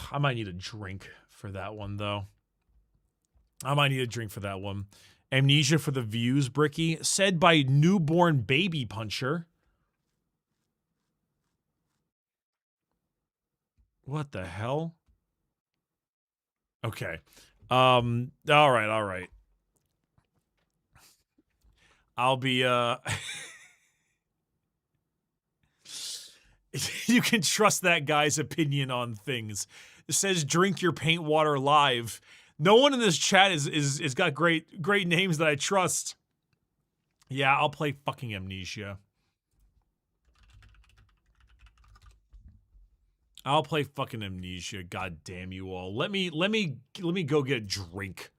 I might need a drink for that one though. I might need a drink for that one. Amnesia for the views, Bricky. Said by Newborn Baby Puncher. What the hell? Okay. All right. I'll be, you can trust that guy's opinion on things. It says drink your paint water live. No one in this chat is got great names that I trust. Yeah, I'll play fucking Amnesia. I'll play fucking Amnesia. God damn you all. Let me go get a drink.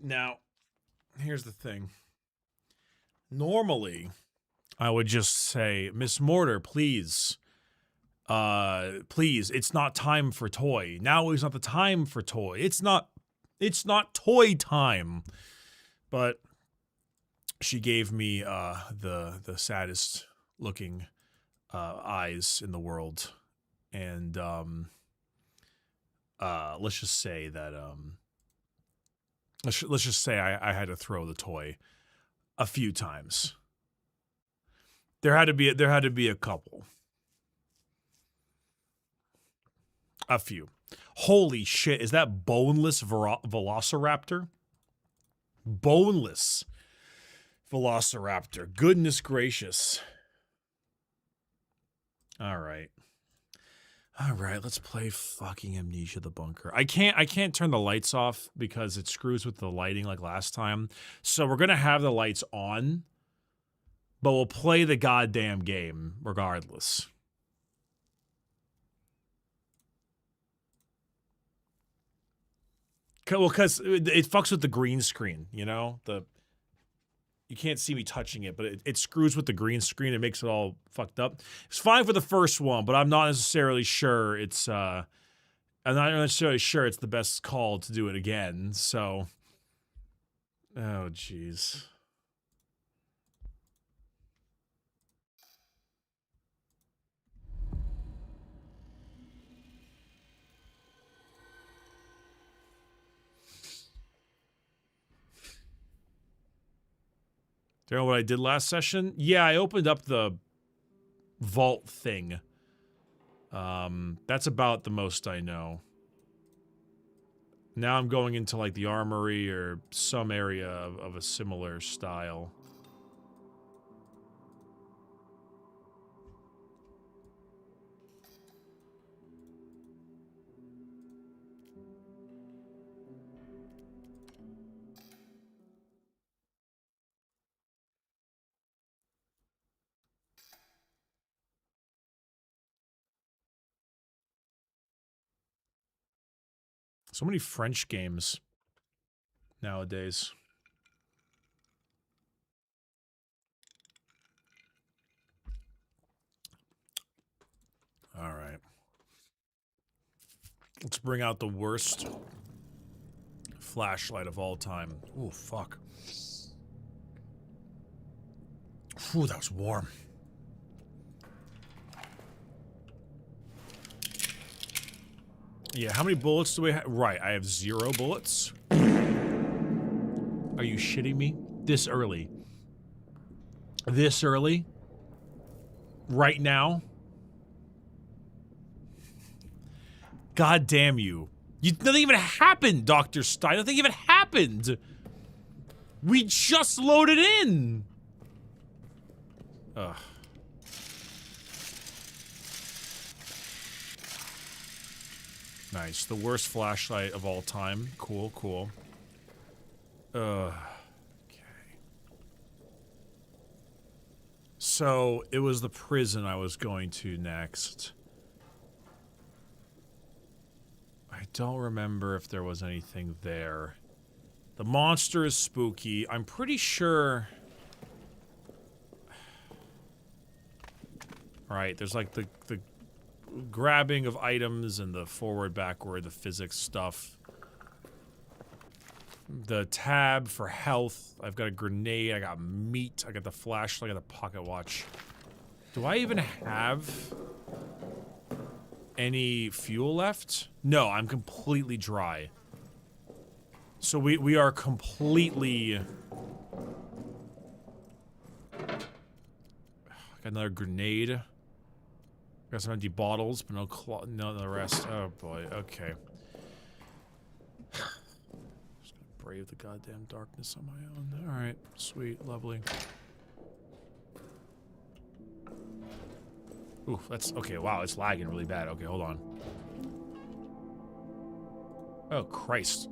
Now, here's the thing. Normally, I would just say, Miss Mortar, please, please, it's not time for toy. Now is not the time for toy. It's not toy time. But she gave me the saddest looking eyes in the world, and let's just say that let's just say I had to throw the toy a few times. There had to be a couple. A few. Holy shit, is that boneless velociraptor? Boneless velociraptor. Goodness gracious. All right, let's play fucking Amnesia the Bunker. I can't turn the lights off because it screws with the lighting like last time. So we're going to have the lights on, but we'll play the goddamn game regardless. Well, because it fucks with the green screen, you know? You can't see me touching it, but it screws with the green screen. It makes it all fucked up. It's fine for the first one, but I'm not necessarily sure it's the best call to do it again. So, oh jeez. Do you know what I did last session? Yeah, I opened up the vault thing. That's about the most I know. Now I'm going into like the armory or some area of a similar style. So many French games nowadays. All right. Let's bring out the worst flashlight of all time. Ooh, fuck. Ooh, that was warm. Yeah, how many bullets do we have? Right, I have 0 bullets. Are you shitting me? This early? This early? Right now? God damn you. Nothing even happened, Dr. Stein. Nothing even happened. We just loaded in. Ugh. Nice. The worst flashlight of all time. Cool, cool. Okay. So, it was the prison I was going to next. I don't remember if there was anything there. The monster is spooky. I'm pretty sure... Right, there's like the grabbing of items and the forward, backward, the physics stuff. The tab for health. I've got a grenade, I got meat, I got the flashlight, I got the pocket watch. Do I even have any fuel left? No, I'm completely dry. So we are completely... Got another grenade. Got some empty bottles, but no the rest. Oh boy, okay. Just gonna brave the goddamn darkness on my own. Alright, sweet, lovely. Ooh, that's okay, wow, it's lagging really bad. Okay, hold on. Oh Christ.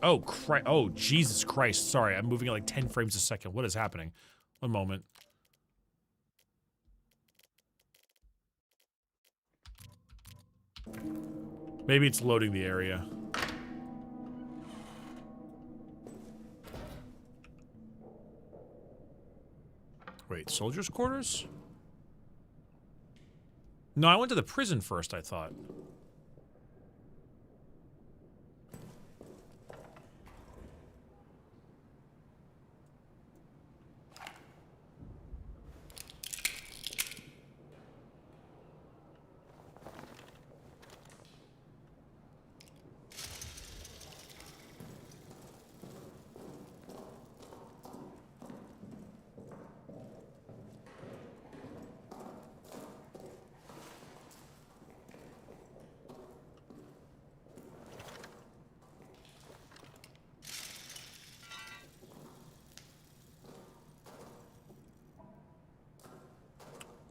Oh Christ. Oh Jesus Christ. Sorry, I'm moving at like 10 frames a second. What is happening? One moment. Maybe it's loading the area. Wait, soldiers' quarters? No, I went to the prison first, I thought.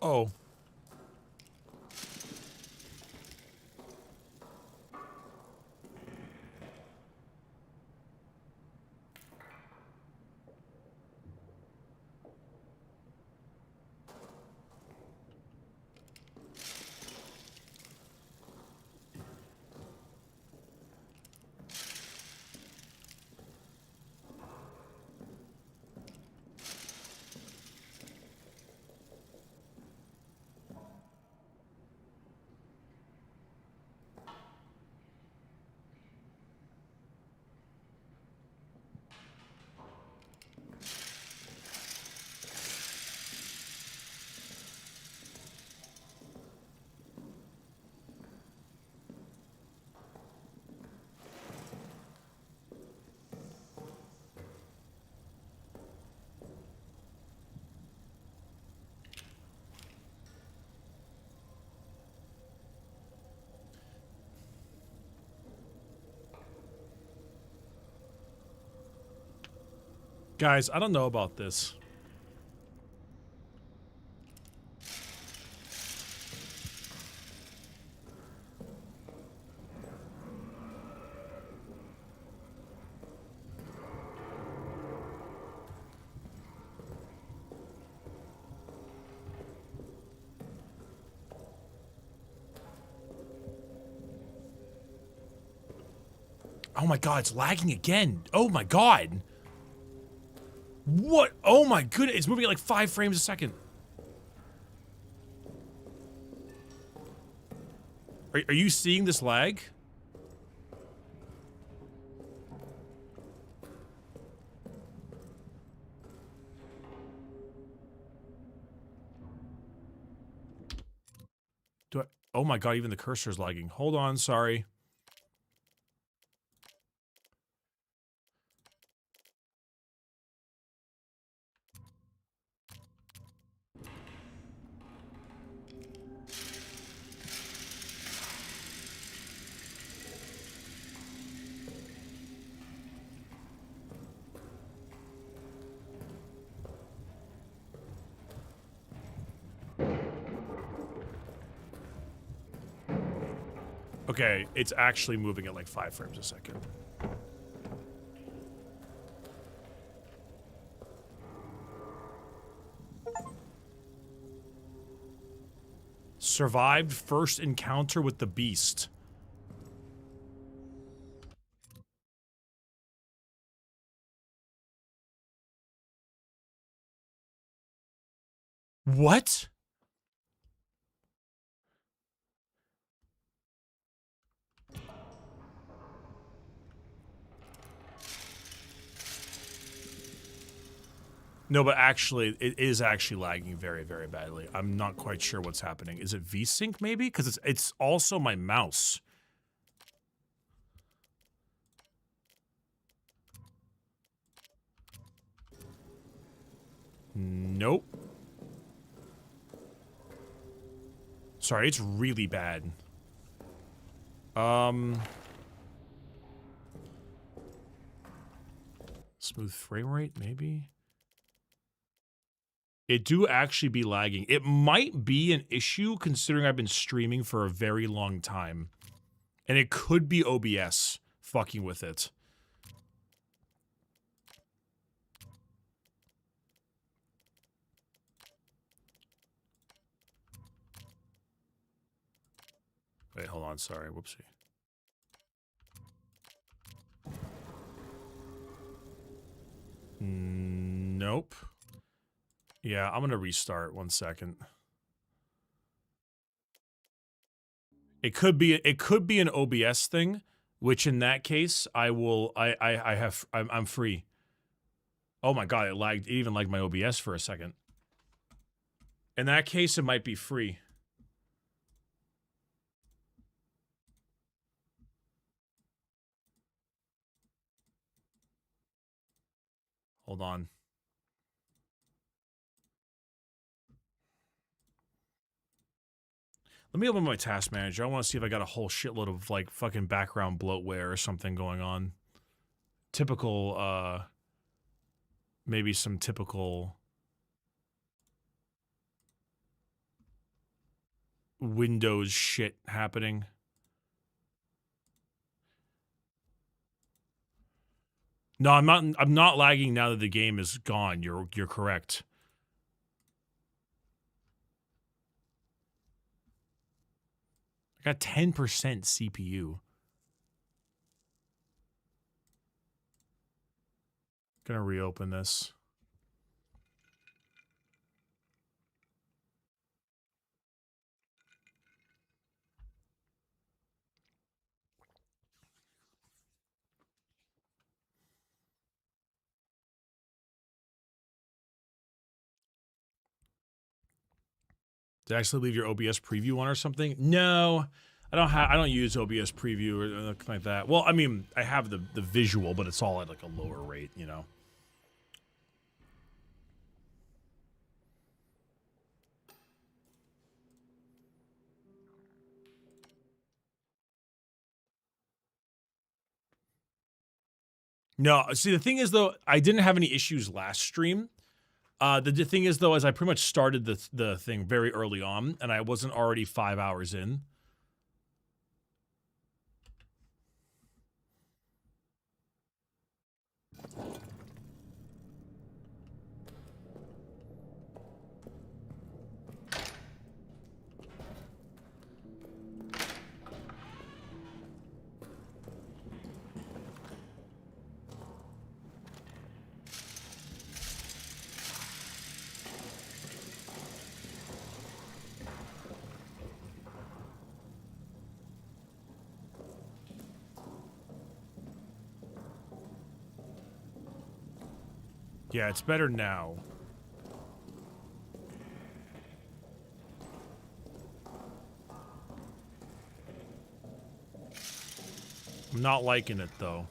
Oh. Guys, I don't know about this. Oh my god, it's lagging again. Oh my god. What? Oh my goodness, it's moving at like 5 frames a second. Are you seeing this lag? Do I? Oh my god, even the cursor's lagging. Hold on, sorry. Okay, it's actually moving at like 5 frames a second. Survived first encounter with the beast. What? No, but actually, it is actually lagging very, very badly. I'm not quite sure what's happening. Is it VSync maybe? Because it's also my mouse. Nope. Sorry, it's really bad. Smooth frame rate, maybe? It do actually be lagging. It might be an issue considering I've been streaming for a very long time. And it could be OBS fucking with it. Wait, hold on, sorry, whoopsie. Nope. Yeah, I'm gonna restart 1 second. It could be an OBS thing, which in that case I'm free. Oh my god, it lagged. It even lagged my OBS for a second. In that case, it might be free. Hold on. Let me open my task manager. I want to see if I got a whole shitload of like fucking background bloatware or something going on. Typical, maybe some typical Windows shit happening. No, I'm not lagging now that the game is gone. You're correct. I got 10% CPU. Gonna reopen this. Did I actually leave your OBS preview on or something? No, I don't use OBS preview or anything like that. Well, I mean, I have the visual, but it's all at like a lower rate, you know. No, see, the thing is though, I didn't have any issues last stream. The thing is though, is I pretty much started the thing very early on, and I wasn't already 5 hours in. Yeah, it's better now. I'm not liking it though.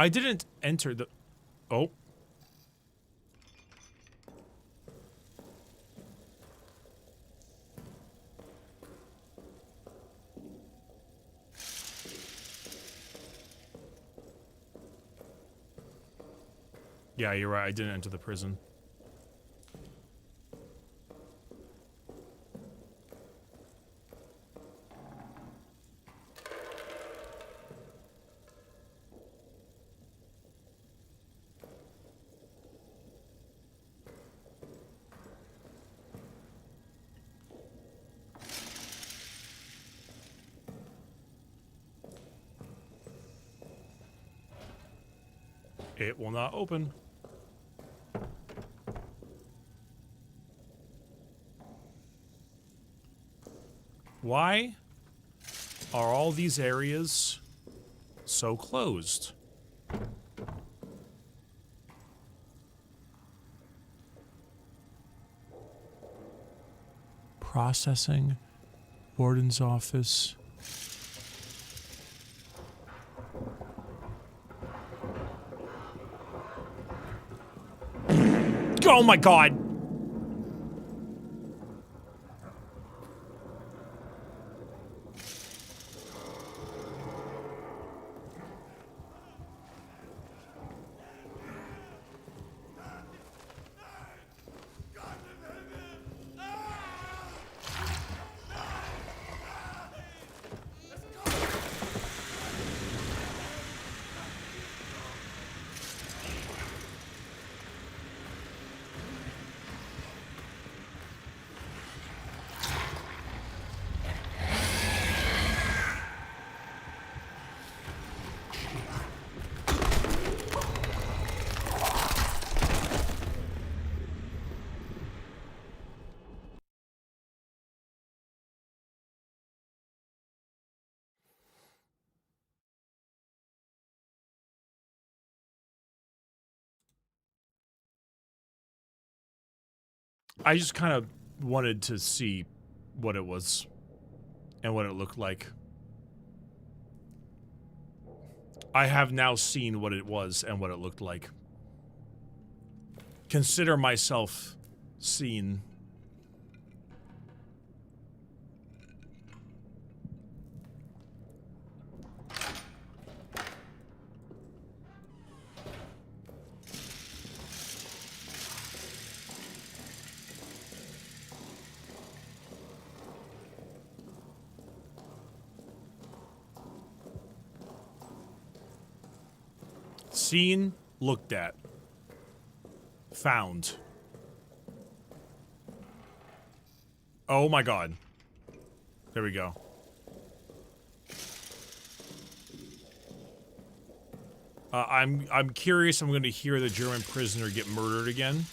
I didn't enter the... Oh. Yeah, you're right. I didn't enter the prison. It will not open. Why are all these areas so closed? Processing, warden's office. Oh my god! I just kind of wanted to see what it was and what it looked like. I have now seen what it was and what it looked like. Consider myself seen. Seen, looked at, found. Oh my god. There we go. I'm curious. I'm going to hear the German prisoner get murdered again.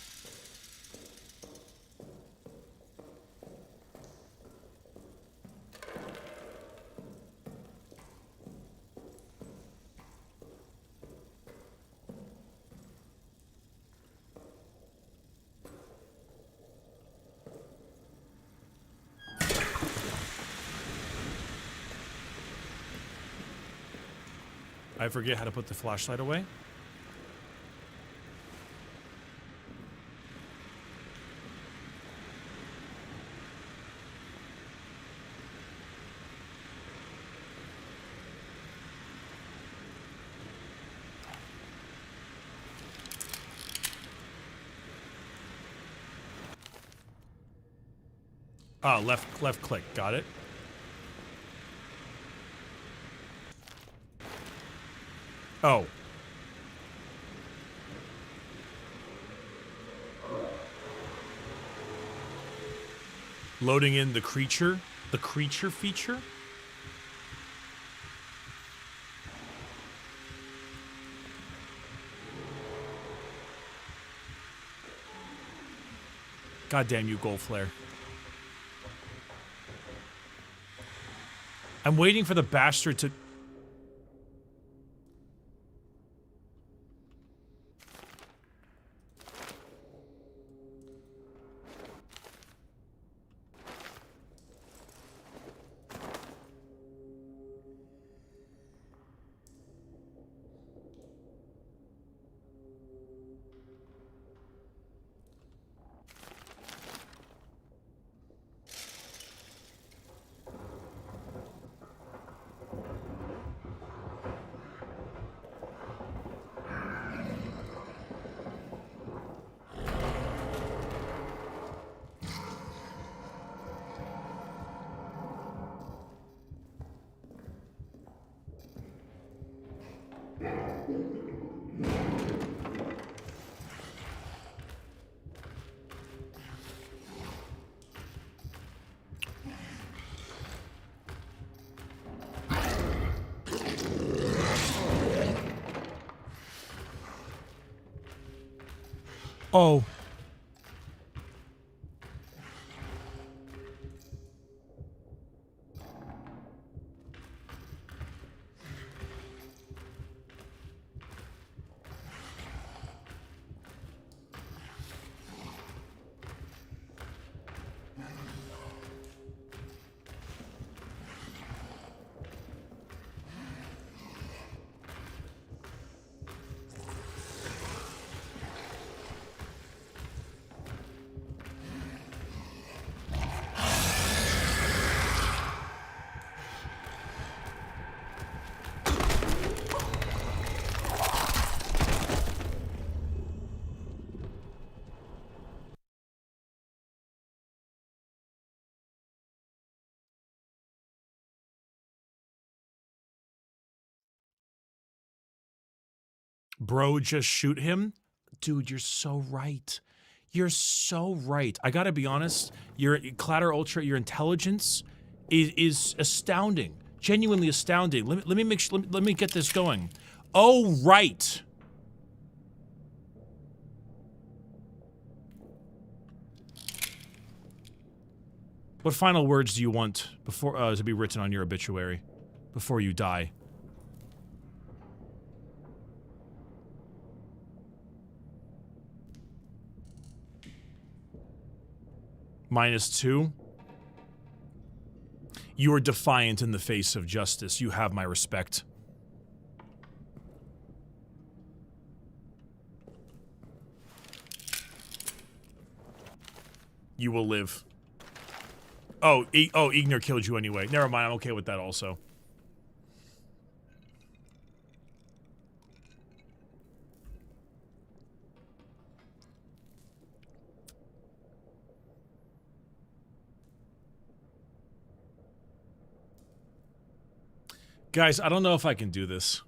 I forget how to put the flashlight away. Ah, left click. Got it. Oh. Loading in the creature feature? God damn you, Gold Flare. I'm waiting for the bastard to... Oh. Bro, just shoot him? Dude, you're so right. You're so right. I gotta be honest, your Clatter Ultra, your intelligence is astounding. Genuinely astounding. Let me make sure, let me get this going. Oh, right. What final words do you want before to be written on your obituary before you die? -2. You are defiant in the face of justice. You have my respect. You will live. Oh, Ignar killed you anyway. Never mind, I'm okay with that also. Guys, I don't know if I can do this.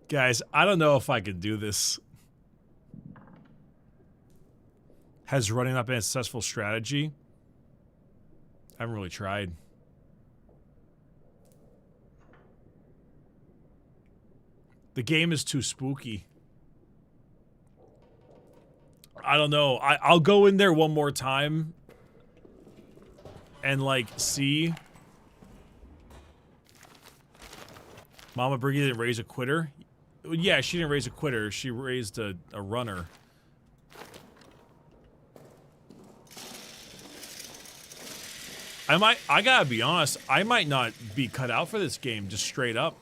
Guys, I don't know if I can do this. Has running up been a successful strategy? I haven't really tried. The game is too spooky. I don't know. I'll go in there one more time and, like, see. Mama Bricky didn't raise a quitter? Yeah, she didn't raise a quitter. She raised a runner. I gotta be honest, I might not be cut out for this game, just straight up.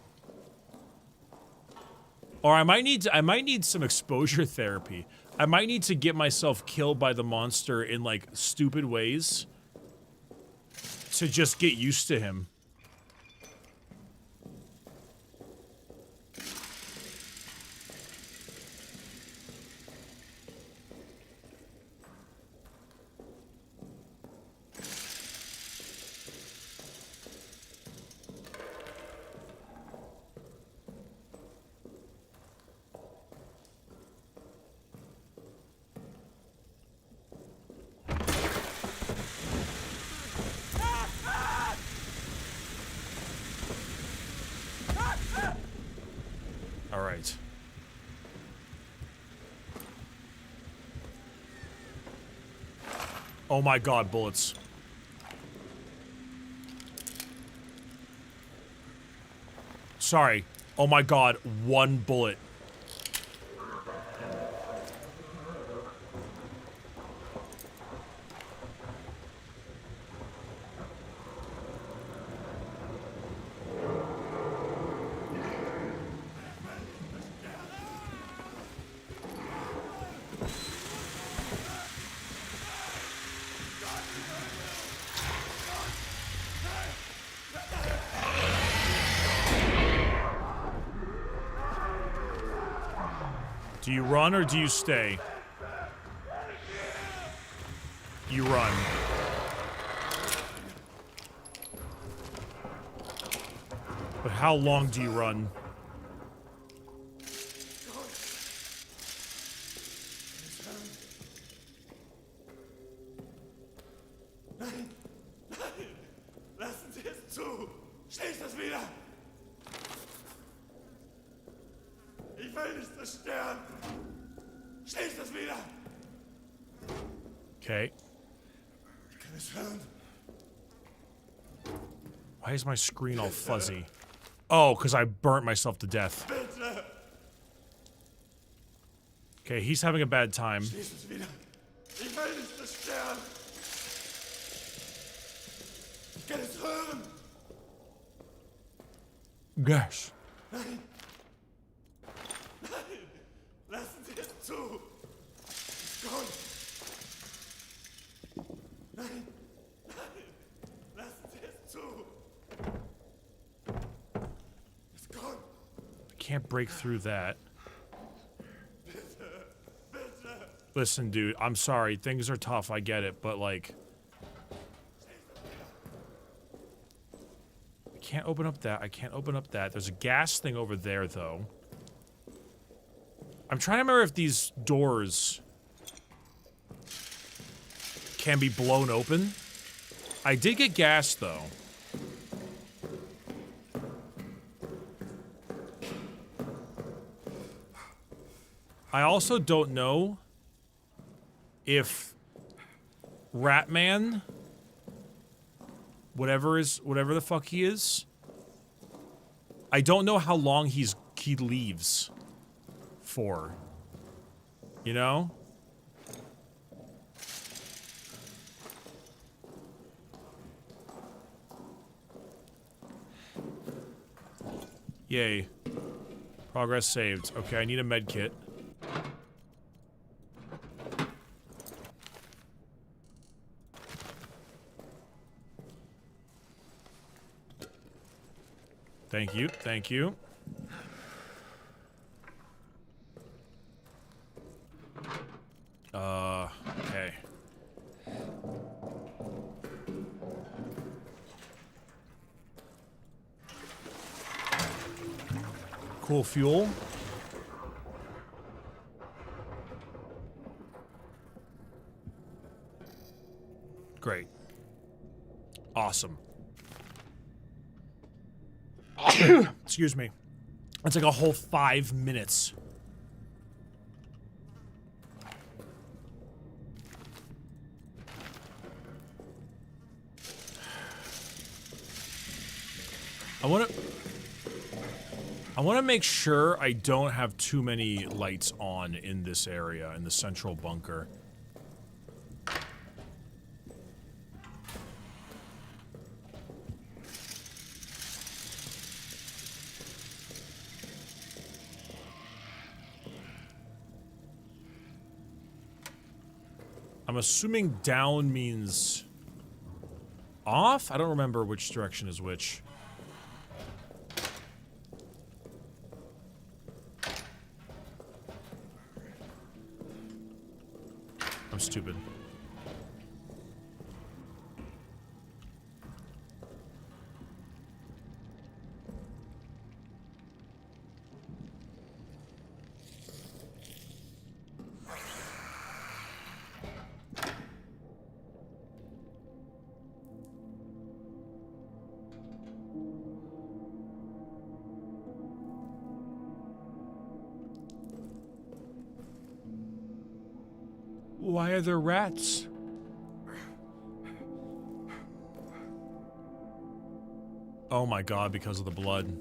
Or I might need some exposure therapy. I might need to get myself killed by the monster in, like, stupid ways to just get used to him. Oh my god, bullets. Sorry. Oh my god, one bullet. Do you run or do you stay? You run. But how long do you run? Nein! Nein! Lassen Sie es zu! Schließt es wieder! Ich will nicht zerstören! Schließt es wieder! Okay. Ich kann es hören. Why is my screen all fuzzy? Oh, because I burnt myself to death. Bitte! Okay, he's having a bad time. Schließt es wieder! Ich will nicht zerstören! Ich kann es hören! Gosh. Nein! Nein! Lassen Sie es zu! Gott! Nein! Nein! Lassen Sie es zu! It's gone! I can't break through that. Bitte! Bitte! Listen, dude, I'm sorry. Things are tough, I get it, but, like... I can't open up that. I can't open up that. There's a gas thing over there, though. I'm trying to remember if these doors can be blown open. I did get gas, though. I also don't know if Ratman, whatever the fuck he is, I don't know how long he leaves for. You know? Yay. Progress saved. Okay, I need a med kit. Thank you, thank you. Okay. Cool fuel. Great. Awesome. Excuse me. That's like a whole 5 minutes. I want to make sure I don't have too many lights on in this area, in the central bunker. I'm assuming down means off? I don't remember which direction is which. I'm stupid. Why are there rats? Oh my god, because of the blood.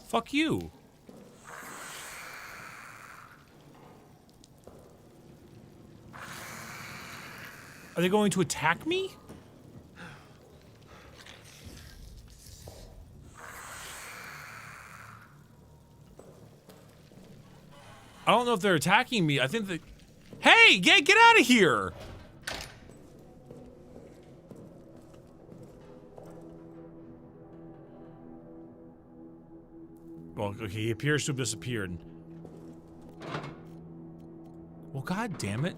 Fuck you. Are they going to attack me? I don't know if they're attacking me. I think that... Hey! Get out of here! Well, okay, he appears to have disappeared. Well, god damn it.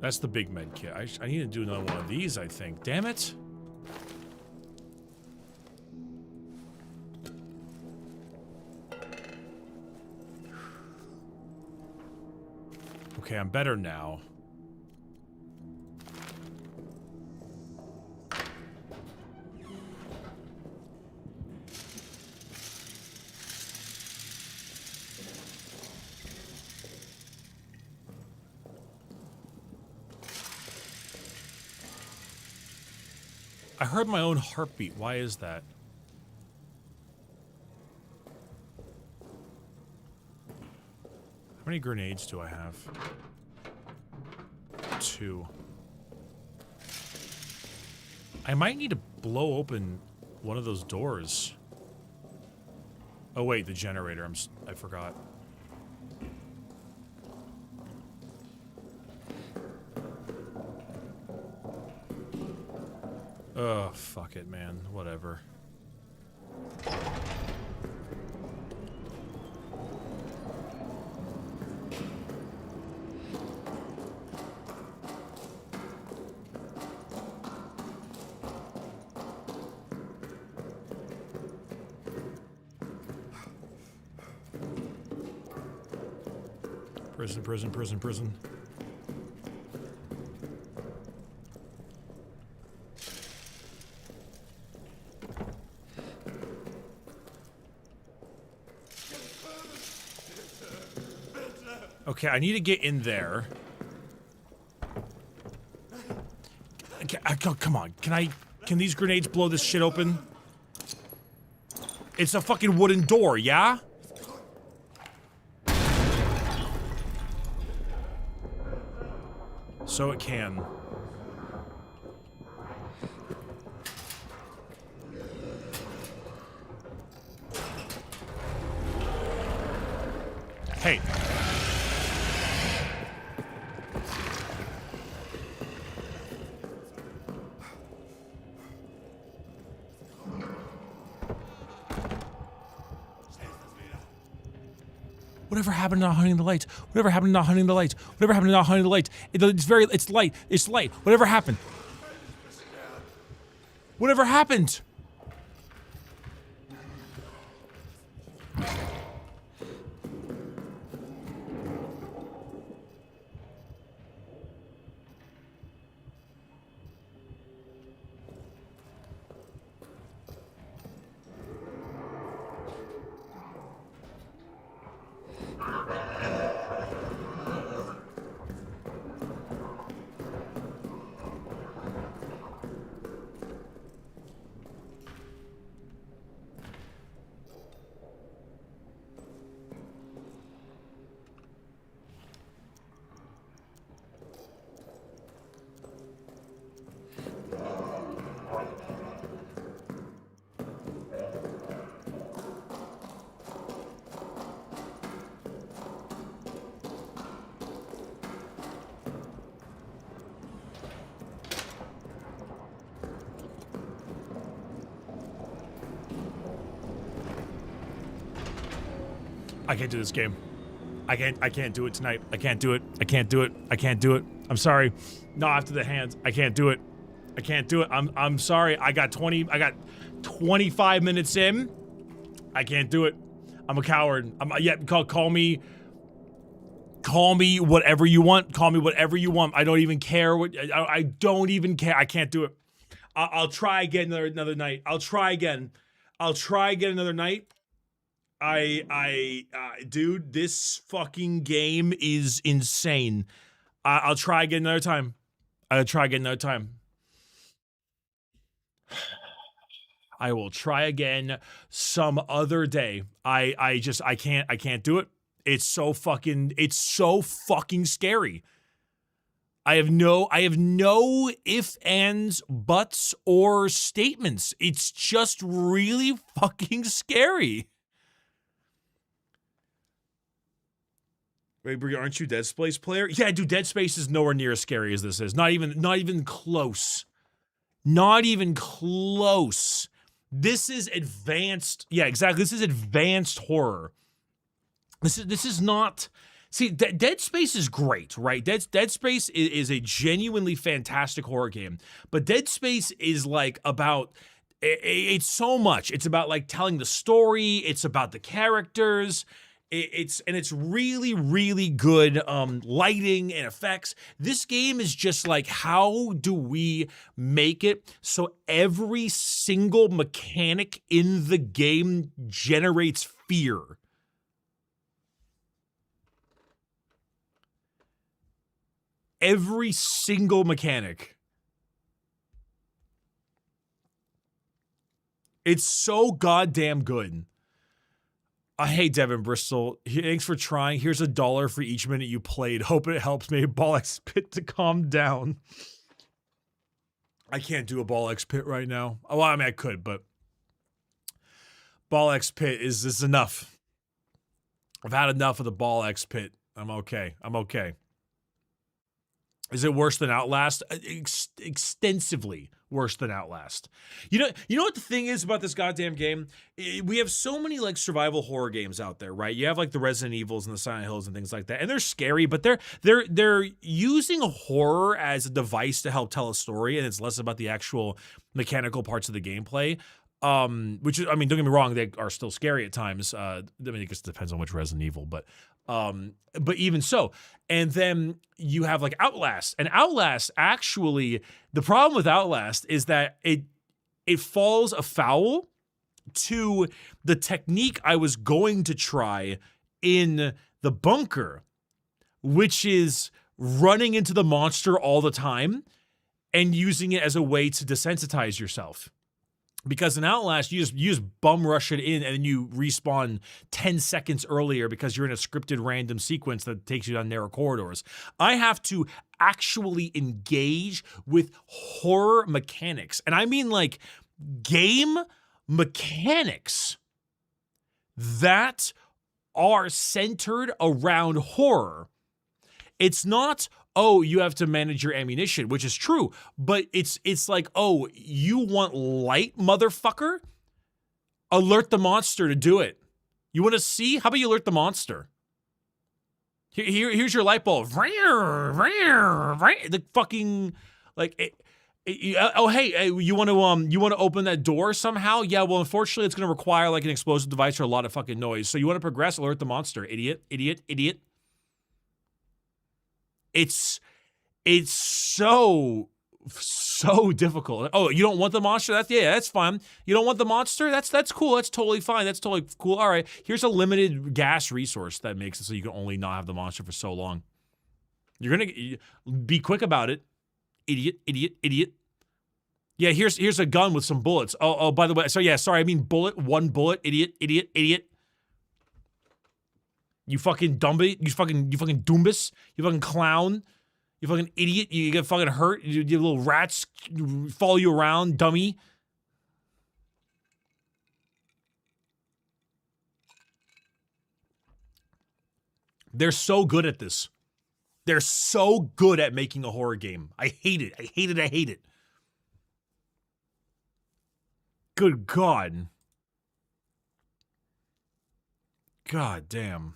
That's the big med kit. I need to do another one of these, I think. Damn it. Okay, I'm better now. I heard my own heartbeat. Why is that? How many grenades do I have? 2. I might need to blow open one of those doors. Oh wait, the generator. I forgot. Oh, fuck it, man. Whatever. Prison. Okay, I need to get in there. Come on, can these grenades blow this shit open? It's a fucking wooden door, yeah? So it can. Hey. Whatever happened to not hunting the lights? Whatever happened to not hunting the lights? Whatever happened to not hunting the lights? It's light. It's light. Whatever happened? Whatever happened? I can't do this game. I can't do it tonight. I can't do it. I can't do it. I can't do it. I'm sorry. Not after the hands. I can't do it. I can't do it. I'm sorry. I got 25 minutes in. I can't do it. I'm a coward. Call me whatever you want. Call me whatever you want. I don't even care what I don't even care. I can't do it. I'll try again another night. I'll try again another night. Dude, this fucking game is insane. I'll try again another time. I'll try again another time. I will try again some other day. I can't do it. It's so fucking scary. I have no ifs, ands, buts, or statements. It's just really fucking scary. Wait, Bricky, aren't you Dead Space player? Yeah, dude, Dead Space is nowhere near as scary as this is. Not even close. Not even close. This is advanced. Yeah, exactly. This is advanced horror. This is not. See, Dead Space is great, right? Dead Space is a genuinely fantastic horror game. But Dead Space is like about. It's so much. It's about like telling the story. It's about the characters. It's really, really good lighting and effects. This game is just like, how do we make it so every single mechanic in the game generates fear? Every single mechanic. It's so goddamn good. Hey, Devin Bristol. Thanks for trying. Here's $1 for each minute you played. Hope it helps me. Ball X Pit to calm down. I can't do a Ball X Pit right now. Well, I mean, I could, but Ball X Pit is enough. I've had enough of the Ball X Pit. I'm okay. Is it worse than Outlast? Extensively worse than Outlast. You know what the thing is about this goddamn game? We have so many like survival horror games out there, right? You have like the Resident Evils and the Silent Hills and things like that, and they're scary, but they're using horror as a device to help tell a story, and it's less about the actual mechanical parts of the gameplay. Which is, I mean, don't get me wrong, they are still scary at times. I mean, I guess it depends on which Resident Evil, but even so. And then you have like Outlast, and Outlast actually, the problem with Outlast is that it falls afoul to the technique I was going to try in the bunker. which is running into the monster all the time and using it as a way to desensitize yourself. Because in Outlast, you just bum rush it in and then you respawn 10 seconds earlier because you're in a scripted random sequence that takes you down narrow corridors. I have to actually engage with horror mechanics. And I mean like game mechanics that are centered around horror. It's not, oh, you have to manage your ammunition, which is true, but it's like, oh, you want light, motherfucker? Alert the monster to do it. You want to see? How about you alert the monster? Here's your light bulb. The fucking, like, oh, hey, you want to open that door somehow? Yeah, well, unfortunately, it's going to require like an explosive device or a lot of fucking noise. So you want to progress? Alert the monster, idiot, idiot, idiot. It's so difficult. Oh, you don't want the monster? That's fine. You don't want the monster? That's cool. That's totally fine. That's totally cool. All right. Here's a limited gas resource that makes it so you can only not have the monster for so long. You're gonna be quick about it, idiot, idiot, idiot. Yeah, here's a gun with some bullets. Oh, by the way, so yeah, sorry, I mean bullet, one bullet, idiot, idiot, idiot. You fucking dumby, you fucking doombus, you fucking clown, you fucking idiot, you get fucking hurt, you little rats follow you around, dummy. They're so good at this. They're so good at making a horror game. I hate it. I hate it. I hate it. Good God. God damn.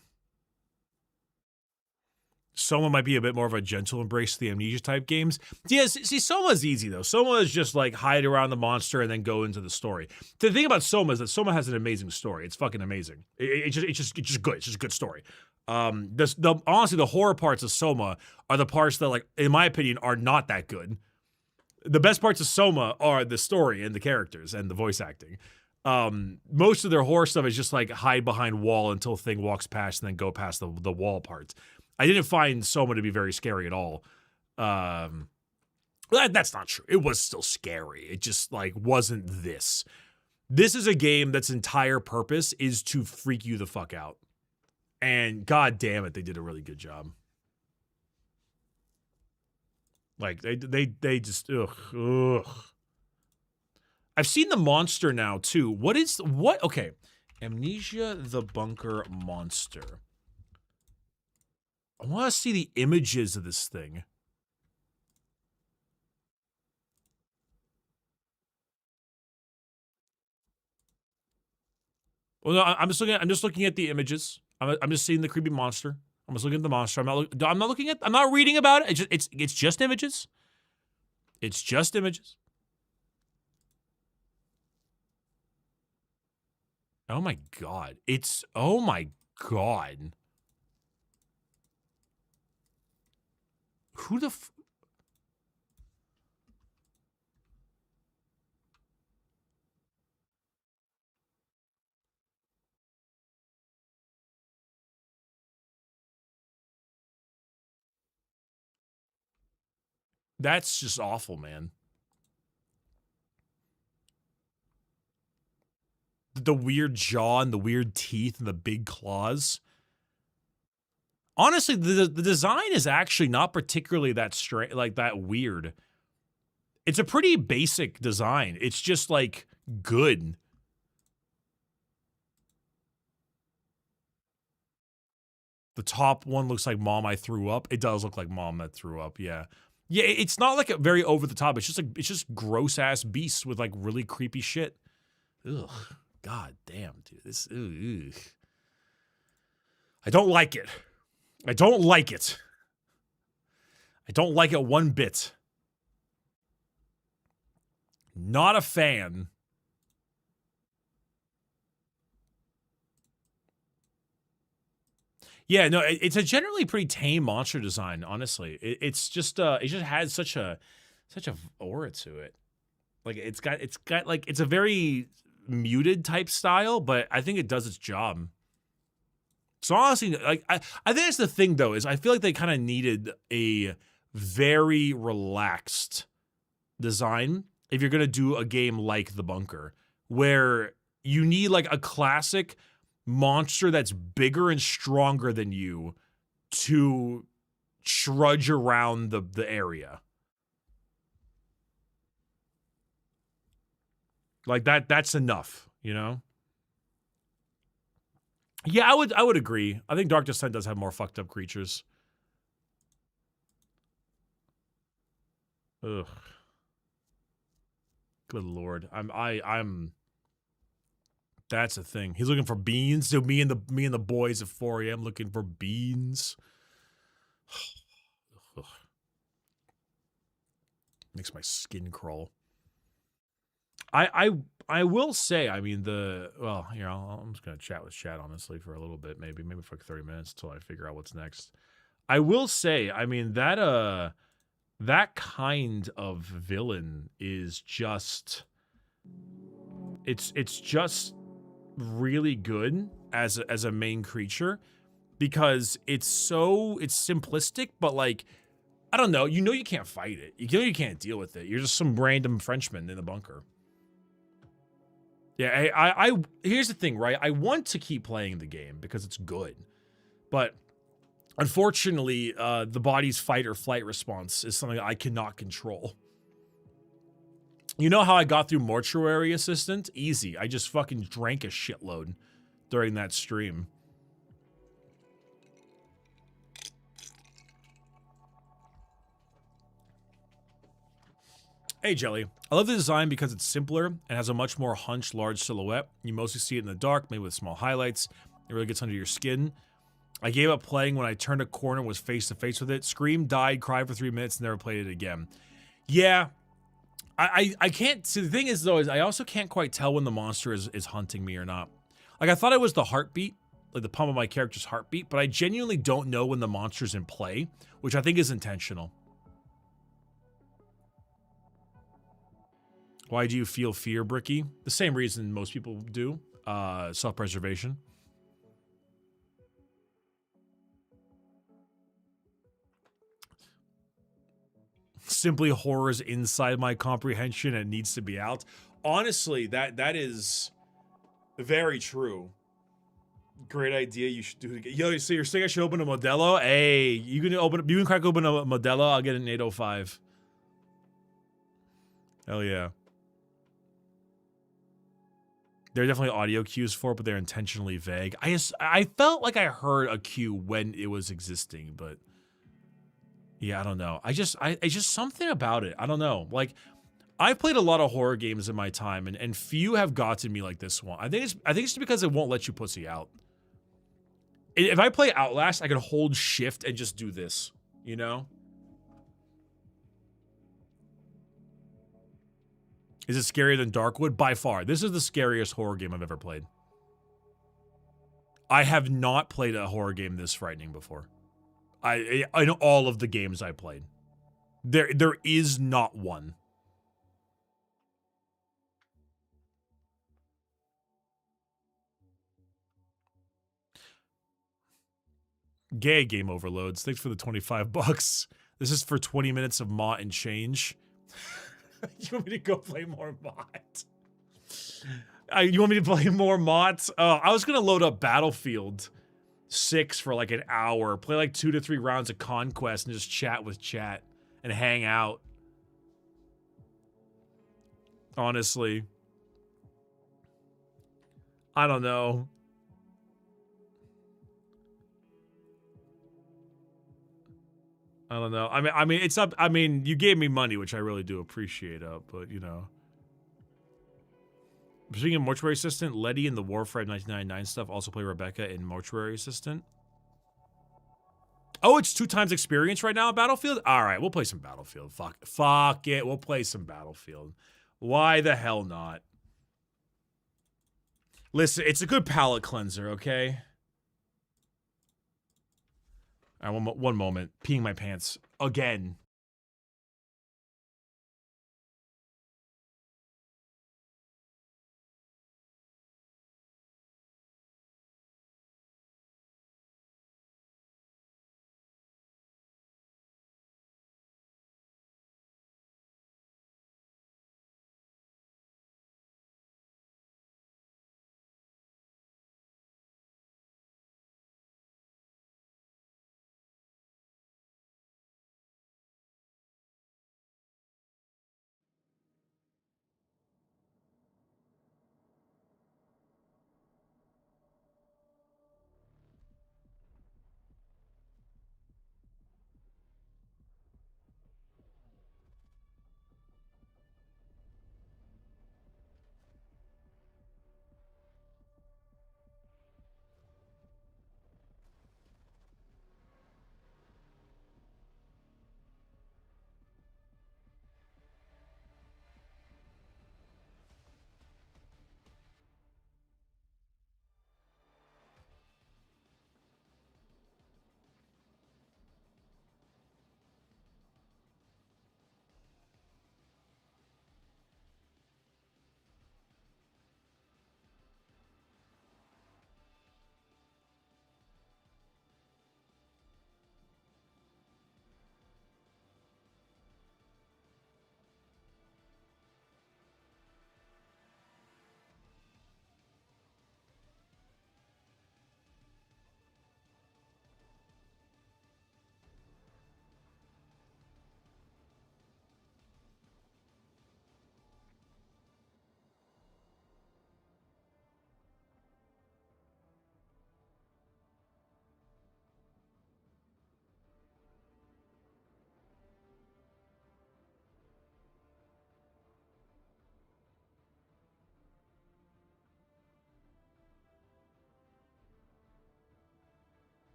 Soma might be a bit more of a gentle embrace to the Amnesia type games. Yeah, see, Soma's easy though. Soma is just like hide around the monster and then go into the story. The thing about Soma is that Soma has an amazing story. It's fucking amazing. It's just good. It's just a good story. Honestly, the horror parts of Soma are the parts that, like, in my opinion, are not that good. The best parts of Soma are the story and the characters and the voice acting. Most of their horror stuff is just like hide behind wall until thing walks past and then go past the wall parts. I didn't find Soma to be very scary at all. That's not true. It was still scary. It just like wasn't this. This is a game that's entire purpose is to freak you the fuck out. And god damn it, they did a really good job. Like they just ugh. I've seen the monster now too. What? Okay. Amnesia the Bunker Monster. I want to see the images of this thing. Well, no, I'm just looking at the images. I'm just seeing the creepy monster. I'm just looking at the monster. I'm not reading about it. It's just images. It's just images. Oh my god. Oh my god. Who the That's just awful, man. The weird jaw and the weird teeth and the big claws. Honestly, the design is actually not particularly that strange, like that weird. It's a pretty basic design. It's just like good. The top one looks like Mom I Threw Up. It does look like Mom that threw up, yeah. Yeah, it's not like a very over the top. It's just gross ass beasts with like really creepy shit. Ugh. God damn, dude. This ugh. I don't like it. I don't like it. I don't like it one bit. Not a fan. Yeah, no, it's a generally pretty tame monster design, honestly. It just has such a aura to it. Like it's got like it's a very muted type style, but I think it does its job. So honestly, like I think that's the thing though, is I feel like they kind of needed a very relaxed design if you're gonna do a game like The Bunker, where you need like a classic monster that's bigger and stronger than you to trudge around the area. Like that's enough, you know? Yeah, I would agree. I think Dark Descent does have more fucked up creatures. Ugh. Good lord. I'm that's the thing. He's looking for beans. So me and the boys at 4 a.m. looking for beans. Ugh. Makes my skin crawl. I will say, I mean, well, you know, I'm just gonna chat with chat honestly for a little bit, maybe for like 30 minutes until I figure out what's next. I will say, I mean, that kind of villain is just it's just really good as a main creature because it's simplistic, but like I don't know, you can't fight it. You know you can't deal with it. You're just some random Frenchman in the bunker. Yeah, I here's the thing, right? I want to keep playing the game because it's good. But unfortunately, the body's fight or flight response is something I cannot control. You know how I got through Mortuary Assistant? Easy. I just fucking drank a shitload during that stream. Hey, Jelly. I love the design because it's simpler and has a much more hunched, large silhouette. You mostly see it in the dark, maybe with small highlights. It really gets under your skin. I gave up playing when I turned a corner and was face-to-face with it. Screamed, died, cried for 3 minutes, and never played it again. Yeah. I can't... See, the thing is, though, is I also can't quite tell when the monster is hunting me or not. Like, I thought it was the heartbeat, like the pump of my character's heartbeat, but I genuinely don't know when the monster's in play, which I think is intentional. Why do you feel fear, Bricky? The same reason most people do. Self-preservation. Simply horrors inside my comprehension and needs to be out. Honestly, that is very true. Great idea. You should do it again. Yo, so you're saying I should open a Modelo? Hey, you can crack open a Modelo. I'll get an 805. Hell yeah. There are definitely audio cues for it, but they're intentionally vague. I felt like I heard a cue when it was existing, but yeah, I don't know. It's just something about it. I don't know. Like, I've played a lot of horror games in my time, and few have gotten me like this one. I think it's just because it won't let you pussy out. If I play Outlast, I could hold shift and just do this, you know? Is it scarier than Darkwood? By far. This is the scariest horror game I've ever played. I have not played a horror game this frightening before. I know all of the games I played. There is not one. Gay game overloads. Thanks for the 25 bucks. This is for 20 minutes of Mott and change. You want me to go play more Mott? You want me to play more Mott? I was gonna load up Battlefield 6 for like an hour, play like 2 to 3 rounds of Conquest, and just chat with chat and hang out. Honestly, I don't know. I don't know. I mean, it's up. I mean, you gave me money, which I really do appreciate. But you know, speaking of Mortuary Assistant, Letty in the Warframe 1999 stuff also play Rebecca in Mortuary Assistant. Oh, it's 2 times experience right now at Battlefield. All right, we'll play some Battlefield. Fuck it. We'll play some Battlefield. Why the hell not? Listen, it's a good palate cleanser. Okay. All right, one moment. Peeing my pants again.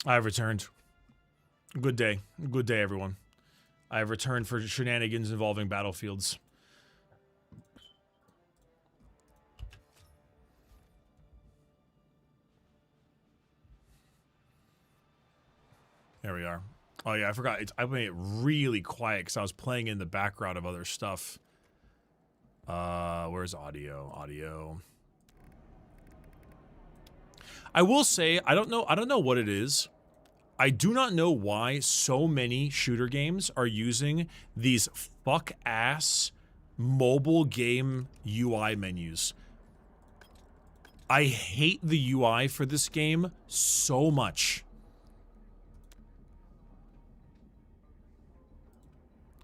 I've returned. Good day. Good day, everyone. I've returned for shenanigans involving battlefields. There we are. Oh yeah, I forgot. I made it really quiet because I was playing in the background of other stuff. Where's audio? Audio. I will say, I don't know what it is. I do not know why so many shooter games are using these fuck-ass mobile game UI menus. I hate the UI for this game so much.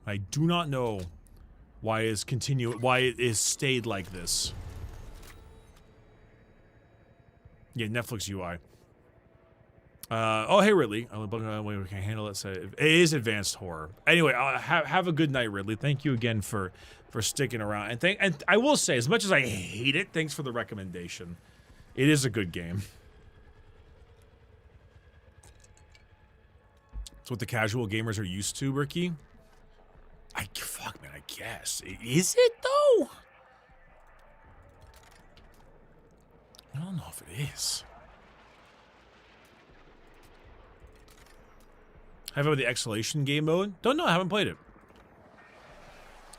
I do not know why it is stayed like this. Yeah, Netflix UI. Oh, hey, Ridley. We can handle it. So it is advanced horror. Anyway, have a good night, Ridley. Thank you again for sticking around. And I will say, as much as I hate it, thanks for the recommendation. It is a good game. It's what the casual gamers are used to, Bricky. Fuck, man, I guess. Is it, though? I don't know if it is. Have it the Exhalation game mode? Don't know, I haven't played it.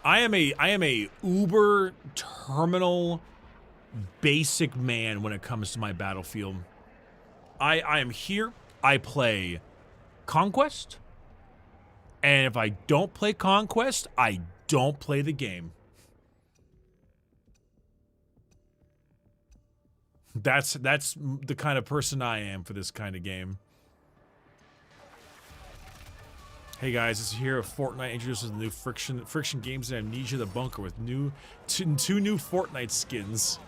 I am a uber terminal basic man when it comes to my Battlefield. I am here, I play Conquest, and if I don't play Conquest, I don't play the game. That's the kind of person I am for this kind of game. Hey guys, it's here. Fortnite introduces the new friction games and Amnesia the Bunker with two new Fortnite skins.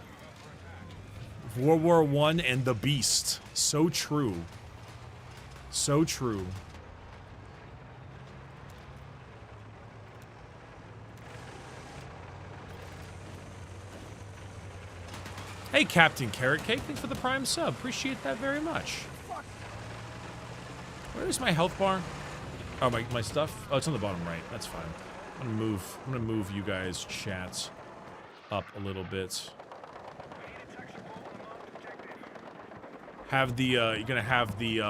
World War I and the Beast. So true. So true. Hey, Captain Carrot Cake, thanks for the Prime sub. Appreciate that very much. Where's my health bar? Oh, my stuff? Oh, it's on the bottom right. That's fine. I'm gonna move you guys' chats up a little bit. Have the, you're gonna have the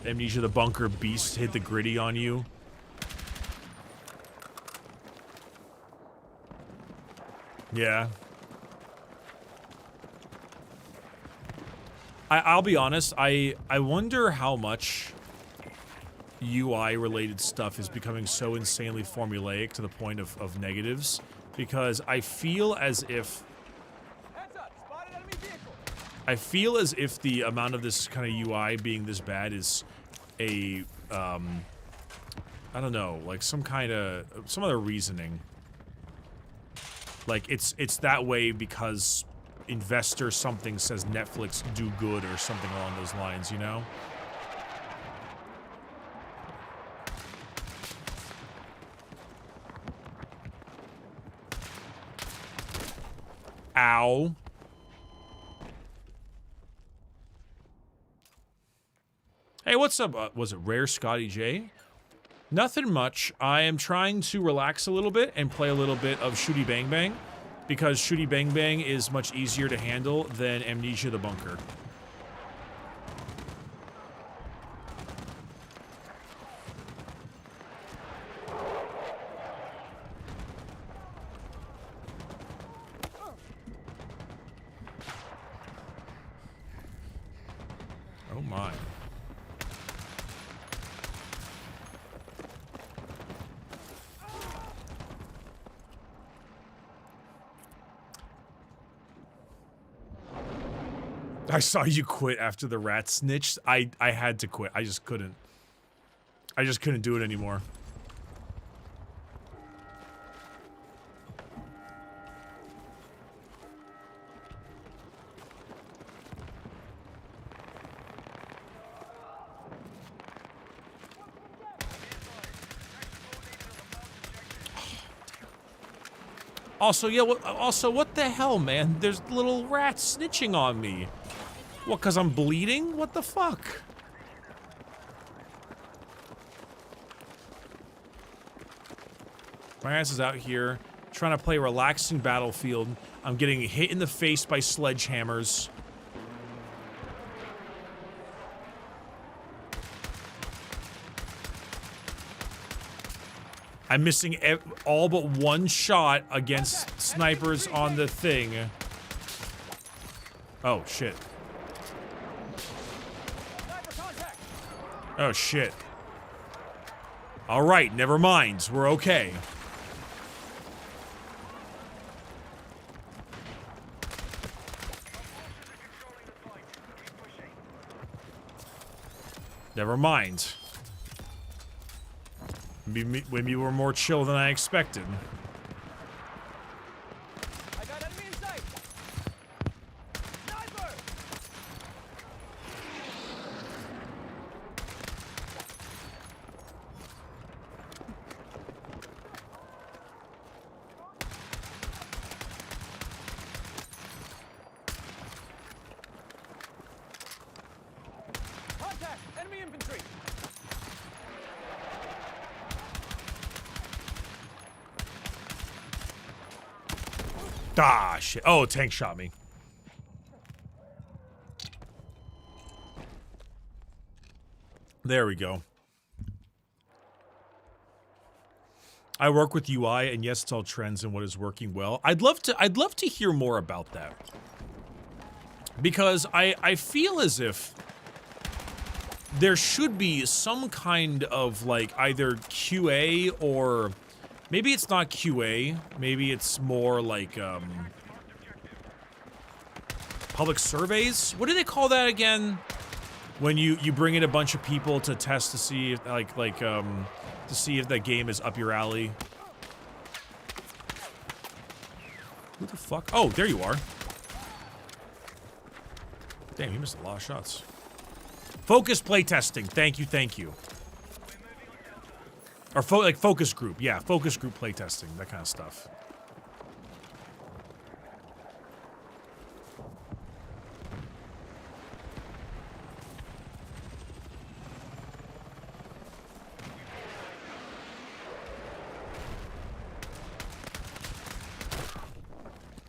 Amnesia the Bunker Beast hit the gritty on you. Yeah. I'll be honest, I wonder how much UI related stuff is becoming so insanely formulaic to the point of negatives, because I feel as if the amount of this kind of UI being this bad is a I don't know, like some other reasoning. Like it's that way because investor something says Netflix do good or something along those lines, you know? Ow. Hey, what's up? Was it Rare Scotty J? Nothing much. I am trying to relax a little bit and play a little bit of Shooty Bang Bang, because Shooty Bang Bang is much easier to handle than Amnesia the Bunker. Oh my. I saw you quit after the rat snitched. I had to quit. I just couldn't do it anymore. Also, yeah, what the hell, man? There's little rats snitching on me. What, because I'm bleeding? What the fuck? My ass is out here trying to play a relaxing battlefield. I'm getting hit in the face by sledgehammers. I'm missing all but one shot against snipers on the thing. Oh, shit. Oh, shit. All right, never mind. We're okay. Never mind. Maybe we're more chill than I expected. I got enemy in sight. Sniper! Contact! Enemy infantry! Ah, shit. Oh, tank shot me. There we go. I work with UI, and yes, it's all trends and what is working well. I'd love to hear more about that. Because I feel as if there should be some kind of, like, either QA or... Maybe it's not QA, maybe it's more like, public surveys? What do they call that again? When you bring in a bunch of people to test to see if, to see if that game is up your alley. Who the fuck? Oh, there you are. Damn, you missed a lot of shots. Focus playtesting, thank you, thank you. Or focus group, yeah, focus group playtesting, that kind of stuff.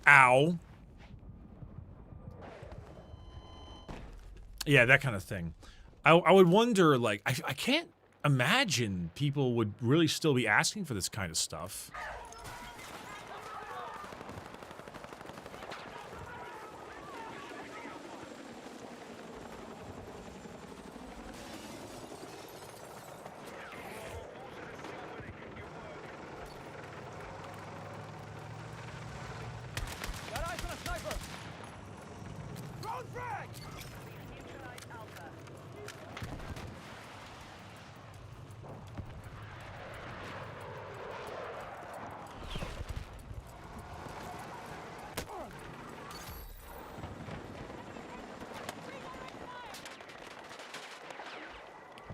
Ow. Yeah, that kind of thing. I would wonder, like, I can't imagine people would really still be asking for this kind of stuff. Got eyes on a sniper! Drone frag! Neutralize Alpha.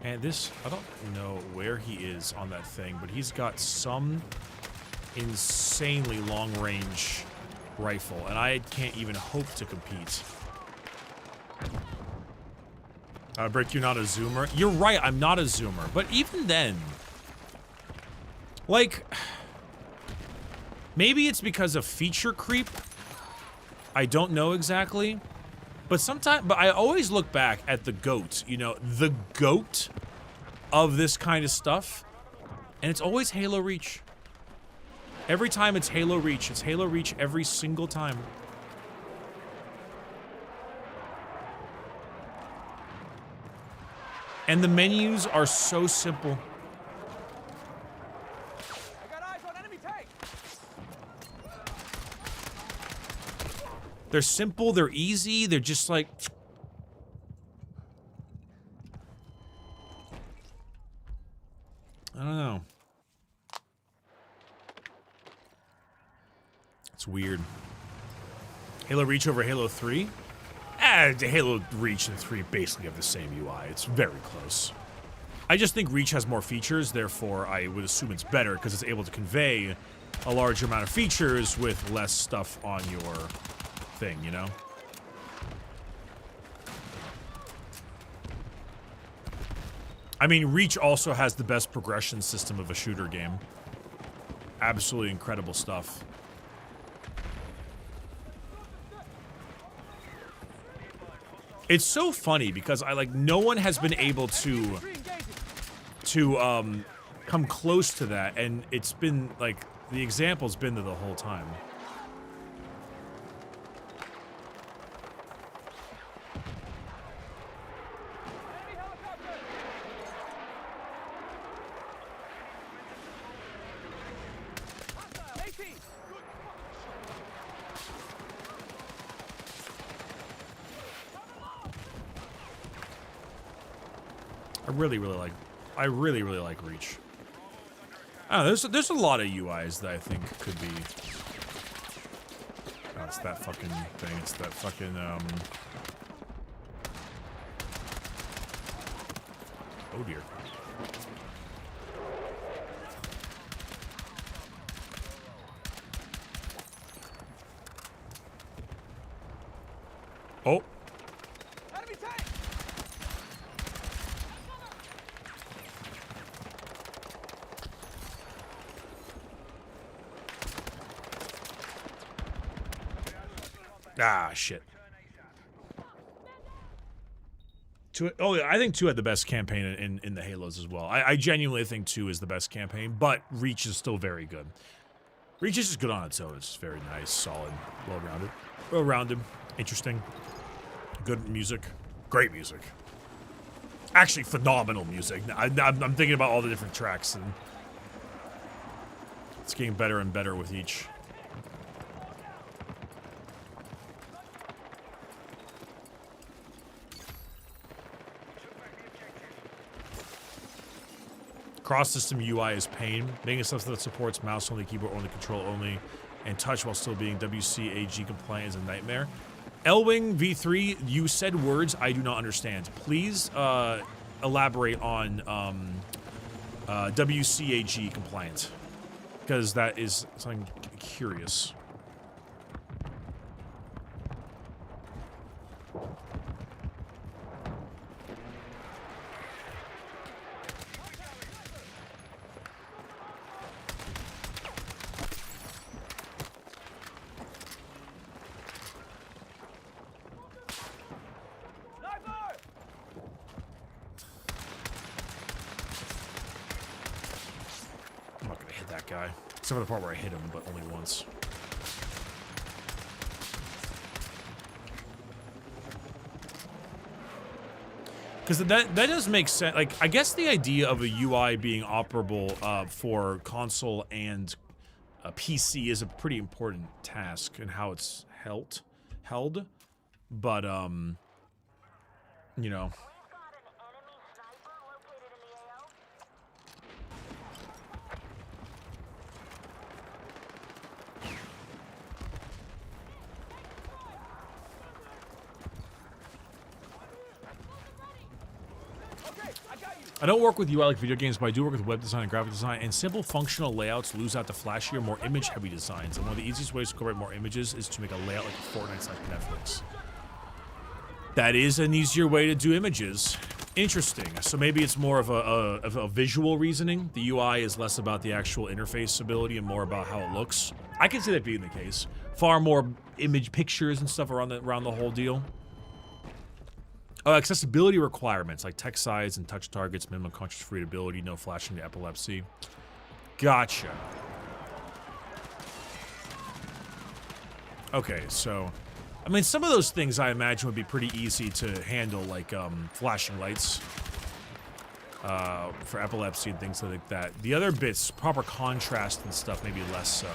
And this, I don't know where he is on that thing, but he's got some insanely long-range rifle, and I can't even hope to compete. Brick, you're not a zoomer? You're right, I'm not a zoomer, but even then, like, maybe it's because of feature creep. I don't know exactly. But I always look back at the GOAT, you know, the GOAT of this kind of stuff, and it's always Halo Reach. Every time it's Halo Reach every single time. And the menus are so simple. I got eyes on enemy tank! They're simple, they're easy, they're just like... I don't know. It's weird. Halo Reach over Halo 3? Halo Reach and 3 basically have the same UI. It's very close. I just think Reach has more features, therefore I would assume it's better because it's able to convey a larger amount of features with less stuff on your thing, you know? I mean, Reach also has the best progression system of a shooter game. Absolutely incredible stuff. It's so funny because no one has been able to come close to that, and it's been like the example's been there the whole time. I really like Reach. I don't know, there's a lot of UIs that I think could be. Oh, it's that fucking thing. It's that fucking oh dear. Oh. Ah, shit. Oh, yeah, I think 2 had the best campaign in the Halos as well. I genuinely think 2 is the best campaign, but Reach is still very good. Reach is just good on its own. It's very nice, solid, well-rounded. Well-rounded, interesting, good music, great music. Actually, phenomenal music. I'm thinking about all the different tracks, and it's getting better and better with each. Cross-system UI is pain. Making stuff that supports mouse only, keyboard only, control only, and touch while still being WCAG compliant is a nightmare. Elwing V3, you said words I do not understand. Please elaborate on WCAG compliant, because that is something curious. Except for the part where I hit him, but only once. Because that does make sense. Like, I guess the idea of a UI being operable for console and a PC is a pretty important task in how it's held. But, you know. I don't work with UI like video games, but I do work with web design and graphic design, and simple functional layouts lose out to flashier, more image-heavy designs. And one of the easiest ways to incorporate more images is to make a layout like Fortnite/Netflix. That is an easier way to do images. Interesting. So maybe it's more of a visual reasoning. The UI is less about the actual interface ability and more about how it looks. I can see that being the case. Far more image pictures and stuff around the whole deal. Accessibility requirements like text size and touch targets, minimum conscious readability, no flashing to epilepsy. Gotcha. Okay, so, I mean, some of those things I imagine would be pretty easy to handle, like flashing lights for epilepsy and things like that. The other bits, proper contrast and stuff, maybe less so.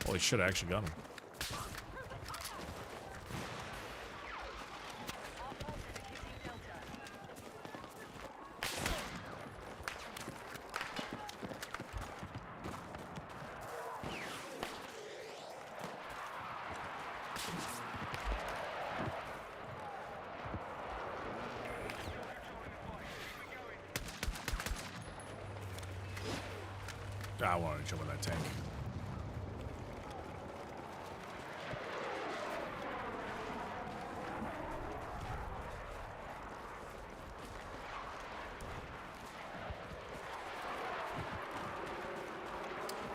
Holy shit, I actually got him. I want to jump on that tank.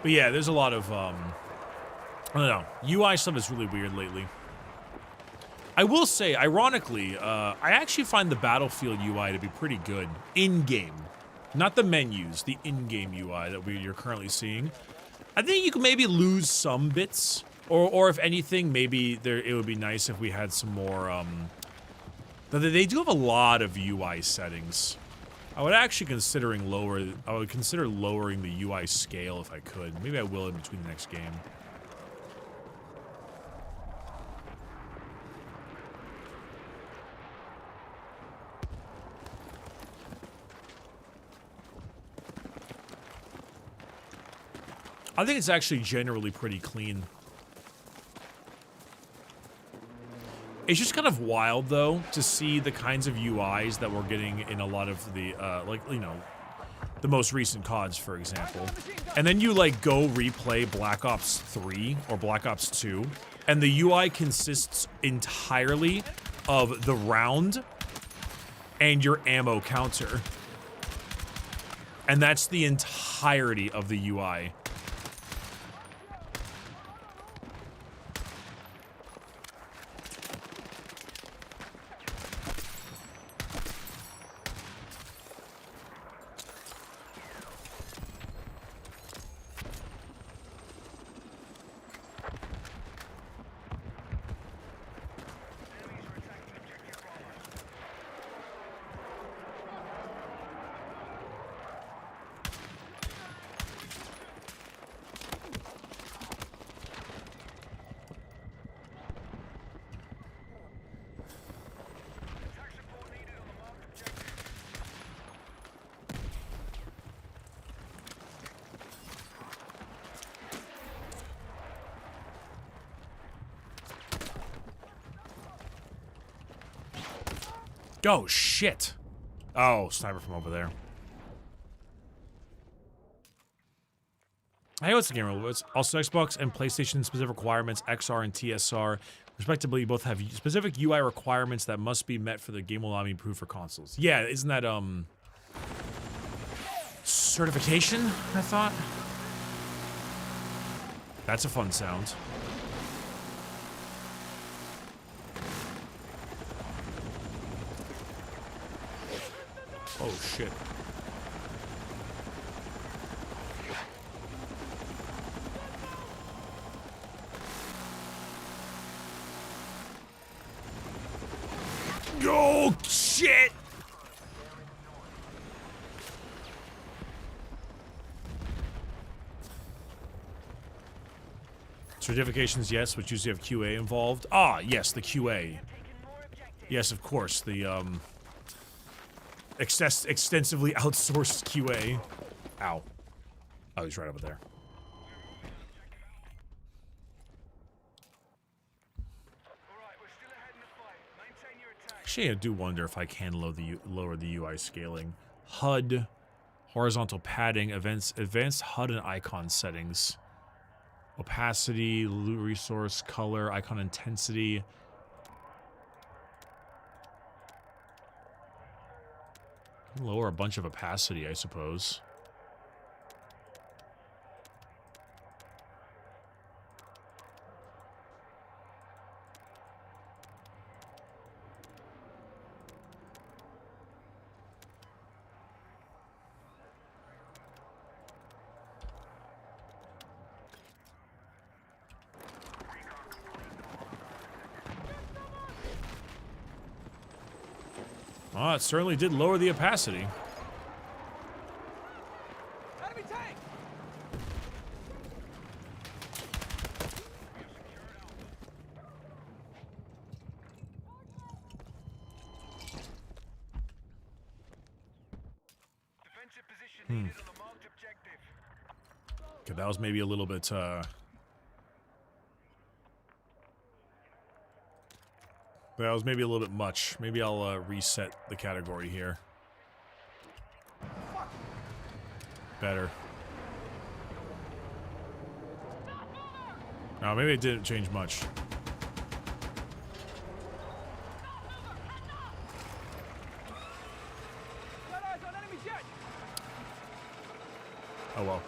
But yeah, there's a lot of, I don't know, UI stuff is really weird lately. I will say, ironically, I actually find the Battlefield UI to be pretty good in-game. Not the menus, the in-game UI that you're currently seeing. I think you can maybe lose some bits, or if anything, maybe it would be nice if we had some more, they do have a lot of UI settings. I would actually consider lowering the UI scale if I could. Maybe I will in between the next game. I think it's actually generally pretty clean. It's just kind of wild, though, to see the kinds of UIs that we're getting in a lot of the, like, you know, the most recent CODs, for example. And then you, like, go replay Black Ops 3 or Black Ops 2, and the UI consists entirely of the round and your ammo counter. And that's the entirety of the UI. Oh, shit. Oh, sniper from over there. Hey, what's the game rule? Also, Xbox and PlayStation specific requirements, XR and TSR, respectively, both have specific UI requirements that must be met for the game will not be approved for consoles. Yeah, isn't that, certification, I thought? That's a fun sound. Oh, shit. Oh, shit! Certifications, yes, which usually have QA involved. Ah, yes, the QA. Yes, of course, the, extensively outsourced QA. Ow. Oh, he's right over there. Actually, I do wonder if I can lower the UI scaling. HUD, horizontal padding, advanced HUD and icon settings. Opacity, loot resource, color, icon intensity. Lower a bunch of opacity, I suppose. Oh, it certainly did lower the opacity. Okay, that was maybe a little bit, that was maybe a little bit much. Maybe I'll reset the category here. Better. No, maybe it didn't change much. Oh well.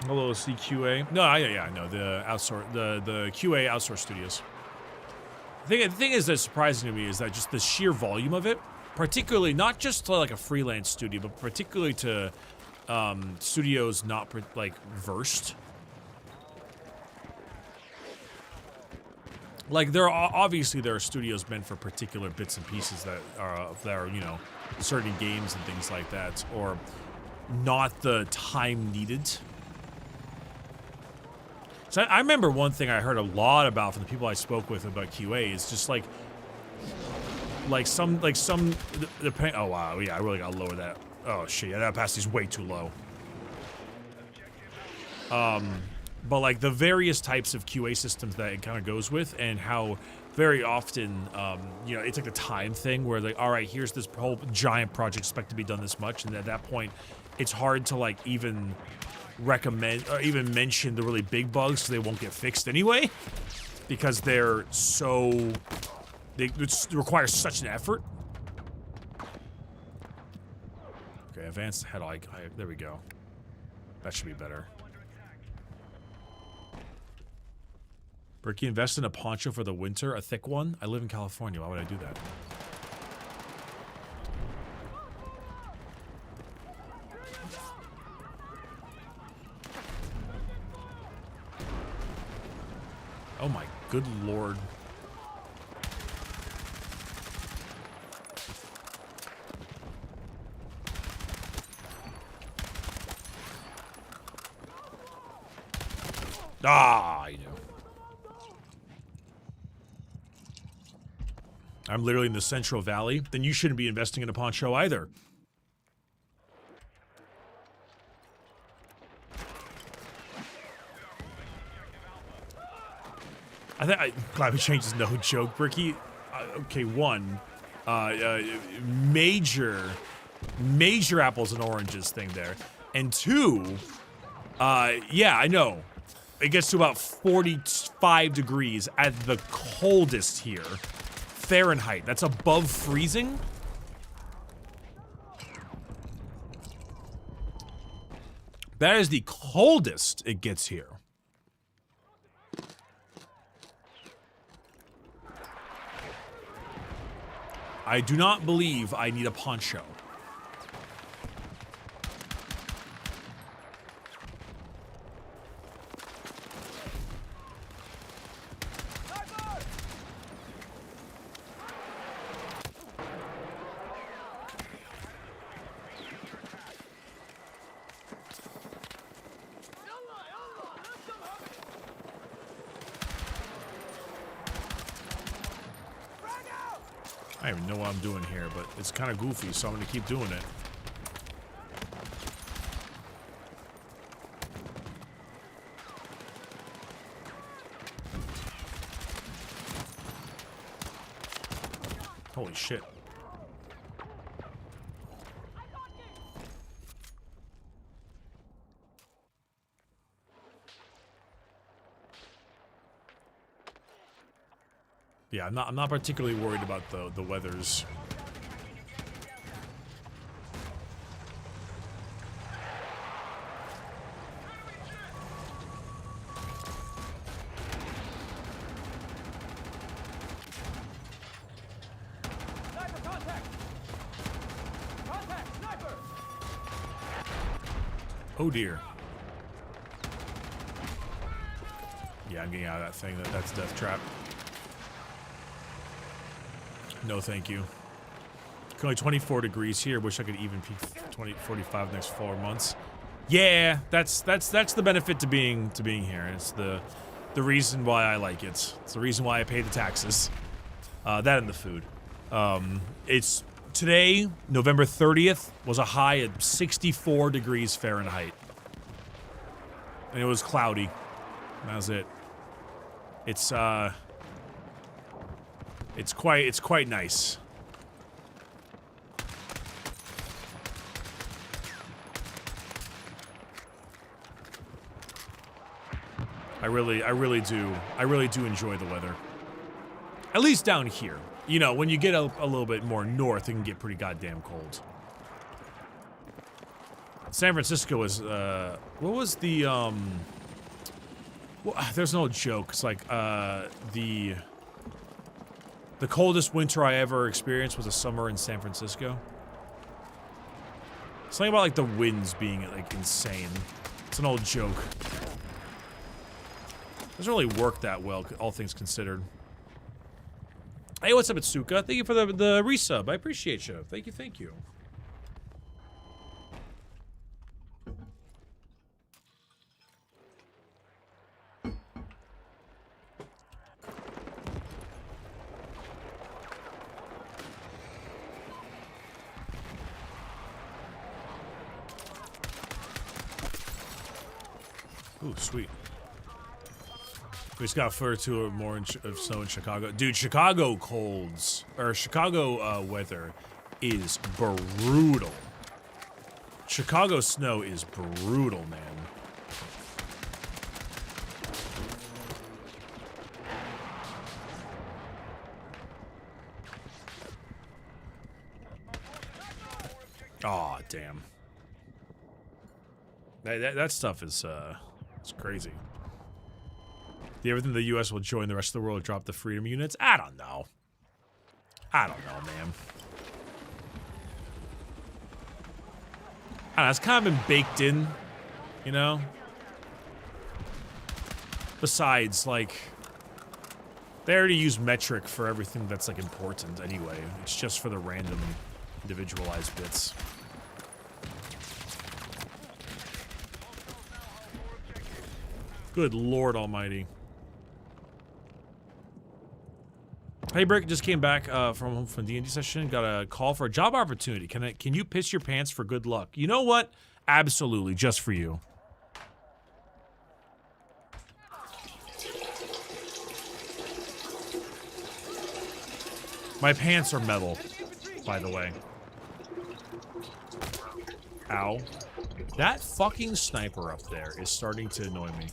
Hello, CQA. No, yeah, I know the QA outsource studios. The thing is that's surprising to me is that just the sheer volume of it, particularly not just to like a freelance studio, but particularly to studios not like versed. Like there are studios meant for particular bits and pieces that are you know certain games and things like that, or not the time needed. So I remember one thing I heard a lot about from the people I spoke with about QA is just like some oh wow, yeah, I really gotta lower that. Oh shit, yeah, that opacity's way too low. But like the various types of QA systems that it kind of goes with, and how very often, you know, it's like a time thing where like, all right, here's this whole giant project expect to be done this much, and at that point, it's hard to like even recommend or even mention the really big bugs so they won't get fixed anyway, because they're so it requires such an effort. Okay, advanced head there we go. That should be better. Bricky, invest in a poncho for the winter, a thick one. I live in California. Why would I do that? Oh my good lord. Ah, I know. I'm literally in the Central Valley. Then you shouldn't be investing in a poncho either. I think climate change is no joke, Bricky. Okay, one, major apples and oranges thing there, and two, yeah, I know, it gets to about 45 degrees at the coldest here, Fahrenheit. That's above freezing. That is the coldest it gets here. I do not believe I need a poncho. I don't even know what I'm doing here, but it's kind of goofy, so I'm going to keep doing it. Holy shit. Yeah, I'm not particularly worried about the weathers. Oh dear. Yeah, I'm getting out of that thing. That's death trap. No, thank you. Only 24 degrees here. Wish I could even peak 45 next 4 months. Yeah, that's the benefit to being here. It's the reason why I like it. It's the reason why I pay the taxes. That and the food. It's today, November 30th, was a high at 64 degrees Fahrenheit, and it was cloudy. That was it. It's quite nice. I really do enjoy the weather. At least down here. You know, when you get a little bit more north, it can get pretty goddamn cold. San Francisco is, what was the, well, there's no joke. It's like, the coldest winter I ever experienced was a summer in San Francisco. Something about, like, the winds being, like, insane. It's an old joke. Doesn't really work that well, all things considered. Hey, what's up, Itsuka? Thank you for the resub. I appreciate you. Thank you, thank you. Ooh, sweet. We just got further to more of snow in Chicago. Dude, Chicago colds, or Chicago weather is brutal. Chicago snow is brutal, man. Aw, damn. That stuff is, it's crazy. Do you ever think the U.S. will join the rest of the world and drop the freedom units? I don't know. I don't know, man. I don't know, it's kind of been baked in, you know? Besides, like, they already use metric for everything that's, like, important anyway. It's just for the random, individualized bits. Good Lord Almighty. Hey, Brick, just came back from D&D session. Got a call for a job opportunity. Can you piss your pants for good luck? You know what? Absolutely, just for you. My pants are metal, by the way. Ow. That fucking sniper up there is starting to annoy me.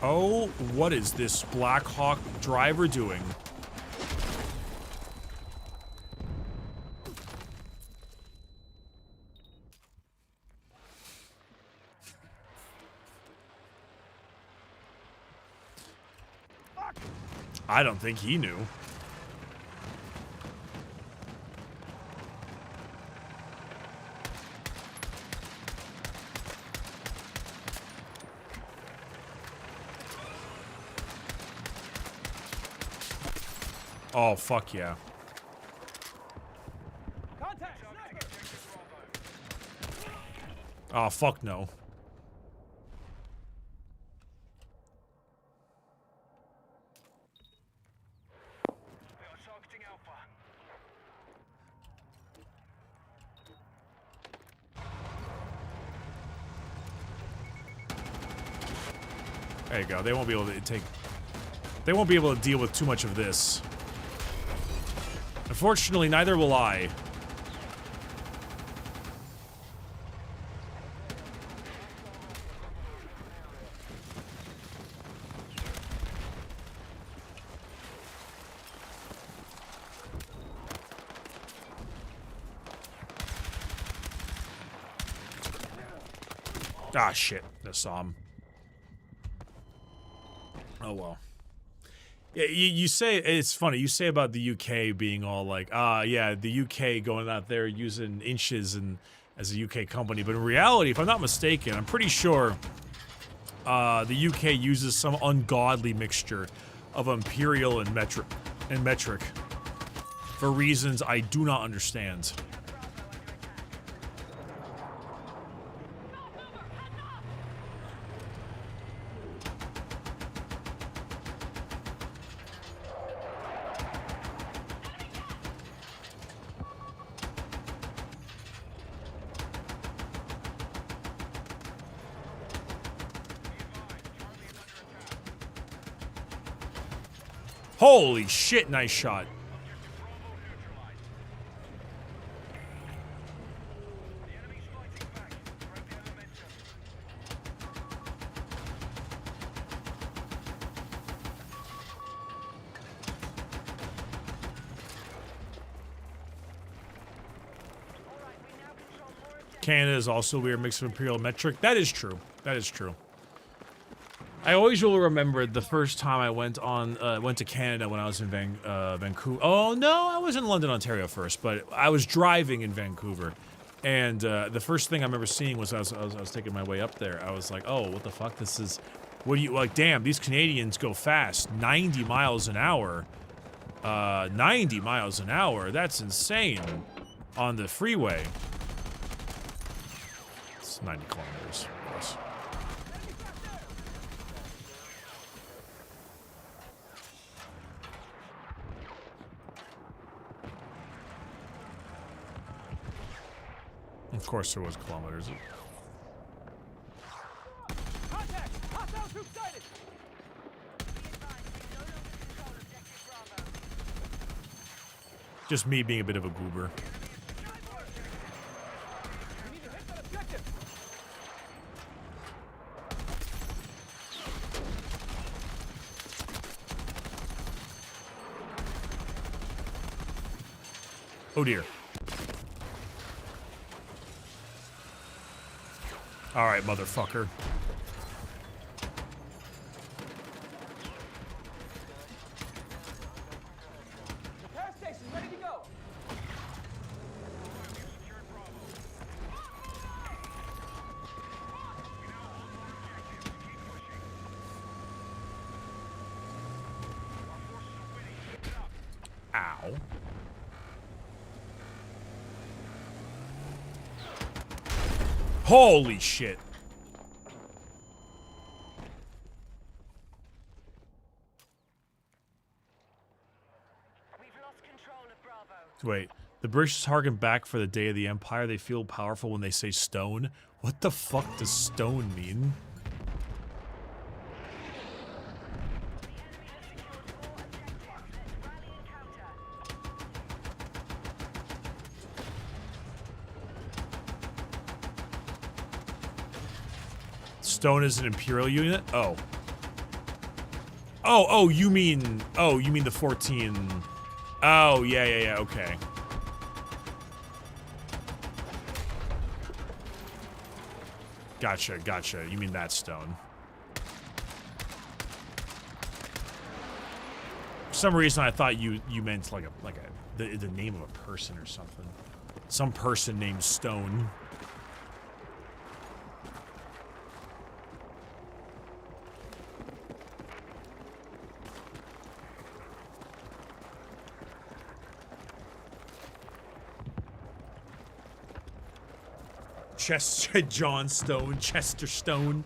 Oh, what is this Black Hawk driver doing? I don't think he knew. Oh, fuck yeah. Oh, fuck no. There you go. They won't be able to take... They won't be able to deal with too much of this. Unfortunately, neither will I. Ah, shit. I saw him. Oh, well. Yeah, you say, it's funny, you say about the UK being all like, yeah, the UK going out there using inches and as a UK company, but in reality, if I'm not mistaken, I'm pretty sure the UK uses some ungodly mixture of imperial and metric for reasons I do not understand. Holy shit, nice shot. Canada is also a weird mix of Imperial and metric. That is true. That is true. I always will remember the first time I went to Canada when I was in Vancouver. Oh no, I was in London, Ontario first, but I was driving in Vancouver, and the first thing I remember seeing was I was taking my way up there. I was like, oh, what the fuck? This is, what do you like? Damn, these Canadians go fast, 90 miles an hour. 90 miles an hour. That's insane on the freeway. 90 kilometers, of course. Of course there was kilometers. Contact! Hostile troops sighted! Just me being a bit of a goober. Oh dear. Alright, motherfucker. Repair station ready to go! Ow. Holy shit. Wait, the British harken back for the day of the Empire. They feel powerful when they say stone. What the fuck does stone mean? Stone is an Imperial unit? Oh. Oh, you mean the 14. Oh, yeah, okay. Gotcha. You mean that stone. For some reason I thought you meant like the name of a person or something. Some person named Stone. John Stone, Chester Stone.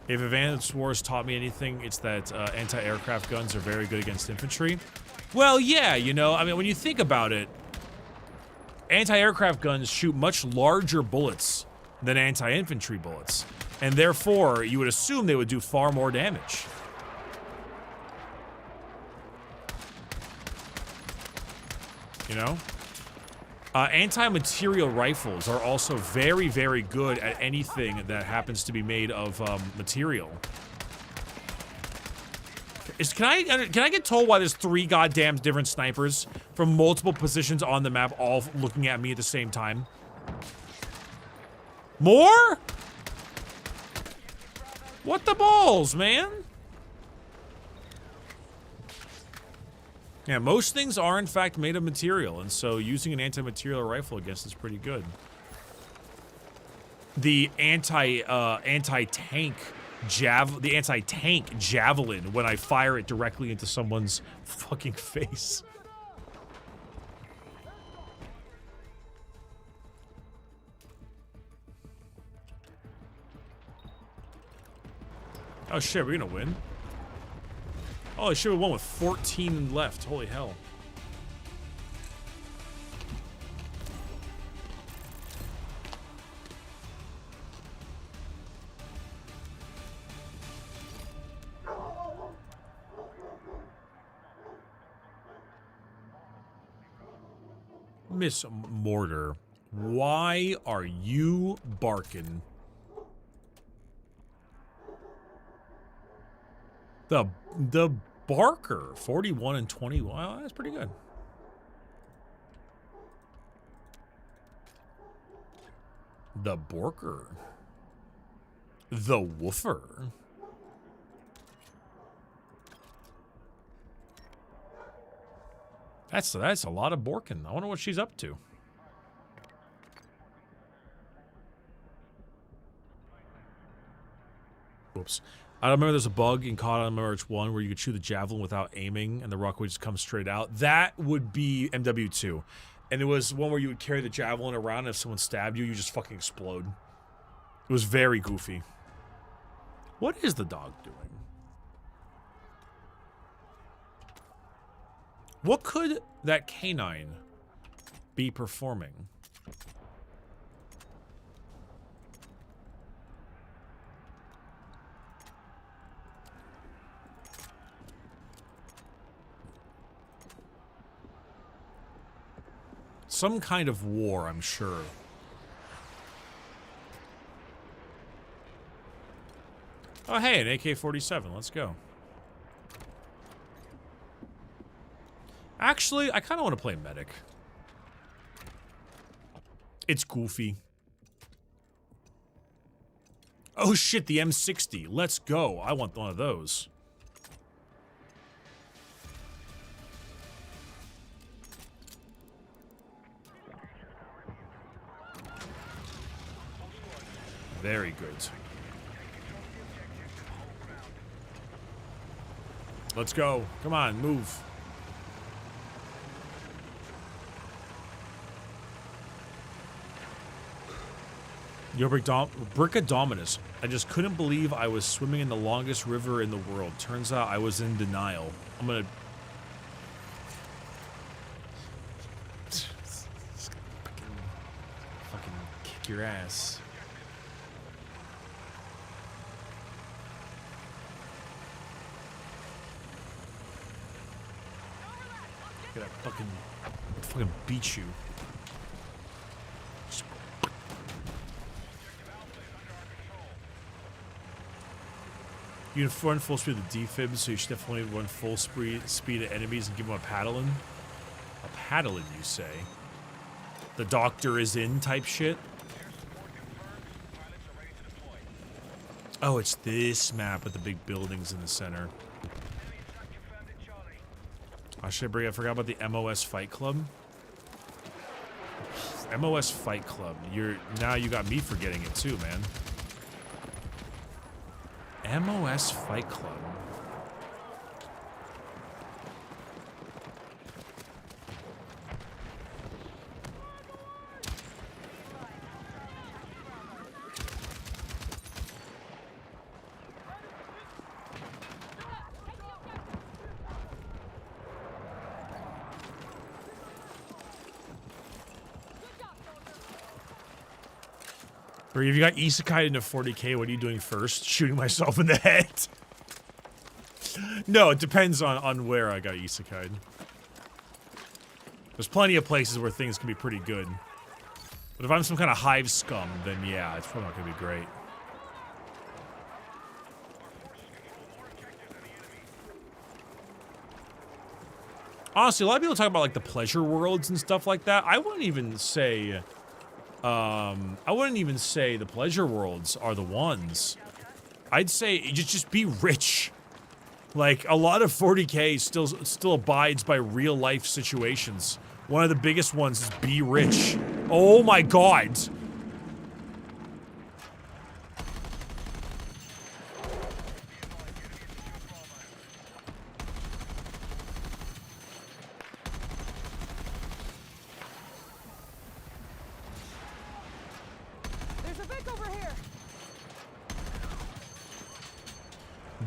If Advanced Wars taught me anything, it's that anti-aircraft guns are very good against infantry. Well, yeah, you know, I mean, when you think about it, anti-aircraft guns shoot much larger bullets than anti-infantry bullets, and therefore, you would assume they would do far more damage. You know? Anti-material rifles are also very, very good at anything that happens to be made of material. Can I get told why there's 3 goddamn different snipers from multiple positions on the map all looking at me at the same time? More? What the balls, man? Yeah, most things are in fact made of material, and so using an anti-material rifle against is pretty good. The anti-tank javelin when I fire it directly into someone's fucking face. Oh shit, we're gonna win. Oh, shit, we won with 14 left. Holy hell. Miss Mortar, why are you barking? The Barker, 41 and 21. Well, that's pretty good. The Borker. The Woofer. That's a lot of Borkin. I wonder what she's up to. Whoops. I remember there's a bug in COD on March 1 where you could shoot the javelin without aiming and the rock would just come straight out. That would be MW2. And it was one where you would carry the javelin around and if someone stabbed you, you just fucking explode. It was very goofy. What is the dog doing? What could that canine be performing? Some kind of war, I'm sure. Oh, hey, an AK-47. Let's go. Actually, I kind of want to play medic. It's goofy. Oh shit, the M60. Let's go. I want one of those. Very good. Let's go. Come on, move. Yo, Brickathon. I just couldn't believe I was swimming in the longest river in the world. Turns out I was in denial. I'm gonna... fucking kick your ass. Gonna fucking beat you. You can run full speed with the defib, so you should definitely run full speed at enemies and give them a paddling. A paddling, you say? The doctor is in type shit? Oh, it's this map with the big buildings in the center. I forgot about the MOS Fight Club. MOS Fight Club. Now you got me forgetting it too, man. MOS Fight Club. Or if you got isekai into 40k, what are you doing first? Shooting myself in the head? No, it depends on where I got isekai. There's plenty of places where things can be pretty good. But if I'm some kind of hive scum, then yeah, it's probably not going to be great. Honestly, a lot of people talk about like the pleasure worlds and stuff like that. I wouldn't even say the pleasure worlds are the ones. I'd say just be rich. Like a lot of 40k still abides by real life situations. One of the biggest ones is be rich. Oh my god.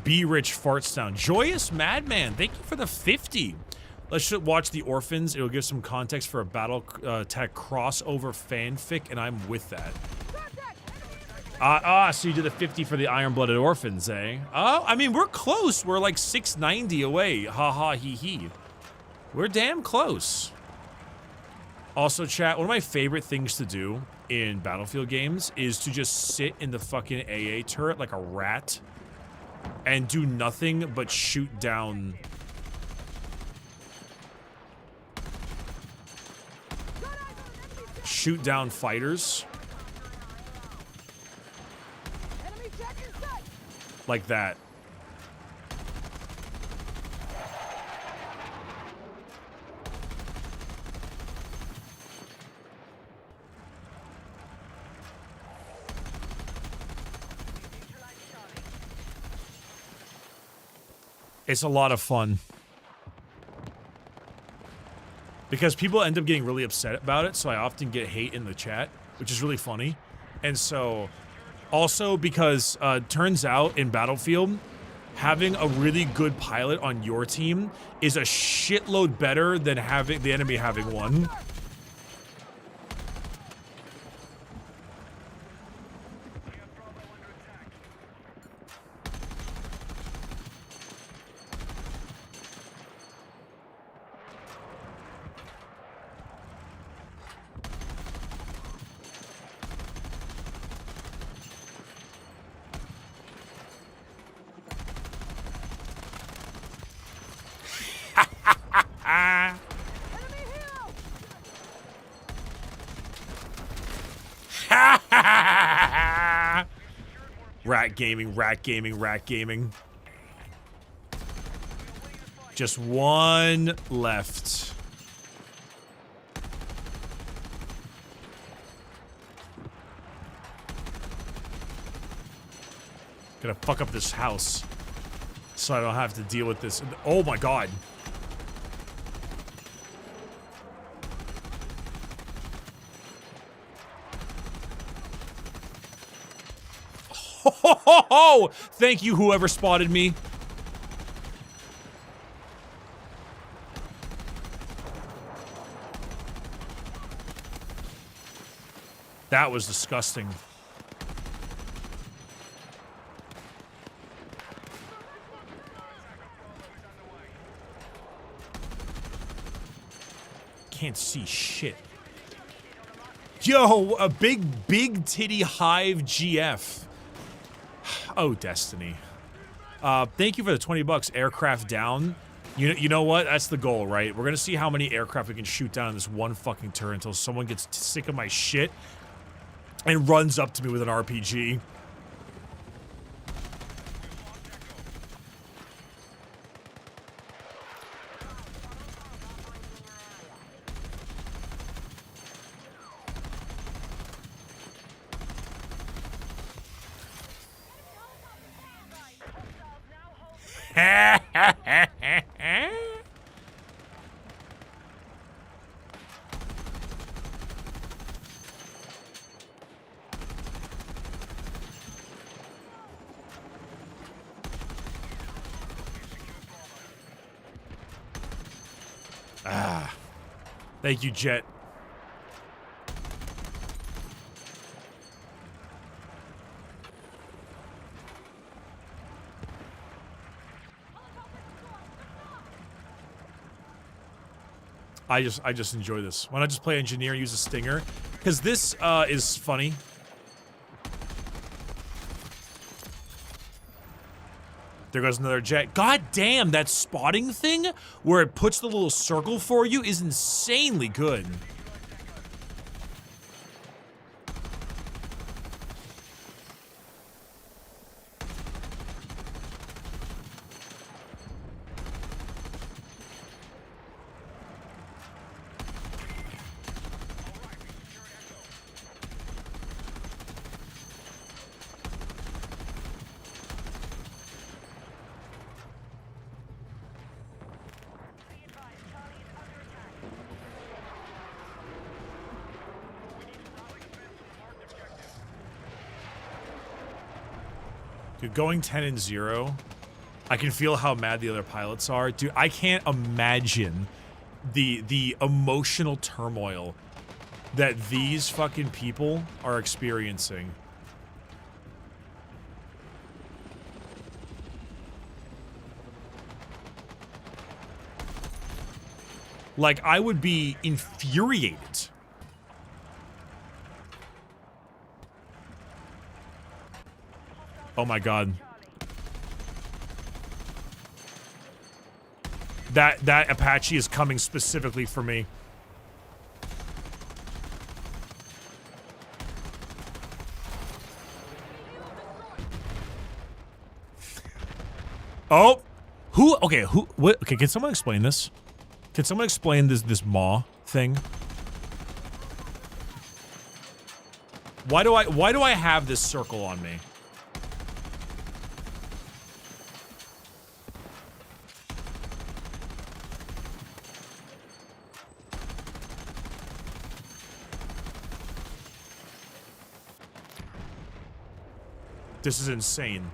Be Rich Farts Down. Joyous Madman, thank you for the 50. Let's watch The Orphans. It'll give some context for a battle tech crossover fanfic, and I'm with that. So you did the 50 for the Iron-Blooded Orphans, eh? Oh, I mean, we're close. We're like 690 away. Ha ha, hee hee. We're damn close. Also, chat, one of my favorite things to do in Battlefield games is to just sit in the fucking AA turret like a rat and do nothing but shoot down. Shoot down fighters. Like that. It's a lot of fun. Because people end up getting really upset about it, so I often get hate in the chat, which is really funny. And so, also because turns out in Battlefield, having a really good pilot on your team is a shitload better than having the enemy having one. Rat gaming, rat gaming, rat gaming. Just one left. Gonna fuck up this house so I don't have to deal with this. Oh my god. Oh, thank you, whoever spotted me. That was disgusting. Can't see shit. Yo, a big titty hive GF. Oh, Destiny. Thank you for the 20 bucks. Aircraft down. You know what? That's the goal, right? We're gonna see how many aircraft we can shoot down in this one fucking turn until someone gets sick of my shit and runs up to me with an RPG. Thank you, Jet. I just enjoy this. Why not just play engineer, use a stinger? Because this is funny. There goes another jet. God damn, that spotting thing where it puts the little circle for you is insanely good. Dude, going 10-0, I can feel how mad the other pilots are. Dude, I can't imagine the emotional turmoil that these fucking people are experiencing. Like, I would be infuriated. Oh my god. That Apache is coming specifically for me. Oh! Okay, what? Okay, can someone explain this? Can someone explain this maw thing? Why do I have this circle on me? This is insane.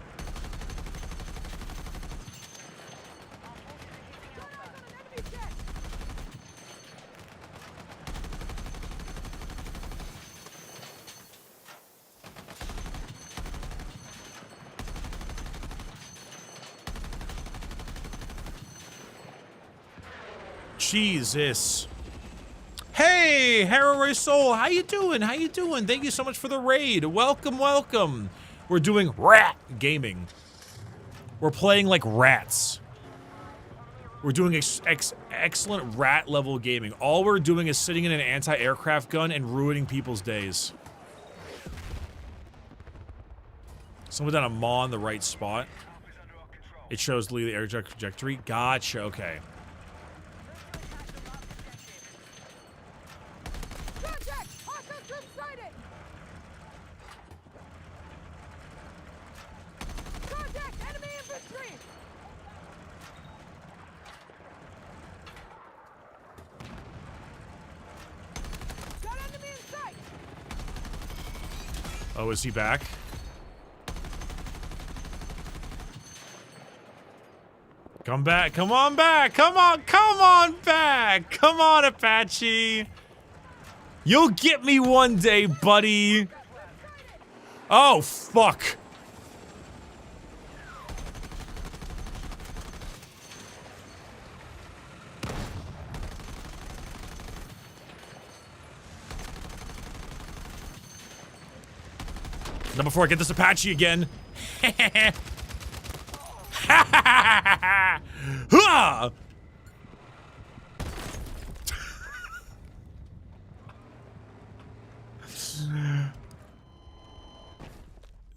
Jesus. Hey, Harrow Soul, how you doing? How you doing? Thank you so much for the raid. Welcome, welcome. We're doing rat gaming. We're playing like rats. We're doing excellent rat level gaming. All we're doing is sitting in an anti-aircraft gun and ruining people's days. Someone done a maw in the right spot. It shows the air trajectory. Gotcha, okay. Oh, is he back? Come back. Come on back. Come on back. Come on, Apache. You'll get me one day, buddy. Oh, fuck. Not before I get this Apache again. Ha!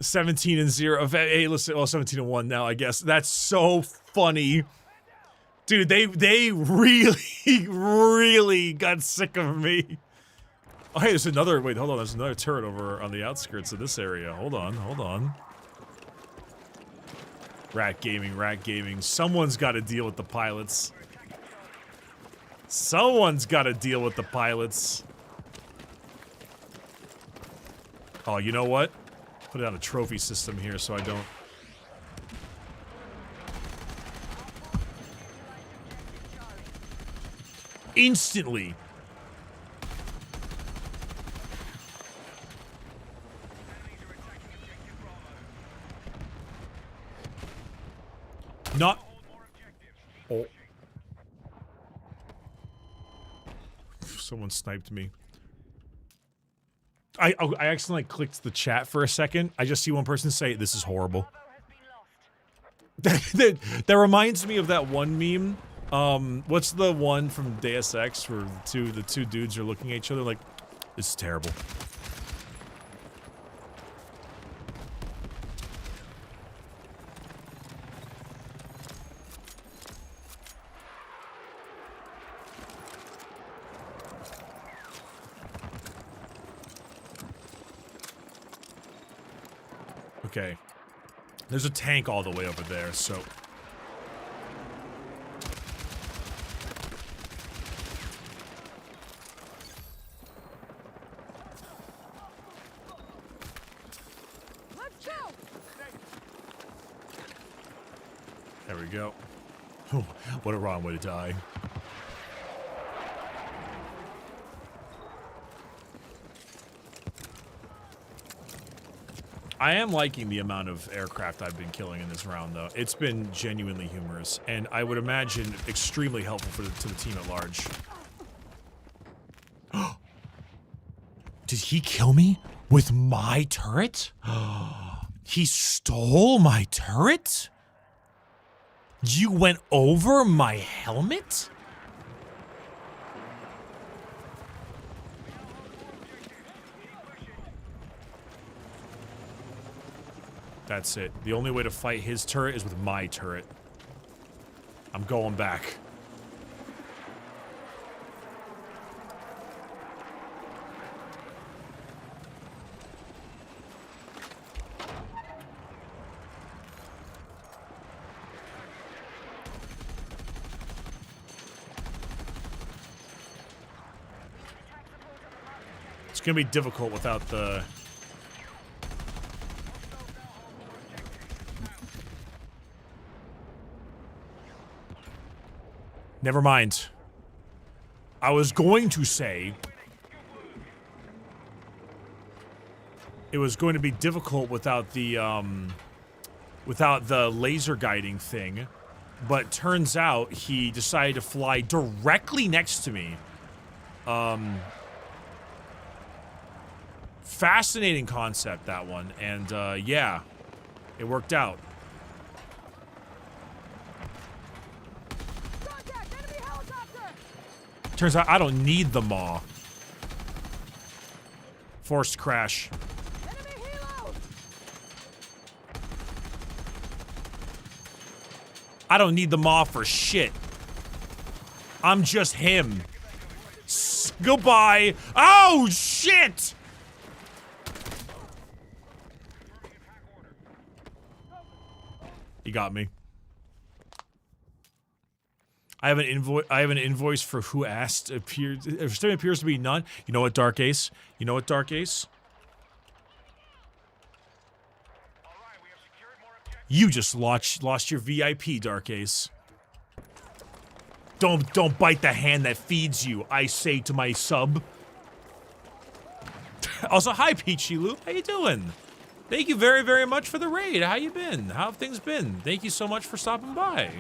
17-0. Hey, listen. Well, 17-1 now, I guess. That's so funny. Dude, they really got sick of me. Oh, hey, there's another. Wait, hold on. There's another turret over on the outskirts of this area. Hold on, hold on. Rat gaming, rat gaming. Someone's got to deal with the pilots. Someone's got to deal with the pilots. Oh, you know what? Put it on a trophy system here so I don't. Instantly. Not. Oh. Someone sniped me. I accidentally clicked the chat for a second. I just see one person say, "This is horrible." that reminds me of that one meme. What's the one from Deus Ex where the two dudes are looking at each other like, "This is terrible." Okay. There's a tank all the way over there, so... There we go. What a wrong way to die. I am liking the amount of aircraft I've been killing in this round, though. It's been genuinely humorous, and I would imagine extremely helpful to the team at large. Did he kill me with my turret? He stole my turret? You went over my helmet? That's it. The only way to fight his turret is with my turret. I'm going back. It's gonna be difficult without the... Never mind. I was going to say it was going to be difficult without the laser guiding thing, but turns out he decided to fly directly next to me. Fascinating concept, that one, and yeah, it worked out. Turns out I don't need the maw. Forced crash. I don't need the maw for shit. I'm just him. Goodbye. Oh, shit! He got me. I have an invoice for who asked. Still appears to be none. You know what, Dark Ace? You know what, Dark Ace? You just lost your VIP, Dark Ace. Don't bite the hand that feeds you, I say to my sub. Also, hi Peachy Loop, how you doing? Thank you very, very much for the raid. How you been? How have things been? Thank you so much for stopping by.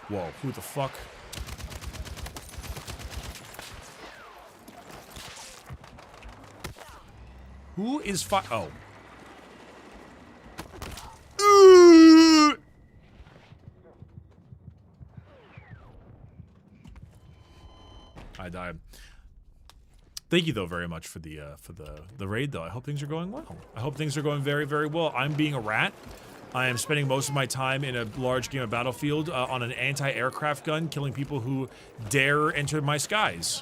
Whoa, who the fuck? Who is oh. I died. Thank you though very much for the raid though. I hope things are going well. I hope things are going very, very well. I'm being a rat. I am spending most of my time in a large game of Battlefield on an anti-aircraft gun, killing people who dare enter my skies.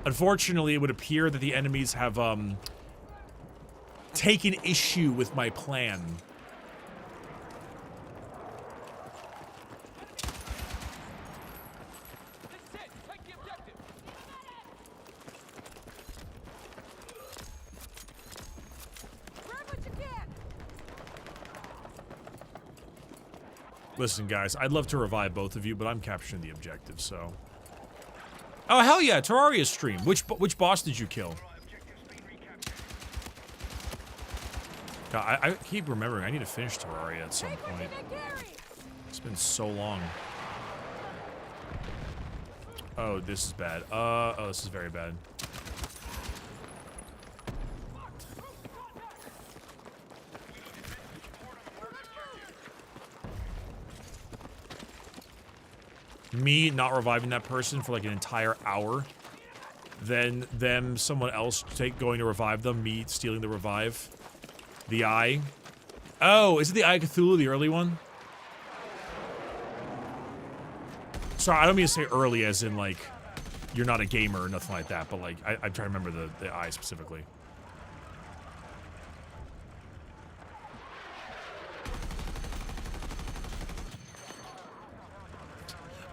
Unfortunately, it would appear that the enemies have taken issue with my plan. Listen, guys, I'd love to revive both of you, but I'm capturing the objective, so... Oh, hell yeah, Terraria's stream. Which boss did you kill? God, I keep remembering I need to finish Terraria at some point. It's been so long. Oh, this is bad. Oh, this is very bad. Me not reviving that person for like an entire hour, then someone else going to revive them, me stealing the revive. The Eye. Oh, is it the Eye of Cthulhu, the early one? Sorry, I don't mean to say early as in like you're not a gamer or nothing like that, but like I'm trying to remember the Eye specifically.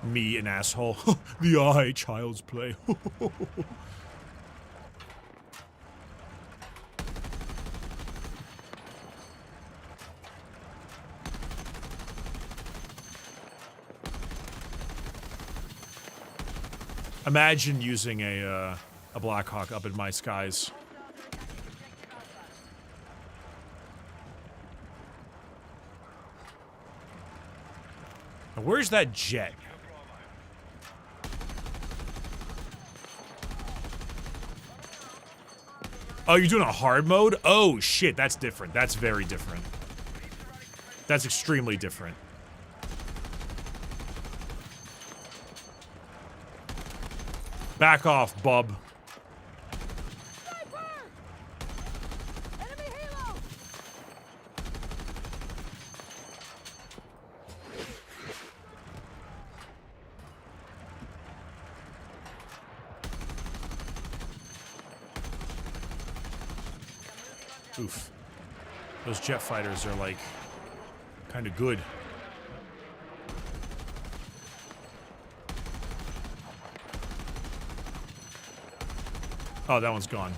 Me, an asshole. The Eye, child's play. Imagine using a Blackhawk up in my skies. Now, where's that jet? Oh, you're doing a hard mode? Oh, shit, that's different. That's very different. That's extremely different. Back off, bub. Oof. Those jet fighters are like kind of good. Oh, that one's gone.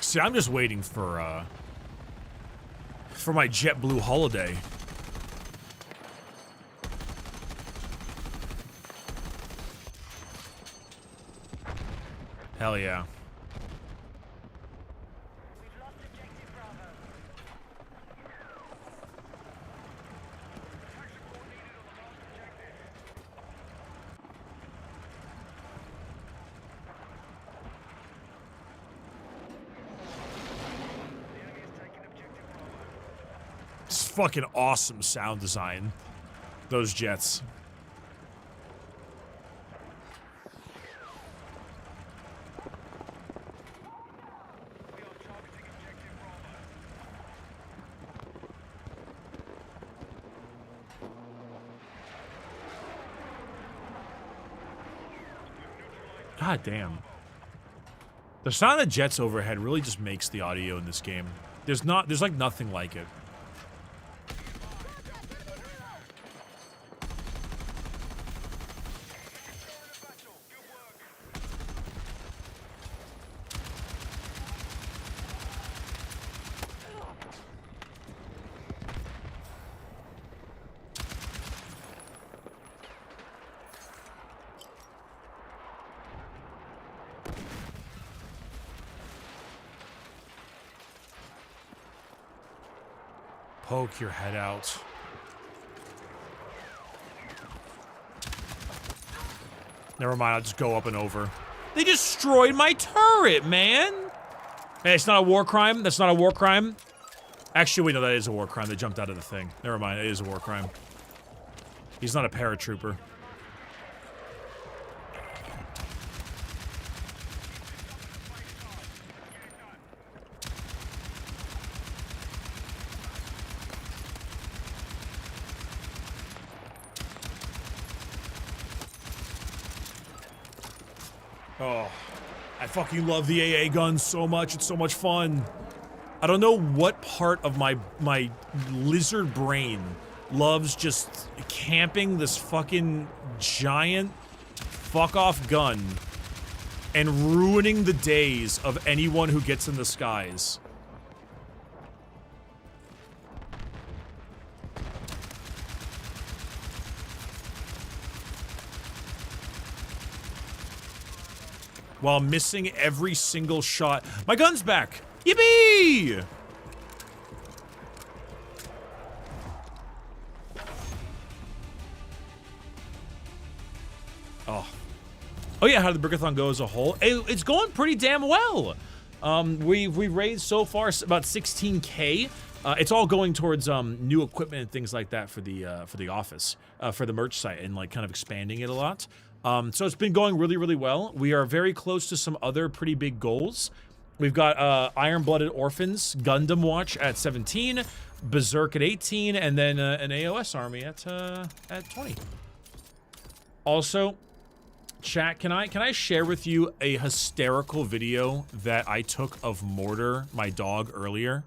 See, I'm just waiting for my JetBlue holiday. Hell yeah. Fucking awesome sound design. Those jets. God damn. The sound of jets overhead really just makes the audio in this game. There's like nothing like it. Poke your head out. Never mind, I'll just go up and over. They destroyed my turret, man! Hey, it's not a war crime? That's not a war crime? Actually, wait, no, that is a war crime. They jumped out of the thing. Never mind, it is a war crime. He's not a paratrooper. Oh, I fucking love the AA gun so much. It's so much fun. I don't know what part of my lizard brain loves just camping this fucking giant fuck-off gun and ruining the days of anyone who gets in the skies. While missing every single shot. My gun's back! Yippee! Oh yeah, how did the Brickathon go as a whole? It's going pretty damn well. We've raised so far about 16K. It's all going towards new equipment and things like that for the office, for the merch site, and like kind of expanding it a lot. So it's been going really, really well. We are very close to some other pretty big goals. We've got Iron-Blooded Orphans, Gundam Watch at 17, Berserk at 18, and then an AOS army at 20. Also, chat, can I share with you a hysterical video that I took of Mortar, my dog, earlier?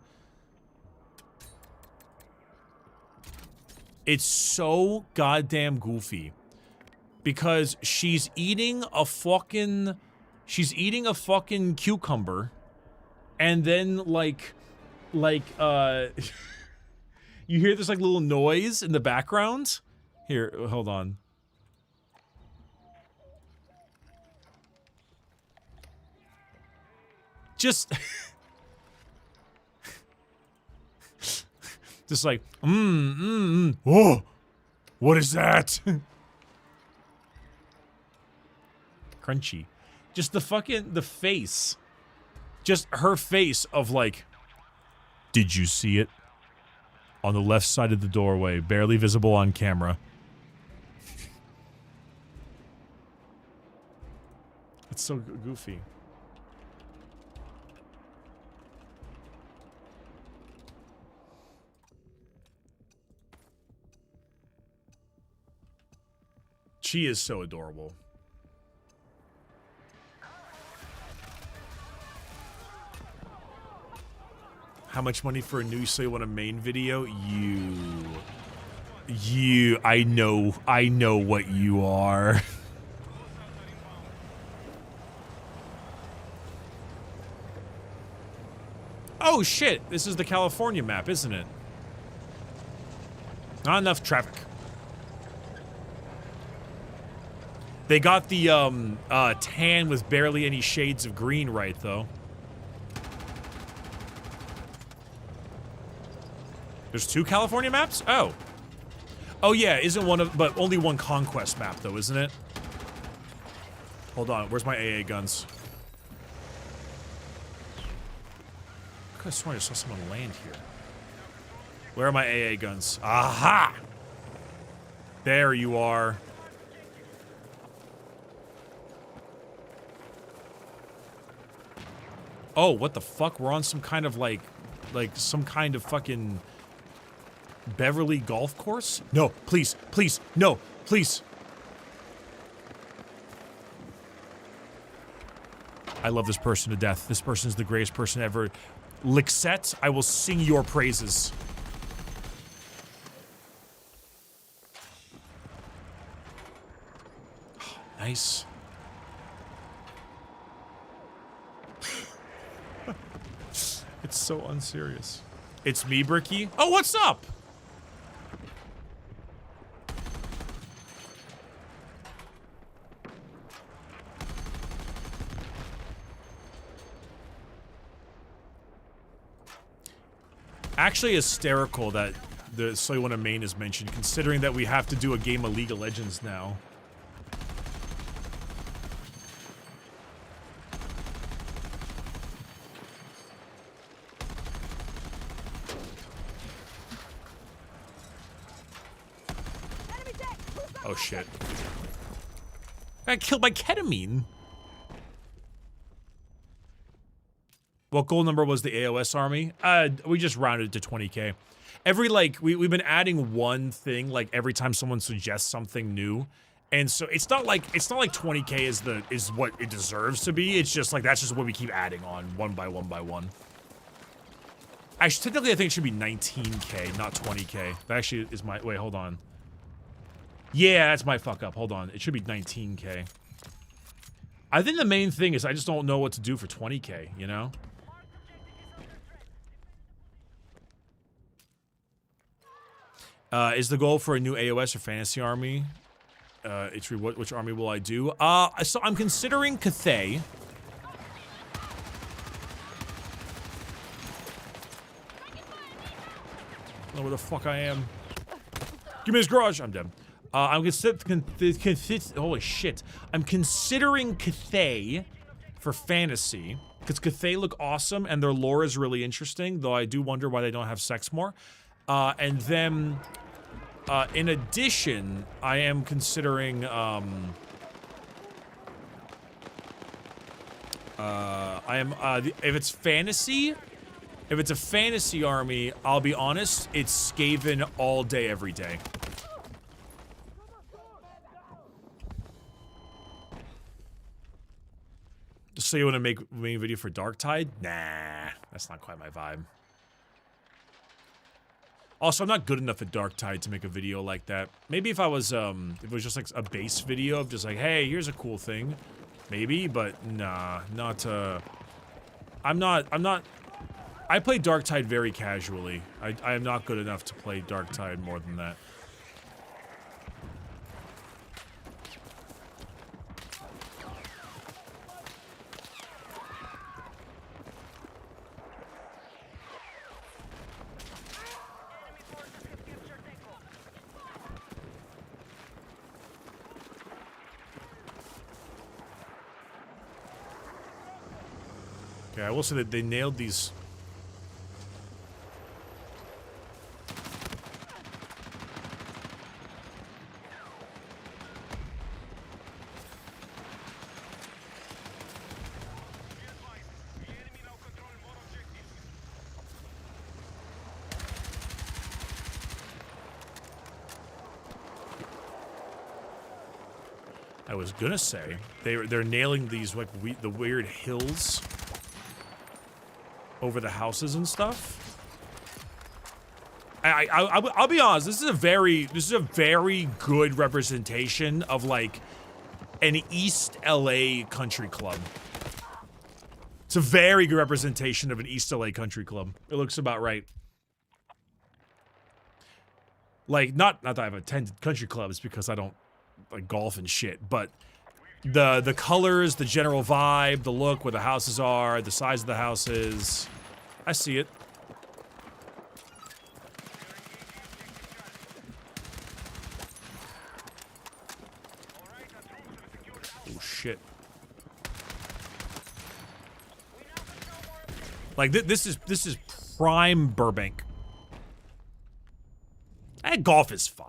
It's so goddamn goofy. Because she's eating a fucking cucumber, and then like You hear this like little noise in the background? Here, hold on. Just just like oh, what is that? Crunchy. Just the face. Just her face of like, did you see it? On the left side of the doorway, barely visible on camera. It's so goofy. She is so adorable. How much money for a new So You Want a Main video? I know what you are. Oh shit, this is the California map, isn't it? Not enough traffic. They got the tan with barely any shades of green right, though. There's 2 California maps? Oh. Oh yeah, isn't one of, but only one conquest map though, isn't it? Hold on, where's my AA guns? I could have sworn I saw someone land here. Where are my AA guns? Aha! There you are. Oh, what the fuck? We're on some kind of like some kind of fucking Beverly golf course? No, please, please, no, please. I love this person to death. This person is the greatest person ever. Lixette, I will sing your praises. Nice. It's so unserious. It's me, Bricky. Oh, what's up? Actually hysterical that the So You Want a Main is mentioned, considering that we have to do a game of League of Legends now. Oh shit. I got killed by ketamine. What goal number was the AOS army? We just rounded it to 20k. Every, like, we've been adding one thing, like, every time someone suggests something new. And so it's not like 20k is what it deserves to be. It's just like, that's just what we keep adding on, one by one. Actually, technically I think it should be 19k, not 20k. That actually is my, wait, hold on. Yeah, that's my fuck up, hold on. It should be 19k. I think the main thing is I just don't know what to do for 20k, you know? Is the goal for a new AOS or fantasy army? Which army will I do? So I'm considering Cathay. I don't know where the fuck I am. Give me this garage. I'm dead. I'm holy shit. I'm considering Cathay for fantasy because Cathay look awesome and their lore is really interesting. Though I do wonder why they don't have sex more. And then, in addition, I am considering, if it's fantasy, if it's a fantasy army, I'll be honest, it's Skaven all day, every day. So you want to make a video for Darktide? Nah, that's not quite my vibe. Also, I'm not good enough at Darktide to make a video like that. Maybe if I was, if it was just like a base video of just like, hey, here's a cool thing. Maybe, but nah, not, I I play Darktide very casually. I am not good enough to play Darktide more than that. Okay, I will say that they nailed these. I was gonna say they're nailing these like the weird hills over the houses and stuff. I'll be honest. This is a very good representation of like an East LA country club. It's a very good representation of an East LA country club. It looks about right. Like not that I've attended country clubs because I don't like golf and shit, but the colors, the general vibe, the look, where the houses are, the size of the houses. I see it. Oh shit. Like this is prime Burbank. And golf is fine.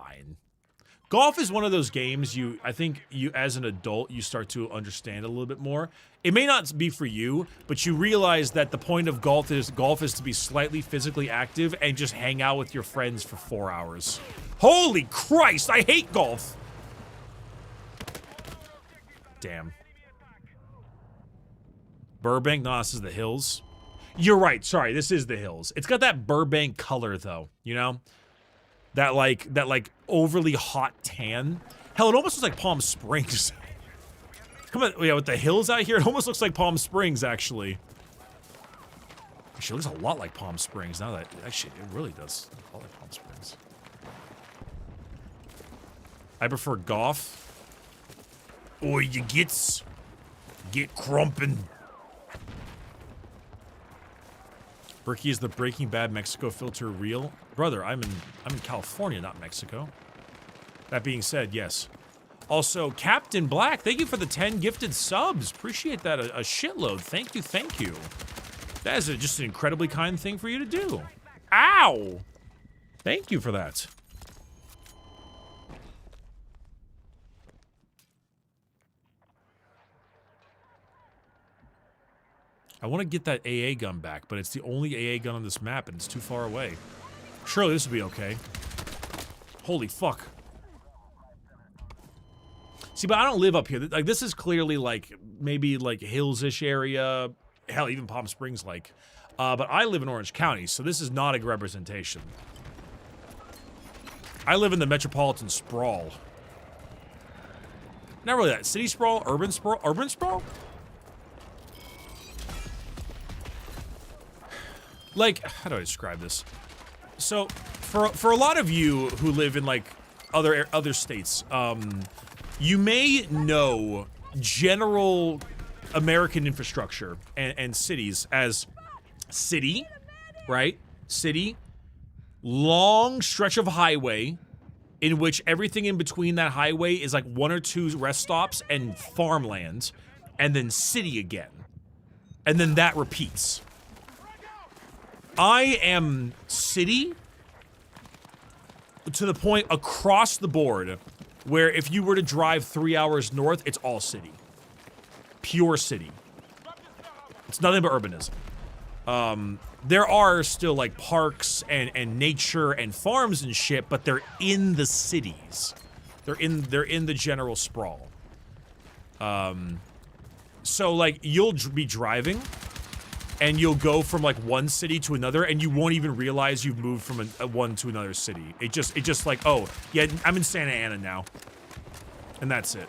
Golf is one of those games I think as an adult, you start to understand a little bit more. It may not be for you, but you realize that the point of golf is to be slightly physically active and just hang out with your friends for 4 hours. Holy Christ, I hate golf! Damn. Burbank? No, this is the hills. You're right, sorry, this is the hills. It's got that Burbank color though, you know? That like overly hot tan. Hell, it almost looks like Palm Springs. Come on, yeah, with the hills out here, it almost looks like Palm Springs, actually. Actually, it looks a lot like Palm Springs now that, actually, it really does look a lot like Palm Springs. I prefer golf. Or you get crumpin'. Bricky, is the Breaking Bad Mexico filter real? Brother, I'm in California, not Mexico. That being said, yes. Also, Captain Black, thank you for the 10 gifted subs. Appreciate that a shitload. Thank you, thank you. That is just an incredibly kind thing for you to do. Ow! Thank you for that. I want to get that AA gun back, but it's the only AA gun on this map, and it's too far away. Surely this will be okay. Holy fuck. See, but I don't live up here. Like, this is clearly, like, maybe, like, hills-ish area. Hell, even Palm Springs, like. But I live in Orange County, so this is not a good representation. I live in the metropolitan sprawl. Not really that. City sprawl? Urban sprawl? Urban sprawl? Like, how do I describe this? So, for a lot of you who live in, like, other states, you may know general American infrastructure and cities as city, right? City, long stretch of highway in which everything in between that highway is like 1 or 2 rest stops and farmland, and then city again. And then that repeats. I am city to the point across the board where if you were to drive 3 hours north, it's all city. Pure city. It's nothing but urbanism. There are still like parks and nature and farms and shit, but they're in the cities. They're in the general sprawl. So like you'll be driving and you'll go from like one city to another and you won't even realize you've moved from one to another city. It just like, oh, yeah, I'm in Santa Ana now. And that's it.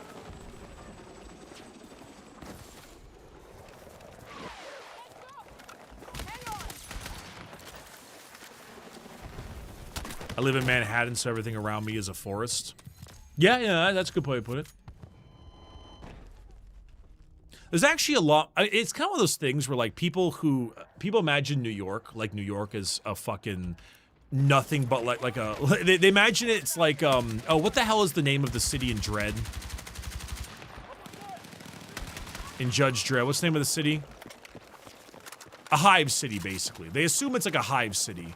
I live in Manhattan, so everything around me is a forest. Yeah, that's a good way to put it. There's actually a lot. It's kind of one of those things where like people imagine New York, like New York is a fucking nothing but like a. They imagine it's like oh, what the hell is the name of the city in Dredd? In Judge Dredd, what's the name of the city? A hive city, basically. They assume it's like a hive city.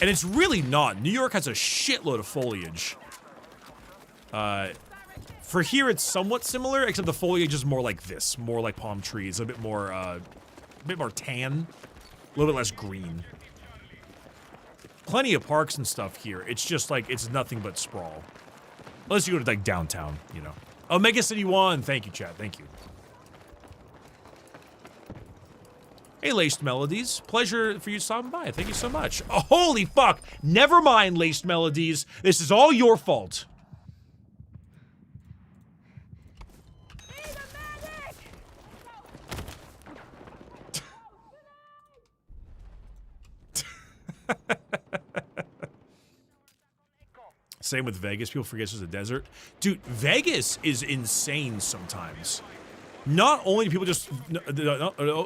And it's really not. New York has a shitload of foliage. For here, it's somewhat similar, except the foliage is more like this. More like palm trees. A bit more tan. A little bit less green. Plenty of parks and stuff here. It's just like, it's nothing but sprawl. Unless you go to like downtown, you know. Oh, Mega City 1. Thank you, chat. Thank you. Hey, Laced Melodies. Pleasure for you stopping by. Thank you so much. Oh, holy fuck. Never mind, Laced Melodies. This is all your fault. Same with Vegas. People forget it's a desert. Dude, Vegas is insane sometimes. Not only do people just...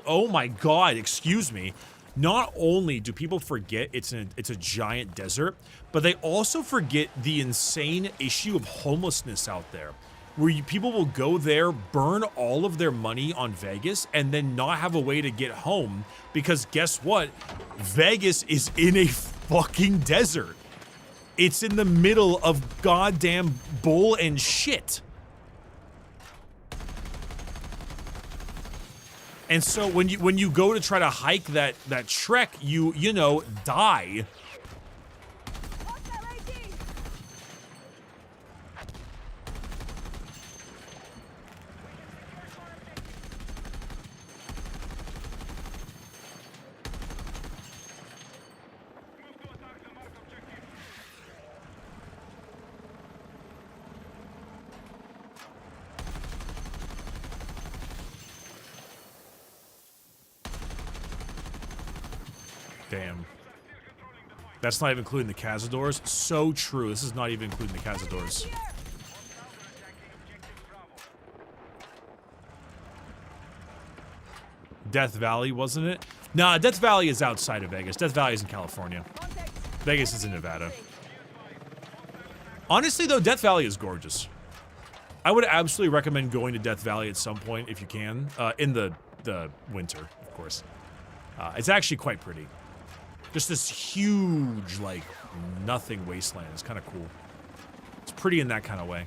Oh my god, excuse me. Not only do people forget it's a giant desert, but they also forget the insane issue of homelessness out there. Where people will go there, burn all of their money on Vegas, and then not have a way to get home. Because guess what? Vegas is in a fucking desert. It's in the middle of goddamn bull and shit. And so when you go to try to hike that trek, you know, die. Damn. That's not even including the Cazadors. So true. This is not even including the Cazadors. Death Valley, wasn't it? Nah, Death Valley is outside of Vegas. Death Valley is in California. Vegas is in Nevada. Honestly, though, Death Valley is gorgeous. I would absolutely recommend going to Death Valley at some point if you can. In the winter, of course. It's actually quite pretty. Just this huge, like, nothing wasteland. It's kind of cool. It's pretty in that kind of way.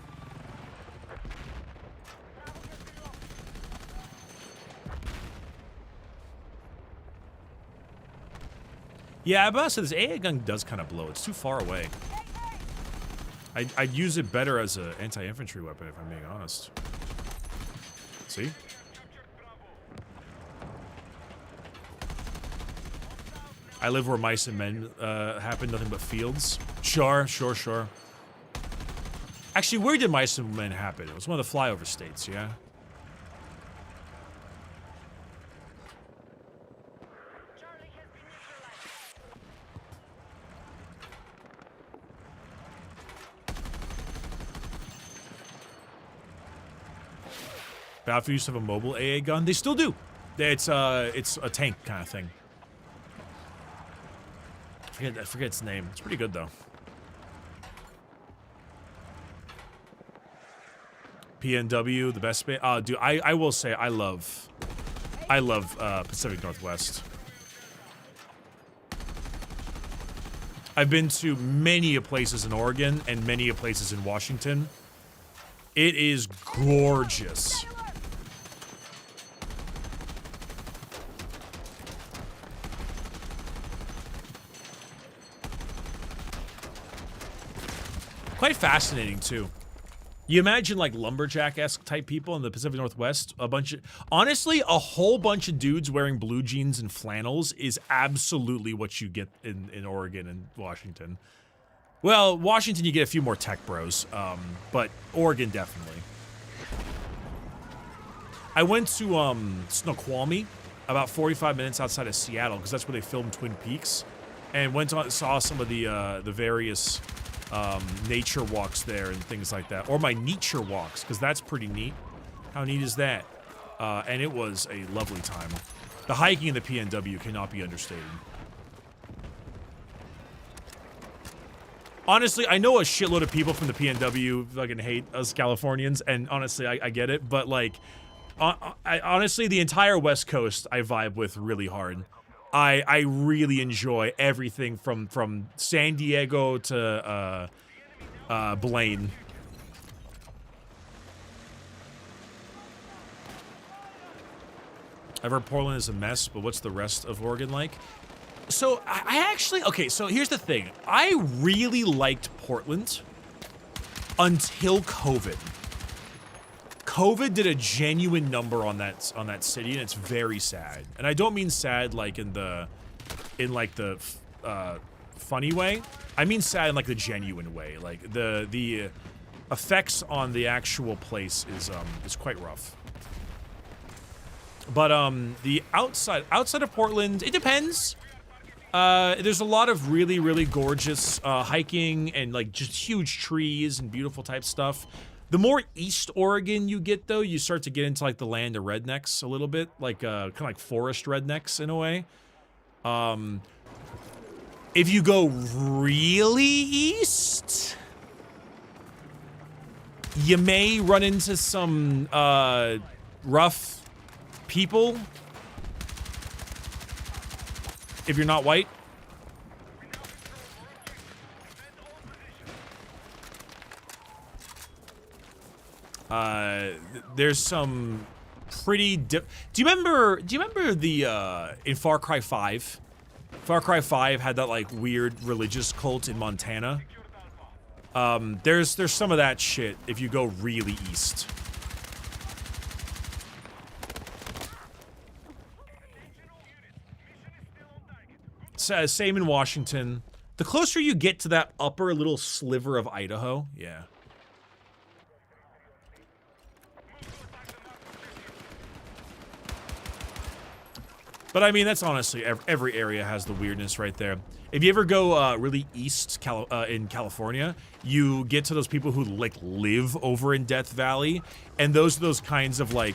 Yeah, but also this AA gun does kind of blow. It's too far away. I'd use it better as an anti-infantry weapon, if I'm being honest. See? I live where mice and men happen, nothing but fields. Sure. Actually, where did mice and men happen? It was one of the flyover states, yeah? Battlefield used to have a mobile AA gun. They still do. It's a tank kind of thing. I forget its name. It's pretty good though. PNW, the best base. Dude, I will say I love Pacific Northwest. I've been to many places in Oregon and many places in Washington. It is gorgeous. Quite fascinating too. You imagine like lumberjack-esque type people in the Pacific Northwest. Honestly, a whole bunch of dudes wearing blue jeans and flannels is absolutely what you get in Oregon and Washington. Well, Washington you get a few more tech bros, but Oregon definitely. I went to Snoqualmie, about 45 minutes outside of Seattle, because that's where they filmed Twin Peaks. and saw some of the various nature walks there and things like that, or my nature walks, because that's pretty neat. How neat is that? And it was a lovely time. The hiking in the PNW cannot be understated. Honestly, I know a shitload of people from the PNW fucking hate us Californians, and honestly, I get it, but like, honestly, the entire West Coast I vibe with really hard. I really enjoy everything from San Diego to Blaine. I've heard Portland is a mess, but what's the rest of Oregon like? So I actually, okay, so here's the thing. I really liked Portland until COVID. COVID did a genuine number on that city, and it's very sad. And I don't mean sad like in the funny way. I mean sad in like the genuine way. Like the effects on the actual place is quite rough. But the outside of Portland, it depends. There's a lot of really, really gorgeous hiking and like just huge trees and beautiful type stuff. The more East Oregon you get, though, you start to get into like the land of rednecks a little bit, like kind of like forest rednecks in a way. If you go really east, you may run into some rough people if you're not white. There's some pretty do you remember the in Far Cry 5? Far Cry 5 had that like weird religious cult in Montana. There's some of that shit if you go really east. Same in Washington. The closer you get to that upper little sliver of Idaho, yeah. But I mean, that's honestly, every area has the weirdness right there. If you ever go really east in California, you get to those people who like live over in Death Valley, and those are those kinds of like,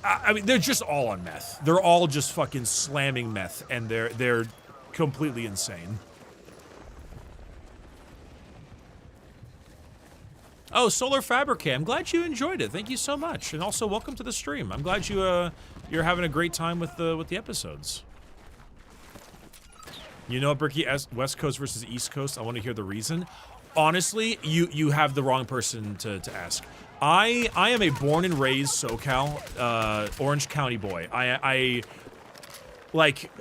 I mean, they're just all on meth. They're all just fucking slamming meth, and they're completely insane. Oh, Solar Fabricate, I'm glad you enjoyed it. Thank you so much, and also welcome to the stream. I'm glad you're having a great time with the episodes. You know, Bricky, West Coast versus East Coast. I want to hear the reason. Honestly, you have the wrong person to ask. I am a born and raised SoCal, Orange County boy. I like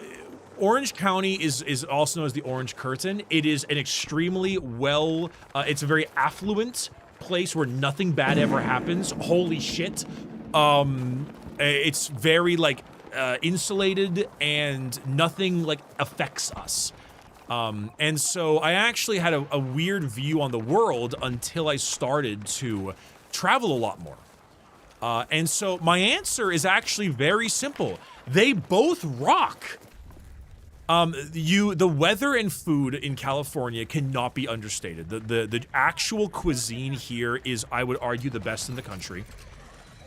Orange County is also known as the Orange Curtain. It is an extremely it's a very affluent place where nothing bad ever happens. Holy shit. It's very like insulated and nothing like affects us. And so I actually had a weird view on the world until I started to travel a lot more. And so my answer is actually very simple. They both rock. The weather and food in California cannot be understated. The actual cuisine here is, I would argue, the best in the country.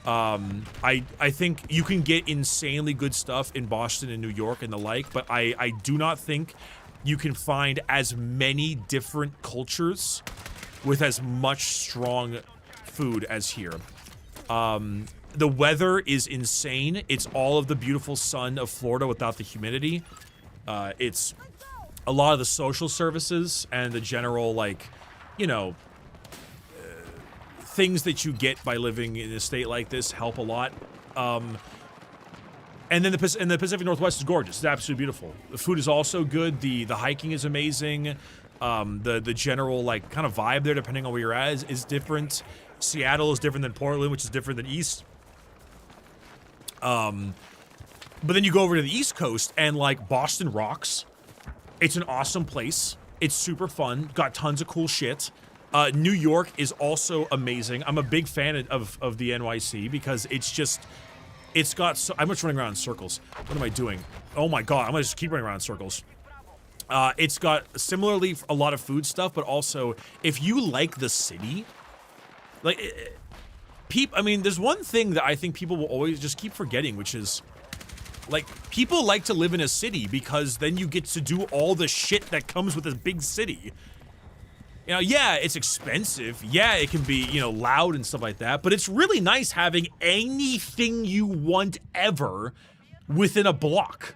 I think you can get insanely good stuff in Boston and New York and the like, but I do not think you can find as many different cultures with as much strong food as here. The weather is insane. It's all of the beautiful sun of Florida without the humidity. It's a lot of the social services and the general, like, you know, things that you get by living in a state like this help a lot. And then the Pacific Northwest is gorgeous. It's absolutely beautiful. The food is also good. The hiking is amazing. The general, like, kind of vibe there, depending on where you're at, is different. Seattle is different than Portland, which is different than East. But then you go over to the East Coast, and, like, Boston rocks. It's an awesome place. It's super fun. Got tons of cool shit. New York is also amazing. I'm a big fan of the NYC because it's got so... I'm just running around in circles. What am I doing? Oh my god, I'm gonna just keep running around in circles. It's got similarly a lot of food stuff, but also if you like the city, like I mean, there's one thing that I think people will always just keep forgetting, which is like people like to live in a city because then you get to do all the shit that comes with a big city. You know, yeah, it's expensive. Yeah, it can be, you know, loud and stuff like that, but it's really nice having anything you want ever within a block.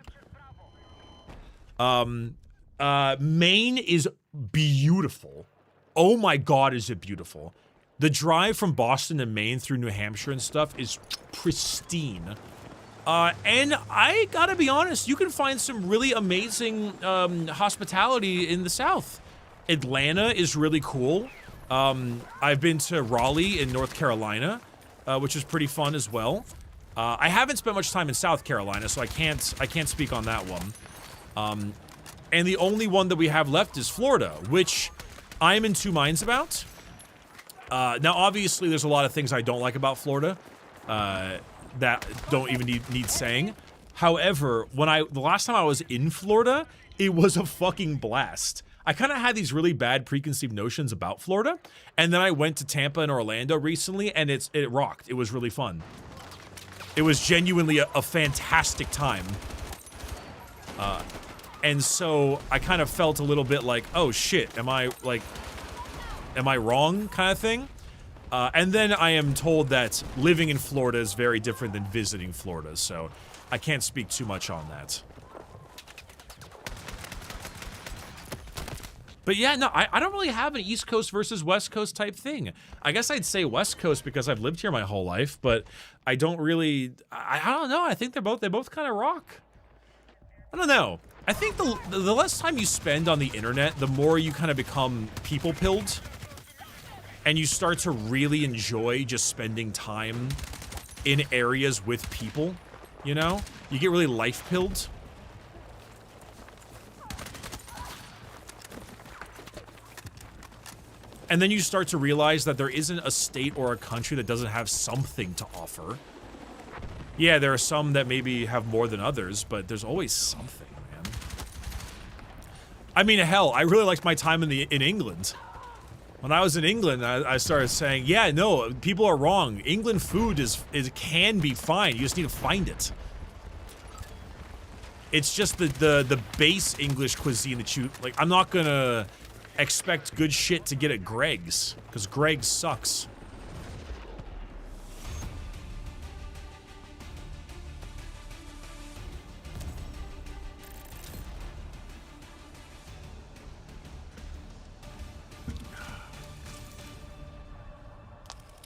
Maine is beautiful. Oh my God, is it beautiful. The drive from Boston to Maine through New Hampshire and stuff is pristine. And I gotta be honest, you can find some really amazing hospitality in the South. Atlanta is really cool. I've been to Raleigh in North Carolina, which is pretty fun as well. I haven't spent much time in South Carolina, so I can't speak on that one. And the only one that we have left is Florida, which I'm in two minds about. Now, obviously, there's a lot of things I don't like about Florida that don't even need saying. However, the last time I was in Florida, it was a fucking blast. I kind of had these really bad preconceived notions about Florida, and then I went to Tampa and Orlando recently, and it rocked. It was really fun. It was genuinely a fantastic time. And so I kind of felt a little bit like, oh shit, am I wrong kind of thing? And then I am told that living in Florida is very different than visiting Florida, so I can't speak too much on that. But yeah, no, I don't really have an East Coast versus West Coast type thing. I guess I'd say West Coast because I've lived here my whole life, but I don't really, I don't know, I think they both kind of rock. I don't know. I think the less time you spend on the internet, the more you kind of become people-pilled. And you start to really enjoy just spending time in areas with people, you know? You get really life-pilled. And then you start to realize that there isn't a state or a country that doesn't have something to offer. Yeah, there are some that maybe have more than others, but there's always something, man. I mean, hell, I really liked my time in England. When I was in England, I started saying, yeah, no, people are wrong. England food can be fine. You just need to find it. It's just the base English cuisine that you, like, I'm not gonna expect good shit to get at Greg's, because Greg's sucks.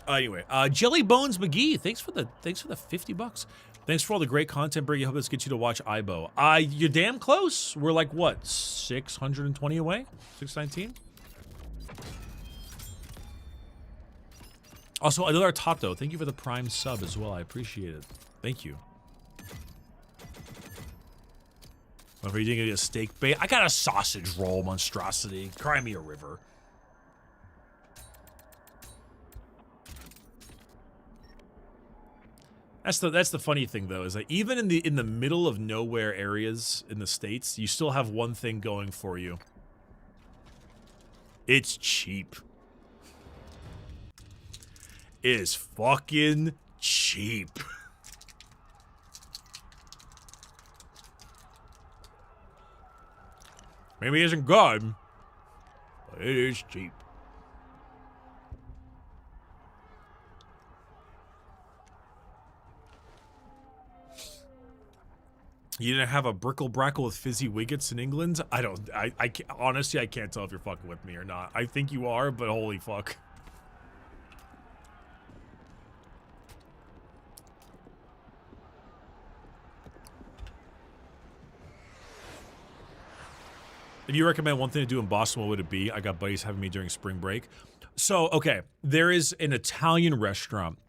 Anyway, Jelly Bones McGee, thanks for the $50. Thanks for all the great content, Bricky. Hope this gets you to watch Ibo. You're damn close. We're like what, 620 away? 619. Also, another Tato. Thank you for the Prime sub as well. I appreciate it. Thank you. Are you gonna get a steak bait? I got a sausage roll monstrosity. Cry me a river. That's the funny thing though, is that even in the middle of nowhere areas in the States, you still have one thing going for you. It's cheap. It is fucking cheap. Maybe it isn't good, but it is cheap. You didn't have a brickle brackle with fizzy wiggets in England? I can't, honestly, I can't tell if you're fucking with me or not. I think you are, but holy fuck. If you recommend one thing to do in Boston, what would it be? I got buddies having me during spring break. So, okay, there is an Italian restaurant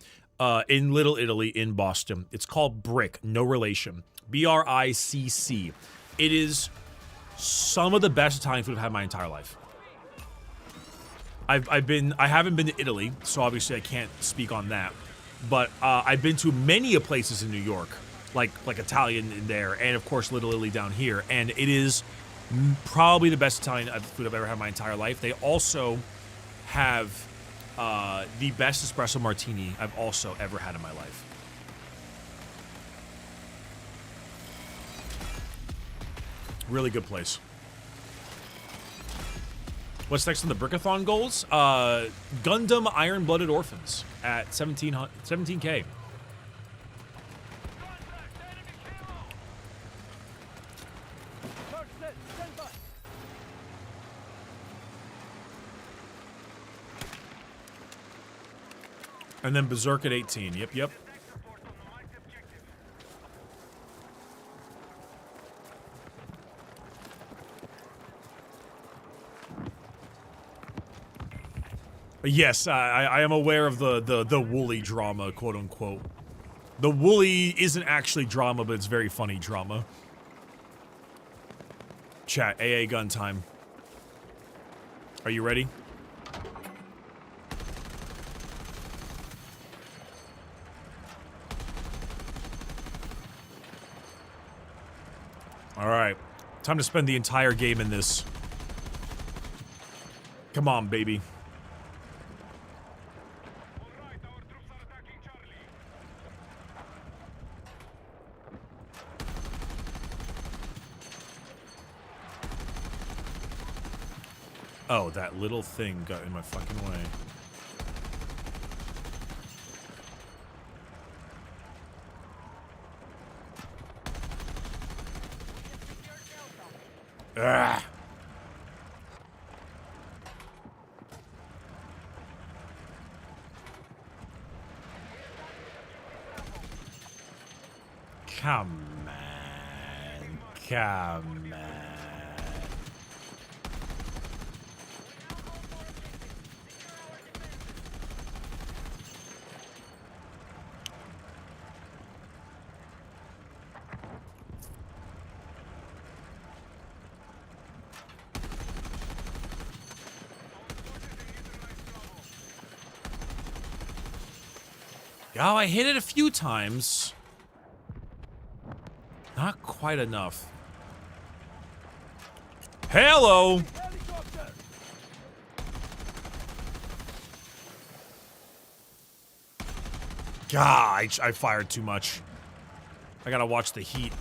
in Little Italy in Boston. It's called Brick, no relation. B-R-I-C-C. It is some of the best Italian food I've had my entire life. I haven't been to Italy, so obviously I can't speak on that. But I've been to many places in New York, like Italian in there, and of course Little Italy down here, and it is Probably the best Italian food I've ever had in my entire life. They also have the best espresso martini I've also ever had in my life. Really good place. What's next on the Brickathon goals? Gundam Iron-Blooded Orphans at 17K. And then Berserk at 18. Yep. Yes, I am aware of the Wooly drama, quote unquote. The Wooly isn't actually drama, but it's very funny drama. Chat, AA gun time. Are you ready? Alright. Time to spend the entire game in this. Come on, baby. Oh, that little thing got in my fucking way. Ah. Come on. Come on. Oh, I hit it a few times. Not quite enough. Hello! God, I fired too much. I gotta watch The Heat.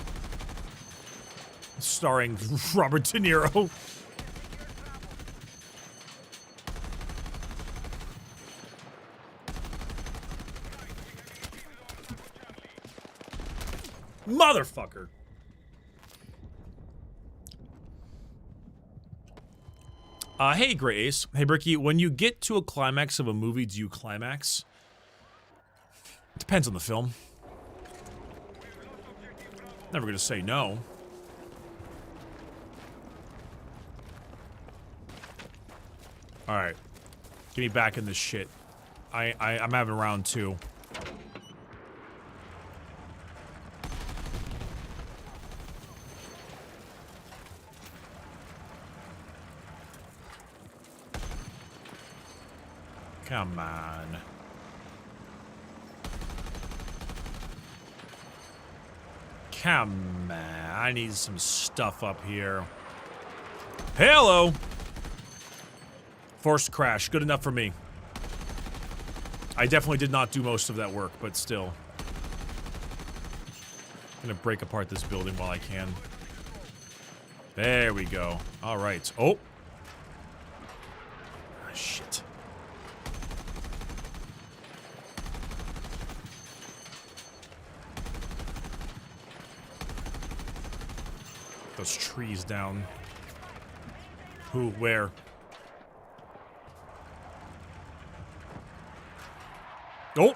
Starring Robert De Niro. Motherfucker. Hey, Grace. Hey, Bricky. When you get to a climax of a movie, do you climax? Depends on the film. Never gonna say no. Alright. Get me back in this shit. I'm having round 2. Come on. Come on. I need some stuff up here. Hello! Forced crash. Good enough for me. I definitely did not do most of that work, but still. I'm gonna break apart this building while I can. There we go. Alright. Oh! Ah, shit. Those trees down. Who? Where? Oh!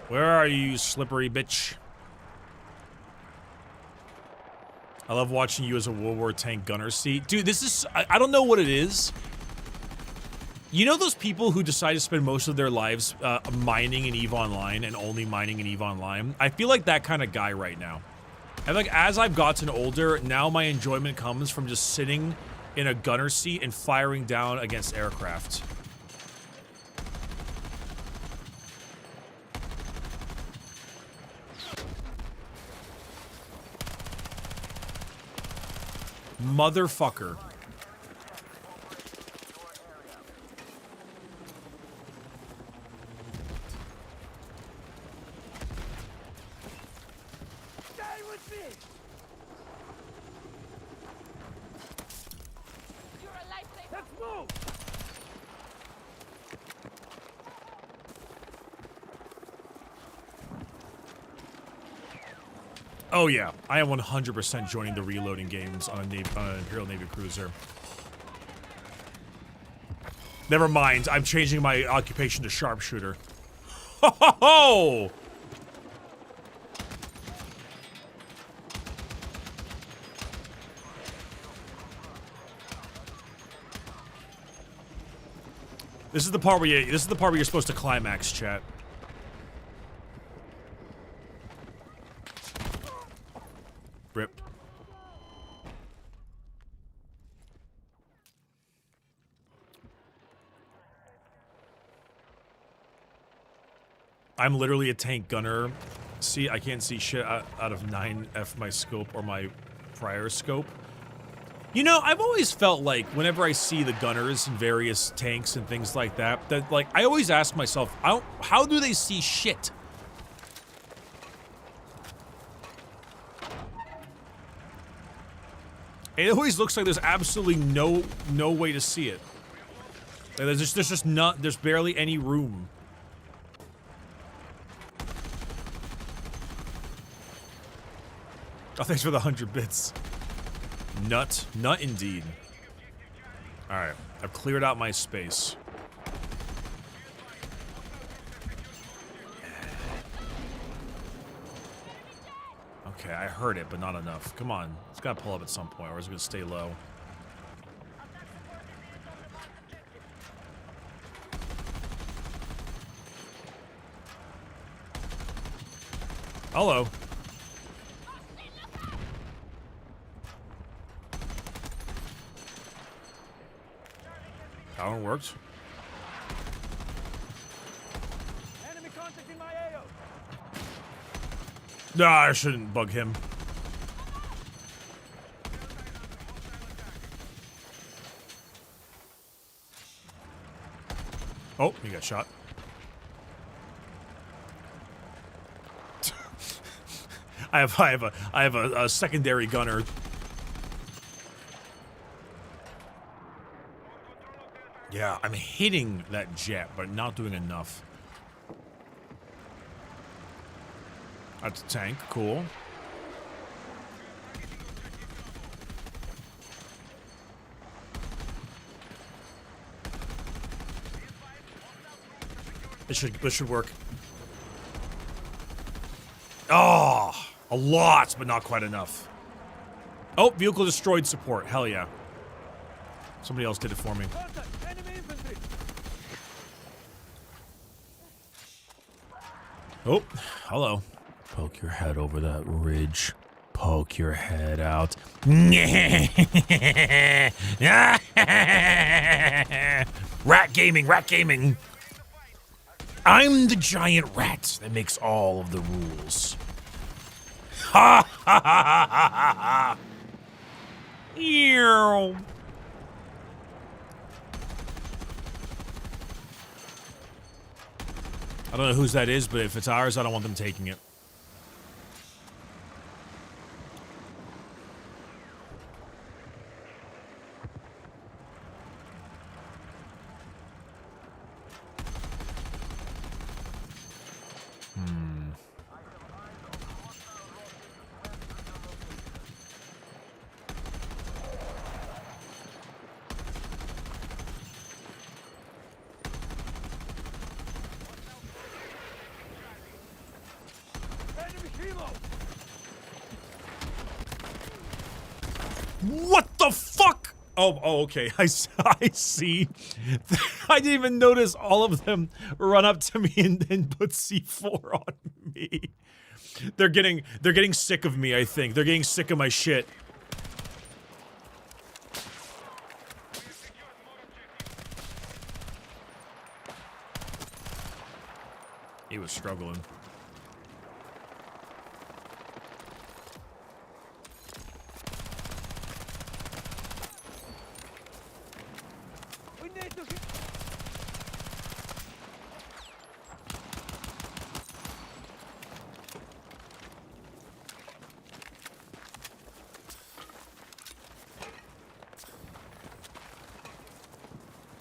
Where are you, slippery bitch? I love watching you as a World War tank gunner seat. Dude, this is... I don't know what it is. You know those people who decide to spend most of their lives mining in EVE Online and only mining in EVE Online? I feel like that kind of guy right now. And like, as I've gotten older, now my enjoyment comes from just sitting in a gunner seat and firing down against aircraft. Motherfucker. Stay with me. You're a lifesaver. Let's move. Oh yeah, I am 100% joining the reloading games on an Imperial Navy cruiser. Never mind, I'm changing my occupation to sharpshooter. Ho ho ho! This is the part where you're supposed to climax, chat. Rip. I'm literally a tank gunner. See, I can't see shit out of 9F my scope or my prior scope. You know, I've always felt like whenever I see the gunners in various tanks and things like that, that like I always ask myself, how do they see shit? It always looks like there's absolutely no way to see it. Like there's barely any room. Oh, thanks for the 100 bits. Nut indeed. All right, I've cleared out my space. Okay, I heard it, but not enough. Come on, it's gotta pull up at some point, or it's gonna stay low. Hello. That one worked. Enemy contact in my AO. Nah, I shouldn't bug him. Oh, he got shot. I have a secondary gunner. Yeah, I'm hitting that jet, but not doing enough. That's a tank, cool. This should work. Oh, a lot, but not quite enough. Oh, vehicle destroyed support. Hell yeah. Somebody else did it for me. Oh, hello. Poke your head over that ridge. Poke your head out. Rat gaming, rat gaming. I'm the giant rat that makes all of the rules. Ha ha ha ha ha ha. Ew. I don't know whose that is, but if it's ours, I don't want them taking it. What the fuck? Oh, okay. I see. I didn't even notice all of them run up to me and put C4 on me. They're getting sick of me, I think. They're getting sick of my shit. He was struggling.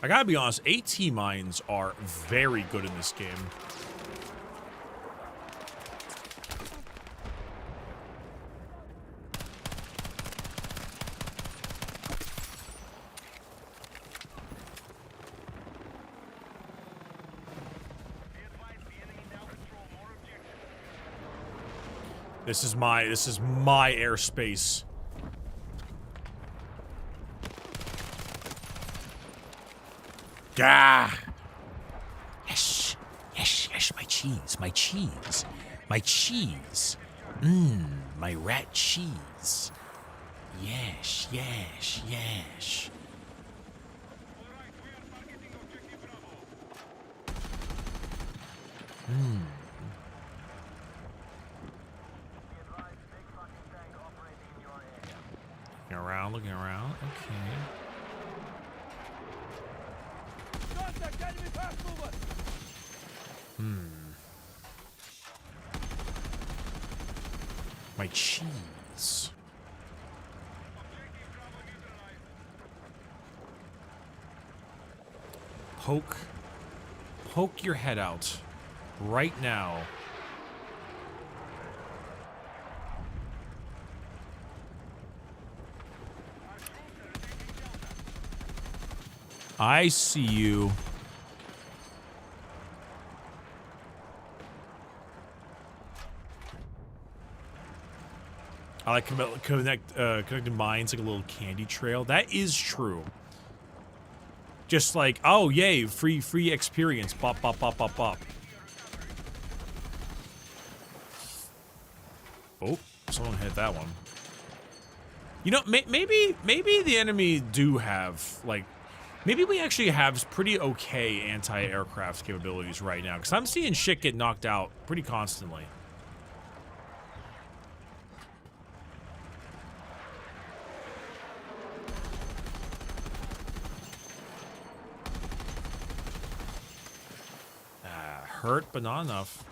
I gotta be honest, AT mines are very good in this game. This is my airspace. Gah! Yes, yes, yes, my cheese, my cheese, my cheese. My rat cheese. Yes, yes, yes. Looking around, okay. My cheese. Poke your head out right now. I see you. I like connecting mines like a little candy trail. That is true. Just like, oh yay, free experience. Bop bop bop bop bop. Oh, someone hit that one. You know, maybe the enemy do have like. Maybe we actually have pretty okay anti-aircraft capabilities right now, because I'm seeing shit get knocked out pretty constantly. Hurt, but not enough.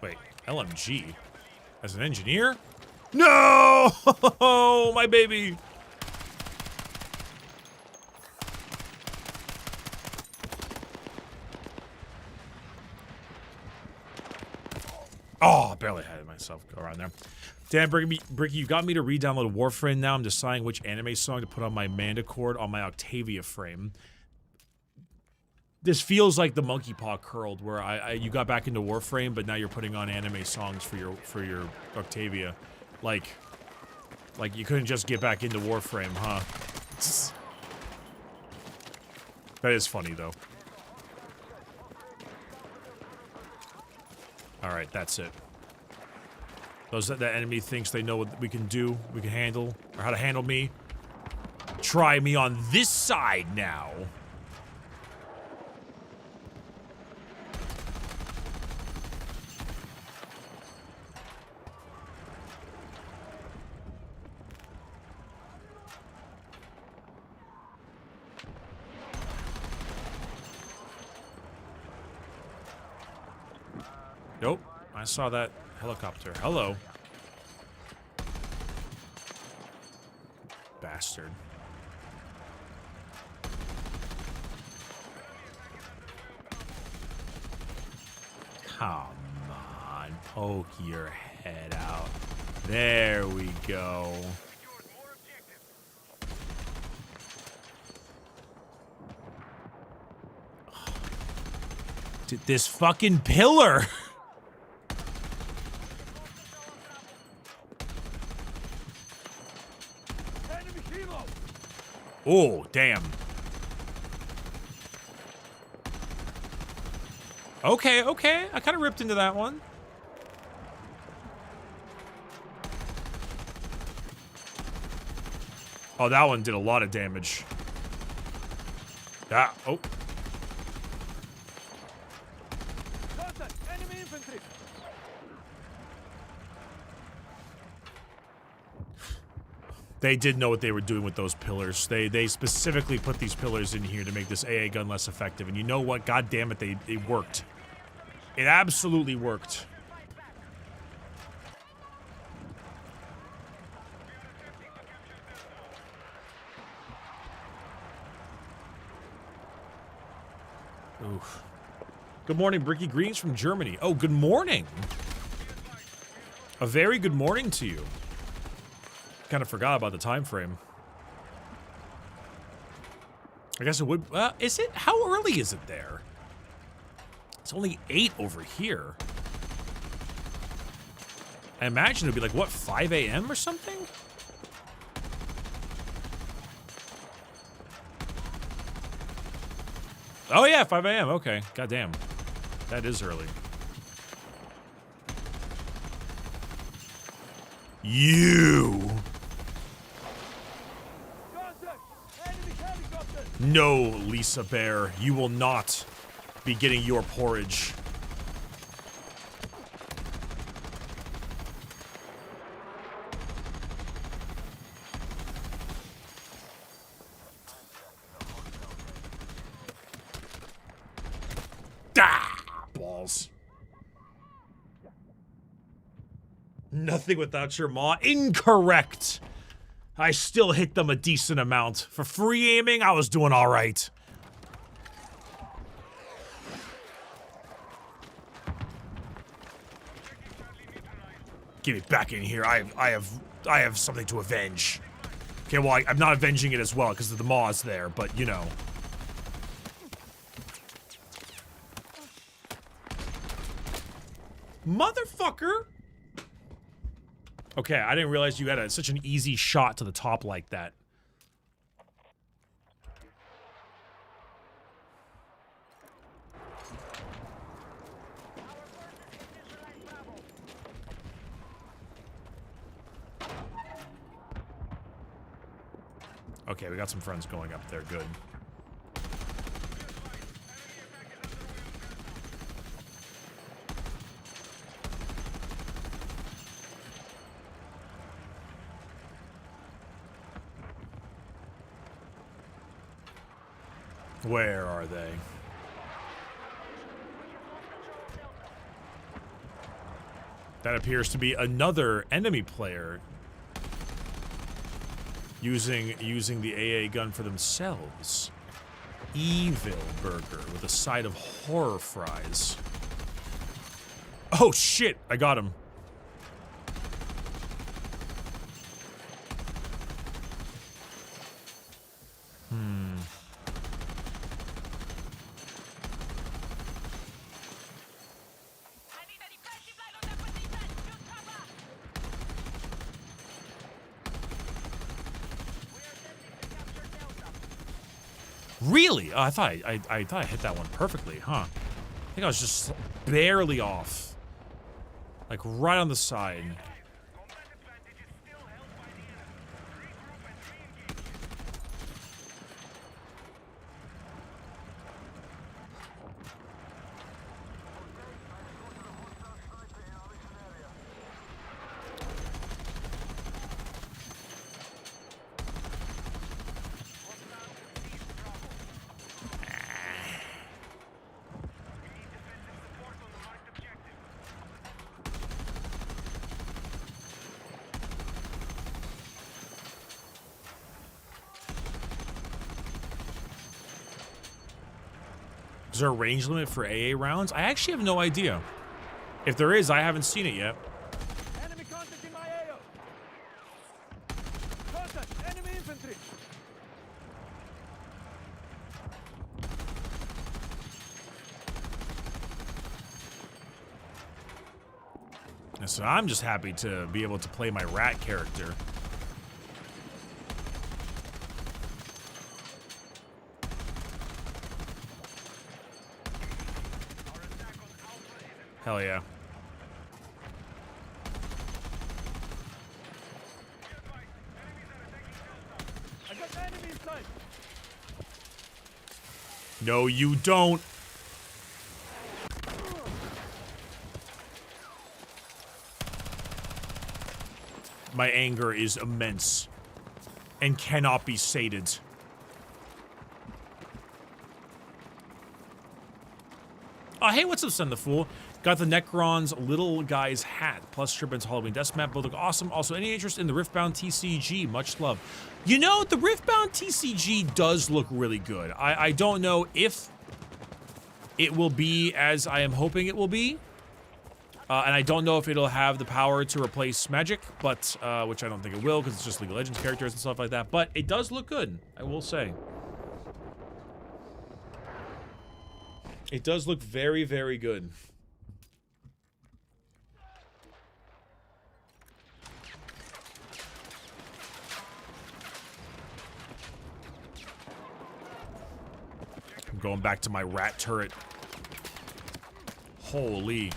Wait, LMG? As an engineer? No! My baby! Oh, I barely had myself go around there. Damn, Bricky, you got me to re-download Warframe now. I'm deciding which anime song to put on my Manticore on my Octavia frame. This feels like the monkey paw curled, where you got back into Warframe, but now you're putting on anime songs for your Octavia, like you couldn't just get back into Warframe, huh? That is funny though. All right, that's it. That enemy thinks they know what we can do, we can handle, or how to handle me. Try me on this side now. Nope, I saw that helicopter. Hello. Bastard. Come on, poke your head out. There we go. This fucking pillar. Oh, damn. Okay, okay. I kind of ripped into that one. Oh, that one did a lot of damage. Ah, oh. Enemy infantry. They did know what they were doing with those pillars. They specifically put these pillars in here to make this AA gun less effective. And you know what? God damn it, it worked. It absolutely worked. Oof. Good morning, Bricky. Greetings from Germany. Oh, good morning. A very good morning to you. Kind of forgot about the time frame. I guess it would. Is it? How early is it there? It's only 8 over here. I imagine it'd be like, what, 5 a.m. or something? Oh yeah, 5 a.m. Okay, goddamn, that is early. You. No, Lisa Bear, you will not be getting your porridge. Balls. Nothing without your maw. Incorrect. I still hit them a decent amount. For free aiming, I was doing all right. Get me back in here. I have something to avenge. Okay, well, I'm not avenging it as well because the maw's there, but you know. Motherfucker! Okay, I didn't realize you had such an easy shot to the top like that. Okay, we got some friends going up there. Good. Where are they? That appears to be another enemy player using the AA gun for themselves. Evil burger with a side of horror fries. Oh shit, I got him. Really? Oh, I thought I hit that one perfectly, huh? I think I was just barely off. Like right on the side. Is there a range limit for AA rounds? I actually have no idea. If there is, I haven't seen it yet. Enemy contact in my AO. Contact, enemy infantry. So I'm just happy to be able to play my rat character. Hell yeah. I got enemy inside. No, you don't. My anger is immense and cannot be sated. Oh, hey, what's up, Son the Fool? Got the Necron's little guy's hat, plus Strippin's Halloween Death Map. Both look awesome. Also, any interest in the Riftbound TCG? Much love. You know, the Riftbound TCG does look really good. I don't know if it will be as I am hoping it will be. And I don't know if it'll have the power to replace Magic, but which I don't think it will because it's just League of Legends characters and stuff like that. But it does look good, I will say. It does look very, very good. I'm going back to my rat turret. Holy.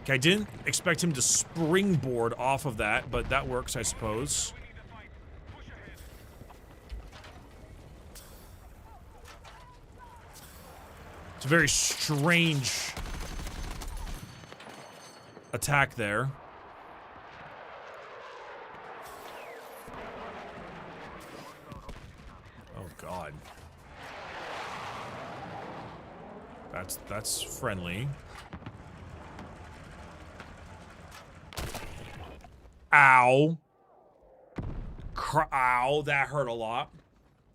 Okay, I didn't expect him to springboard off of that, but that works, I suppose. It's a very strange attack there. Oh, God. That's friendly. Ow. Ow, that hurt a lot.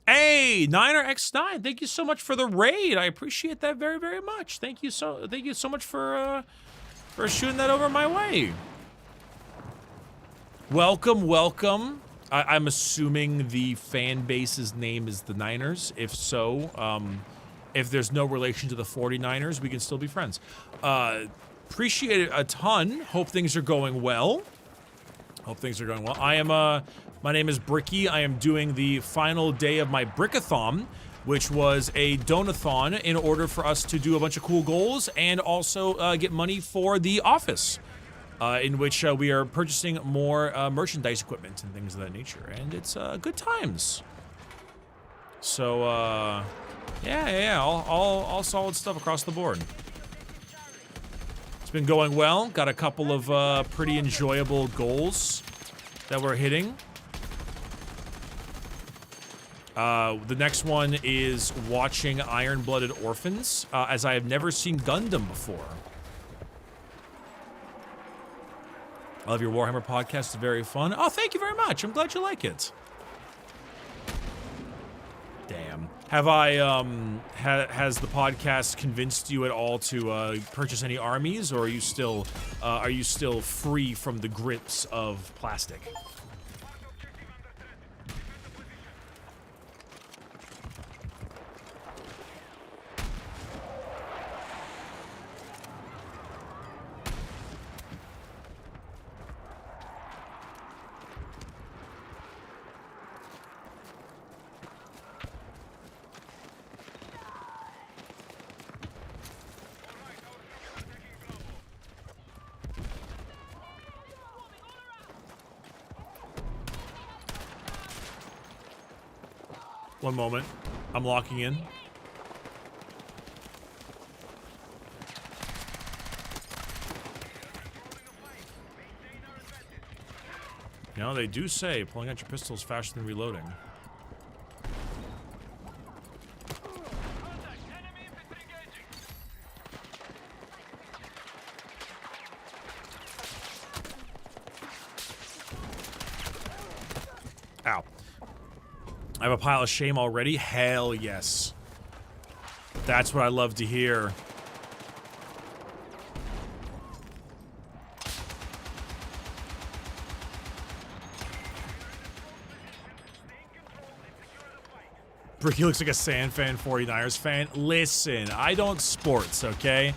Hey, NinerX9, thank you so much for the raid. I appreciate that very, very much. Thank you so much for shooting that over my way. Welcome, welcome. I'm assuming the fan base's name is the Niners. If so, if there's no relation to the 49ers, we can still be friends. Appreciate it a ton. Hope things are going well. Hope things are going well. I am, my name is Bricky. I am doing the final day of my Brickathon, which was a donathon in order for us to do a bunch of cool goals and also get money for the office, in which we are purchasing more merchandise equipment and things of that nature. And it's good times. So, yeah, all solid stuff across the board. Been going well. Got a couple of pretty enjoyable goals that we're hitting. The next one is watching Iron-Blooded Orphans, as I have never seen Gundam before. I love your Warhammer podcast. It's very fun. Oh, thank you very much. I'm glad you like it. Damn. Have I, has the podcast convinced you at all to purchase any armies, or are you still free from the grips of plastic? One moment. I'm locking in. You know, they do say pulling out your pistol is faster than reloading. Ow. I have a pile of shame already? Hell yes. That's what I love to hear. Bricky looks like a Sand fan, 49ers fan. Listen, I don't sports, okay?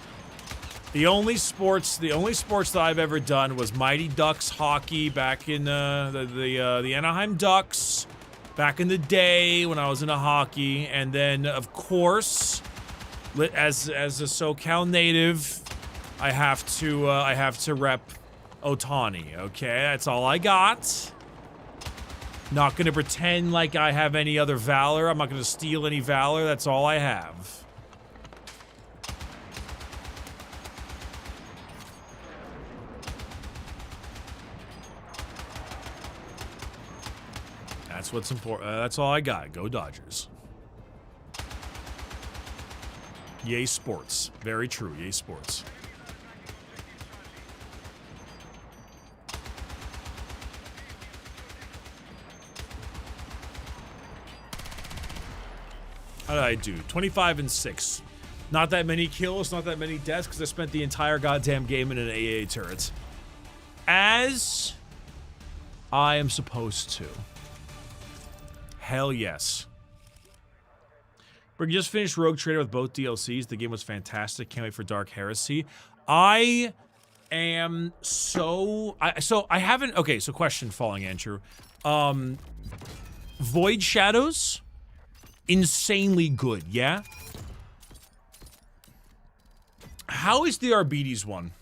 The only sports that I've ever done was Mighty Ducks hockey back in the Anaheim Ducks. Back in the day when I was into hockey, and then of course, as a SoCal native, I have to rep Otani. Okay, that's all I got. Not gonna pretend like I have any other valor. I'm not gonna steal any valor. That's all I have. That's what's important. That's all I got. Go Dodgers. Yay Sports. Very true. Yay Sports. How did I do? 25 and 6. Not that many kills, not that many deaths, because I spent the entire goddamn game in an AA turret. As I am supposed to. Hell yes. We just finished Rogue Trader with both DLCs. The game was fantastic. Can't wait for Dark Heresy. I am so... I haven't... Okay, so question, Falling Andrew. Void Shadows... insanely good, yeah? How is the Arbites one?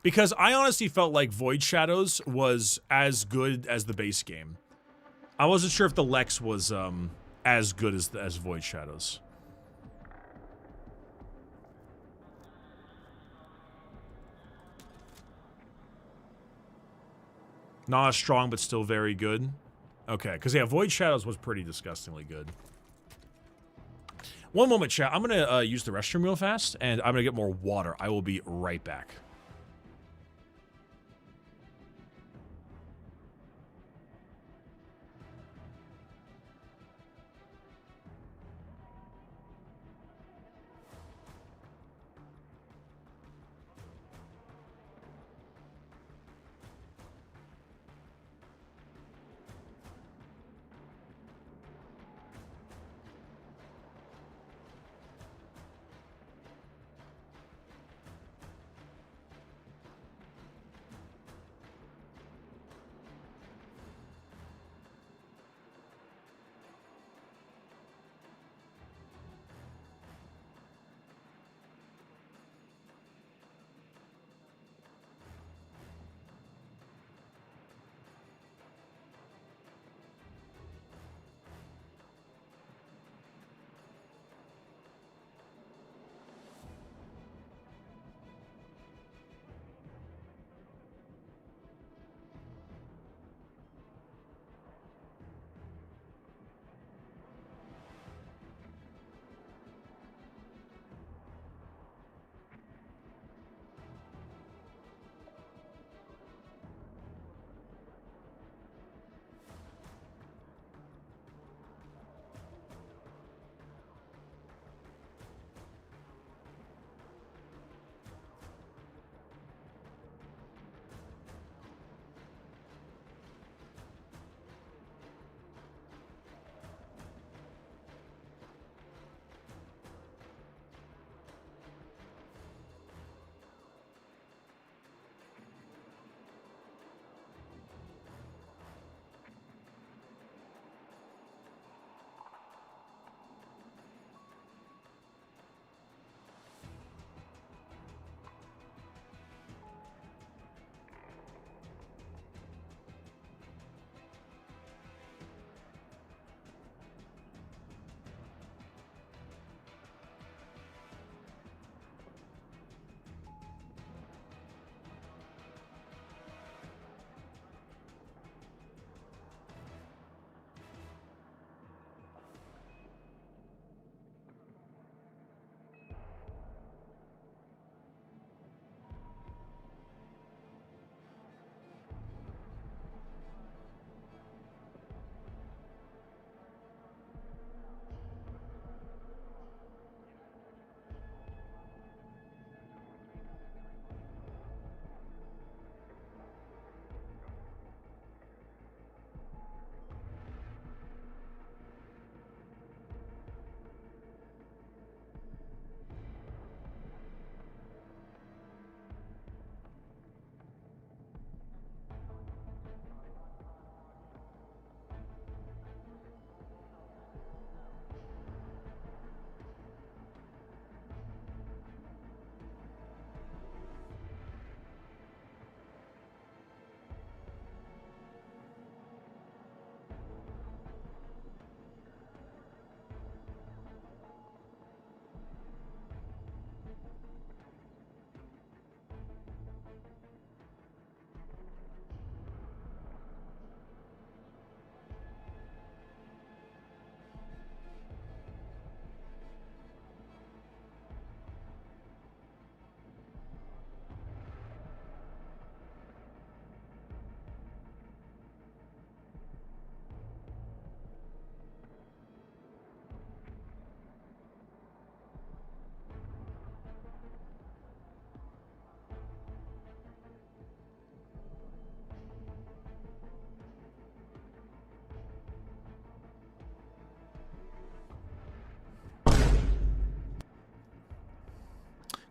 Because I honestly felt like Void Shadows was as good as the base game. I wasn't sure if the Lex was as good as Void Shadows. Not as strong, but still very good. Okay, because yeah, Void Shadows was pretty disgustingly good. One moment, chat. I'm going to use the restroom real fast, and I'm going to get more water. I will be right back.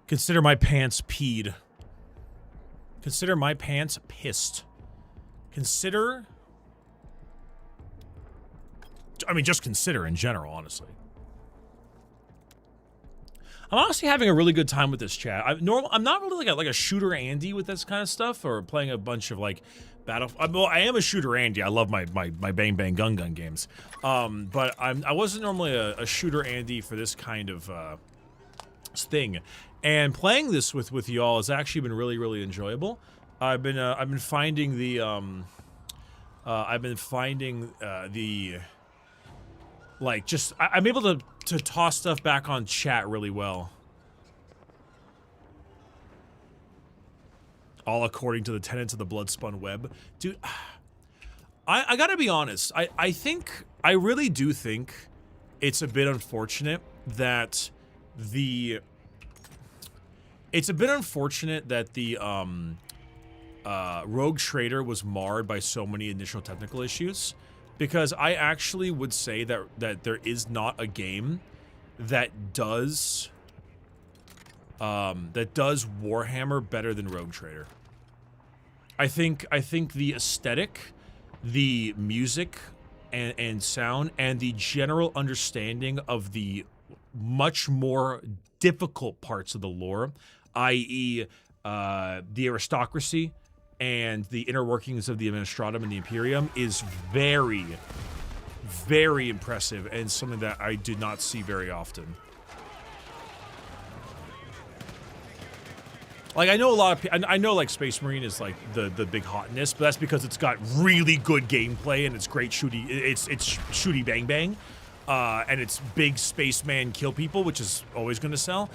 Consider my pants peed. Consider my pants pissed. Consider... I mean, just consider in general, honestly. I'm honestly having a really good time with this chat. I'm not really like a shooter Andy with this kind of stuff, or playing a bunch of like well, I am a shooter Andy. I love my bang bang gun games. But I wasn't normally a shooter Andy for this kind of thing. And playing this with y'all has actually been really enjoyable. I've been finding the like just I'm able to toss stuff back on chat really well. All according to the tenets of the Bloodspun web. Dude, I gotta be honest. I really do think it's a bit unfortunate that the Rogue Trader was marred by so many initial technical issues, because I actually would say that there is not a game that does Warhammer better than Rogue Trader. I think the aesthetic, the music and sound, and the general understanding of the much more difficult parts of the lore, i.e. The aristocracy and the inner workings of the Administratum and the Imperium, is very impressive, and something that I did not see very often. Like, I know a lot of people, I know like Space Marine is like the big hotness, but that's because it's got really good gameplay and it's great shooty, it's shooty bang bang, and it's big spaceman kill people, which is always going to sell.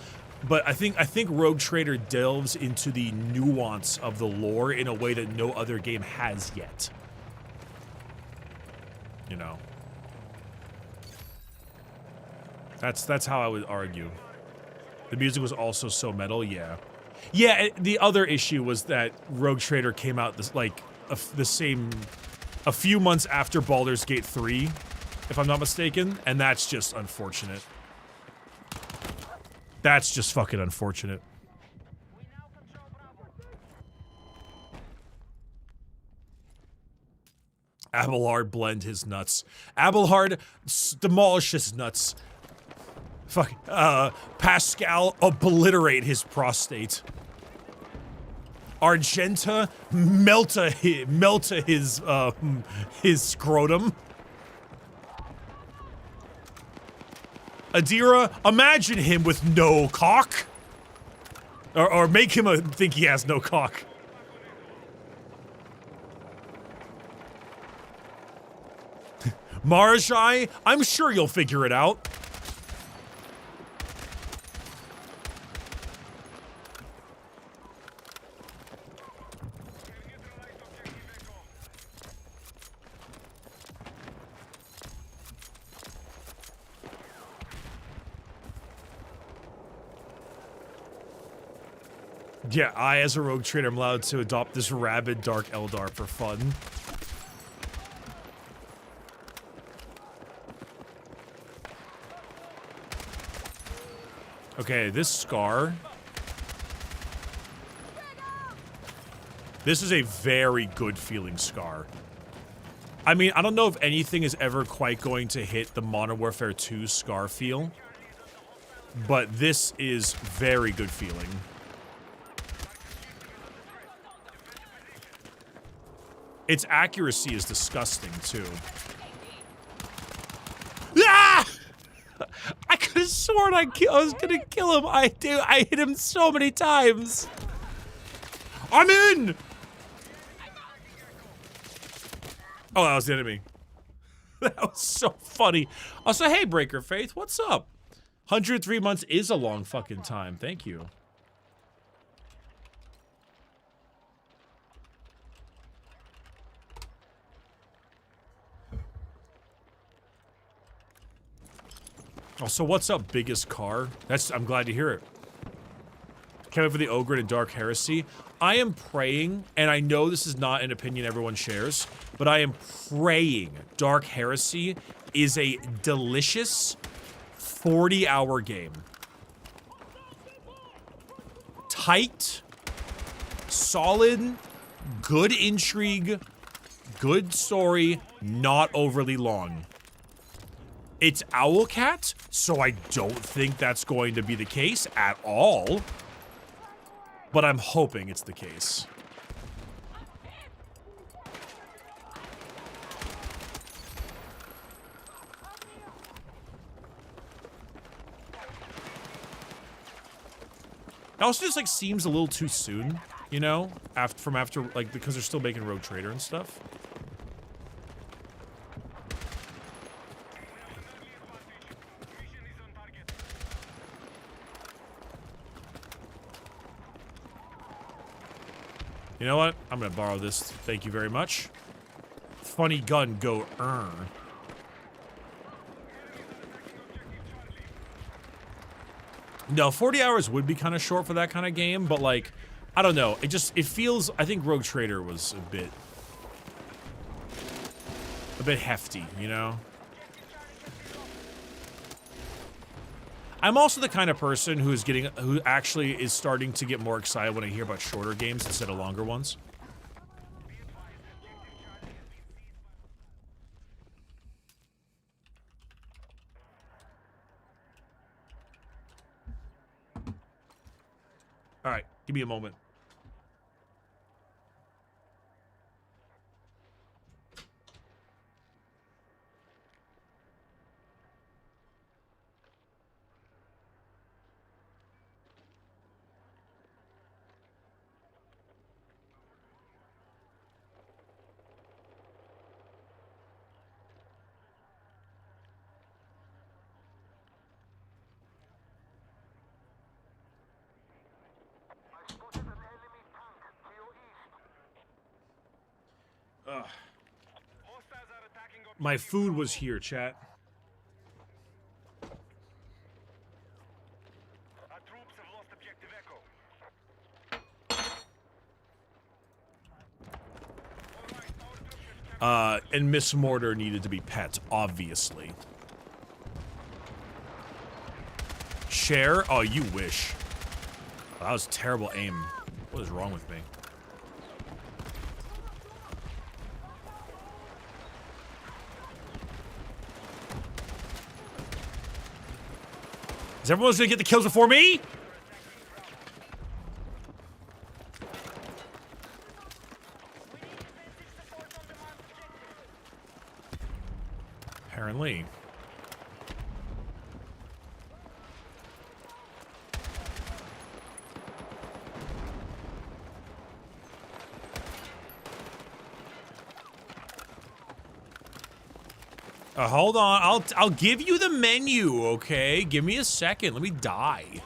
But I think Rogue Trader delves into the nuance of the lore in a way that no other game has yet. You know. That's how I would argue. The music was also so metal, yeah. Yeah, the other issue was that Rogue Trader came out this like a few months after Baldur's Gate 3, if I'm not mistaken, and that's just unfortunate. That's just fucking unfortunate. Abelard blend his nuts. Abelard demolish his nuts. Fuck. Pascal obliterate his prostate. Argenta melta his scrotum. Adira, imagine him with no cock. Or make him think he has no cock. Marajai, I'm sure you'll figure it out. Yeah, I, as a Rogue Trader, am allowed to adopt this rabid Dark Eldar for fun. Okay, this scar. This is a very good feeling scar. I mean, I don't know if anything is ever quite going to hit the Modern Warfare 2 scar feel, but this is very good feeling. Its accuracy is disgusting, too. Ah! I could have sworn I was gonna kill him. I hit him so many times. I'm in! Oh, that was the enemy. That was so funny. Also, hey, Breaker Faith, what's up? 103 months is a long fucking time. Thank you. Also, what's up, biggest car? I'm glad to hear it. Can't wait for the Ogre and Dark Heresy. I am praying, and I know this is not an opinion everyone shares, but I am praying Dark Heresy is a delicious 40-hour game. tight, solid, good intrigue, good story, not overly long. It's Owlcat, so I don't think that's going to be the case at all. But I'm hoping it's the case. It also just like seems a little too soon, you know, after like because they're still making Rogue Trader and stuff. You know what? I'm gonna borrow this. Thank you very much. Funny gun, go earn. No, 40 hours would be kind of short for that kind of game, but like, I don't know. It feels, I think Rogue Trader was a bit hefty, you know? I'm also the kind of person who actually is starting to get more excited when I hear about shorter games instead of longer ones. All right, give me a moment. Ugh. My food was here, chat. And Miss Mortar needed to be pet, obviously. Share? Oh, you wish. Oh, that was terrible aim. What is wrong with me? Is everyone gonna get the kills before me? Apparently. Hold on, I'll give you the menu, okay? Give me a second, let me die.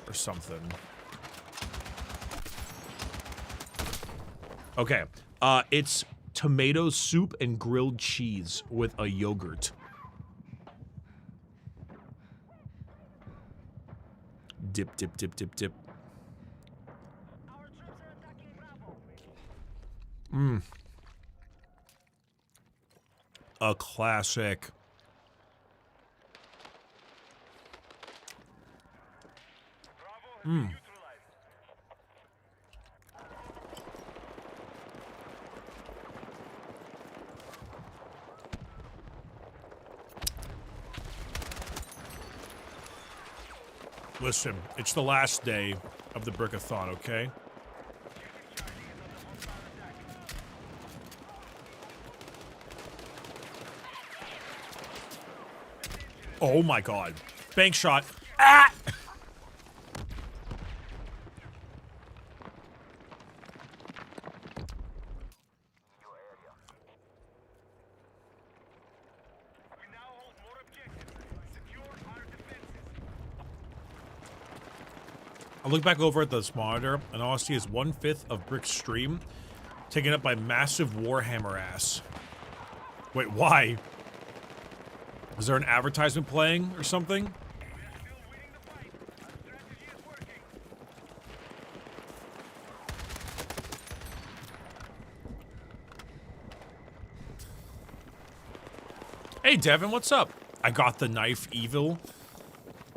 Or something. Okay, it's tomato soup and grilled cheese with a yogurt. Dip, dip, dip, dip, dip. Mmm. A classic. Mmm. Listen, it's the last day of the Brickathon, okay? Oh my god. Bank shot. Ah! I look back over at this monitor, and all I see is 1/5 of Brick's stream taken up by massive Warhammer ass. Wait, why? Is there an advertisement playing or something? Hey, Devin, what's up? I got the knife evil.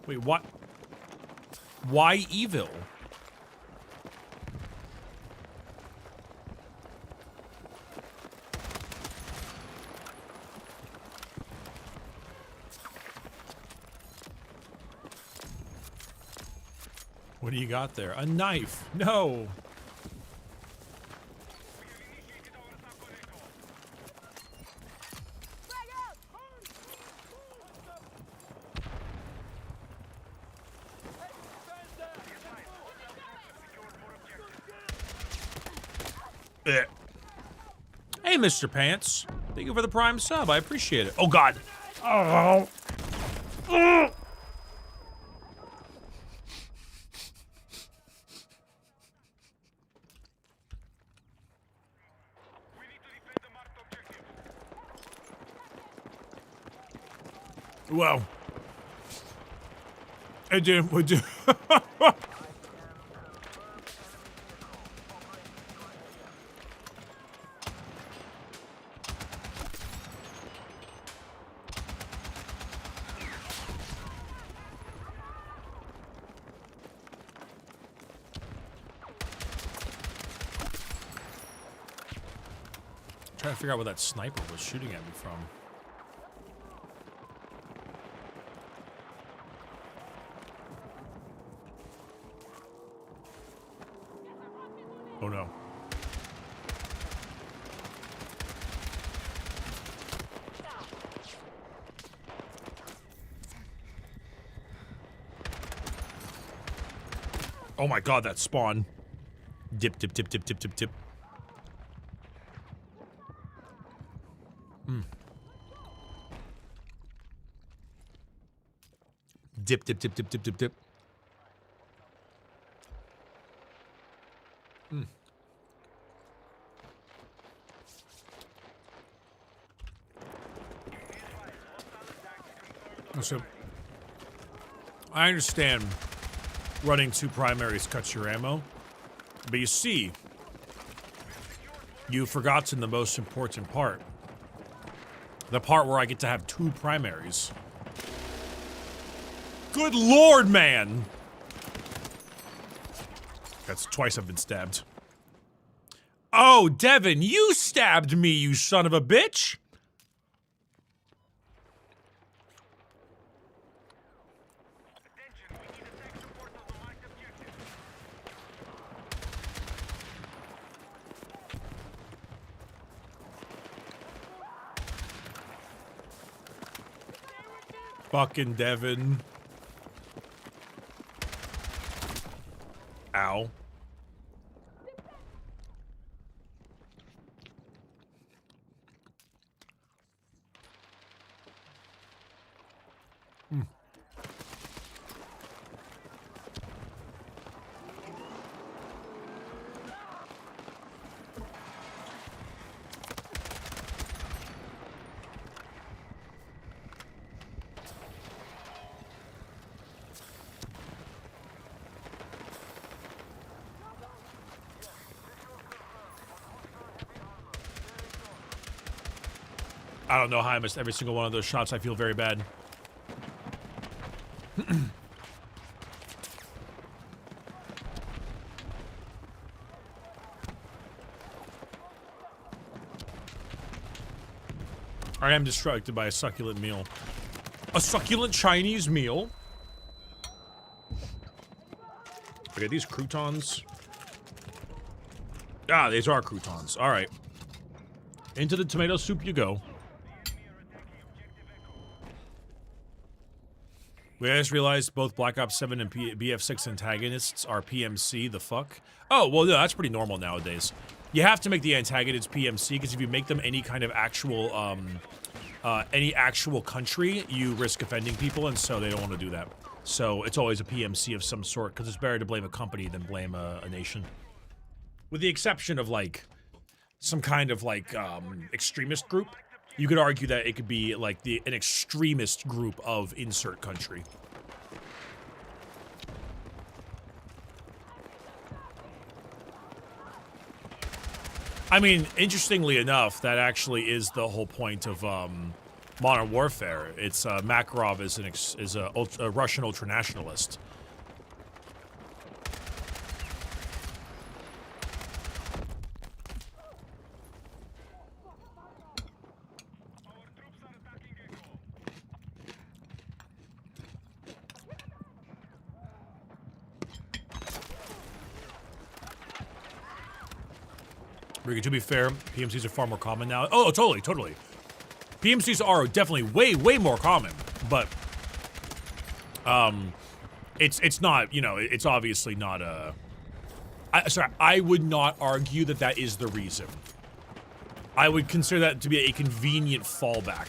Wait, what? Why evil? What do you got there? A knife. No. Eh. Hey, Mr. Pants. Thank you for the Prime sub. I appreciate it. Oh, God. Oh. Oh. Wow. I did. We do. Trying to figure out where that sniper was shooting at me from. Oh no. Oh my God, that spawn. Dip, dip, dip, dip, dip, dip, dip. Dip, dip, dip, dip, dip, dip, dip. So, I understand running 2 primaries cuts your ammo, but you see, you've forgotten the most important part. The part where I get to have 2 primaries. Good Lord, man! That's twice I've been stabbed. Oh, Devin, you stabbed me, you son of a bitch! Fucking Devin. Ow. I don't know how I missed every single one of those shots. I feel very bad. I am distracted by a succulent meal. A succulent Chinese meal? Okay, these croutons. Ah, these are croutons. All right. Into the tomato soup you go. We just realized both Black Ops 7 and BF6 antagonists are PMC. The fuck? Oh, well, no, that's pretty normal nowadays. You have to make the antagonists PMC, because if you make them any kind of actual, any actual country, you risk offending people, and so they don't want to do that. So it's always a PMC of some sort, because it's better to blame a company than blame a nation. With the exception of, like, some kind of, like, extremist group. You could argue that it could be, like, an extremist group of insert country. I mean, interestingly enough, that actually is the whole point of Modern Warfare. It's Makarov is a Russian ultranationalist. Bricky, to be fair, PMCs are far more common now. Oh, totally, totally. PMCs are definitely way more common, but it's not, you know, it's obviously not a. I would not argue that that is the reason. I would consider that to be a convenient fallback.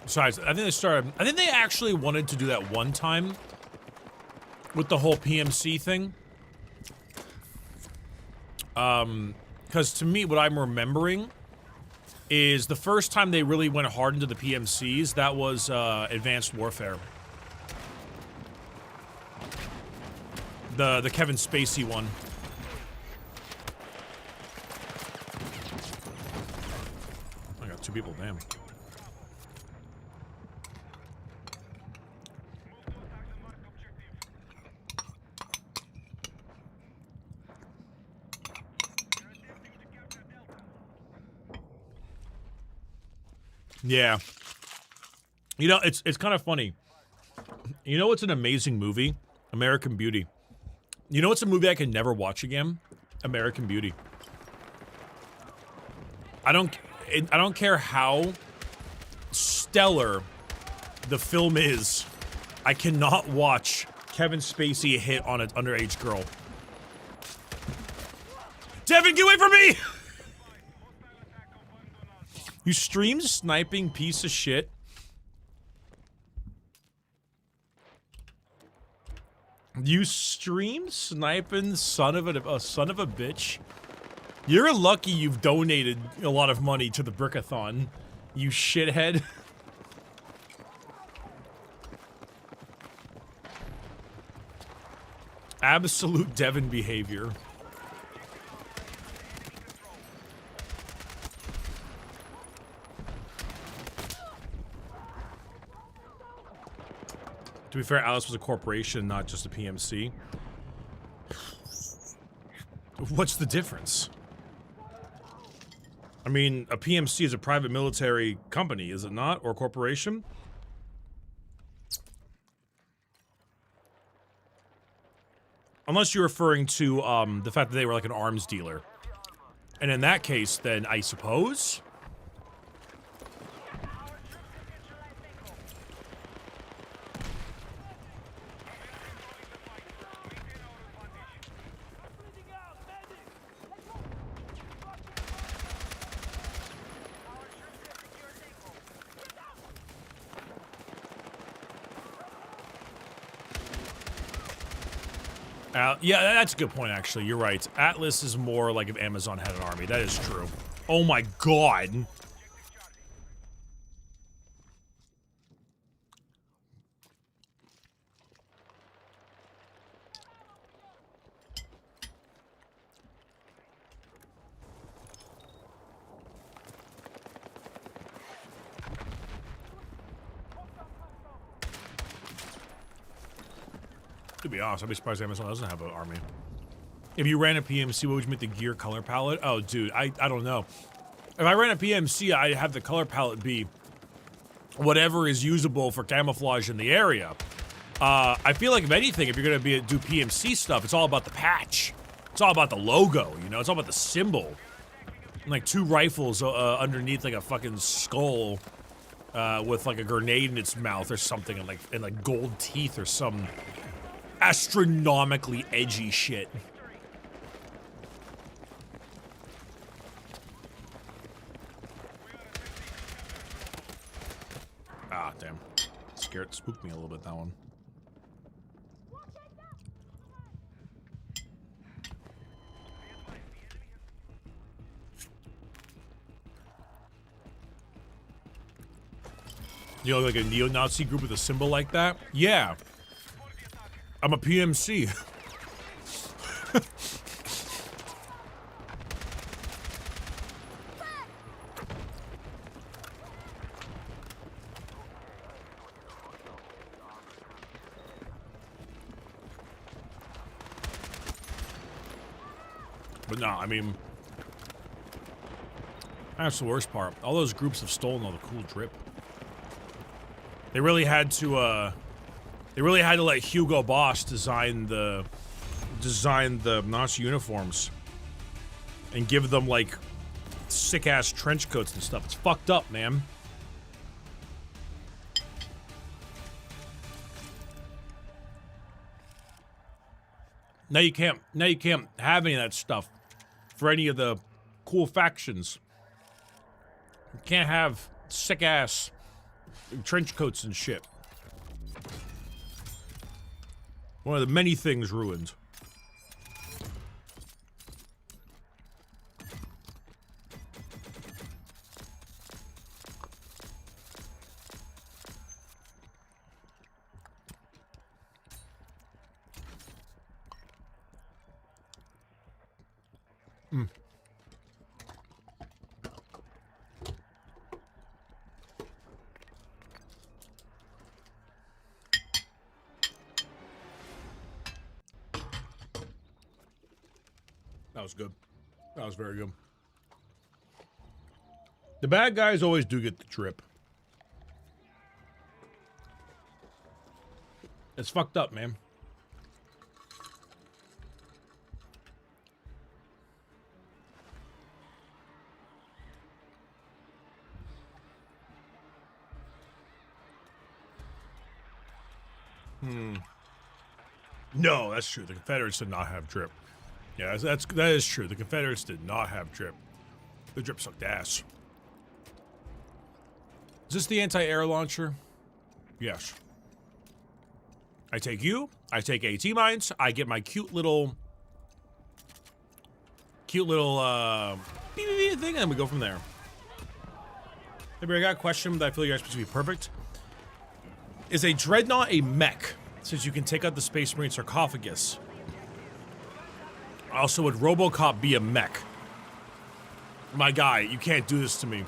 Besides, I think they actually wanted to do that one time with the whole PMC thing. Because to me, what I'm remembering is the first time they really went hard into the PMCs, that was Advanced Warfare. The Kevin Spacey one. I got 2 people, damn. Yeah. You know, it's kind of funny. You know what's an amazing movie? American Beauty. You know what's a movie I can never watch again? American Beauty. I don't care how stellar the film is. I cannot watch Kevin Spacey hit on an underage girl. Devin, get away from me! You stream sniping piece of shit. You stream sniping son of a bitch. You're lucky you've donated a lot of money to the Brickathon, you shithead. Absolute Devin behavior. To be fair, Alice was a corporation, not just a PMC. What's the difference? I mean, a PMC is a private military company, is it not? Or corporation? Unless you're referring to the fact that they were like an arms dealer. And in that case, then I suppose... yeah, that's a good point, actually. You're right. Atlas is more like if Amazon had an army. That is true. Oh my god. To be honest, I'd be surprised Amazon doesn't have an army. If you ran a PMC, what would you make the gear color palette? Oh, dude, I don't know. If I ran a PMC, I'd have the color palette be whatever is usable for camouflage in the area. I feel like if anything, if you're gonna do PMC stuff, it's all about the patch. It's all about the logo, you know? It's all about the symbol. And like 2 rifles underneath like a fucking skull with like a grenade in its mouth or something, and like gold teeth or some astronomically edgy shit. Ah, damn. Spooked me a little bit, that one. You know, like a neo-Nazi group with a symbol like that? Yeah. I'm a PMC. But no, I mean, that's the worst part. All those groups have stolen all the cool drip. They really had to let Hugo Boss design the Nazi uniforms and give them like sick ass trench coats and stuff. It's fucked up, man. Now you can't have any of that stuff for any of the cool factions. You can't have sick ass trench coats and shit. One of the many things ruined. That was good. That was very good. The bad guys always do get the drip. It's fucked up, man. No, that's true. The Confederates did not have drip. Yeah, that is true. The Confederates did not have drip. The drip sucked ass. Is this the anti-air launcher? Yes. I take you. I take AT mines. I get my cute little beep, beep, beep thing, and we go from there. Maybe I got a question that I feel you guys supposed to be perfect. Is a dreadnought a mech? Since you can take out the Space Marine sarcophagus. Also, would RoboCop be a mech? My guy, you can't do this to me.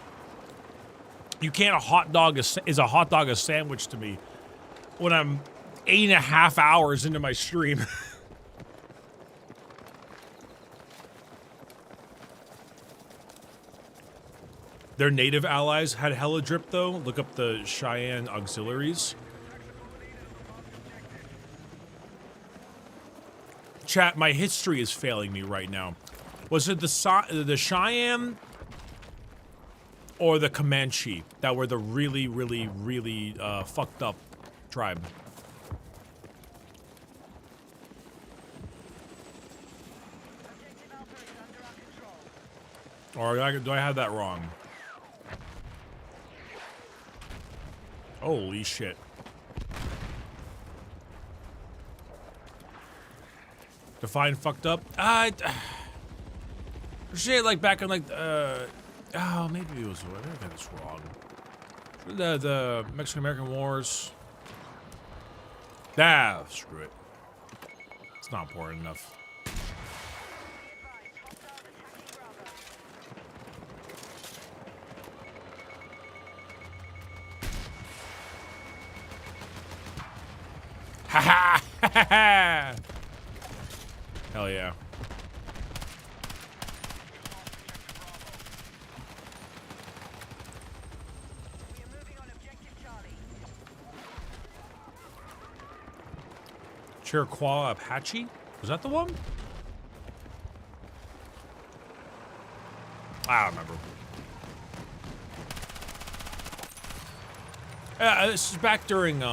You can't a hot dog is a hot dog a sandwich to me when I'm 8.5 hours into my stream. Their native allies had hella drip though. Look up the Cheyenne auxiliaries. Chat, my history is failing me right now. Was it the Cheyenne or the Comanche that were the really, really, really fucked up tribe? Or do I have that wrong? Holy shit. Define fucked up? Shit, like back in like, oh, maybe it was, I think I got this wrong. The Mexican-American Wars. Ah, screw it. It's not important enough. Ha ha ha ha! Hell yeah. Chiricahua Apache? Was that the one? I don't remember. This is back during,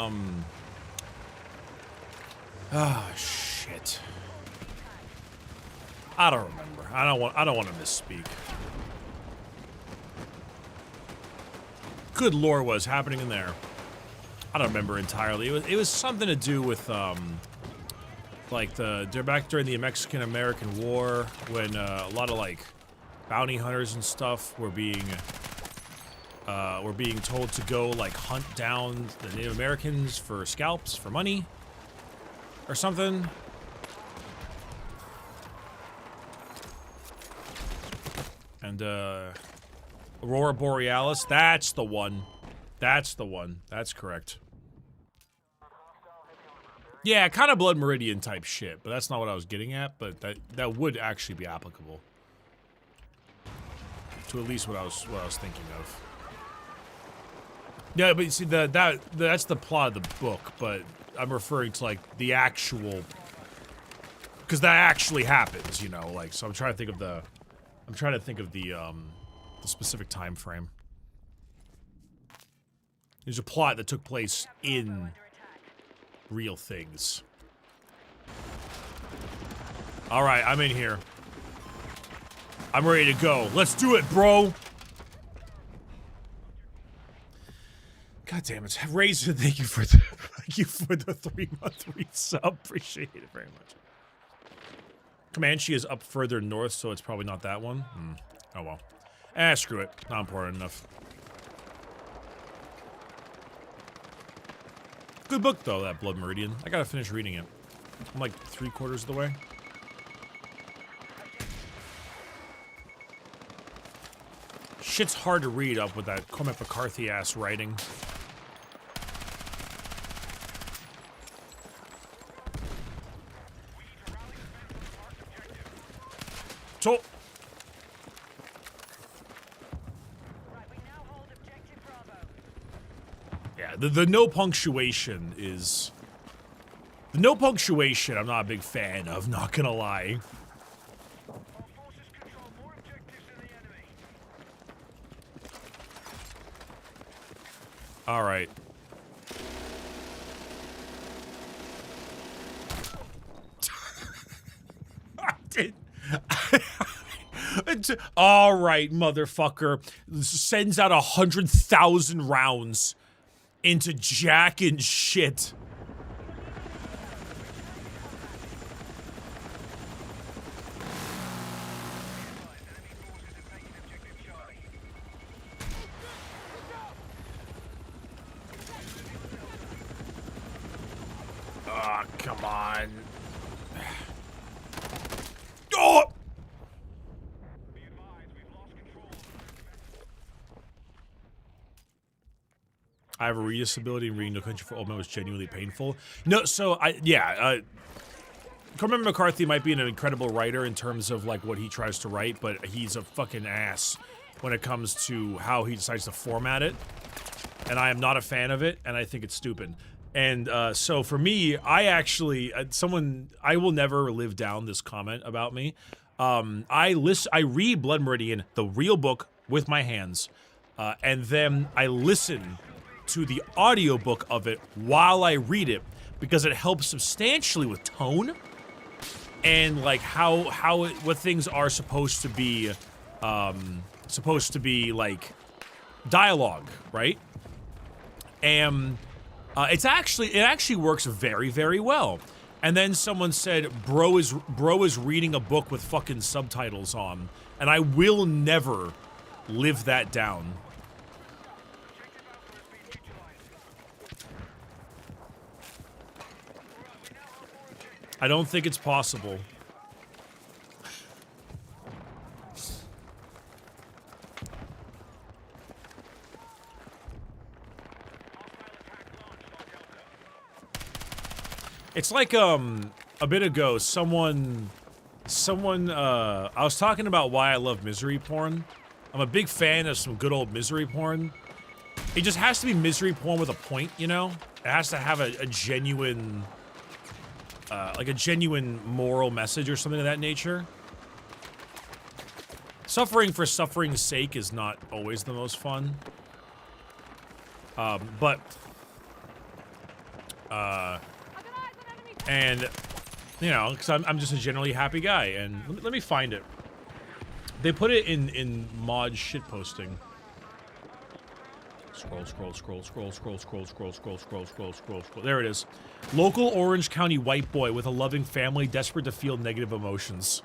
ah, shit. I don't remember. I don't want to misspeak. Good lord, what was happening in there? I don't remember entirely. It was something to do with like they're back during the Mexican-American War when a lot of like bounty hunters and stuff were being told to go like hunt down the Native Americans for scalps for money or something. And Aurora Borealis, that's the one. That's the one. That's correct. Yeah, kind of Blood Meridian type shit, but that's not what I was getting at, but that would actually be applicable. To at least what I was thinking of. Yeah, but you see that's the plot of the book, but I'm referring to like the actual, because that actually happens, you know, like, so I'm trying to think of the specific time frame. There's a plot that took place in real things. All right, I'm in here. I'm ready to go. Let's do it, bro. God damn it, Razor! Thank you for the 3-month resub. Appreciate it very much. Comanche is up further north, so it's probably not that one. Oh well. Screw it. Not important enough. Good book though, that Blood Meridian. I gotta finish reading it. I'm like 3/4 of the way. Shit's hard to read up with that Cormac McCarthy ass writing. So yeah, the no punctuation is the no punctuation I'm not a big fan of, not gonna lie. All right. All right, motherfucker. Sends out 100,000 rounds into Jack and shit. Ah, come on. Oh! I have a reading disability, and reading No Country for Old Men was genuinely painful. No, so Cormac McCarthy might be an incredible writer in terms of like what he tries to write, but he's a fucking ass when it comes to how he decides to format it. And I am not a fan of it, and I think it's stupid. And so for me, I actually, I will never live down this comment about me. I read Blood Meridian, the real book, with my hands, and then I listen to the audiobook of it while I read it, because it helps substantially with tone and like what things are supposed to be like dialogue, right? And it actually works very, very well. And then someone said, bro is reading a book with fucking subtitles on, and I will never live that down. I don't think it's possible. It's like a bit ago someone I was talking about why I love misery porn. I'm a big fan of some good old misery porn. It just has to be misery porn with a point, you know? It has to have a genuine like a genuine moral message or something of that nature. Suffering for suffering's sake is not always the most fun. And, you know, because I'm just a generally happy guy, and let me find it. They put it in mod shitposting. Scroll. There it is. Local Orange County white boy with a loving family desperate to feel negative emotions.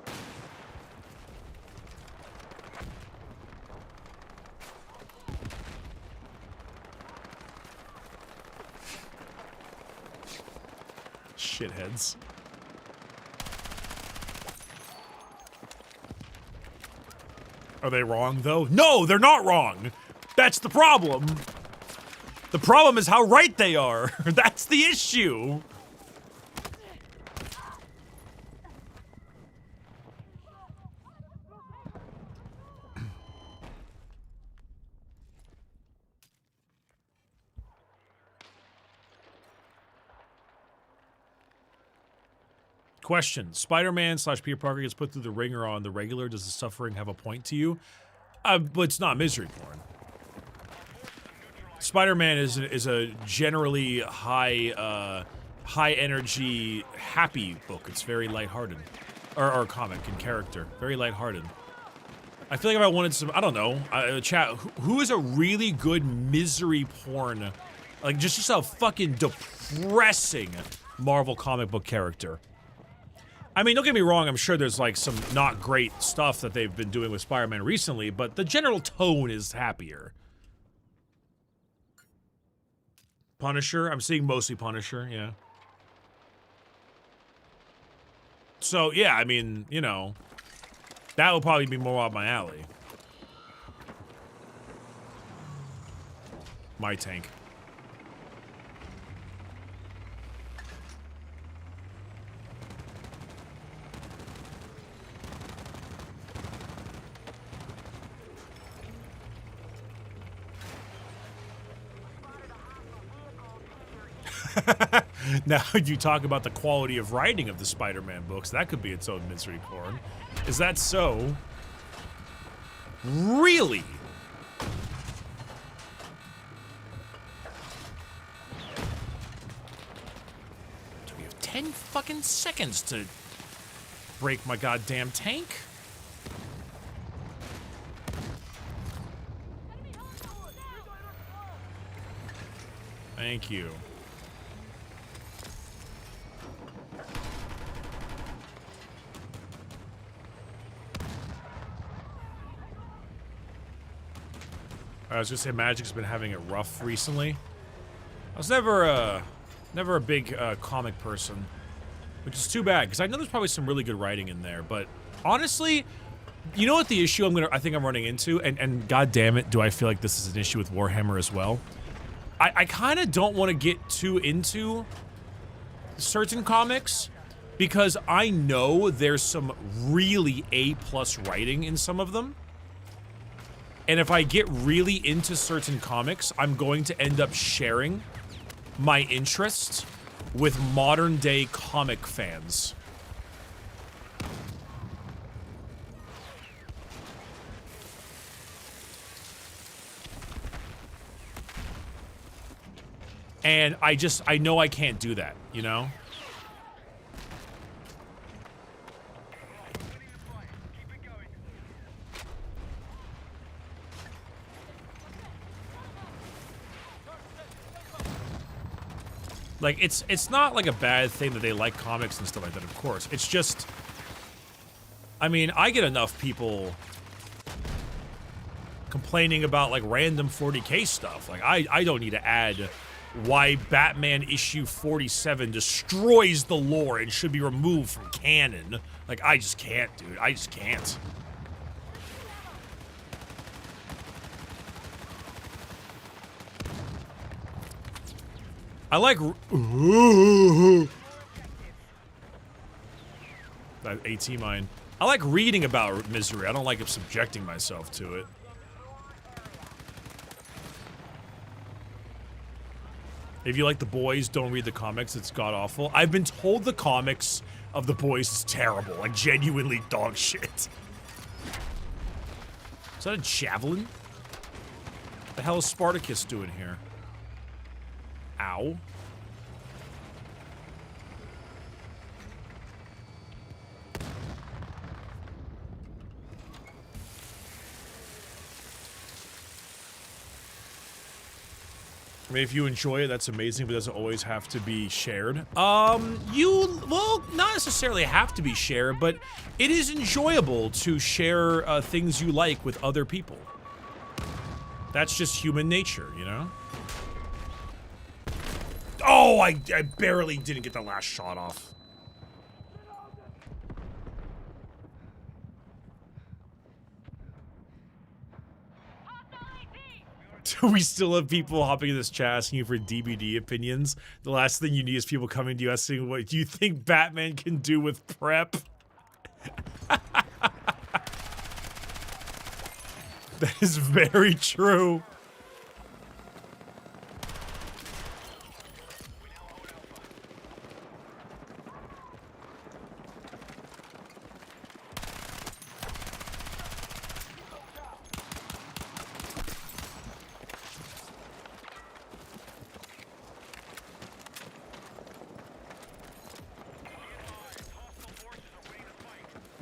Shitheads. Are they wrong, though? No, they're not wrong! That's the problem! The problem is how right they are! That's the issue! Question: Spider-Man / Peter Parker gets put through the ringer on the regular. Does the suffering have a point to you? But it's not misery porn. Spider-Man is a generally high energy, happy book. It's very lighthearted, or comic and character. Very lighthearted. I feel like if I wanted some, I don't know, chat. Who is a really good misery porn, like just a fucking depressing Marvel comic book character? I mean, don't get me wrong, I'm sure there's like some not great stuff that they've been doing with Spider-Man recently, but the general tone is happier. Punisher? I'm seeing mostly Punisher, yeah. So, yeah, I mean, you know, that would probably be more up my alley. My tank. Now, you talk about the quality of writing of the Spider-Man books. That could be its own misery porn. Is that so? Really? We have 10 fucking seconds to break my goddamn tank. Thank you. I was gonna say Magic's been having it rough recently. I was never a big comic person, which is too bad because I know there's probably some really good writing in there. But honestly, you know what the issue I think I'm running into, and god damn it, do I feel like this is an issue with Warhammer as well. I kind of don't want to get too into certain comics because I know there's some really A+ writing in some of them. And if I get really into certain comics, I'm going to end up sharing my interests with modern day comic fans. And I know I can't do that, you know? Like, it's not like a bad thing that they like comics and stuff like that, of course. It's just, I mean, I get enough people complaining about, like, random 40K stuff. Like, I don't need to add why Batman issue 47 destroys the lore and should be removed from canon. Like, I just can't, dude. I just can't. I like... That AT mine. I like reading about misery. I don't like subjecting myself to it. If you like The Boys, don't read the comics. It's god-awful. I've been told the comics of The Boys is terrible. Like, genuinely dog shit. Is that a javelin? What the hell is Spartacus doing here? Ow. I mean, if you enjoy it, that's amazing, but it doesn't always have to be shared. Well, not necessarily have to be shared, but it is enjoyable to share things you like with other people. That's just human nature, you know? Oh, I barely didn't get the last shot off. We still have people hopping in this chat asking you for DVD opinions. The last thing you need is people coming to you asking what do you think Batman can do with prep? That is very true.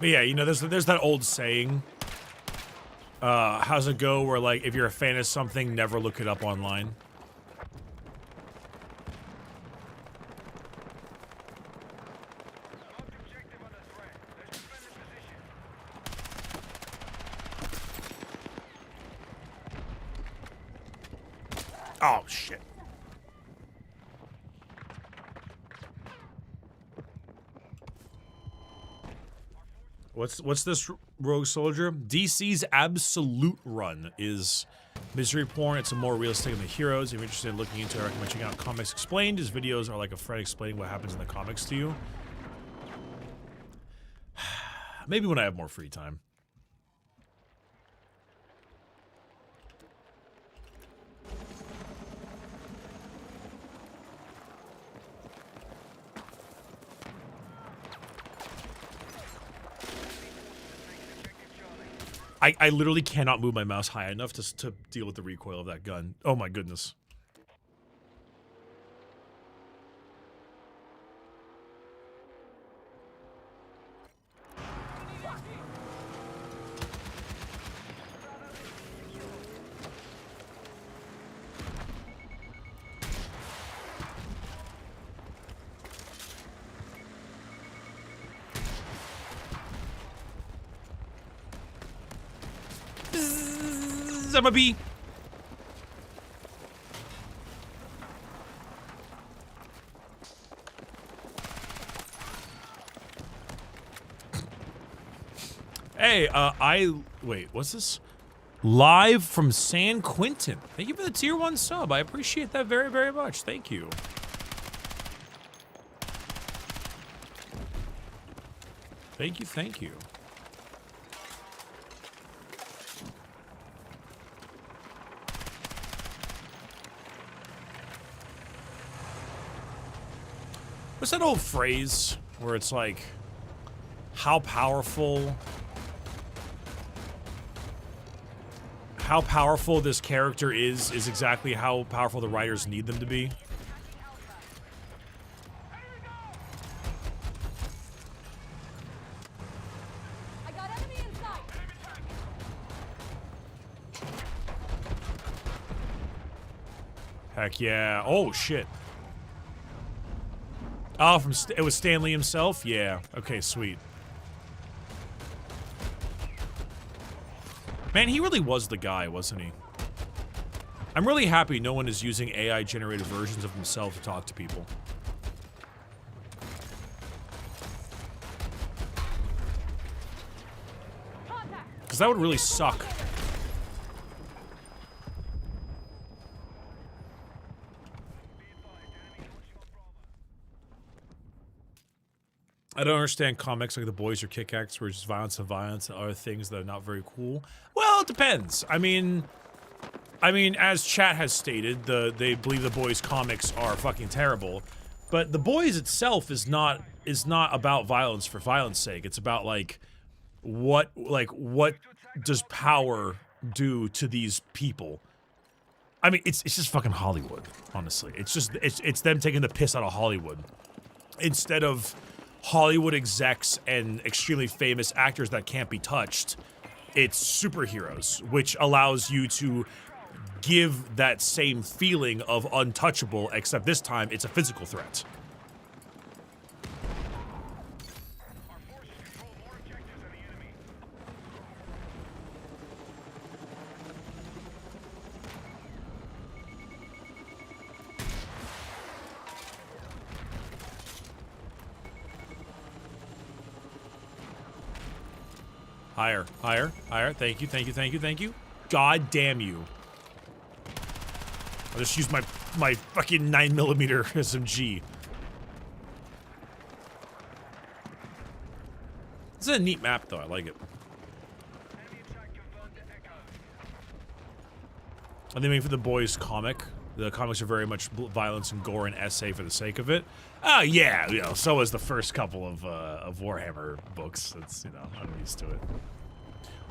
But yeah, you know, there's that old saying. How's it go? Where like, if you're a fan of something, never look it up online. Oh shit. What's this, Rogue Soldier? DC's Absolute Run is misery porn. It's a more realistic than the heroes. If you're interested in looking into it, I recommend checking out Comics Explained. His videos are like a friend explaining what happens in the comics to you. Maybe when I have more free time. I literally cannot move my mouse high enough to deal with the recoil of that gun. Oh my goodness. I'm a bee. Hey, wait, what's this? Live from San Quentin. Thank you for the tier 1 sub. I appreciate that very, very much. Thank you. Thank you, thank you. What's that old phrase where it's like, how powerful this character is exactly how powerful the writers need them to be? I got enemy inside. Heck yeah. Oh, shit. Oh, it was Stanley himself? Yeah. Okay, sweet. Man, he really was the guy, wasn't he? I'm really happy no one is using AI-generated versions of himself to talk to people. Because that would really suck. I don't understand comics like The Boys or Kick-Ass where it's just violence and violence and other things that are not very cool. Well, it depends. I mean, as chat has stated, they believe The Boys comics are fucking terrible, but The Boys itself is not about violence for violence sake. It's about what does power do to these people? I mean, it's just fucking Hollywood, honestly. It's them taking the piss out of Hollywood instead of Hollywood execs and extremely famous actors that can't be touched. It's superheroes, which allows you to give that same feeling of untouchable, except this time it's a physical threat. Higher, higher, higher. Thank you, thank you, thank you, thank you. God damn you. I'll just use my fucking 9mm SMG. This is a neat map, though. I like it. I think for the Boys comic, the comics are very much violence and gore and essay for the sake of it. Yeah, you know, so was the first couple of Warhammer books. That's, you know, I'm used to it.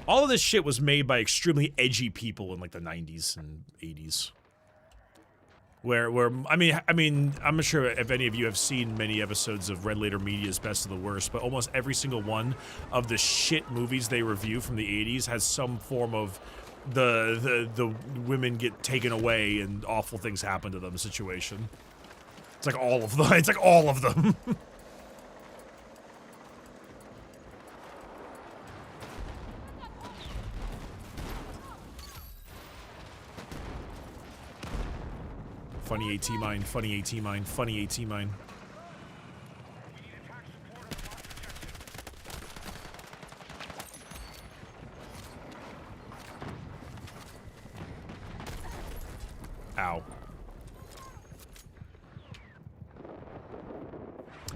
All of this shit was made by extremely edgy people in like the 90s and 80s. Where I mean, I'm not sure if any of you have seen many episodes of Red Letter Media's Best of the Worst, but almost every single one of the shit movies they review from the 80s has some form of the women get taken away and awful things happen to them situation. It's like all of them. It's like all of them. Funny AT mine, funny AT mine, funny AT mine. Ow.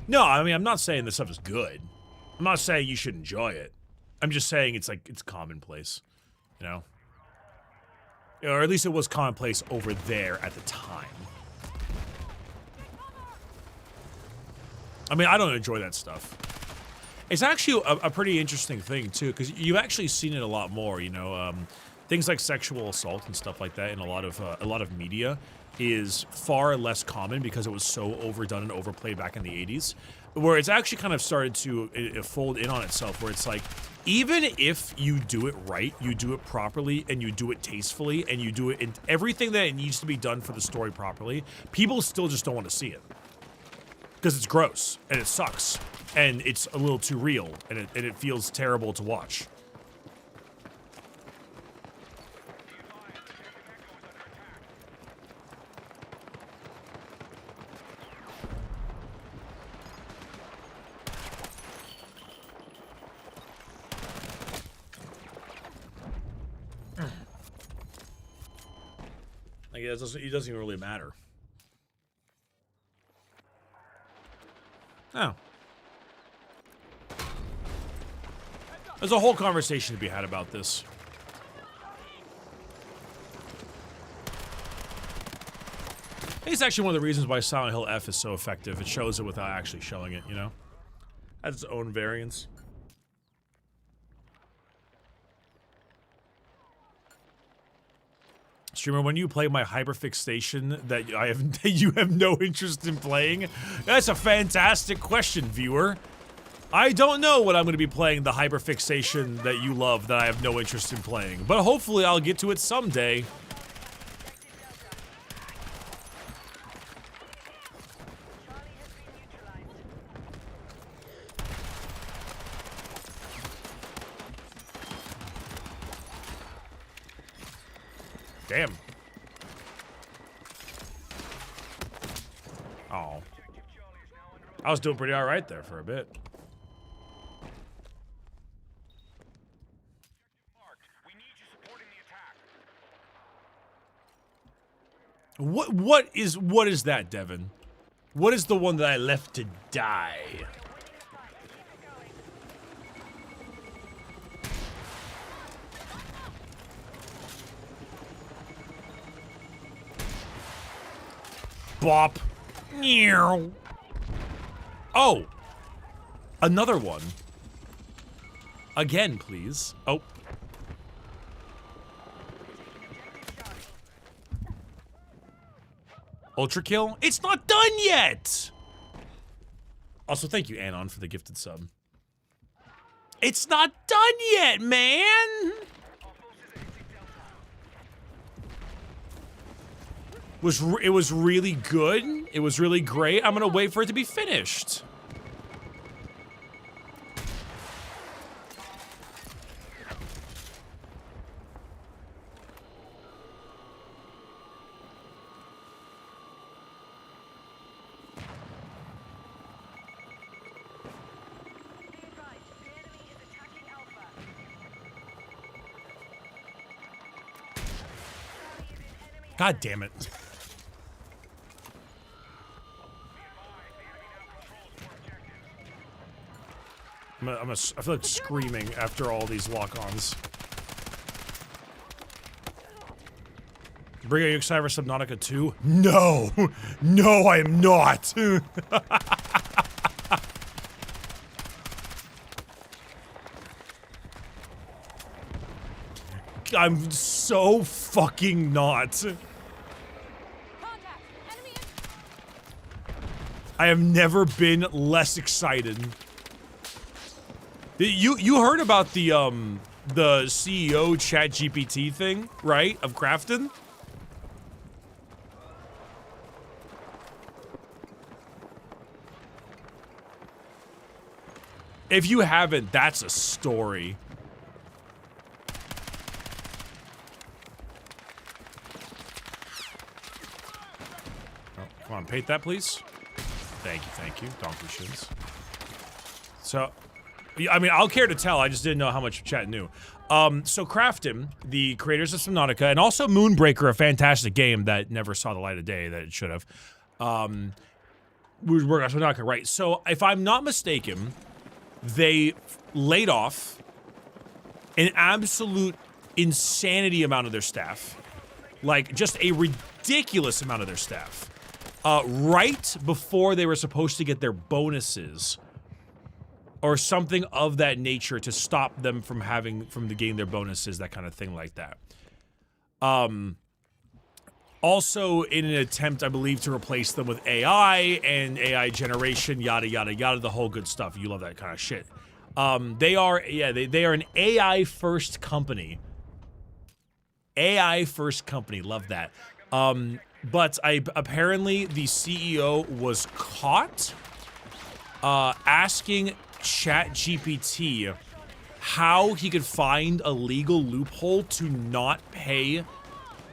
No, I mean, I'm not saying this stuff is good. I'm not saying you should enjoy it. I'm just saying it's like, it's commonplace, you know? Or at least it was commonplace over there at the time. I mean, I don't enjoy that stuff. It's actually a pretty interesting thing, too, because you've actually seen it a lot more, you know? Things like sexual assault and stuff like that in a lot of media is far less common because it was so overdone and overplayed back in the 80s, where it's actually kind of started to fold in on itself, where it's like, even if you do it right, you do it properly, and you do it tastefully, and you do it in everything that it needs to be done for the story properly, people still just don't want to see it. Because it's gross, and it sucks, and it's a little too real, and it feels terrible to watch. Like, it doesn't even really matter. Oh. There's a whole conversation to be had about this. I think it's actually one of the reasons why Silent Hill F is so effective. It shows it without actually showing it, you know? Has its own variance. Streamer, when you play my hyperfixation that you have no interest in playing, that's a fantastic question, viewer. I don't know what I'm going to be playing the hyperfixation that you love that I have no interest in playing, but hopefully I'll get to it someday. Damn. Oh. I was doing pretty alright there for a bit. What is that, Devin? What is the one that I left to die? Bop. Oh. Another one. Again, please. Oh. Ultra kill? It's not done yet! Also, thank you, Anon, for the gifted sub. It's not done yet, man! It was really good. It was really great. I'm gonna wait for it to be finished. God damn it. I feel like screaming after all these lock-ons. Bricky, are you excited for Subnautica 2? No! No, I am not! I'm so fucking not. I have never been less excited. You heard about the CEO ChatGPT thing, right? Of Crafton? If you haven't, that's a story. Oh, come on, paint that, please. Thank you, donkey shins. So, I mean, I'll care to tell. I just didn't know how much chat knew. So Crafton, the creators of Subnautica, and also Moonbreaker, a fantastic game that never saw the light of day that it should have. We work on Subnautica, right? So, if I'm not mistaken, they laid off an absolute insanity amount of their staff. Like, just a ridiculous amount of their staff. Right before they were supposed to get their bonuses. Or something of that nature to stop them from getting their bonuses, that kind of thing like that. Also, in an attempt, I believe, to replace them with AI and AI generation, yada, yada, yada, the whole good stuff. You love that kind of shit. They are an AI-first company. AI-first company, love that. But apparently, the CEO was caught asking ChatGPT how he could find a legal loophole to not pay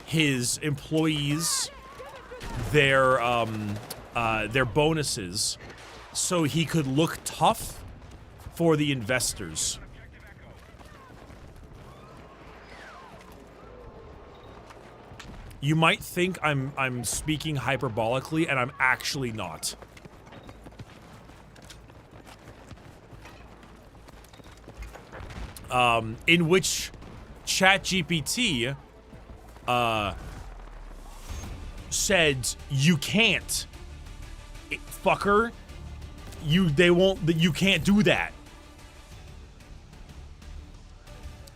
his employees their bonuses so he could look tough for the investors. You might think I'm speaking hyperbolically, and I'm actually not. In which ChatGPT said, "You can't, fucker. You can't do that."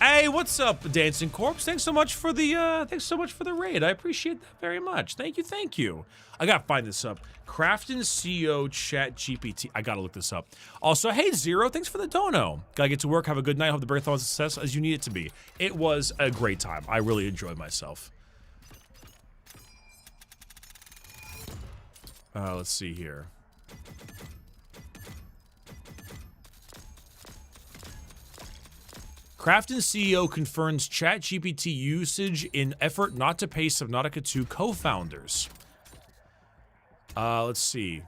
Hey, what's up, Dancing Corpse? Thanks so much for the raid. I appreciate that very much. Thank you. I gotta find this up. Crafton CEO ChatGPT. I gotta look this up. Also, hey Zero, thanks for the dono. Gotta get to work. Have a good night. Hope the Brickathon was a success as you need it to be. It was a great time. I really enjoyed myself. Let's see here. Crafton CEO confirms ChatGPT usage in effort not to pay Subnautica 2 co-founders. Let's see.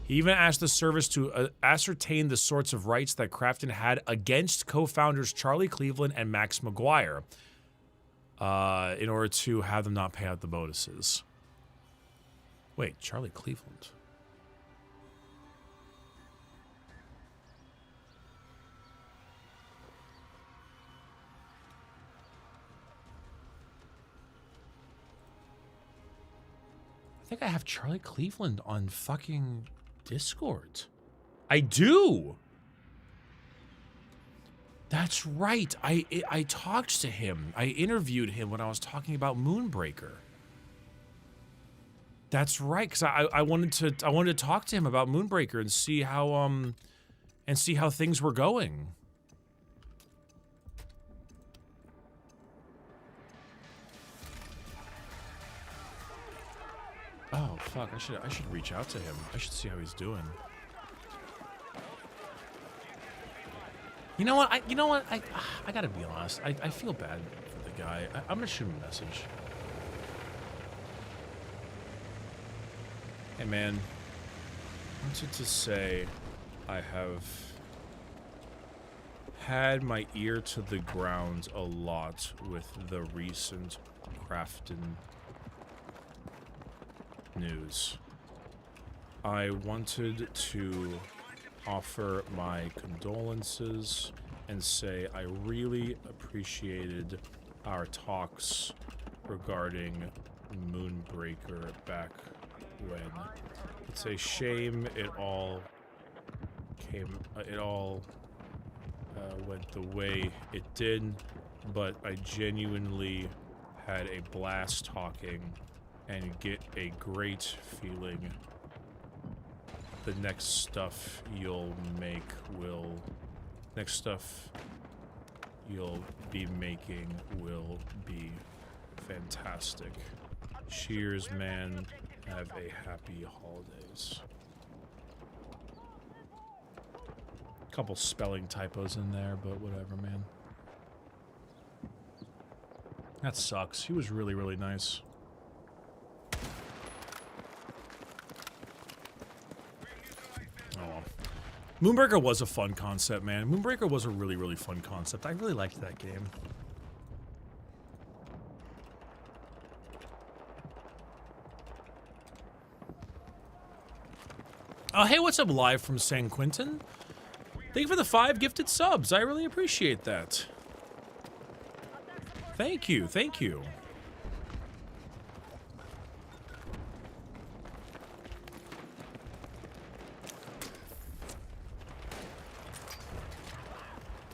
He even asked the service to ascertain the sorts of rights that Crafton had against co-founders Charlie Cleveland and Max McGuire. In order to have them not pay out the bonuses. Wait, Charlie Cleveland. I think I have Charlie Cleveland on fucking Discord. I do! That's right. I talked to him. I interviewed him when I was talking about Moonbreaker. That's right, because I wanted to talk to him about Moonbreaker and see how things were going. Oh fuck! I should reach out to him. I should see how he's doing. You know what? I gotta be honest. I feel bad for the guy. I'm gonna shoot him a message. Hey man, I wanted to say I have had my ear to the ground a lot with the recent Crafton news. I wanted to offer my condolences and say I really appreciated our talks regarding Moonbreaker back when. It's a shame it all went the way it did, but I genuinely had a blast talking and get a great feeling. The next stuff you'll be making will be fantastic. Cheers, man. Have a happy holidays. Couple spelling typos in there, but whatever, man. That sucks. He was really, really nice. Oh well. Moonbreaker was a fun concept, man. Moonbreaker was a really, really fun concept. I really liked that game. Oh, hey, what's up, live from San Quentin? Thank you for the 5 gifted subs. I really appreciate that. Thank you, thank you.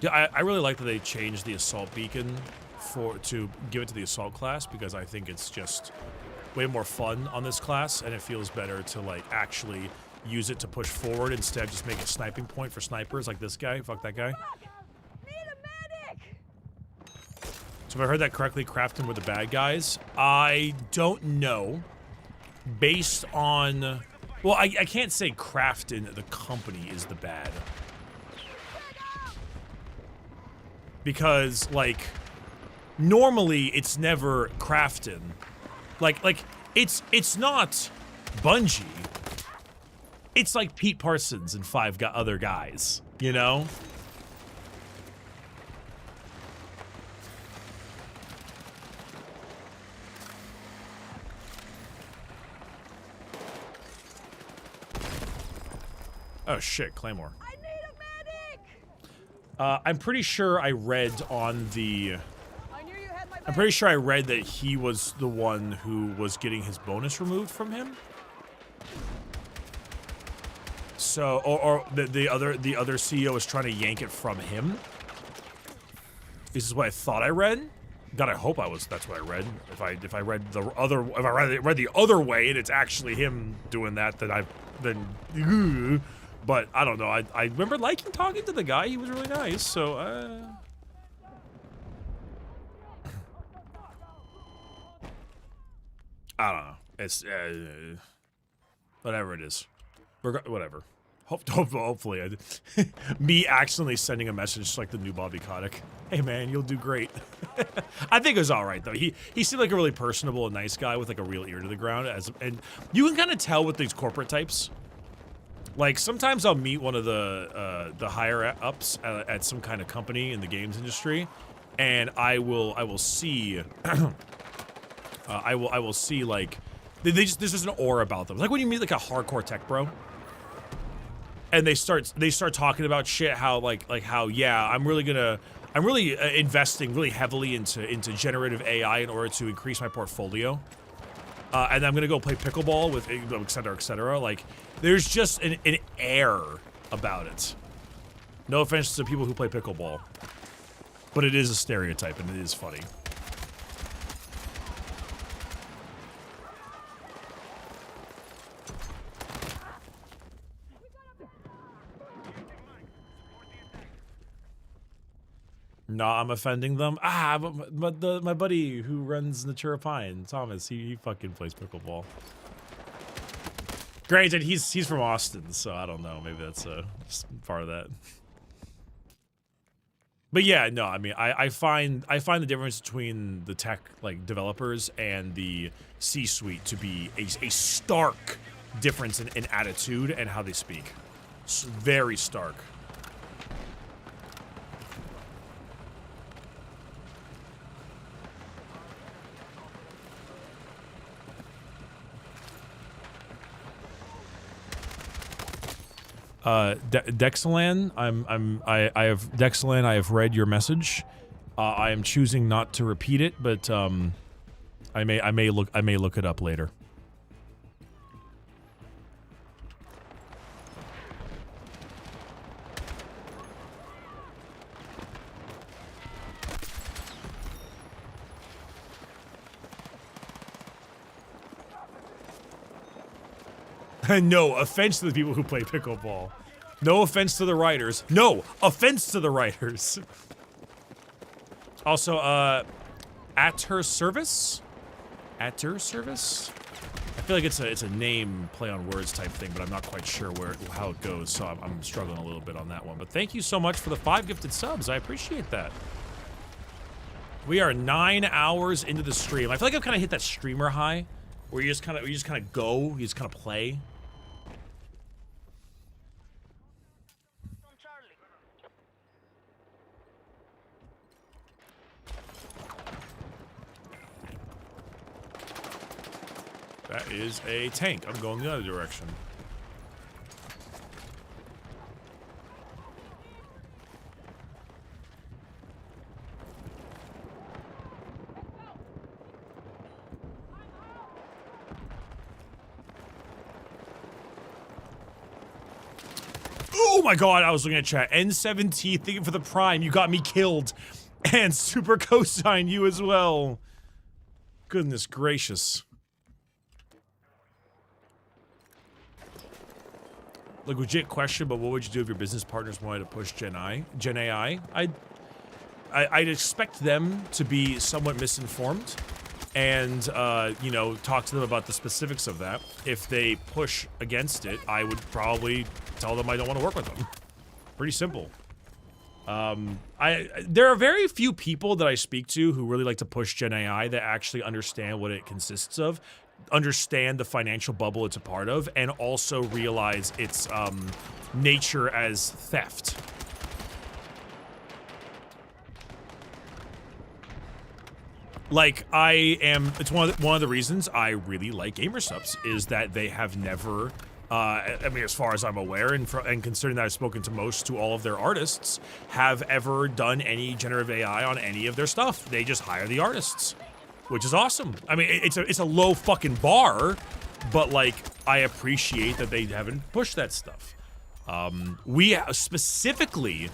Yeah, I really like that they changed the assault beacon to give it to the assault class, because I think it's just way more fun on this class, and it feels better to like actually use it to push forward instead of just make a sniping point for snipers like this guy. Fuck that guy. So if I heard that correctly, Crafton were the bad guys. I don't know. Based on... Well, I can't say Crafton, the company, is the bad. Because, like, normally it's never Crafton. Like, it's not Bungie. It's like Pete Parsons and 5 other guys, you know? Oh shit, Claymore. I need a medic! I'm pretty sure I read on the... I'm pretty sure I read that he was the one who was getting his bonus removed from him. So, or the other CEO is trying to yank it from him. This is what I thought I read. God, I hope that's what I read. If I read the other way and it's actually him doing that, then but I don't know. I remember liking talking to the guy. He was really nice. So I don't know. It's whatever it is. Whatever. Hopefully, me accidentally sending a message like the new Bobby Kotick. Hey man, you'll do great. I think it was all right though. He seemed like a really personable and nice guy with like a real ear to the ground. And you can kind of tell with these corporate types. Like sometimes I'll meet one of the higher ups at some kind of company in the games industry, and I will see. I will see like there's just an aura about them. Like when you meet like a hardcore tech bro. And they start talking about shit, how how yeah, I'm really investing really heavily into generative AI in order to increase my portfolio, and I'm gonna go play pickleball with et cetera, et cetera. Like there's just an air about it. No offense to people who play pickleball, but it is a stereotype and it is funny. No, I'm offending them. But my buddy who runs Natura Pine, Thomas, he fucking plays pickleball. Granted, he's from Austin, so I don't know. Maybe that's just part of that. But yeah, no, I mean, I find the difference between the tech like developers and the C-suite to be a stark difference in attitude and how they speak. It's very stark. Dexalan, I have Dexalan. I have read your message. I am choosing not to repeat it, but I may look it up later. No offense to the people who play pickleball. No offense to the writers. No offense to the writers. Also, at her service? At her service? I feel like it's a name play on words type thing, but I'm not quite sure how it goes, so I'm struggling a little bit on that one. But thank you so much for the 5 gifted subs. I appreciate that. We are 9 hours into the stream. I feel like I've kind of hit that streamer high, where you just kind of go, you just kind of play. That is a tank. I'm going the other direction. Oh my god, I was looking at chat. N17, thank you for the prime. You got me killed. And super cosign you as well. Goodness gracious. Like, legit question, but what would you do if your business partners wanted to push Gen AI? I'd expect them to be somewhat misinformed and, you know, talk to them about the specifics of that. If they push against it, I would probably tell them I don't want to work with them. Pretty simple. There are very few people that I speak to who really like to push Gen AI that actually understand what it consists of, understand the financial bubble it's a part of, and also realize its nature as theft. Like, it's one of the reasons I really like GamerSupps is that they have never, I mean, as far as I'm aware, and considering that I've spoken to all of their artists, have ever done any generative AI on any of their stuff. They just hire the artists, which is awesome. I mean, it's a low fucking bar, but like, I appreciate that they haven't pushed that stuff. We specifically,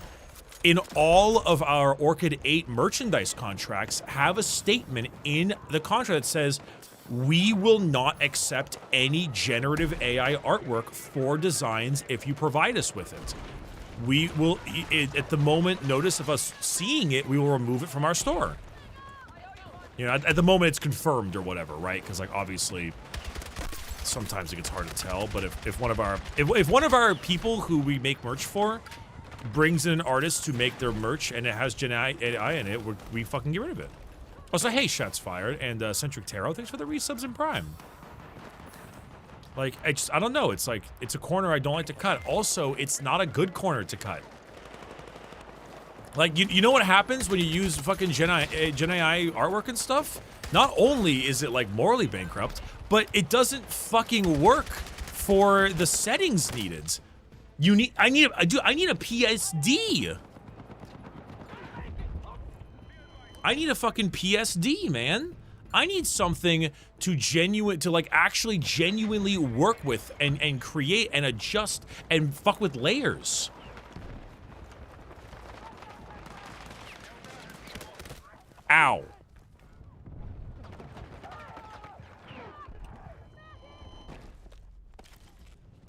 in all of our Orchid 8 merchandise contracts, have a statement in the contract that says, we will not accept any generative AI artwork for designs if you provide us with it. We will, at the moment notice of us seeing it, we will remove it from our store. You know, at the moment it's confirmed or whatever, right? Because like obviously, sometimes it gets hard to tell. But if one of our people who we make merch for brings in an artist to make their merch and it has Gen AI in it, we fucking get rid of it. Also, hey, shots fired, and Centric Tarot, thanks for the resubs in Prime. Like, I don't know, it's like, it's a corner I don't like to cut. Also, it's not a good corner to cut. Like, you know what happens when you use fucking Gen AI artwork and stuff? Not only is it, like, morally bankrupt, but it doesn't fucking work for the settings needed. I need a PSD. I need a fucking PSD, man. I need something to like actually genuinely work with and create and adjust and fuck with layers. Ow.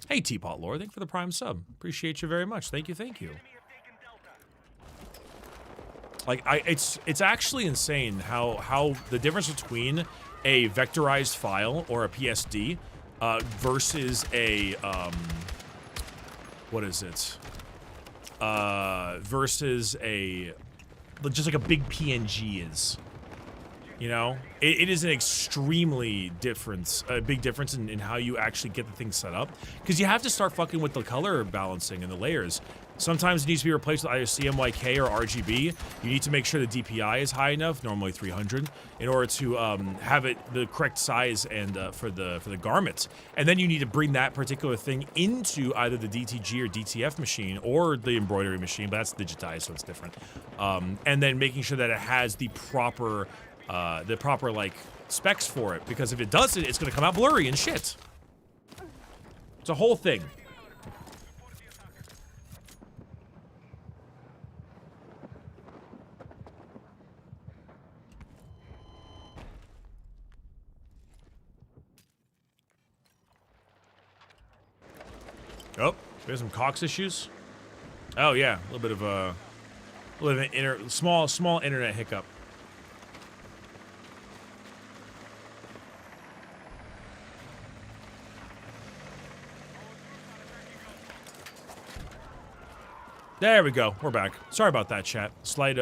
Hey, Teapot Lore, thank you for the Prime sub. Appreciate you very much. Thank you, thank you. Like, it's actually insane how the difference between a vectorized file or a PSD versus a what is it? Versus a just like a big PNG is. You know, it is an extremely big difference in how you actually get the thing set up, because you have to start fucking with the color balancing and the layers. Sometimes it needs to be replaced with either CMYK or RGB. You need to make sure the DPI is high enough, normally 300, in order to have it the correct size and for the garment. And then you need to bring that particular thing into either the DTG or DTF machine or the embroidery machine, but that's digitized, so it's different. And then making sure that it has the proper like specs for it, because if it doesn't, it's gonna come out blurry and shit. It's a whole thing. We have some Cox issues. Oh yeah, a little bit of an small internet hiccup. There we go. We're back. Sorry about that, chat. Slight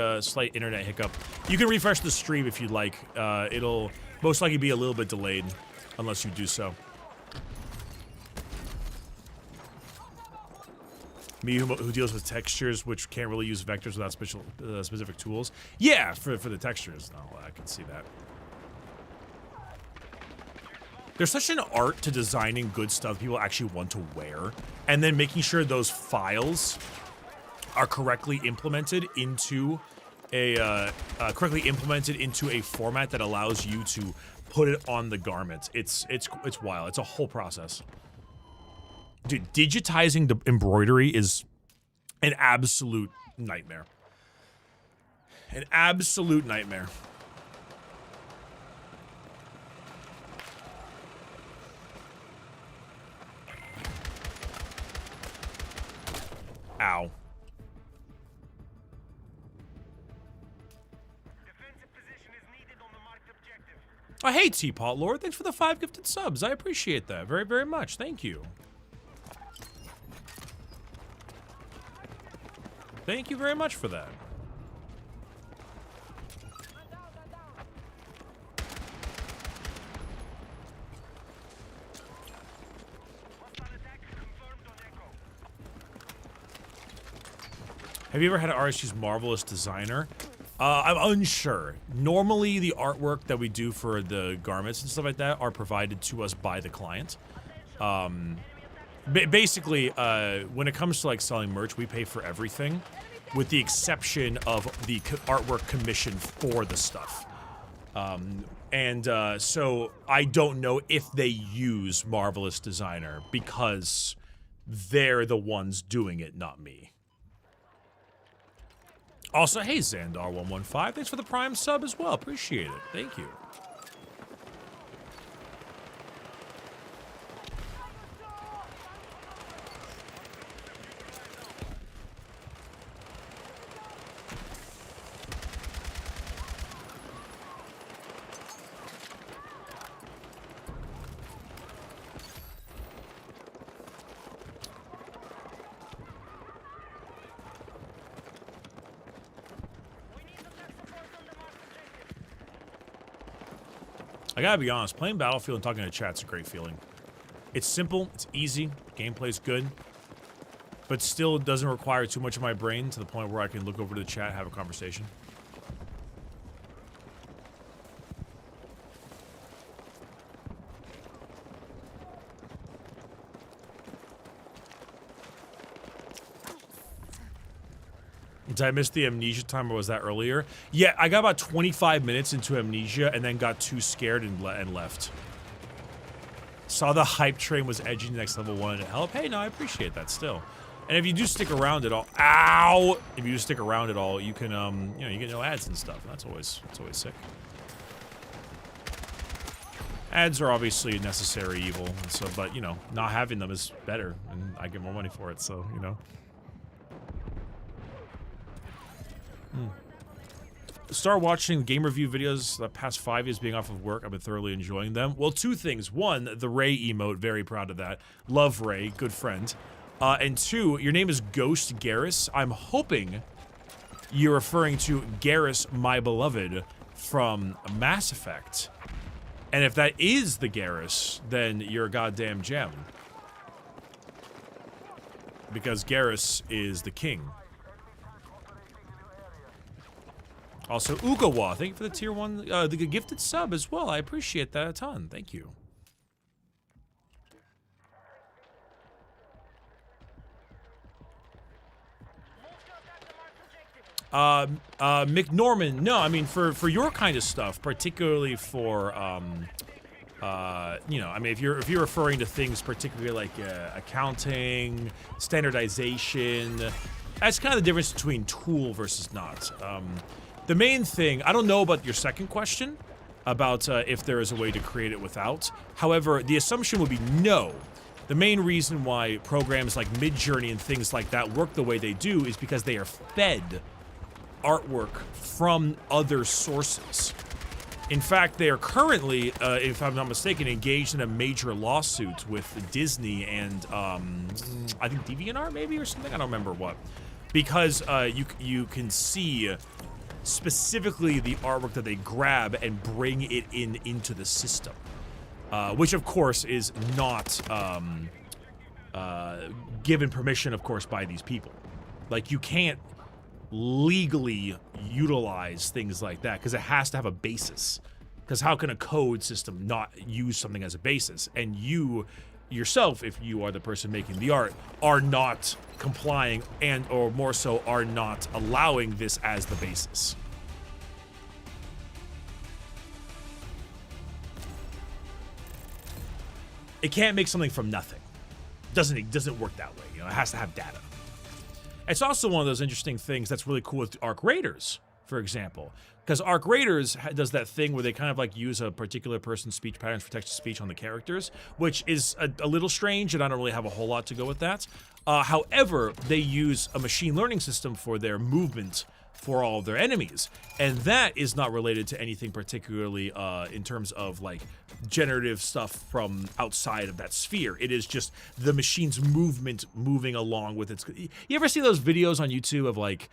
internet hiccup. You can refresh the stream if you'd like. It'll most likely be a little bit delayed, unless you do so. Me, who deals with textures, which can't really use vectors without specific tools. Yeah, for the textures. No, I can see that. There's such an art to designing good stuff people actually want to wear, and then making sure those files are correctly implemented into a format that allows you to put it on the garment. It's wild. It's a whole process. Dude, digitizing the embroidery is an absolute nightmare. An absolute nightmare. Ow. Oh, hey, Teapot Lord. Thanks for the 5 gifted subs. I appreciate that very, very much. Thank you. Thank you very much for that. Have you ever had an artist use Marvelous Designer? I'm unsure. Normally, the artwork that we do for the garments and stuff like that are provided to us by the client. Basically, when it comes to like selling merch, we pay for everything, with the exception of the artwork commission for the stuff. So I don't know if they use Marvelous Designer because they're the ones doing it, not me. Also, hey, Xandar115, thanks for the Prime sub as well. Appreciate it. Thank you. I gotta be honest, playing Battlefield and talking to chat's a great feeling. It's simple, it's easy, gameplay's good, but still doesn't require too much of my brain to the point where I can look over to the chat and have a conversation. Did I miss the Amnesia time, or was that earlier? Yeah, I got about 25 minutes into Amnesia and then got too scared and left. Saw the hype train was edging next level 1 to help. Hey, no, I appreciate that still. And if you do stick around at all, ow! If you do stick around at all, you can, you know, you get no ads and stuff. That's always sick. Ads are obviously a necessary evil, so, but, you know, not having them is better, and I get more money for it, so, you know. Start watching game review videos the past 5 years being off of work. I've been thoroughly enjoying them. Well, 2 things. 1, the Ray emote, very proud of that. Love Ray, good friend. And 2, your name is Ghost Garrus. I'm hoping you're referring to Garrus, my beloved, from Mass Effect. And if that is the Garrus, then you're a goddamn gem. Because Garrus is the king. Also, Ugawa, thank you for the tier 1, the gifted sub as well. I appreciate that a ton. Thank you. McNorman, no, I mean, for your kind of stuff, particularly for, you know, I mean, if you're referring to things particularly like accounting, standardization, that's kind of the difference between tool versus not. The main thing, I don't know about your second question, about if there is a way to create it without. However, the assumption would be no, The main reason why programs like Midjourney and things like that work the way they do is because they are fed artwork from other sources. In fact, they are currently, if I'm not mistaken, engaged in a major lawsuit with Disney and I think DeviantArt maybe or something. I don't remember what, because you can see specifically the artwork that they grab and bring it into the system, which of course is not given permission, of course, by these people. Like, you can't legally utilize things like that because it has to have a basis. Because how can a code system not use something as a basis? And you yourself, if you are the person making the art, are not complying and or more so are not allowing this as the basis. It can't make something from nothing. It doesn't work that way. You know, it has to have data. It's also one of those interesting things that's really cool with Arc Raiders, for example, because Arc Raiders does that thing where they kind of like use a particular person's speech patterns for text-to-speech on the characters, which is a little strange, and I don't really have a whole lot to go with that. However, they use a machine learning system for their movement for all of their enemies, and that is not related to anything particularly in terms of like generative stuff from outside of that sphere. It is just the machine's movement moving along with its. You ever see those videos on YouTube of like,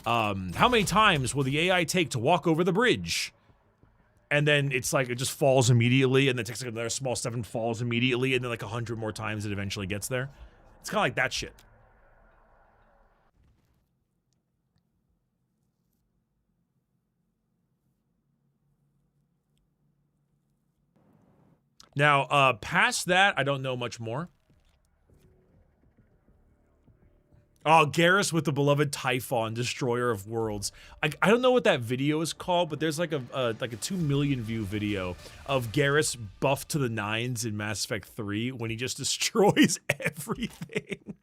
how many times will the AI take to walk over the bridge? And then it's like it just falls immediately, and then it takes like another small step and falls immediately, and then like 100 more times it eventually gets there. It's kind of like that shit. Now, past that, I don't know much more. Oh, Garrus with the beloved Typhon, Destroyer of Worlds. I don't know what that video is called, but there's like a 2 million view video of Garrus buffed to the nines in Mass Effect 3 when he just destroys everything.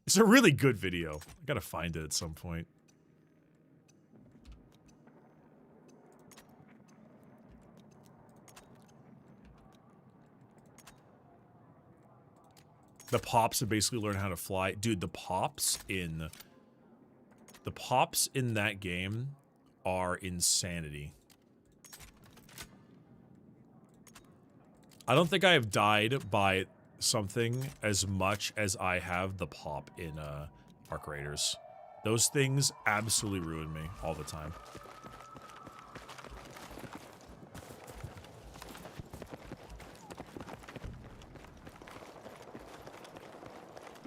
It's a really good video. I gotta find it at some point. The pops have basically learned how to fly. Dude, the pops in that game are insanity. I don't think I have died by something as much as I have the pop in Arc Raiders. Those things absolutely ruin me all the time.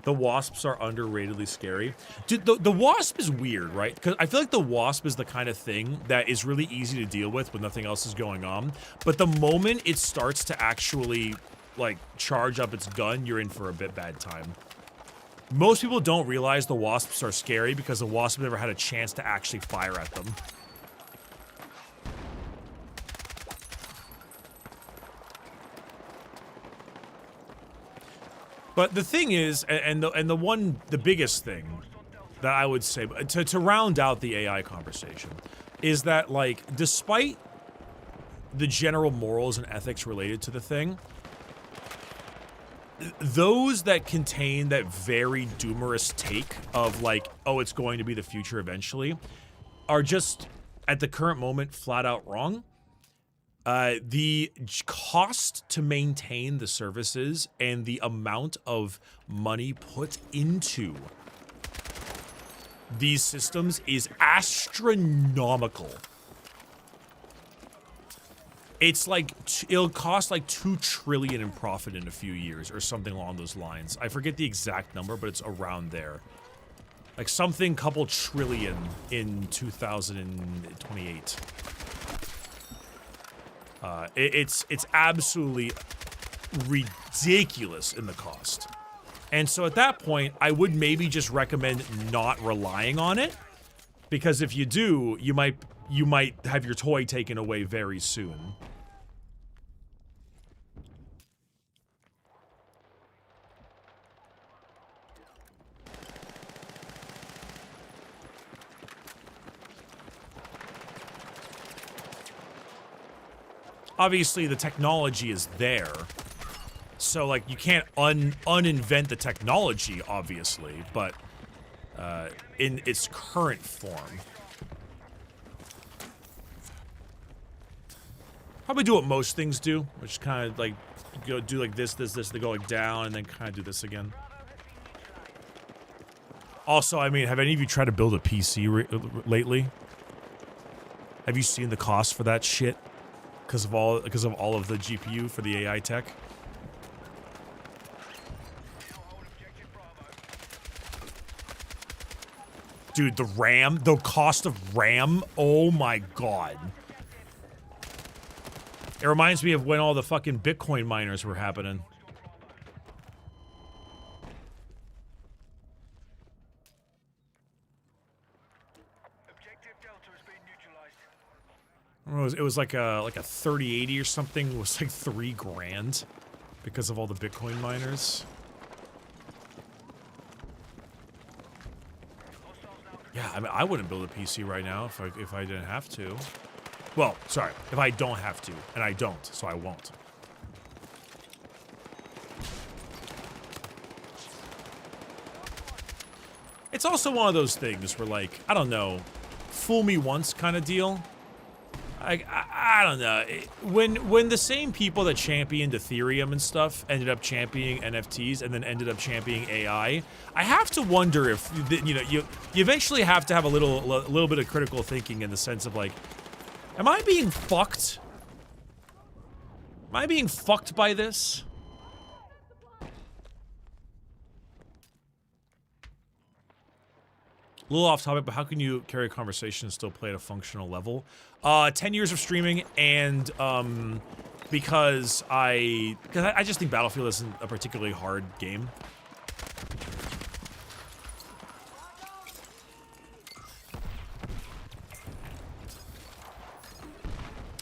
The wasps are underratedly scary. Dude, the wasp is weird, right? Because I feel like the wasp is the kind of thing that is really easy to deal with when nothing else is going on. But the moment it starts to actually, like, charge up its gun, you're in for a bit bad time. Most people don't realize the wasps are scary because the wasp never had a chance to actually fire at them. But the thing is, the biggest thing that I would say, to round out the AI conversation, is that, like, despite the general morals and ethics related to the thing, those that contain that very doomerous take of, like, oh, it's going to be the future eventually, are just, at the current moment, flat out wrong. The cost to maintain the services and the amount of money put into these systems is astronomical. It's like, it'll cost like 2 trillion in profit in a few years or something along those lines. I forget the exact number, but it's around there. Like something couple trillion in 2028. It's absolutely ridiculous in the cost. And so at that point, I would maybe just recommend not relying on it, because if you do, you might have your toy taken away very soon. Obviously, the technology is there, So like you can't uninvent the technology, obviously, but in its current form. Probably do what most things do, which is kind of like go do like this, they go like down, and then kind of do this again. Also, I mean, have any of you tried to build a PC lately? Have you seen the cost for that shit? Because of all of the GPU for the AI tech. Dude, the cost of RAM, oh my god. It reminds me of when all the fucking Bitcoin miners were happening. It was like a 3080 or something. It was like $3 grand because of all the Bitcoin miners. Yeah, I mean, I wouldn't build a PC right now if I didn't have to. Well, sorry, if I don't have to, and I don't, so I won't. It's also one of those things where, like, I don't know, fool me once kind of deal. I don't know. When the same people that championed Ethereum and stuff ended up championing NFTs and then ended up championing AI, I have to wonder if, you know, you eventually have to have a little bit of critical thinking in the sense of like, am I being fucked? Am I being fucked by this? A little off topic, but how can you carry a conversation and still play at a functional level? 10 years of streaming, and because I just think Battlefield isn't a particularly hard game.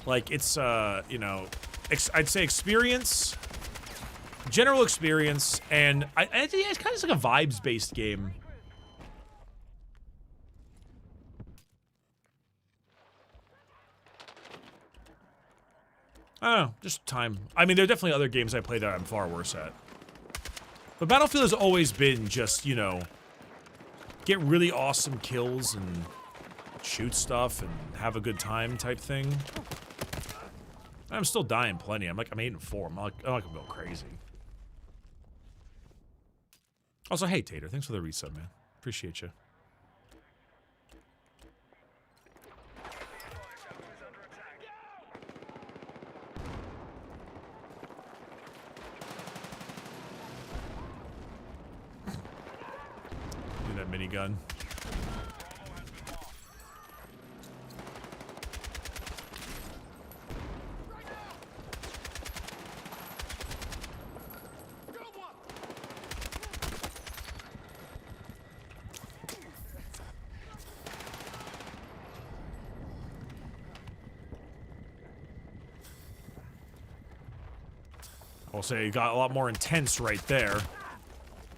Like, it's, you know, I'd say experience, general experience, and I think it's kind of just like a vibes-based game. I don't know, just time. I mean, there are definitely other games I played that I'm far worse at. But Battlefield has always been just, you know, get really awesome kills and shoot stuff and have a good time type thing. I'm still dying plenty. I'm 8-4. I'm not gonna go crazy. Also, hey Tater, thanks for the resub, man. Appreciate you. Do that minigun. I'll say it got a lot more intense right there.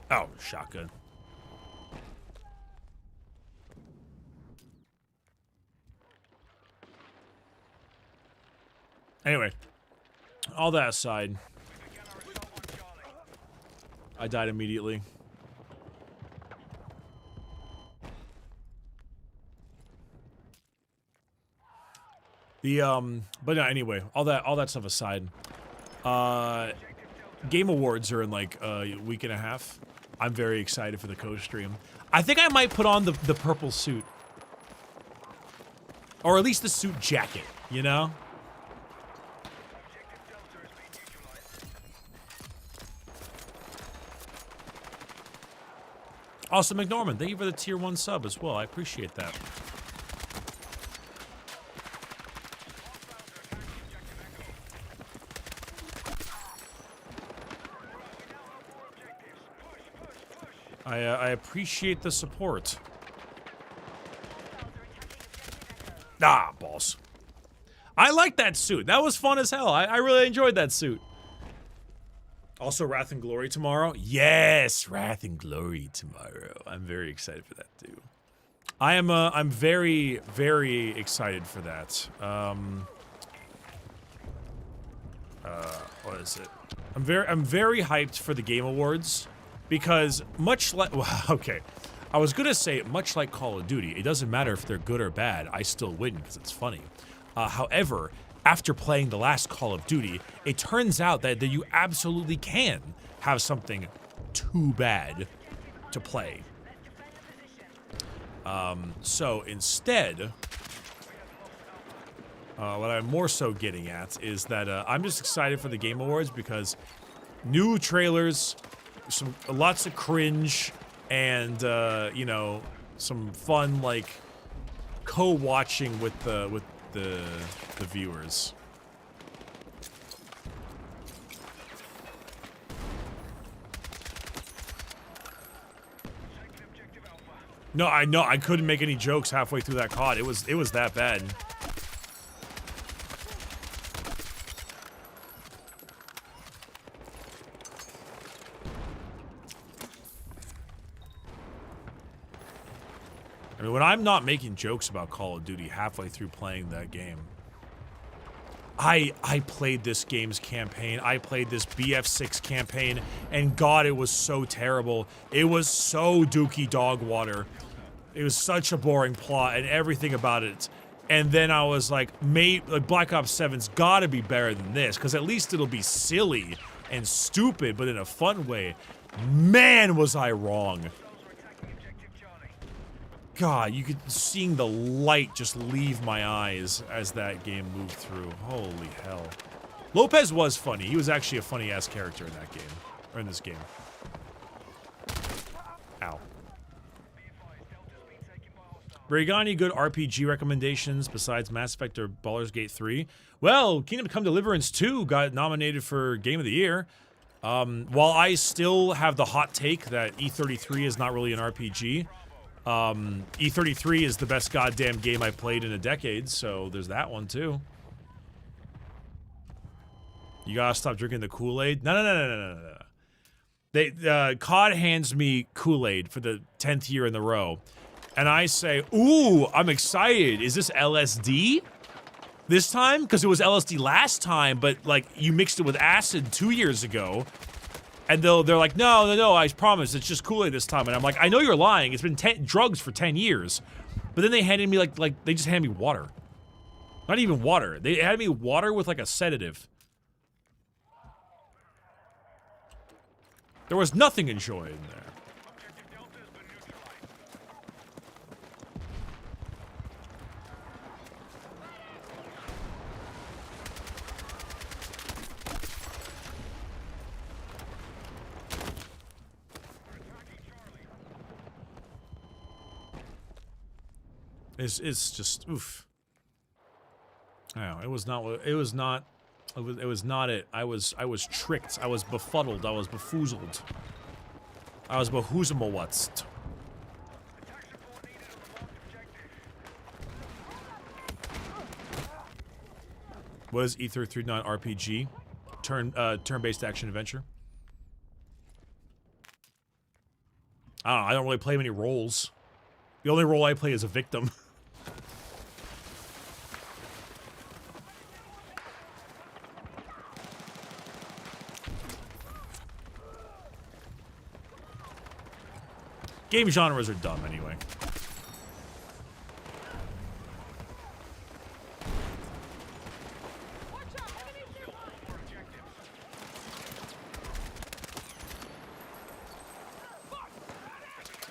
Oh, shotgun. Anyway, all that aside, I died immediately. But no, anyway, all that stuff aside, Game Awards are in like a week and a half. I'm very excited for the co-stream. I think I might put on the purple suit. Or at least the suit jacket, you know? Also, McNorman, thank you for the tier 1 sub as well. I appreciate that. I appreciate the support. Ah, balls. I like that suit. That was fun as hell. I really enjoyed that suit. Also, Wrath and Glory tomorrow. Yes, Wrath and Glory tomorrow. I'm very excited for that too. I'm very, very excited for that. what is it? I'm very hyped for the Game Awards because much like, well, okay, I was gonna say much like Call of Duty, it doesn't matter if they're good or bad, I still win because it's funny. However, after playing the last Call of Duty, it turns out that you absolutely can have something too bad to play. So instead, what I'm more so getting at is that I'm just excited for the Game Awards because new trailers, lots of cringe, and you know, some fun like co-watching with the viewers. No, I know I couldn't make any jokes halfway through that COD. It was that bad. I mean, when I'm not making jokes about Call of Duty halfway through playing that game, I played this game's campaign, I played this BF6 campaign, and God, it was so terrible. It was so dookie dog water. It was such a boring plot and everything about it. And then I was like, Black Ops 7's gotta be better than this, because at least it'll be silly and stupid, but in a fun way. Man, was I wrong. God, you could seeing the light just leave my eyes as that game moved through. Holy hell. Lopez was funny. He was actually a funny-ass character in that game. Or in this game. Ow. Bricky, got any good RPG recommendations besides Mass Effect or Baldur's Gate 3? Well, Kingdom Come Deliverance 2 got nominated for Game of the Year. While I still have the hot take that E33 is not really an RPG, E33 is the best goddamn game I've played in a decade, so there's that one too. You gotta stop drinking the Kool-Aid. No. COD hands me Kool-Aid for the 10th year in a row. And I say, ooh, I'm excited. Is this LSD this time? Because it was LSD last time, but like you mixed it with acid 2 years ago. And they're like, no, I promise, it's just Kool-Aid this time. And I'm like, I know you're lying. It's been drugs for 10 years. But then they handed me like they just handed me water. Not even water. They had me water with like a sedative. There was nothing enjoyed in there. It's just oof. No, it was not it. I was tricked. I was befuddled. I was befoozled. I was behoozemawatzt. What is E33 not RPG? Turn-based action adventure? I don't know. I don't really play many roles. The only role I play is a victim. Game genres are dumb anyway.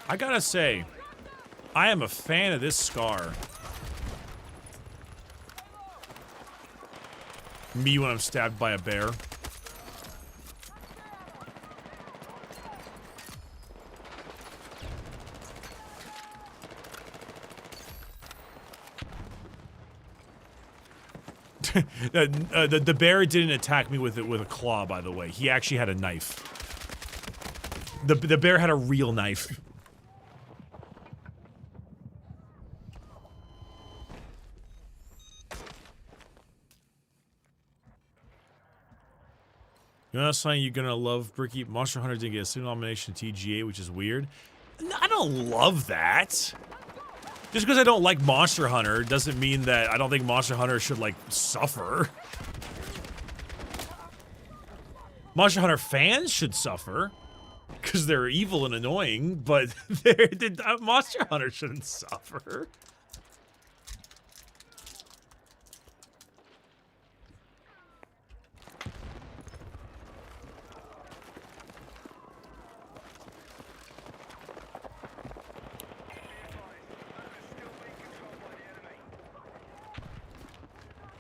I gotta say, I am a fan of this scar. Me when I'm stabbed by a bear. The bear didn't attack me with a claw, by the way. He actually had a knife. The bear had a real knife. You know something you're gonna love, Bricky? Monster Hunter didn't get a single nomination to TGA, which is weird. I don't love that. Just because I don't like Monster Hunter doesn't mean that I don't think Monster Hunter should, like, suffer. Monster Hunter fans should suffer because they're evil and annoying, but Monster Hunter shouldn't suffer.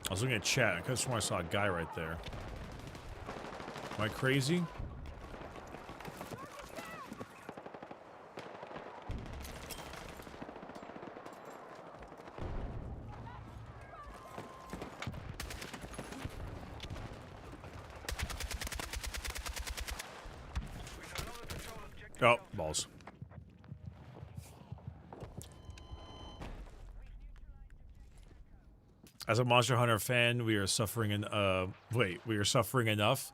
I was looking at chat. I could have sworn I saw a guy right there. Am I crazy? Oh, balls. As a Monster Hunter fan, we are suffering we are suffering enough.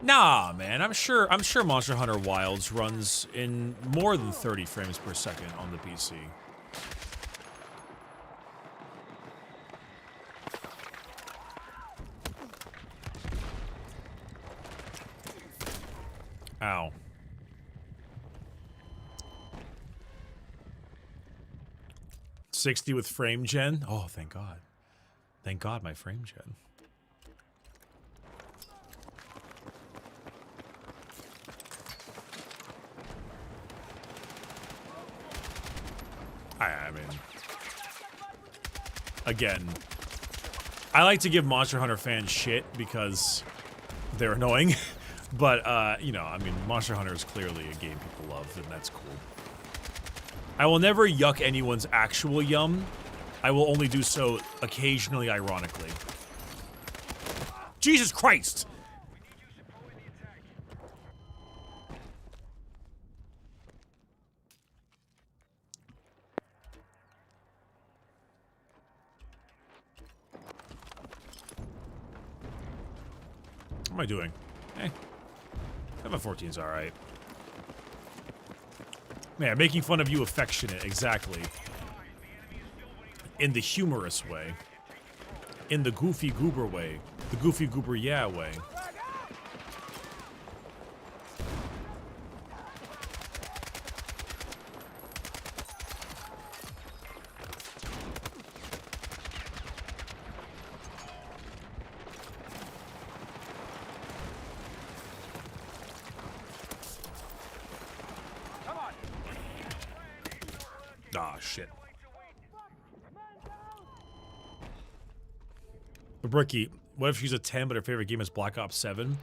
Nah, man, I'm sure Monster Hunter Wilds runs in more than 30 frames per second on the PC. Ow. $60 with frame gen? Oh, thank God. Thank God my frame gen. I mean, again, I like to give Monster Hunter fans shit because they're annoying, but, you know, I mean, Monster Hunter is clearly a game people love, and that's cool. I will never yuck anyone's actual yum. I will only do so occasionally, ironically. Jesus Christ! What am I doing? Eh. M14's alright. Man, making fun of you affectionate, exactly. In the humorous way. In the goofy goober way. The goofy goober yeah way. Ah, shit. But Bricky, what if she's a 10 but her favorite game is Black Ops 7?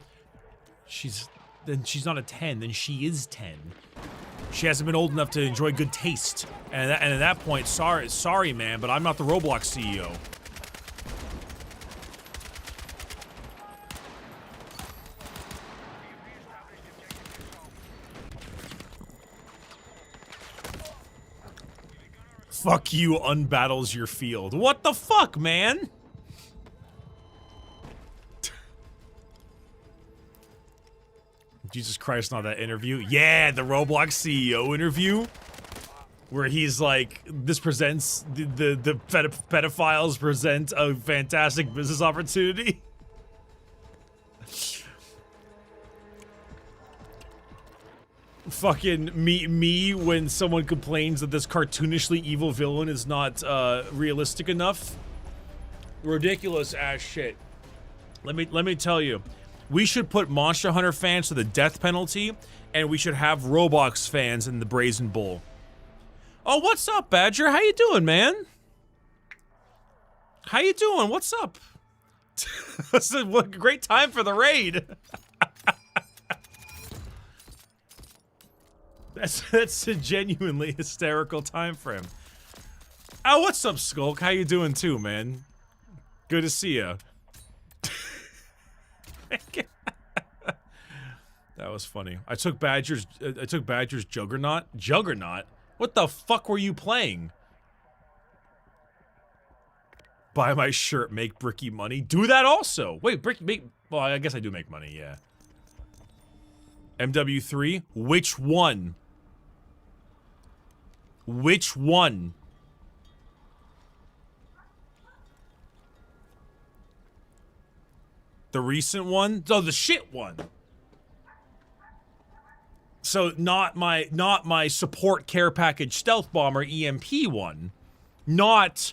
Then she's not a 10, then she is 10. She hasn't been old enough to enjoy good taste. And at that point, sorry man, but I'm not the Roblox CEO. Fuck you, unbattles your field. What the fuck, man? Jesus Christ, not that interview. Yeah, the Roblox CEO interview. Where he's like, this presents, the pedophiles present a fantastic business opportunity. Fucking me when someone complains that this cartoonishly evil villain is not realistic enough. Ridiculous ass shit. Let me tell you, we should put Monster Hunter fans to the death penalty, and we should have Roblox fans in the Brazen Bull. Oh, what's up, Badger? How you doing, man? How you doing? What's up? What a great time for the raid. That's a genuinely hysterical time frame. Oh, what's up, Skulk? How you doing too, man? Good to see ya. That was funny. I took Badger's Juggernaut. Juggernaut? What the fuck were you playing? Buy my shirt, make Bricky money. Do that also. Wait, Bricky make. Well, I guess I do make money. Yeah. MW3. Which one? Which one? The recent one? Oh, the shit one. So not my support care package stealth bomber EMP one, not.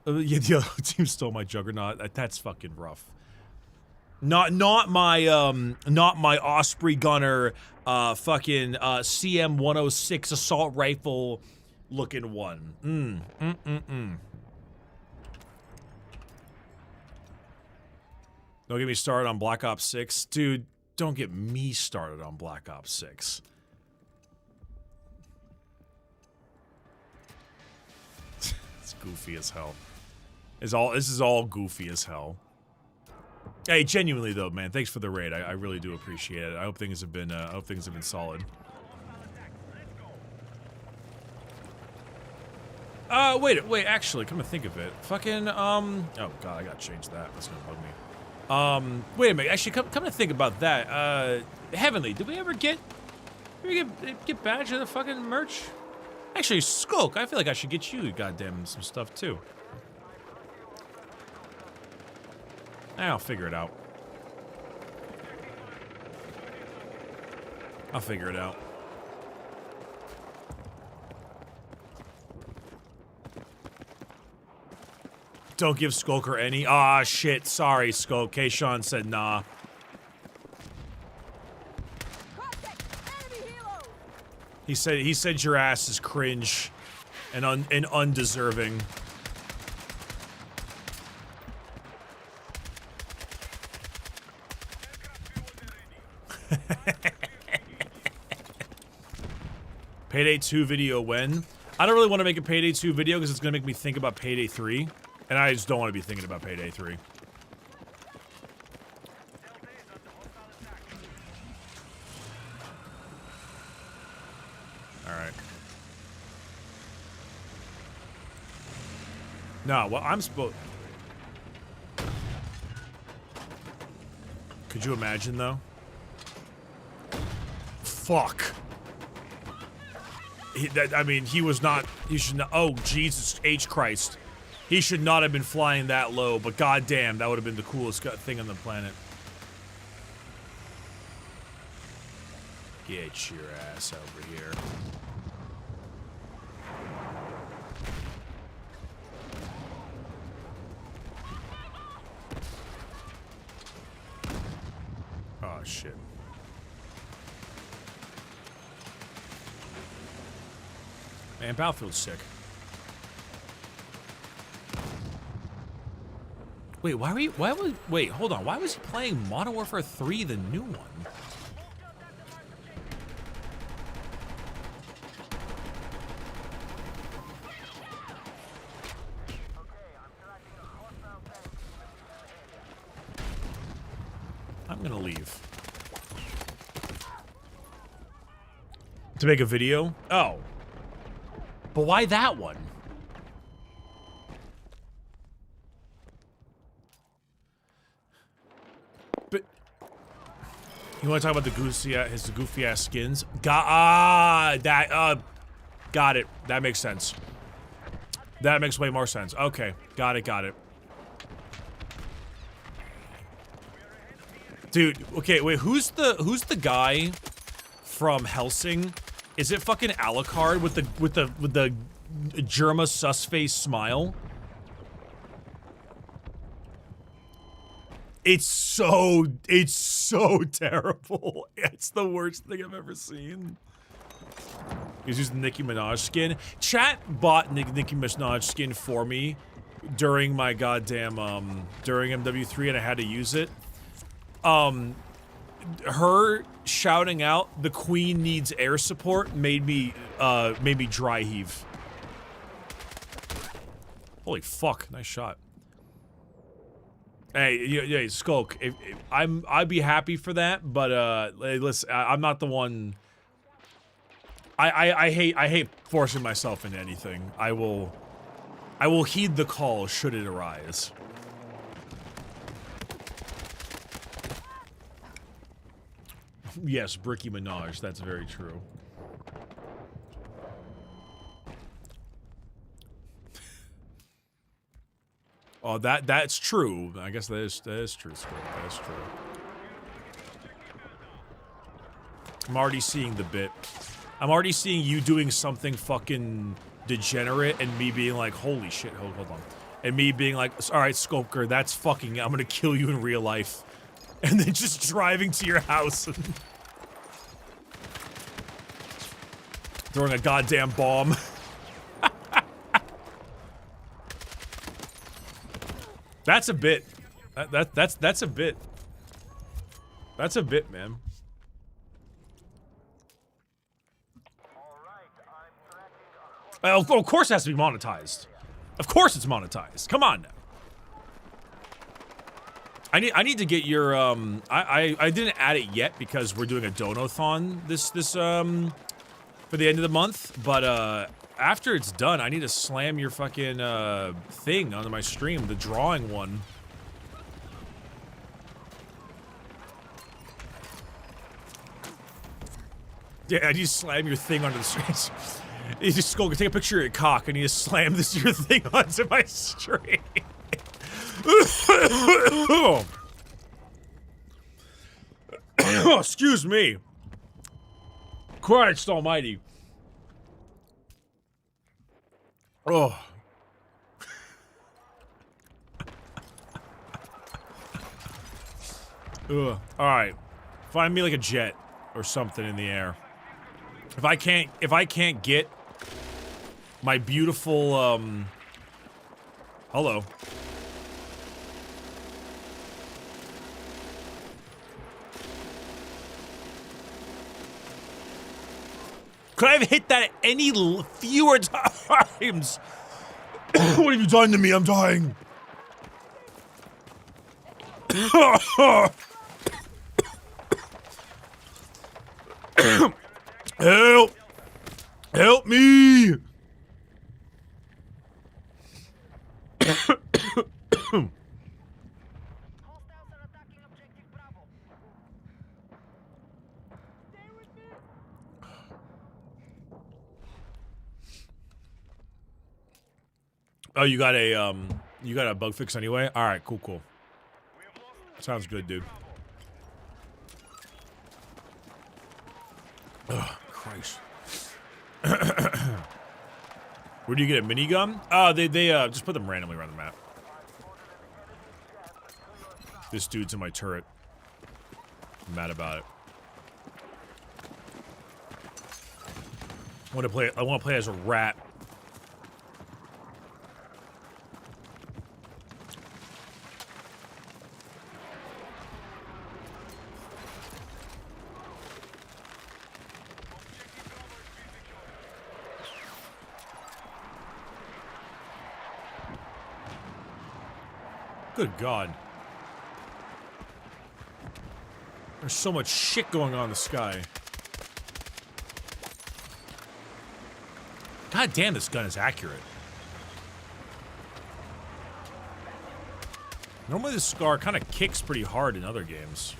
Yeah, the other team stole my juggernaut. That's fucking rough. Not my Osprey gunner, fucking CM-106 assault rifle looking one. Don't get me started on Black Ops 6. Dude, don't get me started on Black Ops 6. It's goofy as hell. This is all goofy as hell. Hey, genuinely though, man, thanks for the raid. I really do appreciate it. I hope things have been solid. Wait, actually, come to think of it. Fucking, oh god, I gotta change that. That's gonna bug me. Wait a minute, actually, come to think about that, Heavenly, did we ever get badge of the fucking merch? Actually, Skulk, I feel like I should get you goddamn some stuff too. I'll figure it out. I'll figure it out. Don't give Skulker any. Ah, shit. Sorry, Skulk. K-Sean said nah. He said your ass is cringe and undeserving. Payday 2 video when? I don't really want to make a Payday 2 video because it's going to make me think about Payday 3. And I just don't want to be thinking about Payday 3. Alright. No, well, I'm supposed... Could you imagine, though? Fuck. I mean, he was not... He should not... Oh, Jesus H. Christ. He should not have been flying that low, but goddamn, that would have been the coolest thing on the planet. Get your ass over here. Oh, shit. Man, Battlefield's sick. Wait, wait, hold on. Why was he playing Modern Warfare 3, the new one? I'm gonna leave. To make a video? Oh. But why that one? You want to talk about the goofy ass skins? Got it. That makes sense. That makes way more sense. Okay, got it. Dude, okay, wait, who's the guy from Helsing? Is it fucking Alucard with the Germa sus face smile? It's so terrible. It's the worst thing I've ever seen. He's using the Nicki Minaj skin. Chat bought Nicki Minaj skin for me during my goddamn during MW3, and I had to use it. Her shouting out "The Queen needs air support" made me dry heave. Holy fuck! Nice shot. Hey, yeah, Skulk. I'd be happy for that, but listen, I'm not the one. I hate forcing myself into anything. I will heed the call should it arise. Yes, Bricky Minaj. That's very true. Oh, that's true. I guess that is true, Skulk. That is true. I'm already seeing the bit. I'm already seeing you doing something fucking degenerate and me being like, holy shit, hold on. And me being like, alright, Skulker, that's fucking, I'm gonna kill you in real life. And then just driving to your house and throwing a goddamn bomb. That's a bit. That's a bit. That's a bit, man. Of course it has to be monetized. Of course it's monetized. Come on now. I need to get your I didn't add it yet because we're doing a donathon this for the end of the month, but after it's done, I need to slam your fucking thing onto my stream, the drawing one. Yeah, I need to slam your thing onto the stream. You just go take a picture of your cock and you just slam this your thing onto my stream. Oh, excuse me. Christ almighty. Oh. Ugh. Alright. Find me like a jet or something in the air. If I can't get my beautiful, hello. Could I have hit that any fewer times? What have you done to me? I'm dying. Help! Help me! Oh, you got a bug fix anyway? All right, cool. Sounds good, dude. Ugh, Christ. Where do you get a minigun? Oh, they just put them randomly around the map. This dude's in my turret. I'm mad about it. I want to play as a rat. Good God. There's so much shit going on in the sky. God damn, this gun is accurate. Normally this Scar kind of kicks pretty hard in other games.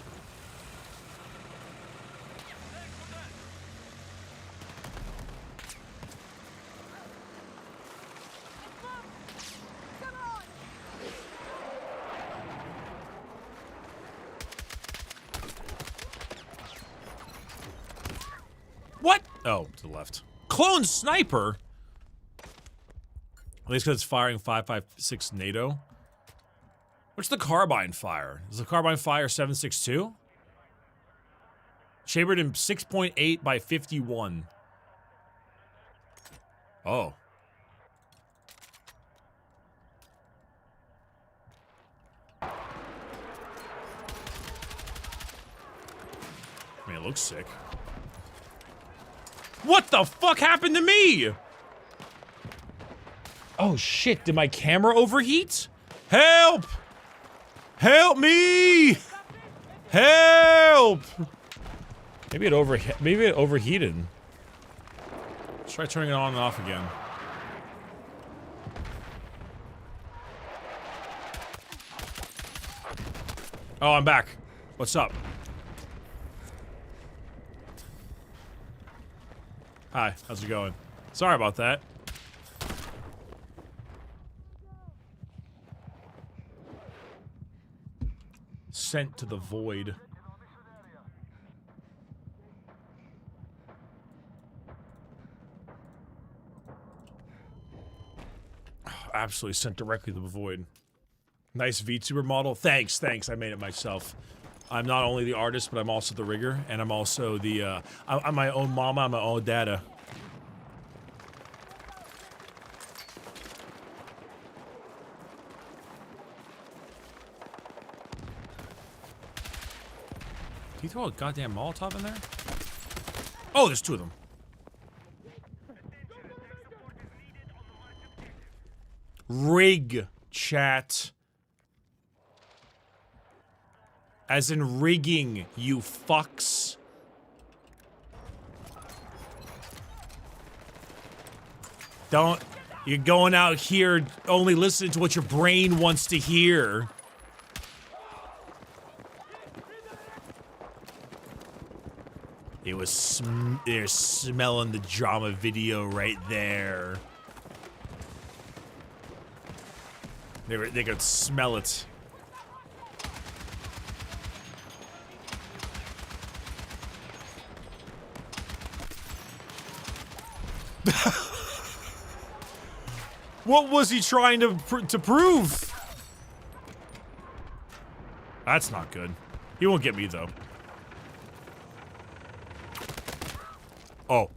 What? Oh, to the left. Clone sniper? At least because it's firing 5.56 NATO. What's the carbine fire? Is the carbine fire 7.62? Chambered in 6.8 by 51. Oh. I mean, it looks sick. What the fuck happened to me? Oh shit, did my camera overheat? Help! Help me! Help! Maybe it overheated. Let's try turning it on and off again. Oh, I'm back. What's up? Hi, how's it going? Sorry about that. Sent to the void. absolutely sent directly to the void. Nice VTuber model. Thanks. I made it myself. I'm not only the artist, but I'm also the rigger, and I'm also the, I'm my own mama, I'm my own dada. Did he throw a goddamn Molotov in there? Oh, there's 2 of them. Rig, chat. As in rigging, you fucks. Don't... You're going out here only listening to what your brain wants to hear. They're smelling the drama video right there. They could smell it. What was he trying to prove? That's not good. He won't get me though. Oh.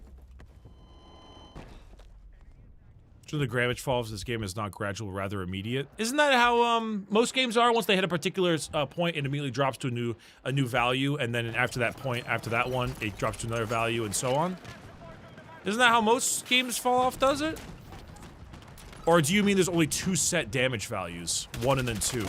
So the damage falls. This game is not gradual, rather immediate. Isn't that how most games are? Once they hit a particular point, it immediately drops to a new value, and then after that point, after that one, it drops to another value, and so on. Isn't that how most games fall off? Does it? Or do you mean there's only 2 set damage values, 1 and then 2?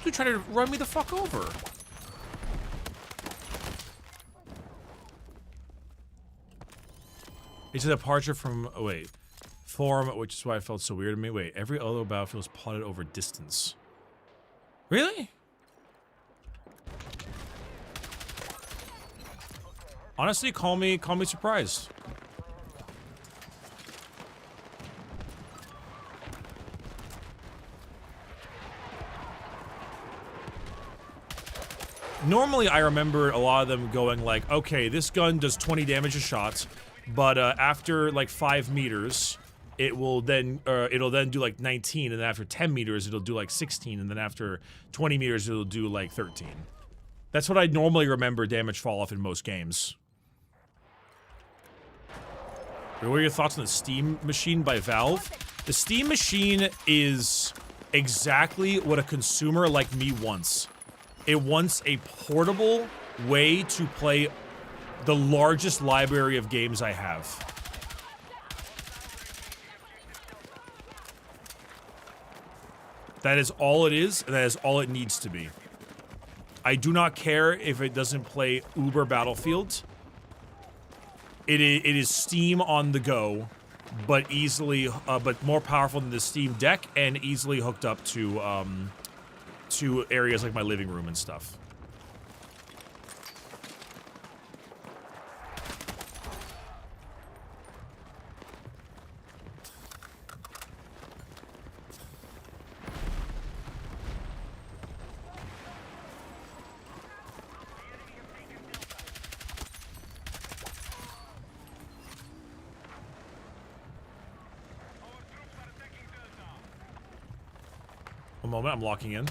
Dude, trying to run me the fuck over. It's a departure from, oh wait, form, which is why it felt so weird to me. Wait, every other battlefield is plotted over distance. Really? Honestly, call me surprised. Normally, I remember a lot of them going like, okay, this gun does 20 damage a shot, but after like 5 meters, it'll then do like 19, and then after 10 meters, it'll do like 16, and then after 20 meters, it'll do like 13. That's what I normally remember damage fall off in most games. What are your thoughts on the Steam Machine by Valve? The Steam Machine is exactly what a consumer like me wants. It wants a portable way to play the largest library of games I have. That is all it is, and that is all it needs to be. I do not care if it doesn't play Uber Battlefield. It is Steam on the go, but but more powerful than the Steam Deck and easily hooked up to areas like my living room and stuff. One moment, I'm locking in.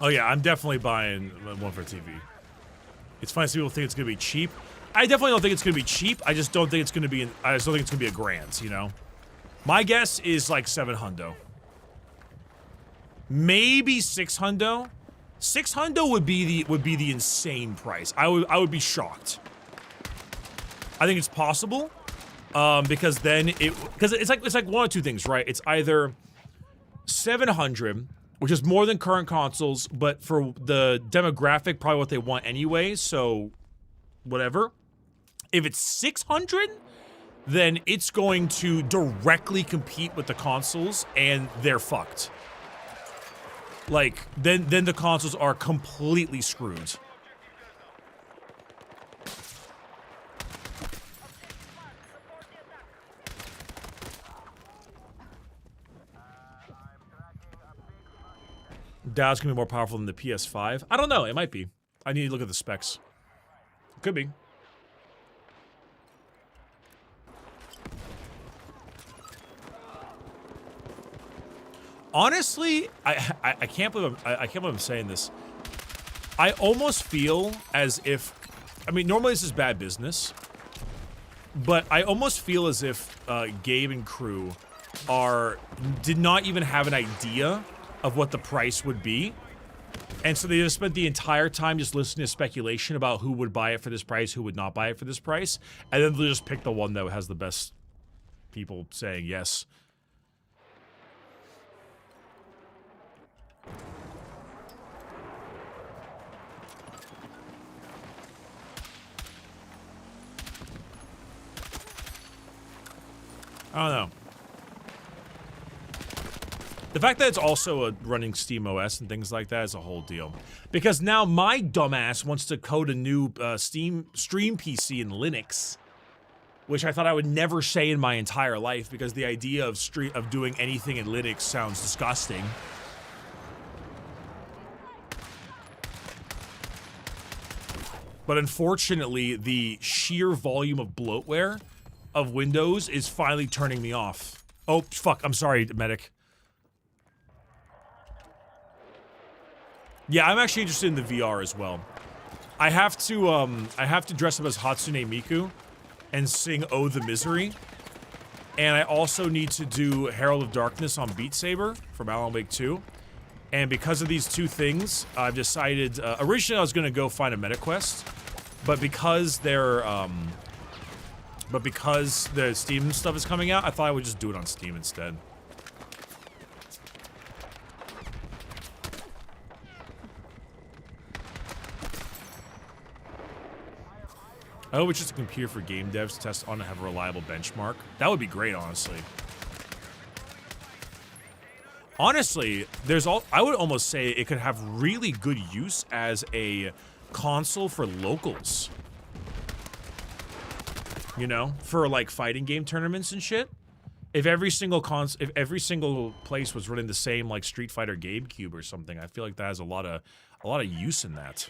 Oh yeah, I'm definitely buying one for TV. It's funny, some people think it's gonna be cheap. I definitely don't think it's gonna be cheap. I just don't think it's gonna be. I just don't think it's gonna be $1,000. You know, my guess is like $700. Maybe $600. $600 would be the insane price. I would be shocked. I think it's possible, because then it's like one of two things, right? It's either $700, which is more than current consoles, but for the demographic, probably what they want anyway, so whatever. If it's $600, then it's going to directly compete with the consoles, and they're fucked. Like, then the consoles are completely screwed. That's gonna be more powerful than the PS5. I don't know. It might be. I need to look at the specs. Could be. Honestly, I can't believe I'm saying this. I almost feel as if, I mean, normally this is bad business, but I almost feel as if Gabe and crew did not even have an idea of what the price would be, and so they just spent the entire time just listening to speculation about who would buy it for this price, who would not buy it for this price, and then they'll just pick the one that has the best people saying yes. I don't know. The fact that it's also running Steam OS and things like that is a whole deal. Because now my dumbass wants to code a new Steam stream PC in Linux, which I thought I would never say in my entire life because the idea of doing anything in Linux sounds disgusting. But unfortunately, the sheer volume of bloatware of Windows is finally turning me off. Oh, fuck. I'm sorry, medic. Yeah, I'm actually interested in the VR as well. I have to dress up as Hatsune Miku and sing Oh the Misery. And I also need to do Herald of Darkness on Beat Saber from Alan Wake 2. And because of these two things, I've decided, originally I was gonna go find a MetaQuest, but because the Steam stuff is coming out, I thought I would just do it on Steam instead. I hope it's just a computer for game devs to test on and have a reliable benchmark. That would be great, honestly. Honestly, I would almost say it could have really good use as a console for locals. You know, for like fighting game tournaments and shit. If every single place was running the same like Street Fighter GameCube or something, I feel like that has a lot of use in that.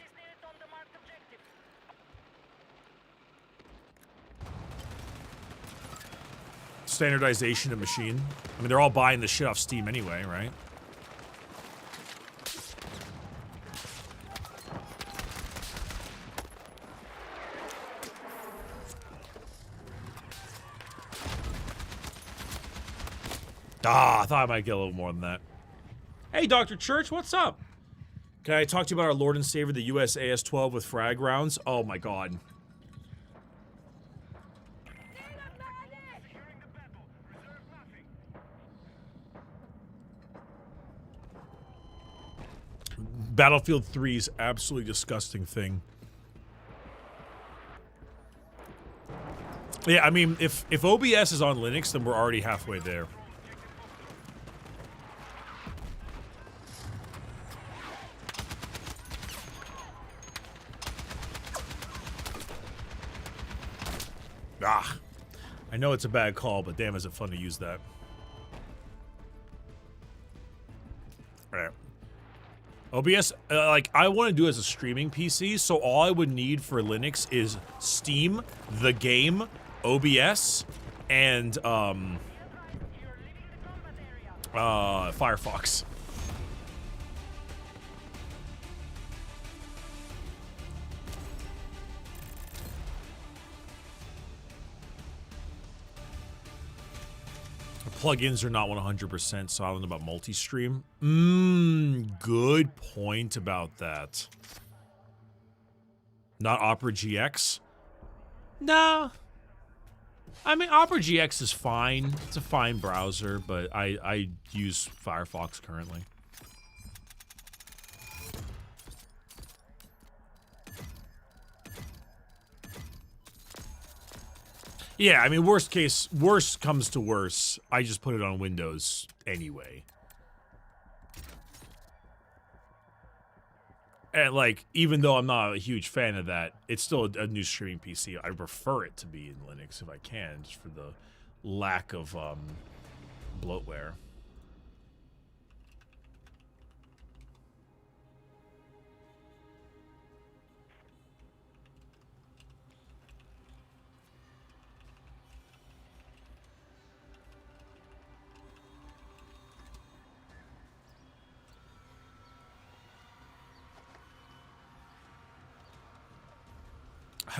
Standardization of machine. I mean, they're all buying the shit off Steam anyway, right? I thought I might get a little more than that. Hey, Dr. Church, what's up? Can I talk to you about our Lord and Savior, the US AS-12 with frag rounds? Oh my god. Battlefield 3's absolutely disgusting thing. Yeah, I mean, if OBS is on Linux, then we're already halfway there. I know it's a bad call, but damn, is it fun to use that. Alright. OBS, like, I want to do it as a streaming PC, so all I would need for Linux is Steam, the game, OBS, and, Firefox. Plugins are not 100%, so I don't know about multi-stream. Good point about that. Not Opera GX? No. I mean, Opera GX is fine. It's a fine browser, but I use Firefox currently. Yeah, I mean, worst comes to worst, I just put it on Windows anyway. And, like, even though I'm not a huge fan of that, it's still a new streaming PC. I prefer it to be in Linux if I can, just for the lack of, bloatware.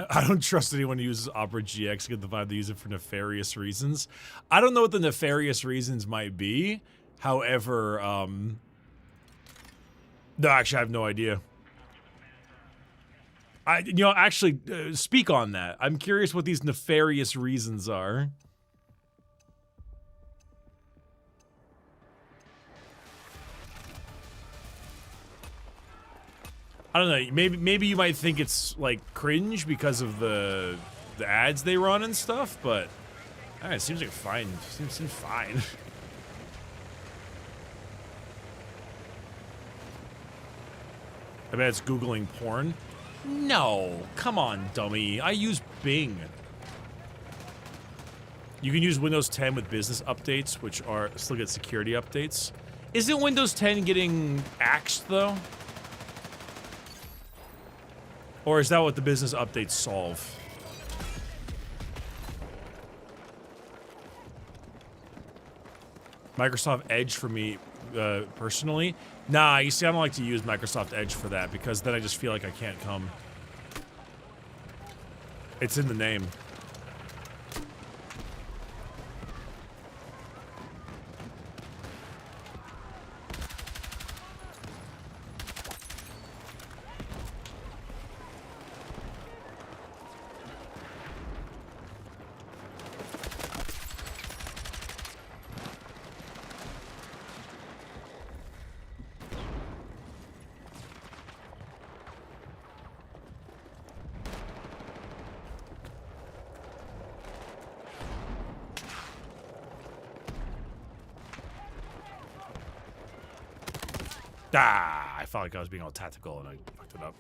I don't trust anyone who uses Opera GX. Get the vibe they use it for nefarious reasons. I don't know what the nefarious reasons might be. However, no, actually, I have no idea. Actually, speak on that. I'm curious what these nefarious reasons are. I don't know. Maybe you might think it's like cringe because of the ads they run and stuff, but I don't know, it seems like fine. Seems fine. I bet it's Googling porn. No, come on, dummy. I use Bing. You can use Windows 10 with business updates, which are still get security updates. Isn't Windows 10 getting axed though? Or is that what the business updates solve? Microsoft Edge for me, personally? Nah, you see, I don't like to use Microsoft Edge for that because then I just feel like I can't come. It's in the name. Ah, I felt like I was being all tactical and I fucked it up.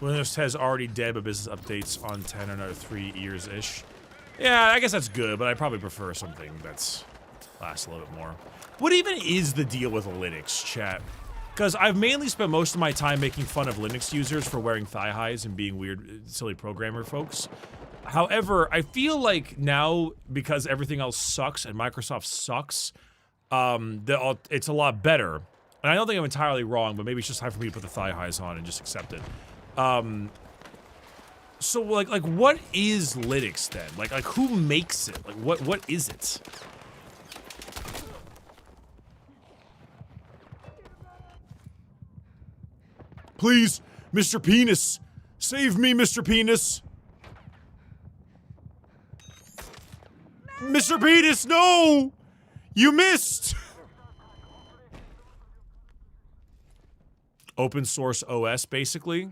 Windows 10 is already dead, but business updates on 10 are another 3 years-ish. Yeah, I guess that's good, but I probably prefer something that's lasts a little bit more. What even is the deal with Linux, chat? Because I've mainly spent most of my time making fun of Linux users for wearing thigh highs and being weird, silly programmer folks. However, I feel like now, because everything else sucks and Microsoft sucks, it's a lot better. And I don't think I'm entirely wrong, but maybe it's just time for me to put the thigh highs on and just accept it. So like what is Linux then? Like who makes it? Like what is it? Please, Mr. Penis, save me, Mr. Penis. Mr. Penis, no! You missed! Open source OS, basically.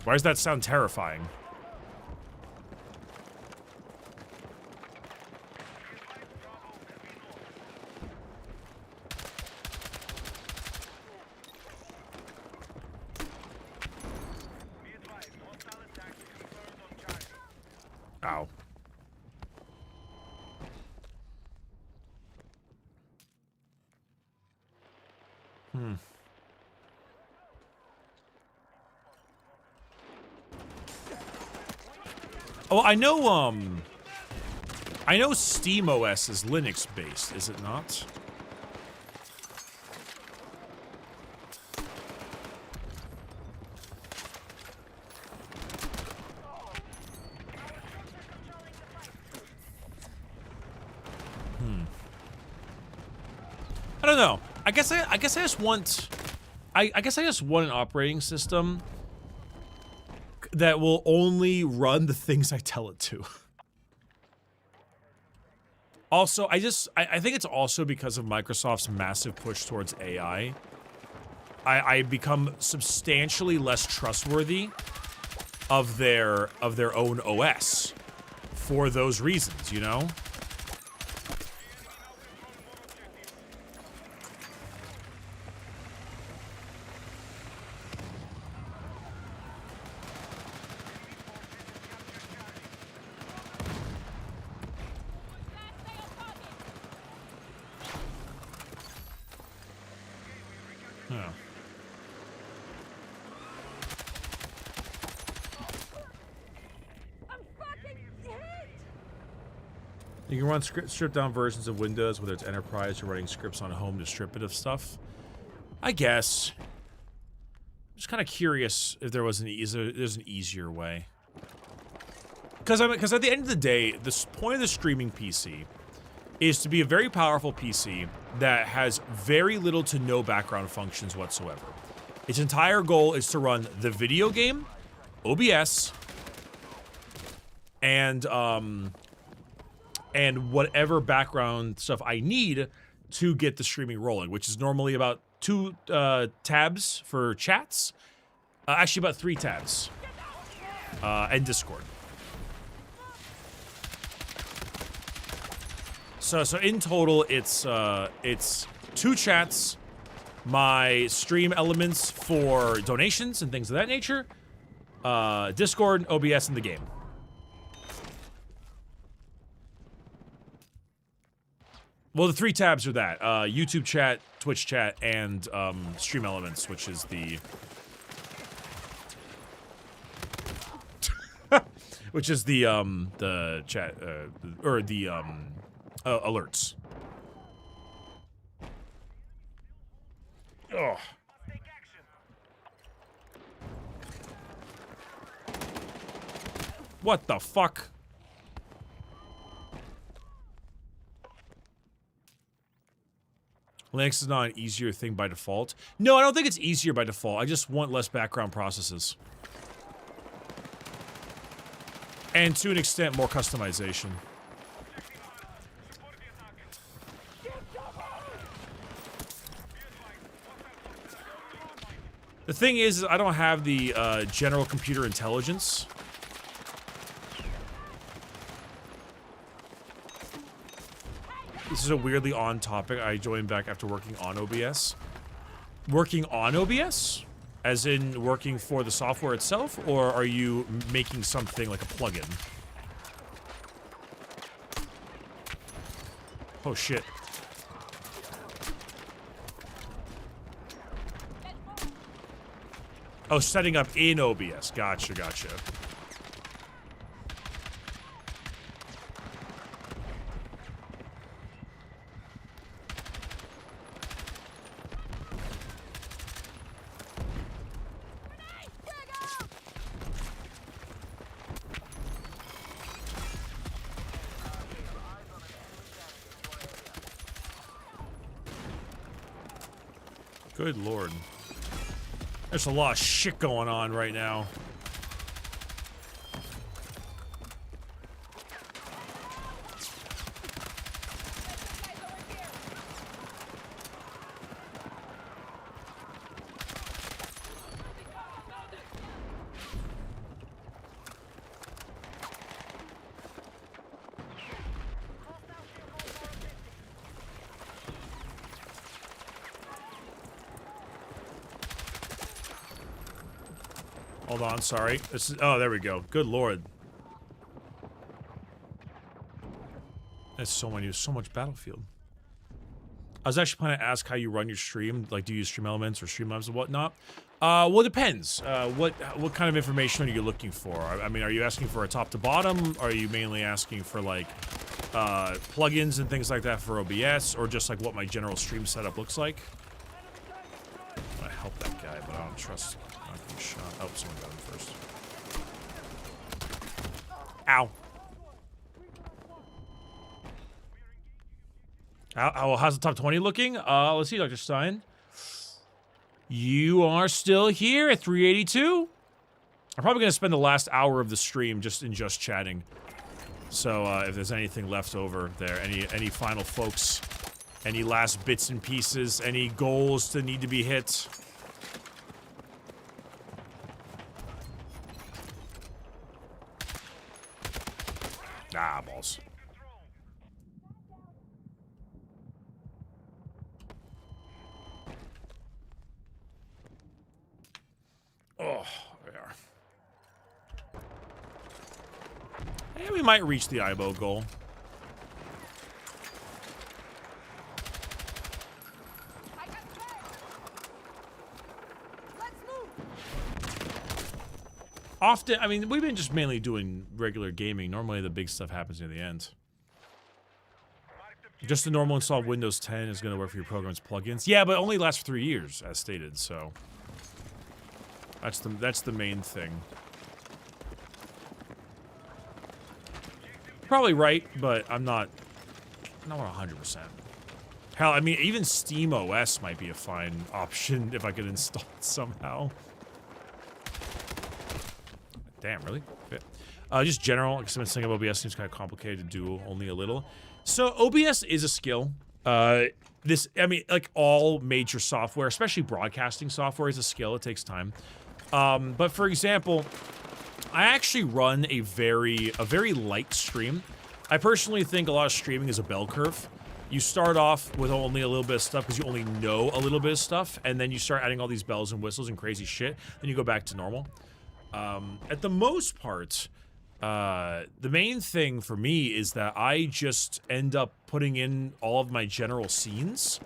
Why does that sound terrifying? Ow. Oh, I know SteamOS is Linux based, is it not? I don't know. I guess I just want an operating system that will only run the things I tell it to. Also, I think it's also because of Microsoft's massive push towards AI. I become substantially less trustworthy of their own OS for those reasons, you know? You can run stripped down versions of Windows, whether it's Enterprise or running scripts on home to strip it of stuff. I guess. I'm just kind of curious if there was there's an easier way. Because at the end of the day, the point of the streaming PC is to be a very powerful PC that has very little to no background functions whatsoever. Its entire goal is to run the video game, OBS, and whatever background stuff I need to get the streaming rolling, which is normally about 2 tabs for chats. Actually, about 3 tabs. And Discord. So in total, it's 2 chats, my stream elements for donations and things of that nature, Discord, OBS, and the game. Well, the 3 tabs are that, YouTube chat, Twitch chat, and stream elements, which is the... which is the chat, or the, alerts. Ugh. What the fuck? Linux is not an easier thing by default. No, I don't think it's easier by default. I just want less background processes. And to an extent, more customization. The thing is, I don't have the general computer intelligence. This is a weirdly on topic. I joined back after working on OBS. Working on OBS? As in working for the software itself? Or are you making something like a plugin? Oh shit. Oh, setting up in OBS. Gotcha, gotcha. Good lord. There's a lot of shit going on right now. Hold on, sorry. This is, oh, there we go. Good lord. There's so much Battlefield. I was actually planning to ask how you run your stream. Like, do you use stream elements or Streamlabs and whatnot? Well, it depends. What kind of information are you looking for? I mean, are you asking for a top to bottom? Are you mainly asking for, like, plugins and things like that for OBS? Or just, like, what my general stream setup looks like? I help that guy, but I don't trust... Shot. Oh, someone got him first. Ow. How's the top 20 looking? Let's see, Dr. Stein. You are still here at 382. I'm probably gonna spend the last hour of the stream just chatting. So if there's anything left over there, any final folks, any last bits and pieces, any goals that need to be hit. Ah, balls. Oh, there. Hey, we might reach the IBO goal. Often, I mean, we've been just mainly doing regular gaming. Normally, the big stuff happens near the end. Just the normal install of Windows 10 is going to work for your program's plugins. Yeah, but it only lasts for 3 years, as stated. So that's the main thing. Probably right, but I'm not 100%. Hell, I mean, even Steam OS might be a fine option if I could install it somehow. Damn, really? Okay. Just general, because I've been saying OBS seems kind of complicated to do only a little. So OBS is a skill. I mean, like all major software, especially broadcasting software, is a skill. It takes time. But for example, I actually run a very light stream. I personally think a lot of streaming is a bell curve. You start off with only a little bit of stuff because you only know a little bit of stuff, and then you start adding all these bells and whistles and crazy shit. Then you go back to normal. At the most part, the main thing for me is that I just end up putting in all of my general scenes,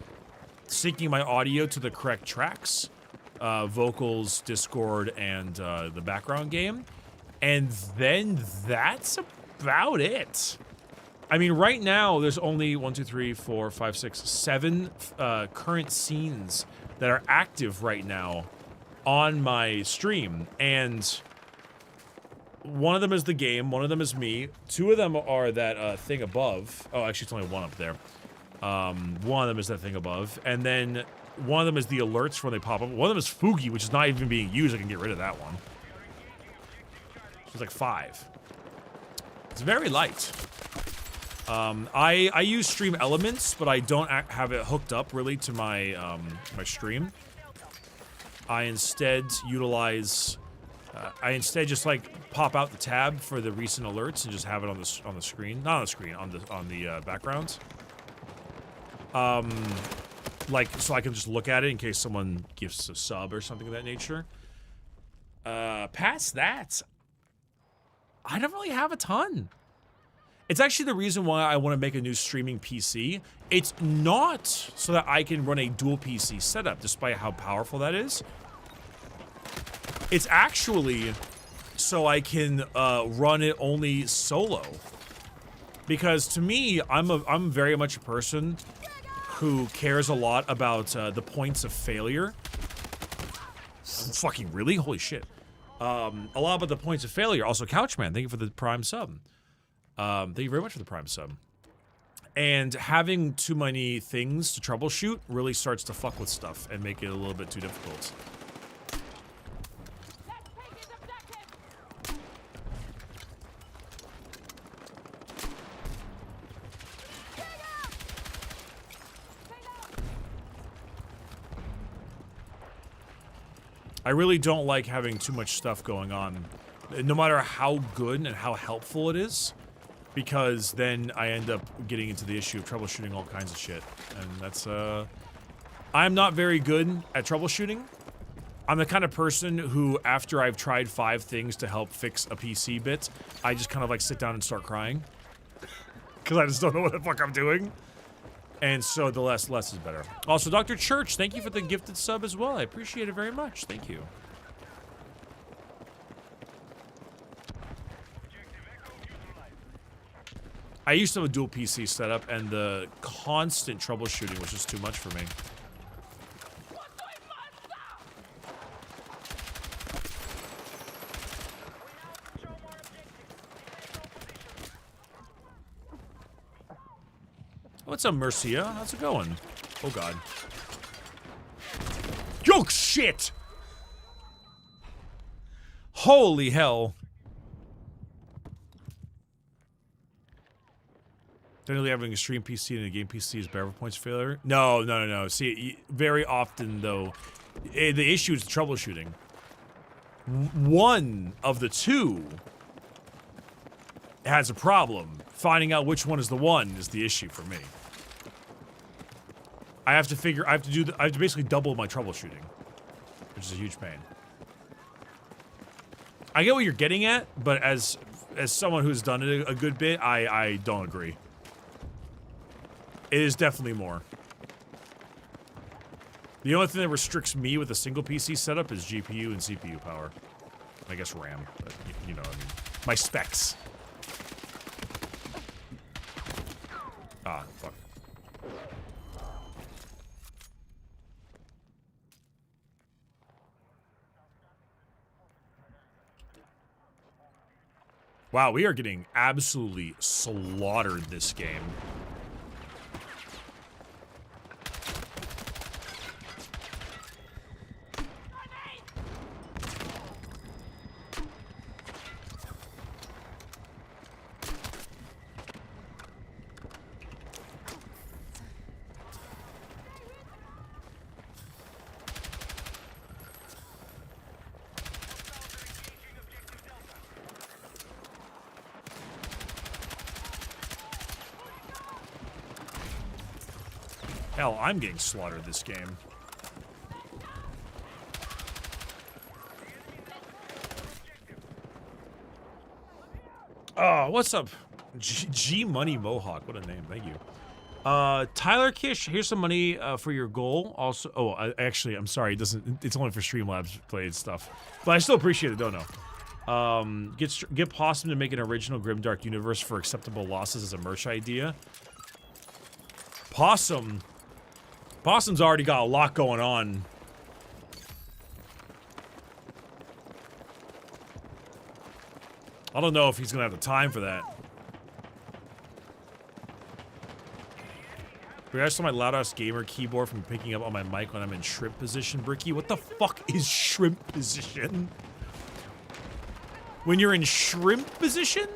syncing my audio to the correct tracks, vocals, Discord, and the background game, and then that's about it. I mean, right now, there's only 1, 2, 3, 4, 5, 6, 7 current scenes that are active right now on my stream, and one of them is the game, one of them is me, 2 of them are that thing above. Oh, actually, it's only 1 up there. One of them is that thing above, and then one of them is the alerts when they pop up. One of them is Fugi, which is not even being used. I can get rid of that one. So it's like 5. It's very light. I use Stream Elements, but I don't have it hooked up really to my my stream. I instead utilize, I instead just like pop out the tab for the recent alerts and just have it on the screen, not on the screen, on the background. Like so I can just look at it in case someone gives a sub or something of that nature. Past that, I don't really have a ton. It's actually the reason why I want to make a new streaming PC. It's not so that I can run a dual PC setup, despite how powerful that is. It's actually so I can run it only solo. Because to me, I'm very much a person who cares a lot about the points of failure. Fucking really? Holy shit. A lot about the points of failure. Also, Couchman, thank you for the Prime sub. Thank you very much for the Prime sub. And having too many things to troubleshoot really starts to fuck with stuff and make it a little bit too difficult. I really don't like having too much stuff going on, no matter how good and how helpful it is. Because then I end up getting into the issue of troubleshooting all kinds of shit. And that's, I'm not very good at troubleshooting. I'm the kind of person who, after I've tried 5 things to help fix a PC bit, I just kind of like sit down and start crying. Because I just don't know what the fuck I'm doing. And so the less is better. Also, Dr. Church, thank you for the gifted sub as well. I appreciate it very much. Thank you. I used to have a dual PC setup, and the constant troubleshooting was just too much for me. What's up, Mercia? How's it going? Oh, God. Yo, shit! Holy hell. Generally, having a stream PC and a game PC is better for points of failure. No. See, very often, though, the issue is the troubleshooting. One of the 2 has a problem. Finding out which one is the one is the issue for me. I have to basically double my troubleshooting, which is a huge pain. I get what you're getting at, but as someone who's done it a good bit, I don't agree. It is definitely more. The only thing that restricts me with a single PC setup is GPU and CPU power. I guess RAM, but you know what I mean. My specs. Ah, fuck. Wow, we are getting absolutely slaughtered this game. Hell, I'm getting slaughtered this game. Oh, what's up? G Money Mohawk. What a name. Thank you. Tyler Kish, here's some money for your goal. Also, actually, I'm sorry. It's only for Streamlabs played stuff. But I still appreciate it, don't know. Get Possum to make an original Grimdark universe for acceptable losses as a merch idea. Possum's already got a lot going on. I don't know if he's gonna have the time for that. Regards to my loud-ass gamer keyboard from picking up on my mic when I'm in shrimp position, Bricky. What the fuck is shrimp position? When you're in shrimp position?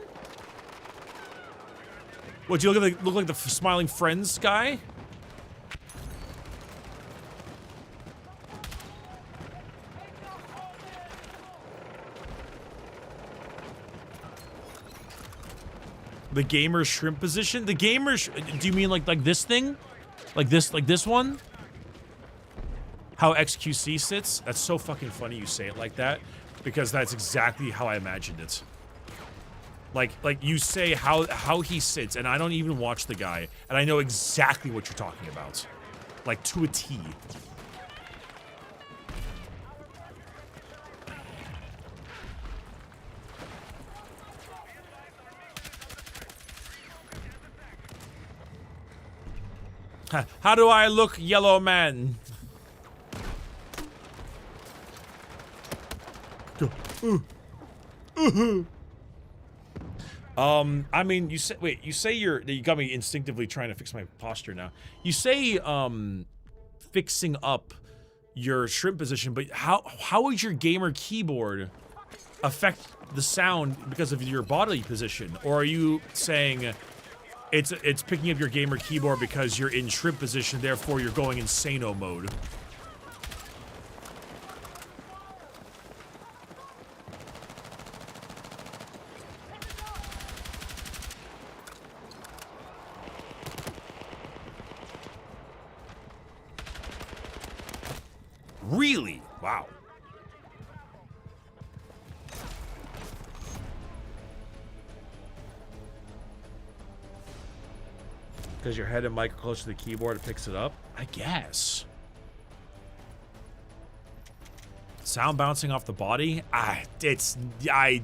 What, do you look like the Smiling Friends guy? The gamer shrimp position? The gamer do you mean like this thing? Like this one? How XQC sits? That's so fucking funny you say it like that, because that's exactly how I imagined it. Like you say how he sits, and I don't even watch the guy, and I know exactly what you're talking about. Like to a T. How do I look, yellow man? I mean, you say you got me instinctively trying to fix my posture now. You say, fixing up your shrimp position, but how would your gamer keyboard affect the sound because of your bodily position? Or are you saying it's picking up your gamer keyboard because you're in shrimp position, therefore you're going insano mode? Really? Wow. Because your head and mic are close to the keyboard, it picks it up? I guess. Sound bouncing off the body? I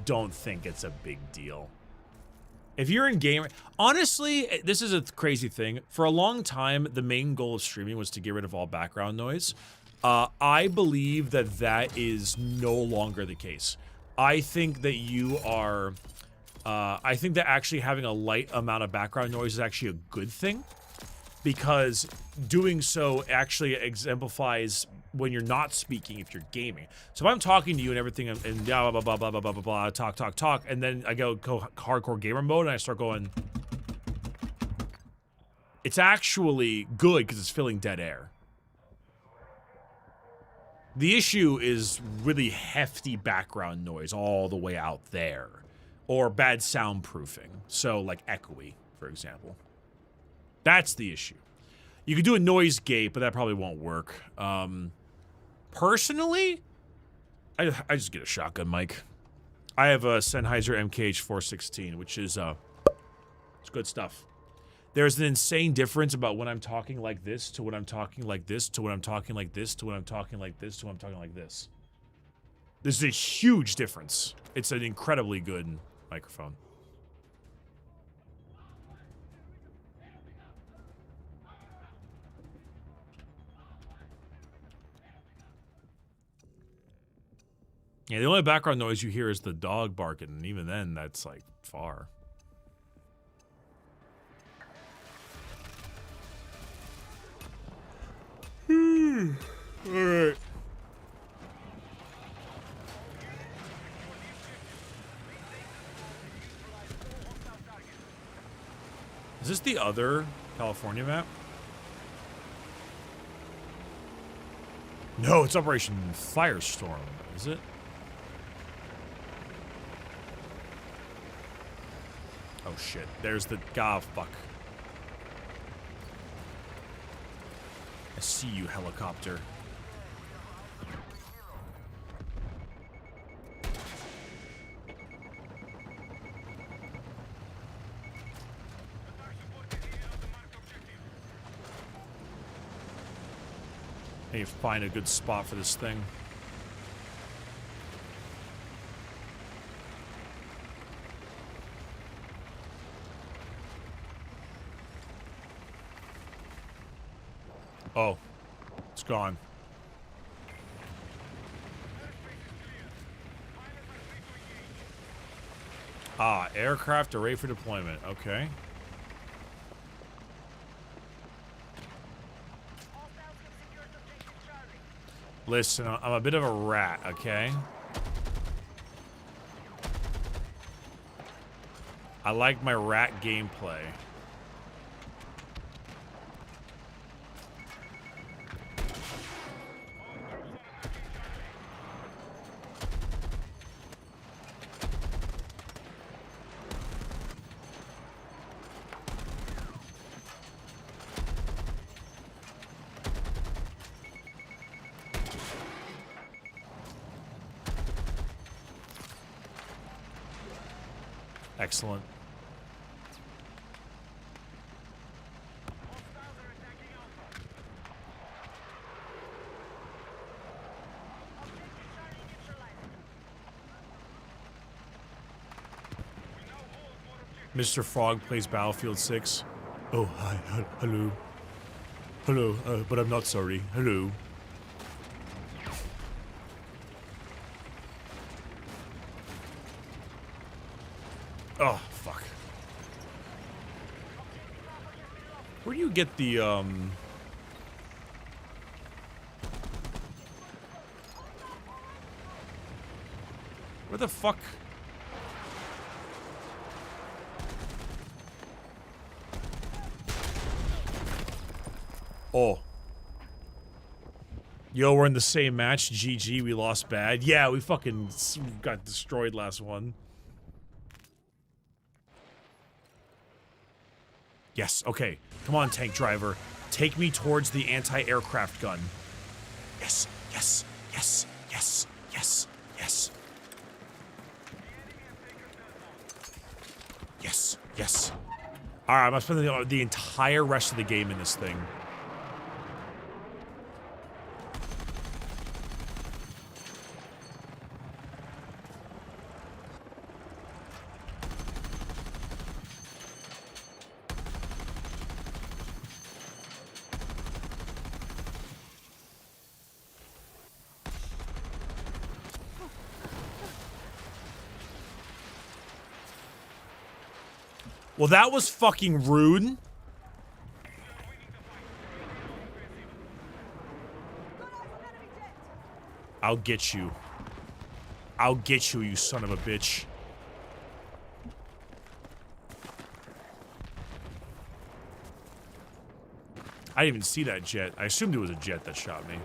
don't think it's a big deal. If you're in game, honestly, this is a crazy thing. For a long time, the main goal of streaming was to get rid of all background noise. I believe that is no longer the case. I think that you are, I think that actually having a light amount of background noise is actually a good thing, because doing so actually exemplifies when you're not speaking if you're gaming. So if I'm talking to you and everything and blah, blah, blah, blah, blah, blah, blah, blah, talk, and then I go hardcore gamer mode and I start going, it's actually good because it's filling dead air. The issue is really hefty background noise all the way out there, or bad soundproofing. So like echoey, for example. That's the issue. You could do a noise gate, but that probably won't work. Personally, I just get a shotgun mic. I have a Sennheiser MKH416, which is it's good stuff. There's an insane difference about when I'm talking like this to when I'm talking like this to when I'm talking like this to when I'm talking like this to when I'm talking like this. There's a huge difference. It's an incredibly good microphone. Yeah, the only background noise you hear is the dog barking, and even then, that's like far. Alright. Is this the other California map? No, it's Operation Firestorm, is it? Oh shit, there's the... God, fuck. I see you, helicopter. I need to find a good spot for this thing. Oh, it's gone. Ah, aircraft are ready for deployment. Okay. Listen, I'm a bit of a rat, okay? I like my rat gameplay. Excellent. Mr. Frog plays Battlefield 6. Oh, hi, hello. Hello, but I'm not sorry. Hello. Oh, fuck. Where do you get the, where the fuck? Oh. Yo, we're in the same match. GG, we lost bad. Yeah, we fucking got destroyed last one. Yes, okay. Come on, tank driver. Take me towards the anti-aircraft gun. Yes, yes, yes, yes, yes, yes. Yes, yes. Alright, I'm gonna spend the entire rest of the game in this thing. Well, that was fucking rude. I'll get you. I'll get you, you son of a bitch. I didn't even see that jet. I assumed it was a jet that shot me.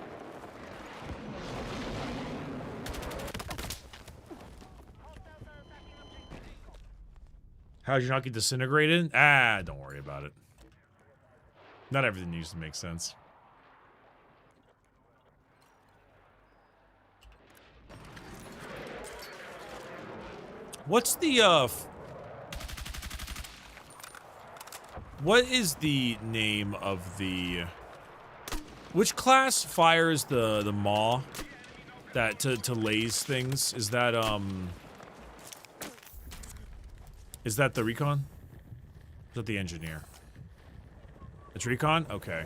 How'd you not get disintegrated? Ah, don't worry about it. Not everything needs to make sense. What's the, what is the name of the... Which class fires the maw that to laze things? Is that the recon? Is that the engineer? It's recon? Okay.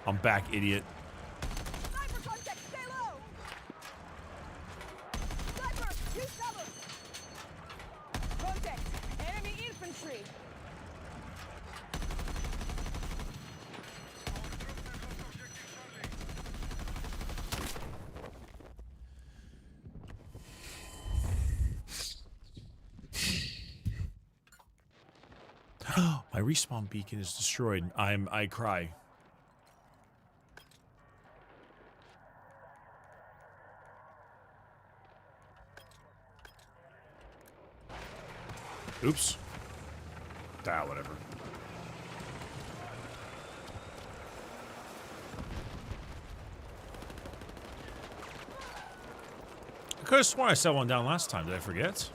I'm back, idiot. Sniper contact, stay low. Sniper, use cover. Contact, enemy infantry. My respawn beacon is destroyed. I cry. Oops. Ah, whatever. I could have sworn I set one down last time. Did I forget?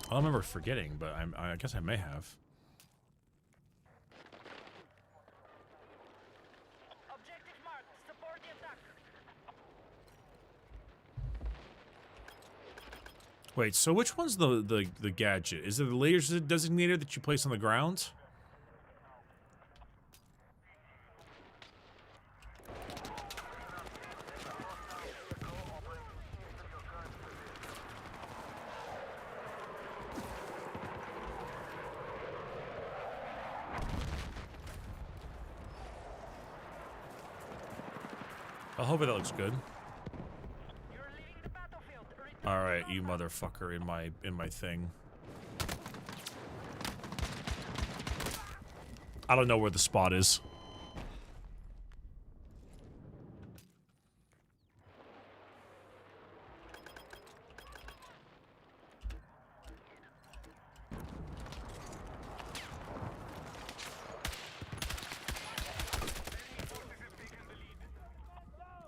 I don't remember forgetting, but I guess I may have. Wait, so which one's the gadget? Is it the laser designator that you place on the ground? I hope that looks good. All right, you motherfucker in my thing. I don't know where the spot is.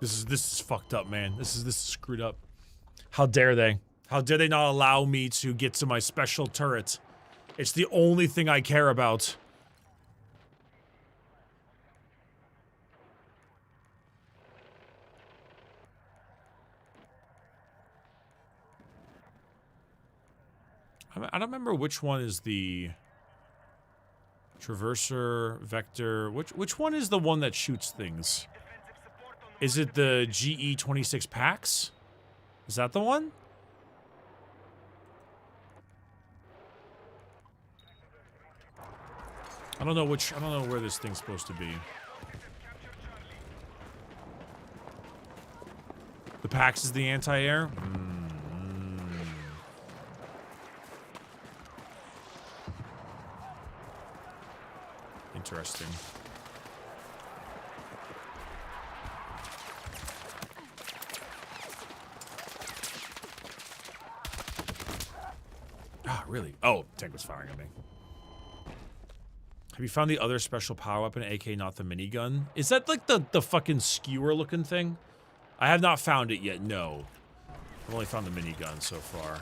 This is fucked up, man. This is screwed up. How dare they? How dare they not allow me to get to my special turret? It's the only thing I care about. I don't remember which one is the traverser, vector. Which one is the one that shoots things? Is it the GE-26 PAX? Is that the one? I don't know where this thing's supposed to be. The PAX is the anti-air? Interesting. Ah, really? Oh, tank was firing at me. Have you found the other special power weapon, AK not the minigun? Is that like the fucking skewer looking thing? I have not found it yet, no. I've only found the minigun so far.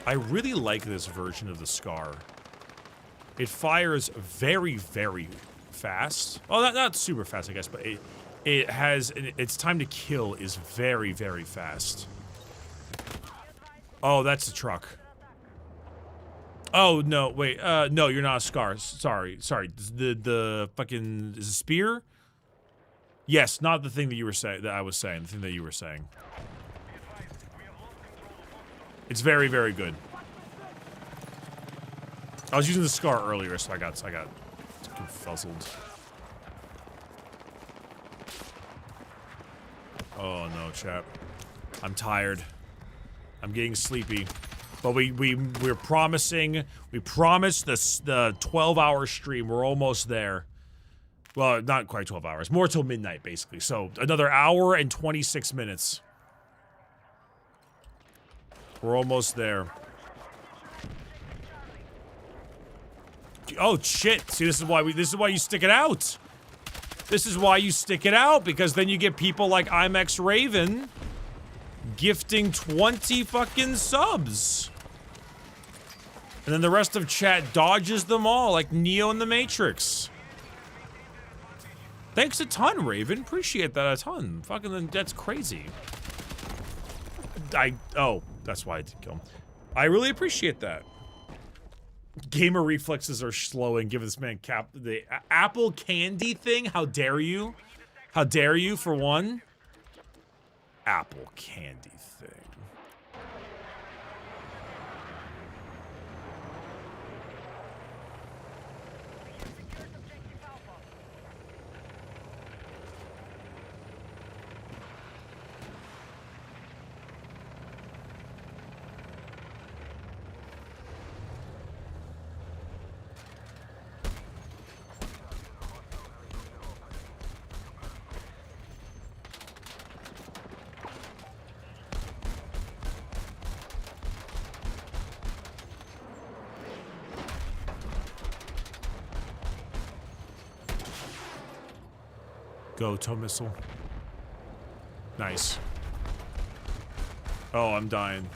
I really like this version of the Scar. It fires very, very fast. Oh, not super fast, I guess, but it has its time to kill is very, very fast. Oh, that's the truck. Oh no, wait. No, you're not a Scar. Sorry. The fucking is a spear? Yes, not the thing that you were saying. That I was saying. The thing that you were saying. It's very, very good. I was using the Scar earlier, so I got confuzzled. Oh no, chap. I'm tired. I'm getting sleepy. But we're promising. We promised the 12-hour stream. We're almost there. Well, not quite 12 hours. More till midnight, basically. So another hour and 26 minutes. We're almost there. Oh shit! See, this is why you stick it out. This is why you stick it out, because then you get people like IMX Raven gifting 20 fucking subs. And then the rest of chat dodges them all like Neo in the Matrix. Thanks a ton, Raven. Appreciate that a ton. Fucking, that's crazy. Oh, that's why I did kill him. I really appreciate that. Gamer reflexes are slowing. Give this man the apple candy thing. How dare you? How dare you, for one? Apple candy thing. Go, tow missile. Nice. Oh, I'm dying.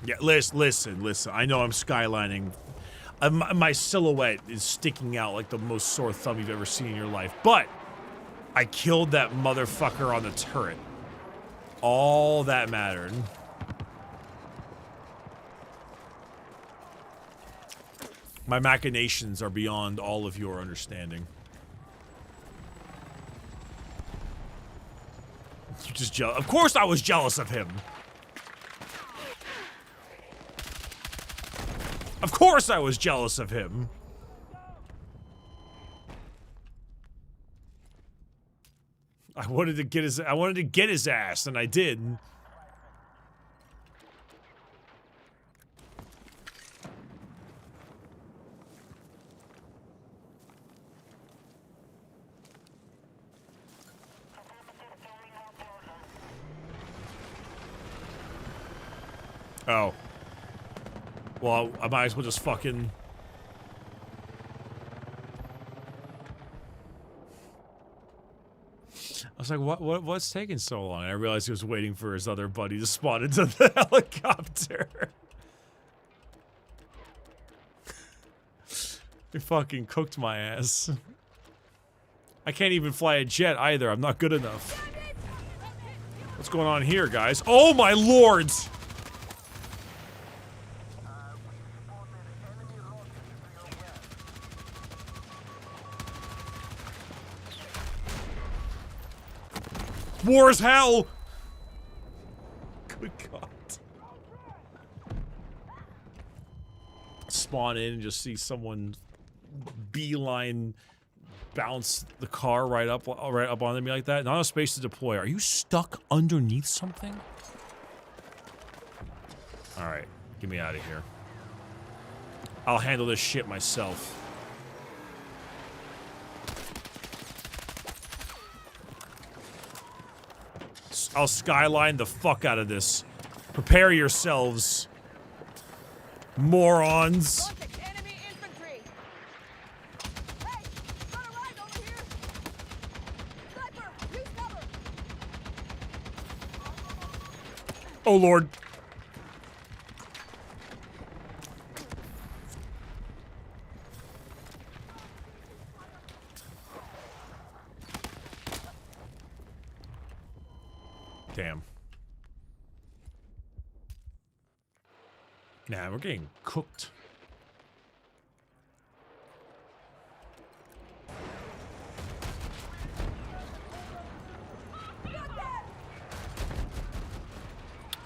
Yeah, listen. I know I'm skylining. My silhouette is sticking out like the most sore thumb you've ever seen in your life. But I killed that motherfucker on the turret. All that mattered. My machinations are beyond all of your understanding. You're just jealous. Of course I was jealous of him. Of course I was jealous of him. I wanted to get his ass, and I did. Oh. Well, I might as well just fucking... I was like, what's taking so long? And I realized he was waiting for his other buddy to spawn into the helicopter. He fucking cooked my ass. I can't even fly a jet either. I'm not good enough. What's going on here, guys? Oh my lords! War is hell! Good God. Spawn in and just see someone beeline bounce the car right up on me like that. Not enough space to deploy. Are you stuck underneath something? Alright, get me out of here. I'll handle this shit myself. I'll skyline the fuck out of this. Prepare yourselves, morons. Oh, Lord. Damn. Nah, we're getting cooked.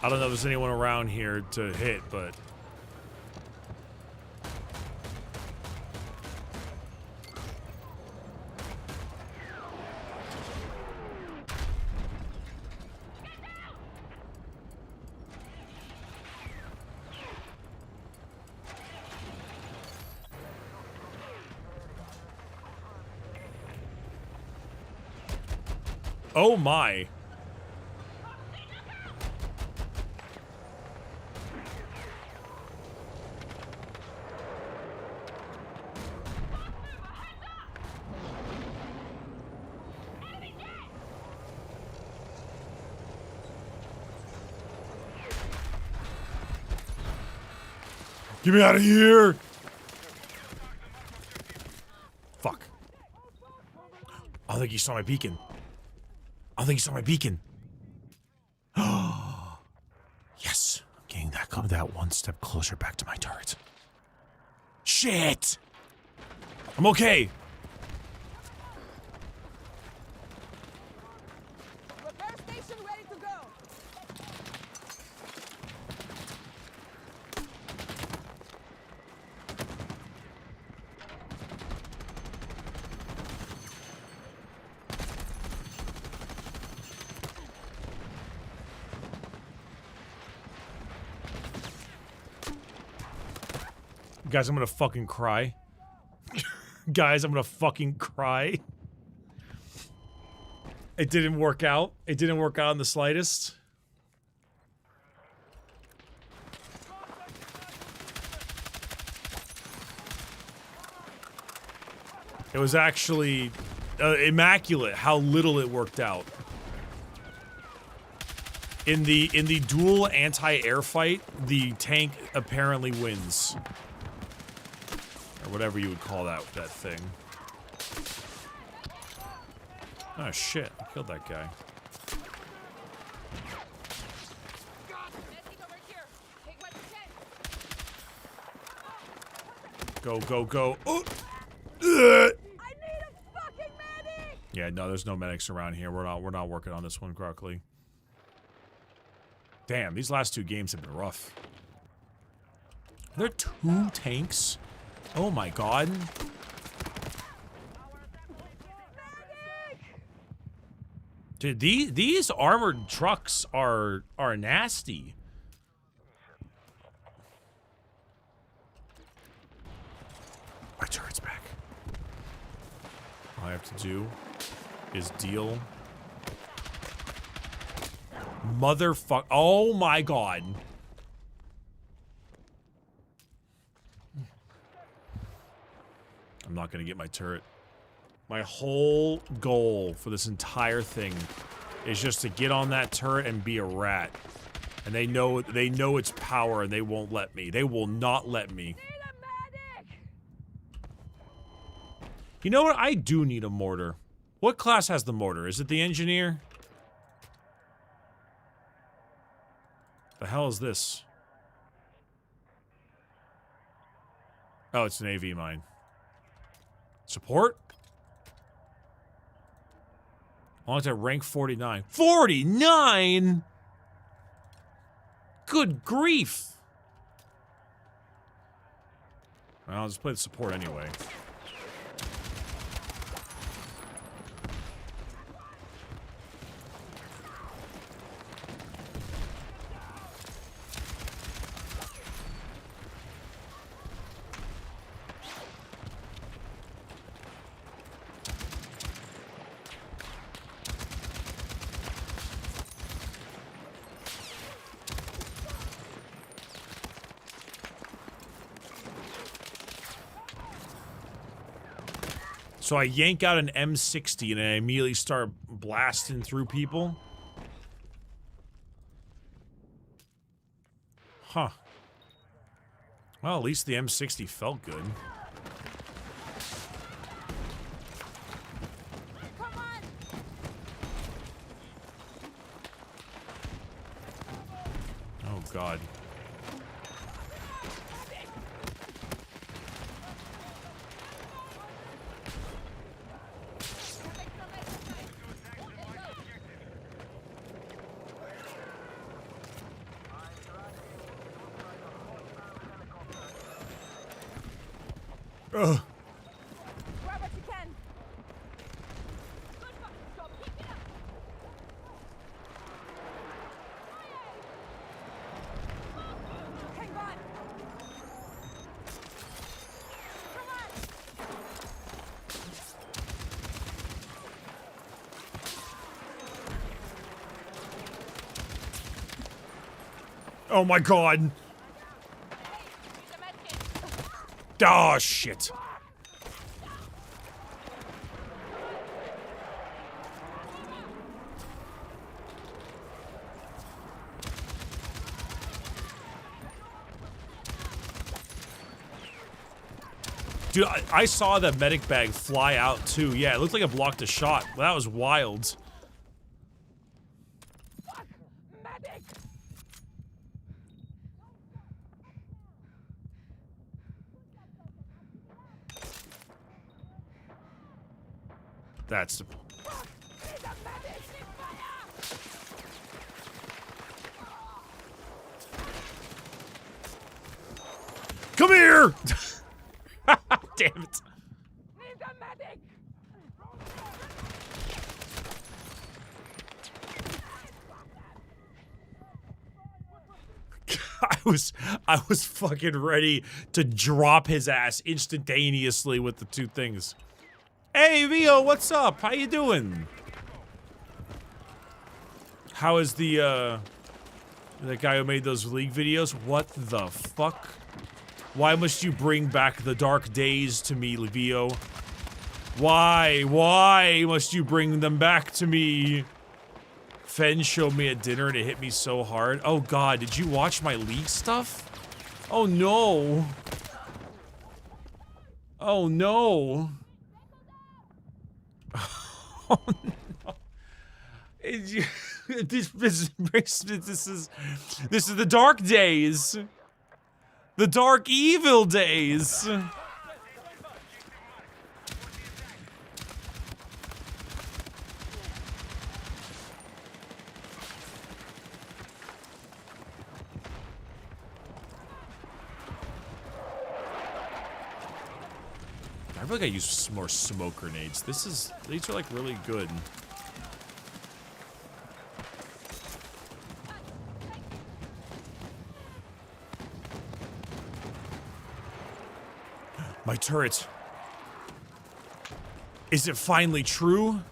I don't know if there's anyone around here to hit, but... Oh my. Get me out of here! Fuck. I don't think you saw my beacon. I don't think you saw my beacon. Yes. I'm getting that one step closer back to my turret. Shit! I'm okay. Repair station ready to go. Guys, I'm gonna fucking cry. Guys, I'm gonna fucking cry. It didn't work out. It didn't work out in the slightest. It was actually immaculate how little it worked out. In the dual anti-air fight, the tank apparently wins. Or whatever you would call that thing. Oh shit, I killed that guy. Go, go, go. Oh! Yeah, no, there's no medics around here. We're not working on this one correctly. Damn, these last two games have been rough. Are there 2 tanks? Oh my god. Dude, these armored trucks are nasty. My turret's back. All I have to do is deal. Motherfuck. Oh my god. I'm not gonna get my turret. My whole goal for this entire thing is just to get on that turret and be a rat. And they know its power and they won't let me. They will not let me. You know what? I do need a mortar. What class has the mortar? Is it the engineer? The hell is this? Oh, it's an AV mine. Support? I want to rank 49. 49?! Good grief! Well, I'll just play the support anyway. So I yank out an M60 and I immediately start blasting through people. Huh. Well, at least the M60 felt good. Oh, God. Ugh. Grab what you can. Hang on. Oh my God. Oh, shit. Dude, I saw that medic bag fly out too. Yeah, it looked like it blocked a shot. Well, that was wild. That's the... Come here! Damn it. I was fucking ready to drop his ass instantaneously with the two things. Hey, Vio, what's up? How you doing? How is the guy who made those League videos? What the fuck? Why must you bring back the dark days to me, Vio? Why? Why must you bring them back to me? Fen showed me at dinner and it hit me so hard. Oh God, did you watch my League stuff? Oh no. Oh no. Oh no. This is the dark days. The dark evil days. I feel like I use more smoke grenades. These are like really good. My turret. Is it finally true?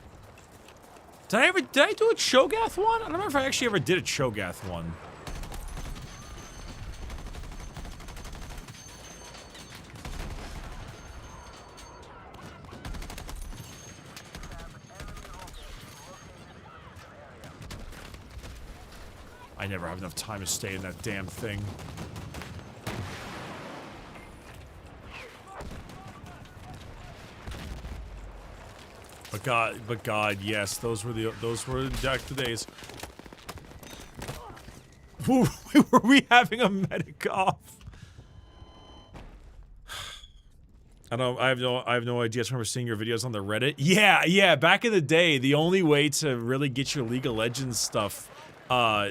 Did I do a Cho'Gath one? I don't remember if I actually ever did a Cho'Gath one. I never have enough time to stay in that damn thing. But God, yes, those were Jack the days. Were we having a medic off? I have no idea. I just remember seeing your videos on the Reddit. Yeah, back in the day, the only way to really get your League of Legends stuff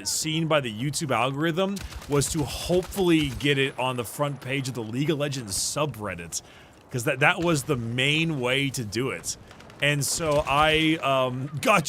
seen by the YouTube algorithm was to hopefully get it on the front page of the League of Legends subreddit, because that was the main way to do it. And so I got